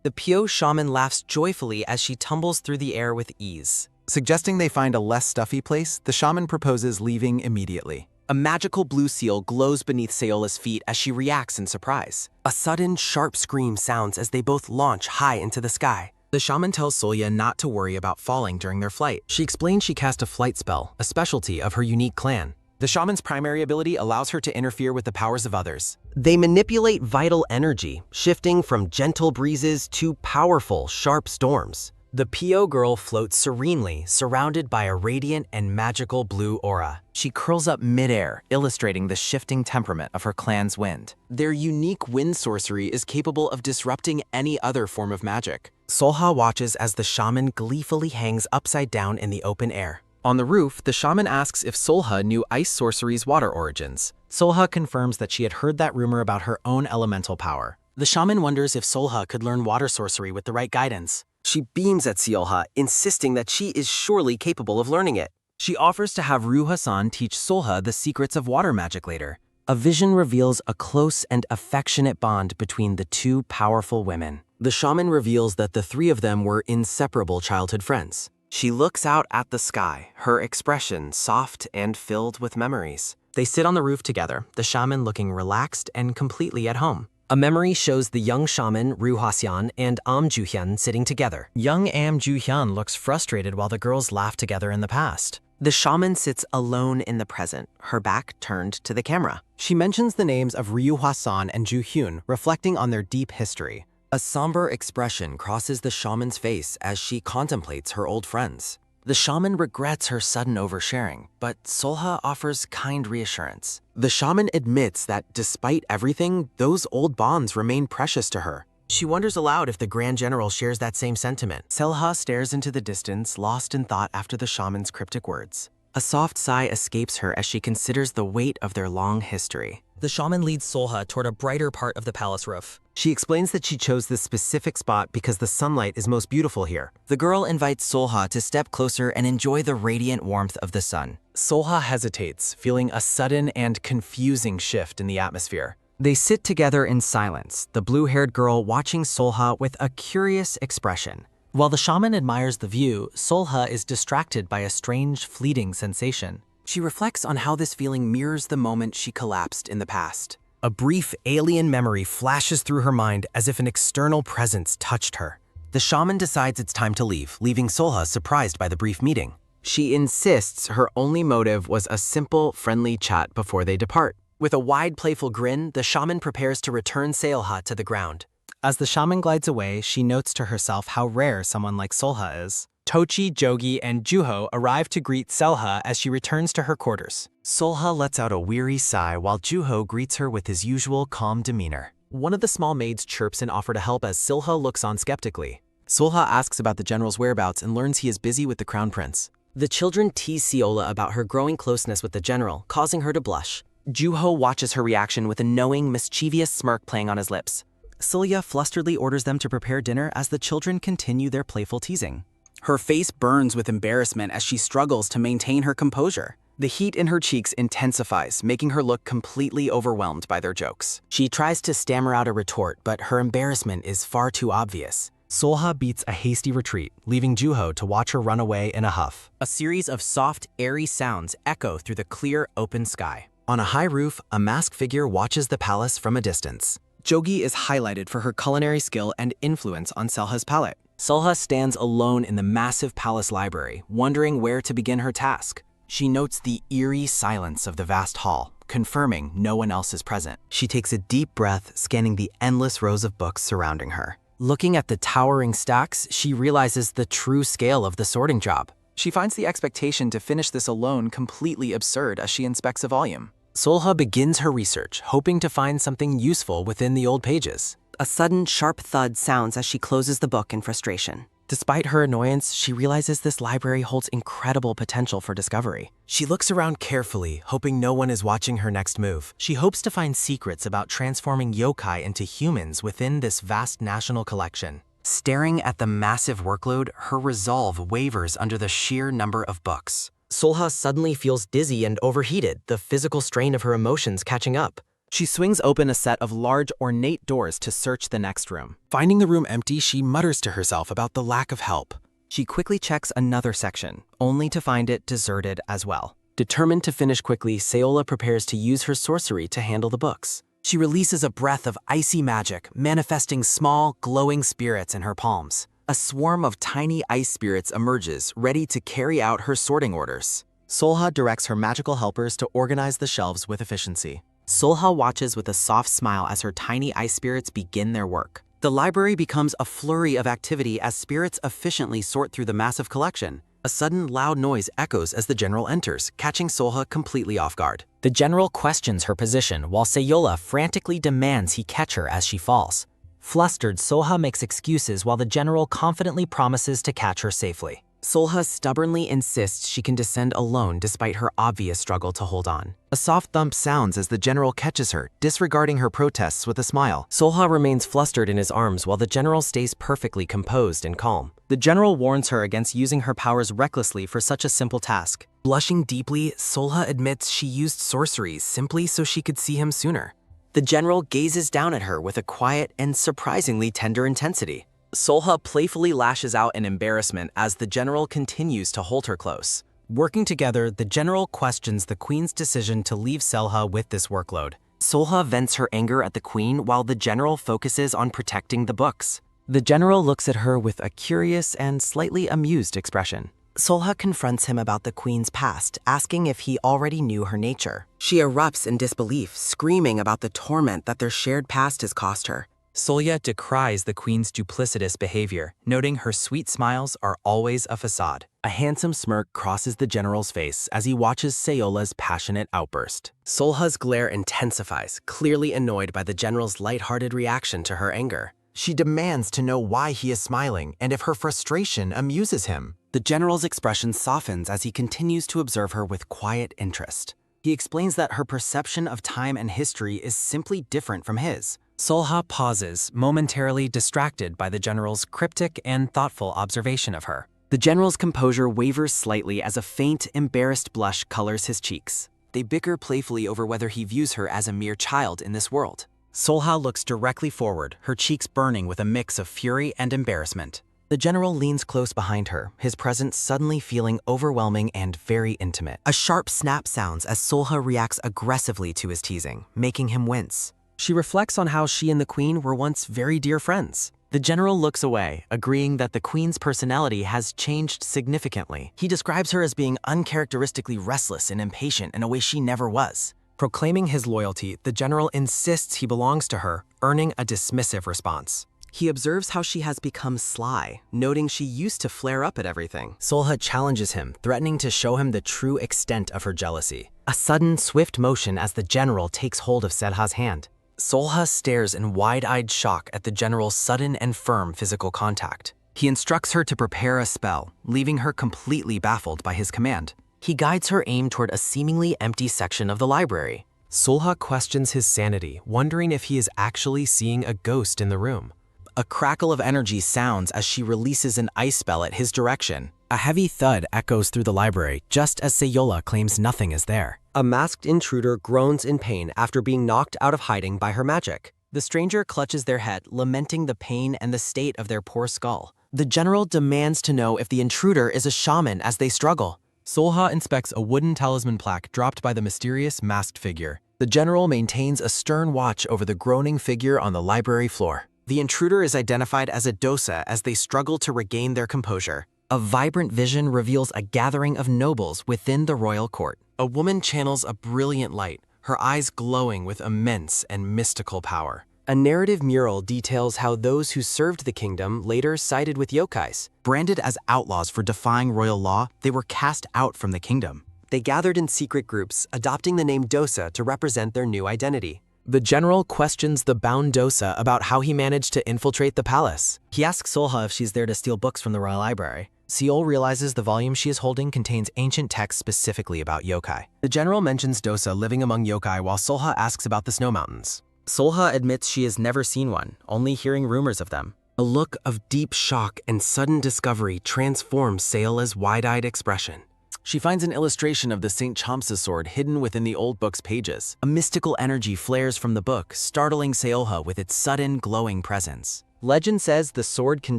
The Pyo shaman laughs joyfully as she tumbles through the air with ease. Suggesting they find a less stuffy place, the shaman proposes leaving immediately. A magical blue seal glows beneath Seola's feet as she reacts in surprise. A sudden, sharp scream sounds as they both launch high into the sky. The shaman tells Solya not to worry about falling during their flight. She explains she cast a flight spell, a specialty of her unique clan. The shaman's primary ability allows her to interfere with the powers of others. They manipulate vital energy, shifting from gentle breezes to powerful, sharp storms. The PO girl floats serenely, surrounded by a radiant and magical blue aura. She curls up midair, illustrating the shifting temperament of her clan's wind. Their unique wind sorcery is capable of disrupting any other form of magic. Solha watches as the shaman gleefully hangs upside down in the open air. On the roof, the shaman asks if Solha knew ice sorcery's water origins. Solha confirms that she had heard that rumor about her own elemental power. The shaman wonders if Solha could learn water sorcery with the right guidance. She beams at Solha, insisting that she is surely capable of learning it. She offers to have Ru-Hassan teach Solha the secrets of water magic later. A vision reveals a close and affectionate bond between the two powerful women. The shaman reveals that the three of them were inseparable childhood friends. She looks out at the sky, her expression soft and filled with memories. They sit on the roof together, the shaman looking relaxed and completely at home. A memory shows the young shaman, Ru-Hassan, and Ju-hyun sitting together. Young Ju-hyun looks frustrated while the girls laugh together in the past. The shaman sits alone in the present, her back turned to the camera. She mentions the names of Ru-Hassan and Ju-hyun, reflecting on their deep history. A somber expression crosses the shaman's face as she contemplates her old friends. The shaman regrets her sudden oversharing, but Solha offers kind reassurance. The shaman admits that despite everything, those old bonds remain precious to her. She wonders aloud if the Grand General shares that same sentiment. Solha stares into the distance, lost in thought after the shaman's cryptic words. A soft sigh escapes her as she considers the weight of their long history. The shaman leads Solha toward a brighter part of the palace roof. She explains that she chose this specific spot because the sunlight is most beautiful here. The girl invites Solha to step closer and enjoy the radiant warmth of the sun. Solha hesitates, feeling a sudden and confusing shift in the atmosphere. They sit together in silence, the blue-haired girl watching Solha with a curious expression. While the shaman admires the view, Solha is distracted by a strange, fleeting sensation. She reflects on how this feeling mirrors the moment she collapsed in the past. A brief alien memory flashes through her mind as if an external presence touched her. The shaman decides it's time to leave, leaving Solha surprised by the brief meeting. She insists her only motive was a simple, friendly chat before they depart. With a wide, playful grin, the shaman prepares to return Solha to the ground. As the shaman glides away, she notes to herself how rare someone like Solha is. Tochi, Jogi, and Juho arrive to greet Solha as she returns to her quarters. Solha lets out a weary sigh while Juho greets her with his usual calm demeanor. One of the small maids chirps an offer to help as Solha looks on skeptically. Solha asks about the general's whereabouts and learns he is busy with the crown prince. The children tease Seola about her growing closeness with the general, causing her to blush. Juho watches her reaction with a knowing, mischievous smirk playing on his lips. Silya flusteredly orders them to prepare dinner as the children continue their playful teasing. Her face burns with embarrassment as she struggles to maintain her composure. The heat in her cheeks intensifies, making her look completely overwhelmed by their jokes. She tries to stammer out a retort, but her embarrassment is far too obvious. Solha beats a hasty retreat, leaving Juho to watch her run away in a huff. A series of soft, airy sounds echo through the clear, open sky. On a high roof, a masked figure watches the palace from a distance. Jogi is highlighted for her culinary skill and influence on Solha's palate. Solha stands alone in the massive palace library, wondering where to begin her task. She notes the eerie silence of the vast hall, confirming no one else is present. She takes a deep breath, scanning the endless rows of books surrounding her. Looking at the towering stacks, she realizes the true scale of the sorting job. She finds the expectation to finish this alone completely absurd as she inspects a volume. Solha begins her research, hoping to find something useful within the old pages. A sudden, sharp thud sounds as she closes the book in frustration. Despite her annoyance, she realizes this library holds incredible potential for discovery. She looks around carefully, hoping no one is watching her next move. She hopes to find secrets about transforming yokai into humans within this vast national collection. Staring at the massive workload, her resolve wavers under the sheer number of books. Solha suddenly feels dizzy and overheated, the physical strain of her emotions catching up. She swings open a set of large, ornate doors to search the next room. Finding the room empty, she mutters to herself about the lack of help. She quickly checks another section, only to find it deserted as well. Determined to finish quickly, Seola prepares to use her sorcery to handle the books. She releases a breath of icy magic, manifesting small, glowing spirits in her palms. A swarm of tiny ice spirits emerges, ready to carry out her sorting orders. Solha directs her magical helpers to organize the shelves with efficiency. Solha watches with a soft smile as her tiny ice spirits begin their work. The library becomes a flurry of activity as spirits efficiently sort through the massive collection. A sudden loud noise echoes as the general enters, catching Solha completely off guard. The general questions her position while Sayola frantically demands he catch her as she falls. Flustered, Solha makes excuses while the general confidently promises to catch her safely. Solha stubbornly insists she can descend alone despite her obvious struggle to hold on. A soft thump sounds as the general catches her, disregarding her protests with a smile. Solha remains flustered in his arms while the general stays perfectly composed and calm. The general warns her against using her powers recklessly for such a simple task. Blushing deeply, Solha admits she used sorceries simply so she could see him sooner. The general gazes down at her with a quiet and surprisingly tender intensity. Solha playfully lashes out in embarrassment as the general continues to hold her close. Working together, the general questions the queen's decision to leave Solha with this workload. Solha vents her anger at the queen while the general focuses on protecting the books. The general looks at her with a curious and slightly amused expression. Solha confronts him about the queen's past, asking if he already knew her nature. She erupts in disbelief, screaming about the torment that their shared past has cost her. Solha decries the queen's duplicitous behavior, noting her sweet smiles are always a facade. A handsome smirk crosses the general's face as he watches Sayola's passionate outburst. Solha's glare intensifies, clearly annoyed by the general's lighthearted reaction to her anger. She demands to know why he is smiling and if her frustration amuses him. The general's expression softens as he continues to observe her with quiet interest. He explains that her perception of time and history is simply different from his. Solha pauses, momentarily distracted by the general's cryptic and thoughtful observation of her. The general's composure wavers slightly as a faint, embarrassed blush colors his cheeks. They bicker playfully over whether he views her as a mere child in this world. Solha looks directly forward, her cheeks burning with a mix of fury and embarrassment. The general leans close behind her, his presence suddenly feeling overwhelming and very intimate. A sharp snap sounds as Solha reacts aggressively to his teasing, making him wince. She reflects on how she and the queen were once very dear friends. The general looks away, agreeing that the queen's personality has changed significantly. He describes her as being uncharacteristically restless and impatient in a way she never was. Proclaiming his loyalty, the general insists he belongs to her, earning a dismissive response. He observes how she has become sly, noting she used to flare up at everything. Solha challenges him, threatening to show him the true extent of her jealousy. A sudden, swift motion as the general takes hold of Selha's hand. Solha stares in wide-eyed shock at the general's sudden and firm physical contact. He instructs her to prepare a spell, leaving her completely baffled by his command. He guides her aim toward a seemingly empty section of the library. Solha questions his sanity, wondering if he is actually seeing a ghost in the room. A crackle of energy sounds as she releases an ice spell at his direction. A heavy thud echoes through the library, just as Sayola claims nothing is there. A masked intruder groans in pain after being knocked out of hiding by her magic. The stranger clutches their head, lamenting the pain and the state of their poor skull. The general demands to know if the intruder is a shaman as they struggle. Solha inspects a wooden talisman plaque dropped by the mysterious masked figure. The general maintains a stern watch over the groaning figure on the library floor. The intruder is identified as a dosa as they struggle to regain their composure. A vibrant vision reveals a gathering of nobles within the royal court. A woman channels a brilliant light, her eyes glowing with immense and mystical power. A narrative mural details how those who served the kingdom later sided with yokais. Branded as outlaws for defying royal law, they were cast out from the kingdom. They gathered in secret groups, adopting the name dosa to represent their new identity. The general questions the bound dosa about how he managed to infiltrate the palace. He asks Solha if she's there to steal books from the royal library. Seol realizes the volume she is holding contains ancient texts specifically about yokai. The general mentions dosa living among yokai while Solha asks about the snow mountains. Solha admits she has never seen one, only hearing rumors of them. A look of deep shock and sudden discovery transforms Sayola's wide-eyed expression. She finds an illustration of the St. Chomsa sword hidden within the old book's pages. A mystical energy flares from the book, startling Sayola with its sudden, glowing presence. Legend says the sword can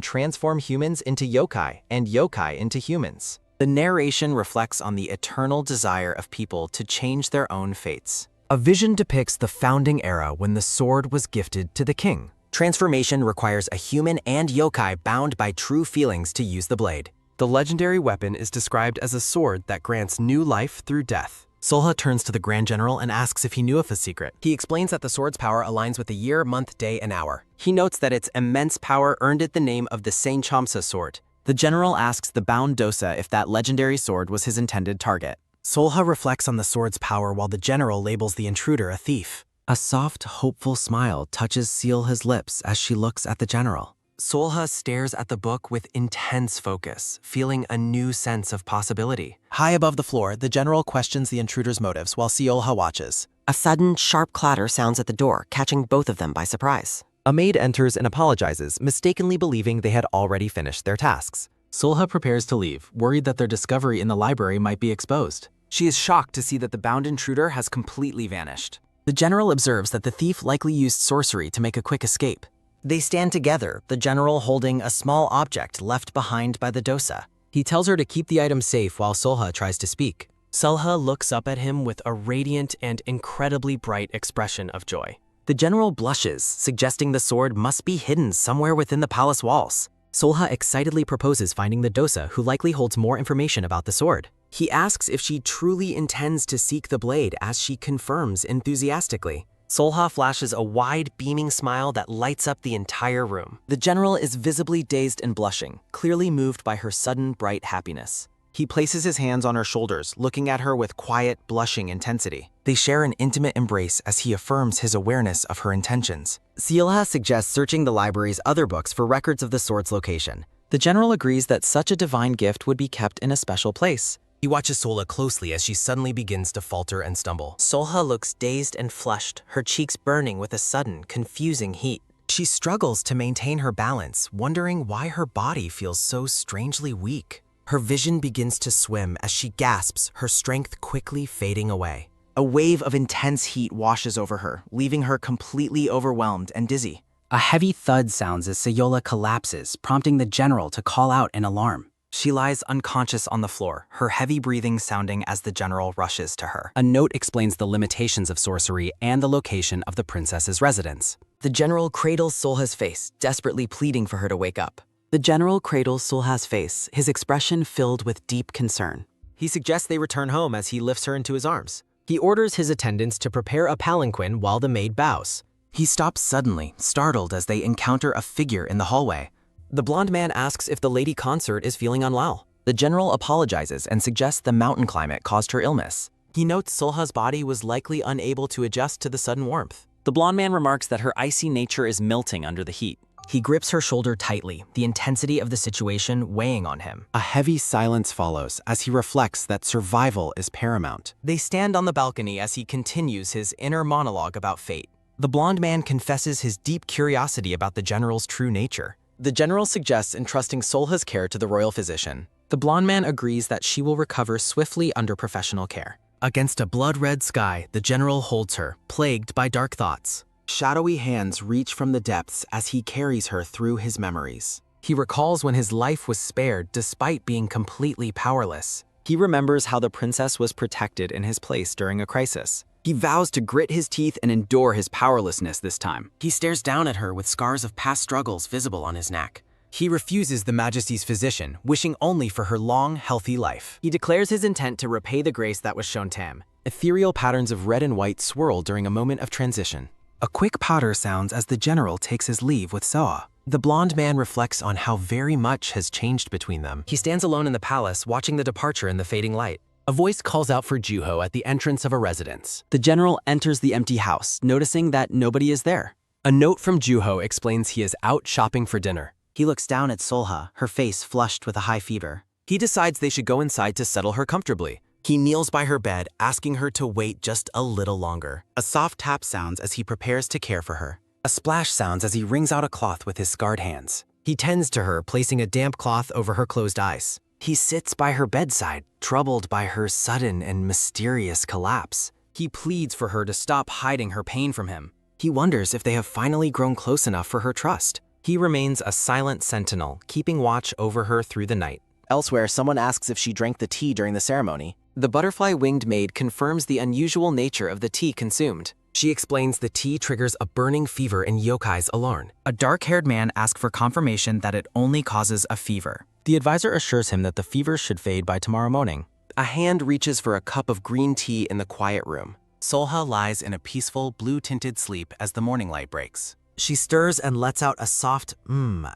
transform humans into yokai and yokai into humans. The narration reflects on the eternal desire of people to change their own fates. A vision depicts the founding era when the sword was gifted to the king. Transformation requires a human and yokai bound by true feelings to use the blade. The legendary weapon is described as a sword that grants new life through death. Solha turns to the Grand General and asks if he knew of his secret. He explains that the sword's power aligns with the year, month, day, and hour. He notes that its immense power earned it the name of the Saint-Chamsa sword. The general asks the bound Dosa if that legendary sword was his intended target. Solha reflects on the sword's power while the general labels the intruder a thief. A soft, hopeful smile touches Seolha's lips as she looks at the general. Solha stares at the book with intense focus, feeling a new sense of possibility. High above the floor, the general questions the intruder's motives while Seolha watches. A sudden, sharp clatter sounds at the door, catching both of them by surprise. A maid enters and apologizes, mistakenly believing they had already finished their tasks. Solha prepares to leave, worried that their discovery in the library might be exposed. She is shocked to see that the bound intruder has completely vanished. The general observes that the thief likely used sorcery to make a quick escape. They stand together, the general holding a small object left behind by the Dosa. He tells her to keep the item safe while Solha tries to speak. Solha looks up at him with a radiant and incredibly bright expression of joy. The general blushes, suggesting the sword must be hidden somewhere within the palace walls. Solha excitedly proposes finding the Dosa, who likely holds more information about the sword. He asks if she truly intends to seek the blade, as she confirms enthusiastically. Solha flashes a wide, beaming smile that lights up the entire room. The general is visibly dazed and blushing, clearly moved by her sudden, bright happiness. He places his hands on her shoulders, looking at her with quiet, blushing intensity. They share an intimate embrace as he affirms his awareness of her intentions. Seolha suggests searching the library's other books for records of the sword's location. The general agrees that such a divine gift would be kept in a special place. He watches Solha closely as she suddenly begins to falter and stumble. Solha looks dazed and flushed, her cheeks burning with a sudden, confusing heat. She struggles to maintain her balance, wondering why her body feels so strangely weak. Her vision begins to swim as she gasps, her strength quickly fading away. A wave of intense heat washes over her, leaving her completely overwhelmed and dizzy. A heavy thud sounds as Seolha collapses, prompting the general to call out in alarm. She lies unconscious on the floor, her heavy breathing sounding as the general rushes to her. A note explains the limitations of sorcery and the location of the princess's residence. The general cradles Solha's face, desperately pleading for her to wake up. The general cradles Solha's face, his expression filled with deep concern. He suggests they return home as he lifts her into his arms. He orders his attendants to prepare a palanquin while the maid bows. He stops suddenly, startled as they encounter a figure in the hallway. The blonde man asks if the lady consort is feeling unwell. The general apologizes and suggests the mountain climate caused her illness. He notes Solha's body was likely unable to adjust to the sudden warmth. The blonde man remarks that her icy nature is melting under the heat. He grips her shoulder tightly, the intensity of the situation weighing on him. A heavy silence follows as he reflects that survival is paramount. They stand on the balcony as he continues his inner monologue about fate. The blonde man confesses his deep curiosity about the general's true nature. The general suggests entrusting Solha's care to the royal physician. The blonde man agrees that she will recover swiftly under professional care. Against a blood-red sky, the general holds her, plagued by dark thoughts. Shadowy hands reach from the depths as he carries her through his memories. He recalls when his life was spared despite being completely powerless. He remembers how the princess was protected in his place during a crisis. He vows to grit his teeth and endure his powerlessness this time. He stares down at her with scars of past struggles visible on his neck. He refuses the Majesty's physician, wishing only for her long, healthy life. He declares his intent to repay the grace that was shown to him. Ethereal patterns of red and white swirl during a moment of transition. A quick patter sounds as the general takes his leave with Soa. The blonde man reflects on how very much has changed between them. He stands alone in the palace, watching the departure in the fading light. A voice calls out for Juho at the entrance of a residence. The general enters the empty house, noticing that nobody is there. A note from Juho explains he is out shopping for dinner. He looks down at Solha, her face flushed with a high fever. He decides they should go inside to settle her comfortably. He kneels by her bed, asking her to wait just a little longer. A soft tap sounds as he prepares to care for her. A splash sounds as he wrings out a cloth with his scarred hands. He tends to her, placing a damp cloth over her closed eyes. He sits by her bedside, troubled by her sudden and mysterious collapse. He pleads for her to stop hiding her pain from him. He wonders if they have finally grown close enough for her trust. He remains a silent sentinel, keeping watch over her through the night. Elsewhere, someone asks if she drank the tea during the ceremony. The butterfly-winged maid confirms the unusual nature of the tea consumed. She explains the tea triggers a burning fever in Yokai's Alarn. A dark-haired man asks for confirmation that it only causes a fever. The advisor assures him that the fever should fade by tomorrow morning. A hand reaches for a cup of green tea in the quiet room. Solha lies in a peaceful, blue-tinted sleep as the morning light breaks. She stirs and lets out a soft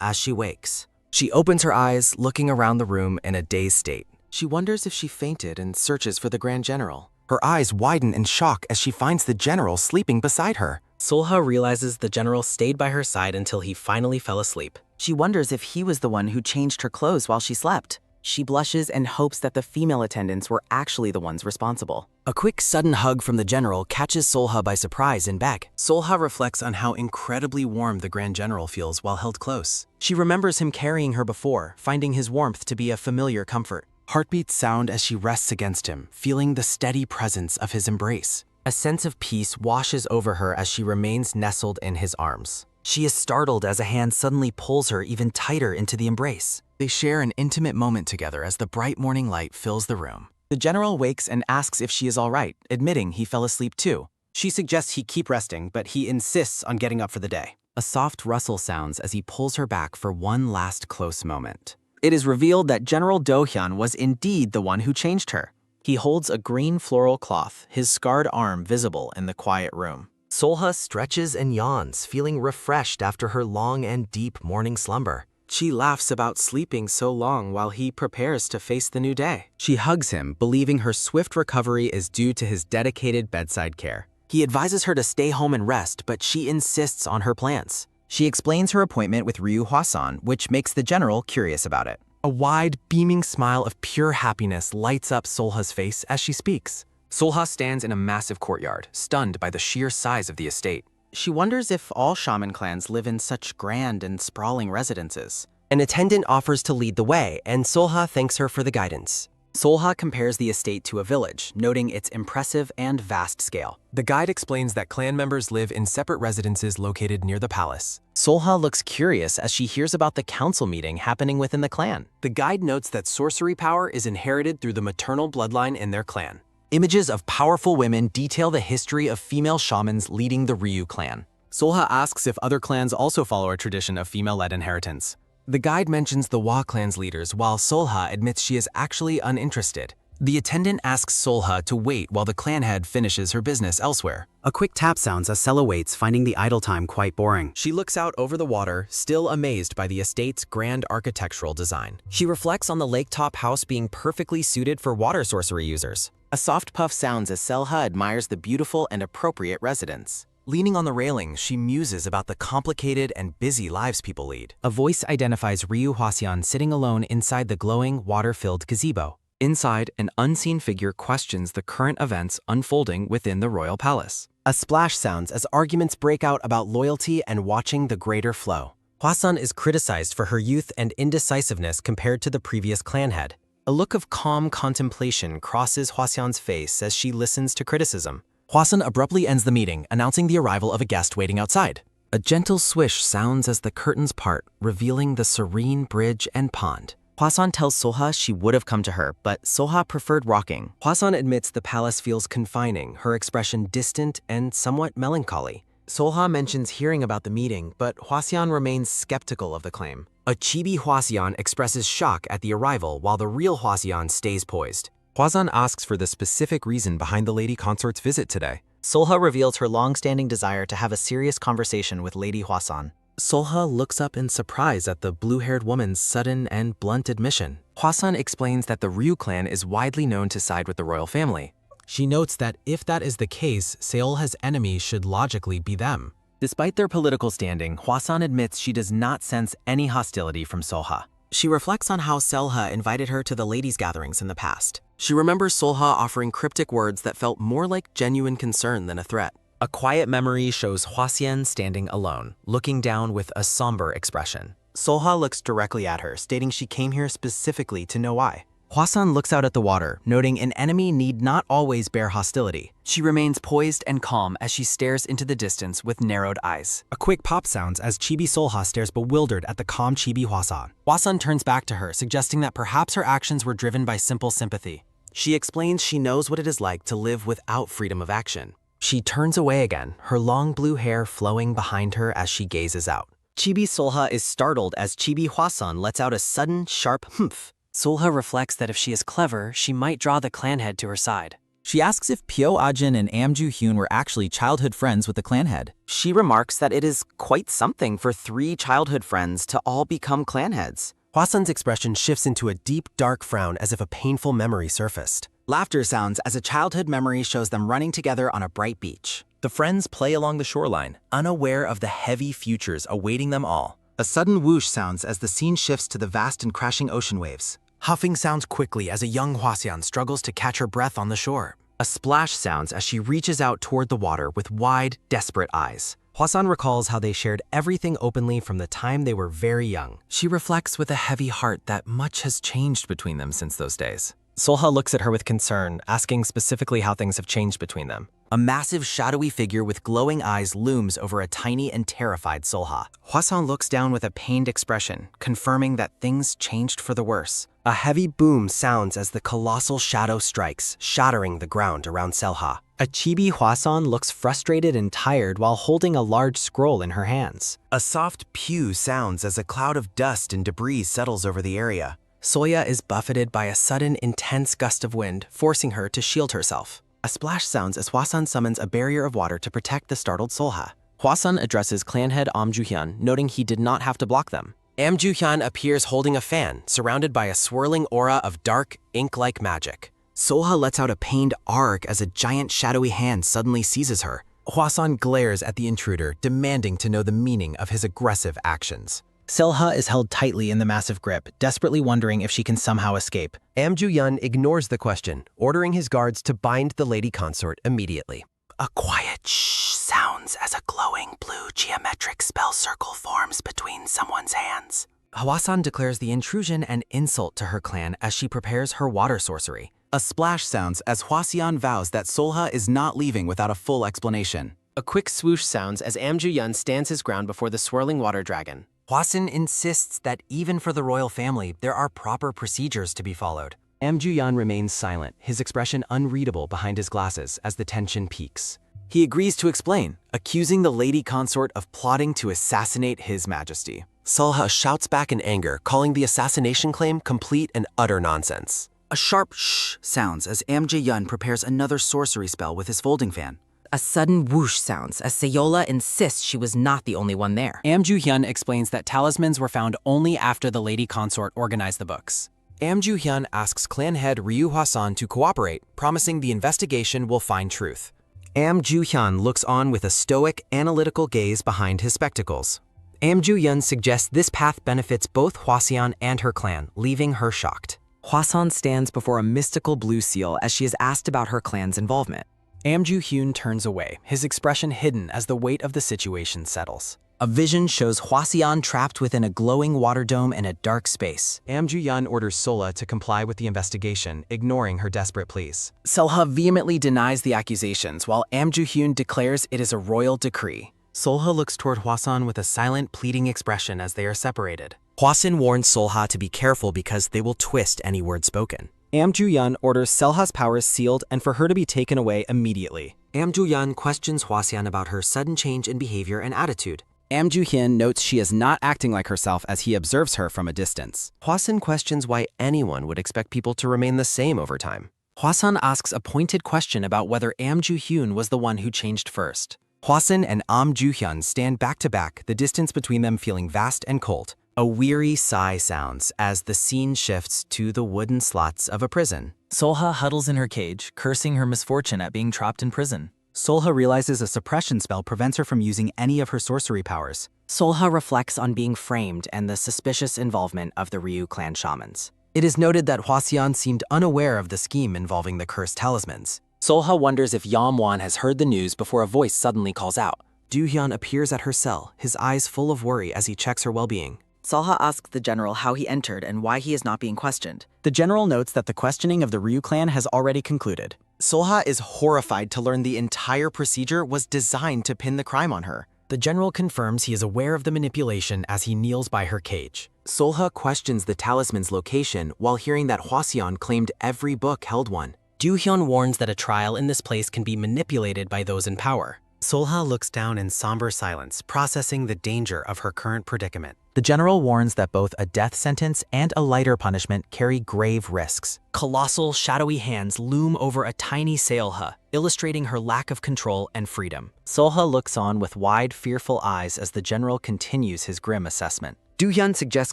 as she wakes. She opens her eyes, looking around the room in a dazed state. She wonders if she fainted and searches for the Grand General. Her eyes widen in shock as she finds the general sleeping beside her. Solha realizes the general stayed by her side until he finally fell asleep. She wonders if he was the one who changed her clothes while she slept. She blushes and hopes that the female attendants were actually the ones responsible. A quick sudden hug from the general catches Solha by surprise in bed. Solha reflects on how incredibly warm the Grand General feels while held close. She remembers him carrying her before, finding his warmth to be a familiar comfort. Heartbeats sound as she rests against him, feeling the steady presence of his embrace. A sense of peace washes over her as she remains nestled in his arms. She is startled as a hand suddenly pulls her even tighter into the embrace. They share an intimate moment together as the bright morning light fills the room. The general wakes and asks if she is all right, admitting he fell asleep too. She suggests he keep resting, but he insists on getting up for the day. A soft rustle sounds as he pulls her back for one last close moment. It is revealed that General Do-hyun was indeed the one who changed her. He holds a green floral cloth, his scarred arm visible in the quiet room. Solha stretches and yawns, feeling refreshed after her long and deep morning slumber. She laughs about sleeping so long while he prepares to face the new day. She hugs him, believing her swift recovery is due to his dedicated bedside care. He advises her to stay home and rest, but she insists on her plans. She explains her appointment with Ryu Hwasan, which makes the general curious about it. A wide, beaming smile of pure happiness lights up Solha's face as she speaks. Solha stands in a massive courtyard, stunned by the sheer size of the estate. She wonders if all shaman clans live in such grand and sprawling residences. An attendant offers to lead the way, and Solha thanks her for the guidance. Solha compares the estate to a village, noting its impressive and vast scale. The guide explains that clan members live in separate residences located near the palace. Solha looks curious as she hears about the council meeting happening within the clan. The guide notes that sorcery power is inherited through the maternal bloodline in their clan. Images of powerful women detail the history of female shamans leading the Ryu clan. Solha asks if other clans also follow a tradition of female-led inheritance. The guide mentions the Wa clan's leaders, while Solha admits she is actually uninterested. The attendant asks Solha to wait while the clan head finishes her business elsewhere. A quick tap sounds as Sela waits, finding the idle time quite boring. She looks out over the water, still amazed by the estate's grand architectural design. She reflects on the lake-top house being perfectly suited for water sorcery users. A soft puff sounds as Selha admires the beautiful and appropriate residence. Leaning on the railing, she muses about the complicated and busy lives people lead. A voice identifies Ryu Hwasan sitting alone inside the glowing, water-filled gazebo. Inside, an unseen figure questions the current events unfolding within the royal palace. A splash sounds as arguments break out about loyalty and watching the greater flow. Hwasan is criticized for her youth and indecisiveness compared to the previous clan head. A look of calm contemplation crosses Hwasan's face as she listens to criticism. Hwasan abruptly ends the meeting, announcing the arrival of a guest waiting outside. A gentle swish sounds as the curtains part, revealing the serene bridge and pond. Hwasan tells Solha she would have come to her, but Solha preferred walking. Hwasan admits the palace feels confining, her expression distant and somewhat melancholy. Solha mentions hearing about the meeting, but Hwasan remains skeptical of the claim. A chibi Hwasan expresses shock at the arrival while the real Hwasan stays poised. Hwasan asks for the specific reason behind the lady consort's visit today. Solha reveals her long-standing desire to have a serious conversation with Lady Hwasan. Solha looks up in surprise at the blue-haired woman's sudden and blunt admission. Hwasan explains that the Ryu clan is widely known to side with the royal family. She notes that if that is the case, Seolha's enemies should logically be them. Despite their political standing, Hwasan admits she does not sense any hostility from Solha. She reflects on how Selha invited her to the ladies' gatherings in the past. She remembers Solha offering cryptic words that felt more like genuine concern than a threat. A quiet memory shows Hwasan standing alone, looking down with a somber expression. Solha looks directly at her, stating she came here specifically to know why. Hwasan looks out at the water, noting an enemy need not always bear hostility. She remains poised and calm as she stares into the distance with narrowed eyes. A quick pop sounds as Chibi Solha stares bewildered at the calm Chibi Hwasan. Hwasan turns back to her, suggesting that perhaps her actions were driven by simple sympathy. She explains she knows what it is like to live without freedom of action. She turns away again, her long blue hair flowing behind her as she gazes out. Chibi Solha is startled as Chibi Hwasan lets out a sudden, sharp humph. Solha reflects that if she is clever, she might draw the clan head to her side. She asks if Pyo Ajin and Amju Hyun were actually childhood friends with the clan head. She remarks that it is quite something for 3 childhood friends to all become clan heads. Hwasan's expression shifts into a deep, dark frown as if a painful memory surfaced. Laughter sounds as a childhood memory shows them running together on a bright beach. The friends play along the shoreline, unaware of the heavy futures awaiting them all. A sudden whoosh sounds as the scene shifts to the vast and crashing ocean waves. Huffing sounds quickly as a young Hwaseon struggles to catch her breath on the shore. A splash sounds as she reaches out toward the water with wide, desperate eyes. Hwasan recalls how they shared everything openly from the time they were very young. She reflects with a heavy heart that much has changed between them since those days. Solha looks at her with concern, asking specifically how things have changed between them. A massive shadowy figure with glowing eyes looms over a tiny and terrified Solha. Hwasan looks down with a pained expression, confirming that things changed for the worse. A heavy boom sounds as the colossal shadow strikes, shattering the ground around Solha. A chibi Hwasan looks frustrated and tired while holding a large scroll in her hands. A soft pew sounds as a cloud of dust and debris settles over the area. Soya is buffeted by a sudden, intense gust of wind, forcing her to shield herself. A splash sounds as Hwasan summons a barrier of water to protect the startled Solha. Hwasan addresses clan head Amju-hyun, noting he did not have to block them. Amju-hyun appears holding a fan, surrounded by a swirling aura of dark, ink-like magic. Solha lets out a pained arc as a giant shadowy hand suddenly seizes her. Hwasan glares at the intruder, demanding to know the meaning of his aggressive actions. Solha is held tightly in the massive grip, desperately wondering if she can somehow escape. Amju-hyun ignores the question, ordering his guards to bind the lady consort immediately. A quiet shh sounds as a glowing blue geometric spell circle forms between someone's hands. Hwasan declares the intrusion an insult to her clan as she prepares her water sorcery. A splash sounds as Hwaseon vows that Solha is not leaving without a full explanation. A quick swoosh sounds as Amju-hyun stands his ground before the swirling water dragon. Hwasan insists that even for the royal family, there are proper procedures to be followed. Amju-hyun remains silent, his expression unreadable behind his glasses as the tension peaks. He agrees to explain, accusing the lady consort of plotting to assassinate his majesty. Solha shouts back in anger, calling the assassination claim complete and utter nonsense. A sharp shh sounds as Amju-hyun prepares another sorcery spell with his folding fan. A sudden whoosh sounds as Sayola insists she was not the only one there. Amju-hyun explains that talismans were found only after the lady consort organized the books. Amju-hyun asks clan head Ryu Hwasan to cooperate, promising the investigation will find truth. Amju-hyun looks on with a stoic, analytical gaze behind his spectacles. Amju-hyun suggests this path benefits both Hwaseon and her clan, leaving her shocked. Hwasan stands before a mystical blue seal as she is asked about her clan's involvement. Amju-hyun turns away, his expression hidden as the weight of the situation settles. A vision shows Hwaseon trapped within a glowing water dome in a dark space. Amju-hyun orders Sola to comply with the investigation, ignoring her desperate pleas. Solha vehemently denies the accusations, while Amju-hyun declares it is a royal decree. Solha looks toward Hwasan with a silent, pleading expression as they are separated. Hwasan warns Solha to be careful because they will twist any word spoken. Amju-hyun orders Selha's powers sealed and for her to be taken away immediately. Amju-hyun questions Hwaseon about her sudden change in behavior and attitude. Amju-hyun notes she is not acting like herself as he observes her from a distance. Hwasan questions why anyone would expect people to remain the same over time. Hwasan asks a pointed question about whether Amju-hyun was the one who changed first. Hwasan and Amju-hyun stand back to back, the distance between them feeling vast and cold. A weary sigh sounds as the scene shifts to the wooden slots of a prison. Solha huddles in her cage, cursing her misfortune at being trapped in prison. Solha realizes a suppression spell prevents her from using any of her sorcery powers. Solha reflects on being framed and the suspicious involvement of the Ryu clan shamans. It is noted that Hwaseon seemed unaware of the scheme involving the cursed talismans. Solha wonders if Yamwan has heard the news before a voice suddenly calls out. Do-hyun appears at her cell, his eyes full of worry as he checks her well-being. Solha asks the general how he entered and why he is not being questioned. The general notes that the questioning of the Ryu clan has already concluded. Solha is horrified to learn the entire procedure was designed to pin the crime on her. The general confirms he is aware of the manipulation as he kneels by her cage. Solha questions the talisman's location while hearing that Hwaseon claimed every book held one. Do-hyun warns that a trial in this place can be manipulated by those in power. Solha looks down in somber silence, processing the danger of her current predicament. The general warns that both a death sentence and a lighter punishment carry grave risks. Colossal, shadowy hands loom over a tiny Seolha, illustrating her lack of control and freedom. Solha looks on with wide, fearful eyes as the general continues his grim assessment. Do-hyun suggests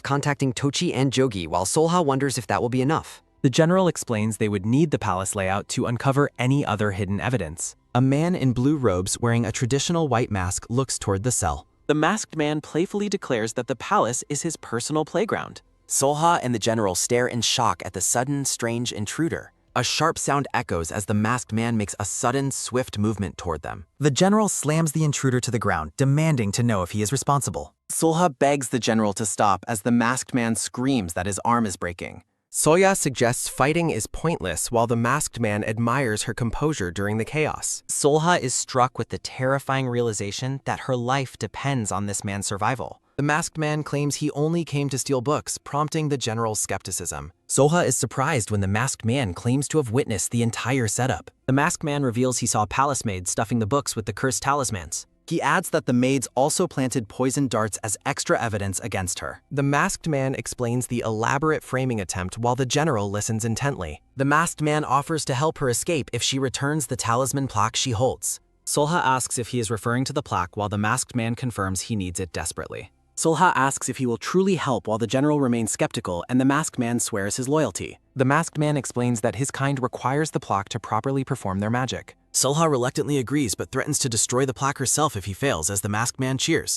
contacting Tochi and Jogi while Solha wonders if that will be enough. The general explains they would need the palace layout to uncover any other hidden evidence. A man in blue robes wearing a traditional white mask looks toward the cell. The masked man playfully declares that the palace is his personal playground. Solha and the general stare in shock at the sudden, strange intruder. A sharp sound echoes as the masked man makes a sudden, swift movement toward them. The general slams the intruder to the ground, demanding to know if he is responsible. Solha begs the general to stop as the masked man screams that his arm is breaking. Soya suggests fighting is pointless while the masked man admires her composure during the chaos. Solha is struck with the terrifying realization that her life depends on this man's survival. The masked man claims he only came to steal books, prompting the general's skepticism. Solha is surprised when the masked man claims to have witnessed the entire setup. The masked man reveals he saw palace maids stuffing the books with the cursed talismans. He adds that the maids also planted poison darts as extra evidence against her. The masked man explains the elaborate framing attempt while the general listens intently. The masked man offers to help her escape if she returns the talisman plaque she holds. Solha asks if he is referring to the plaque while the masked man confirms he needs it desperately. Solha asks if he will truly help while the general remains skeptical and the masked man swears his loyalty. The masked man explains that his kind requires the plaque to properly perform their magic. Solha reluctantly agrees but threatens to destroy the plaque herself if he fails as the masked man cheers.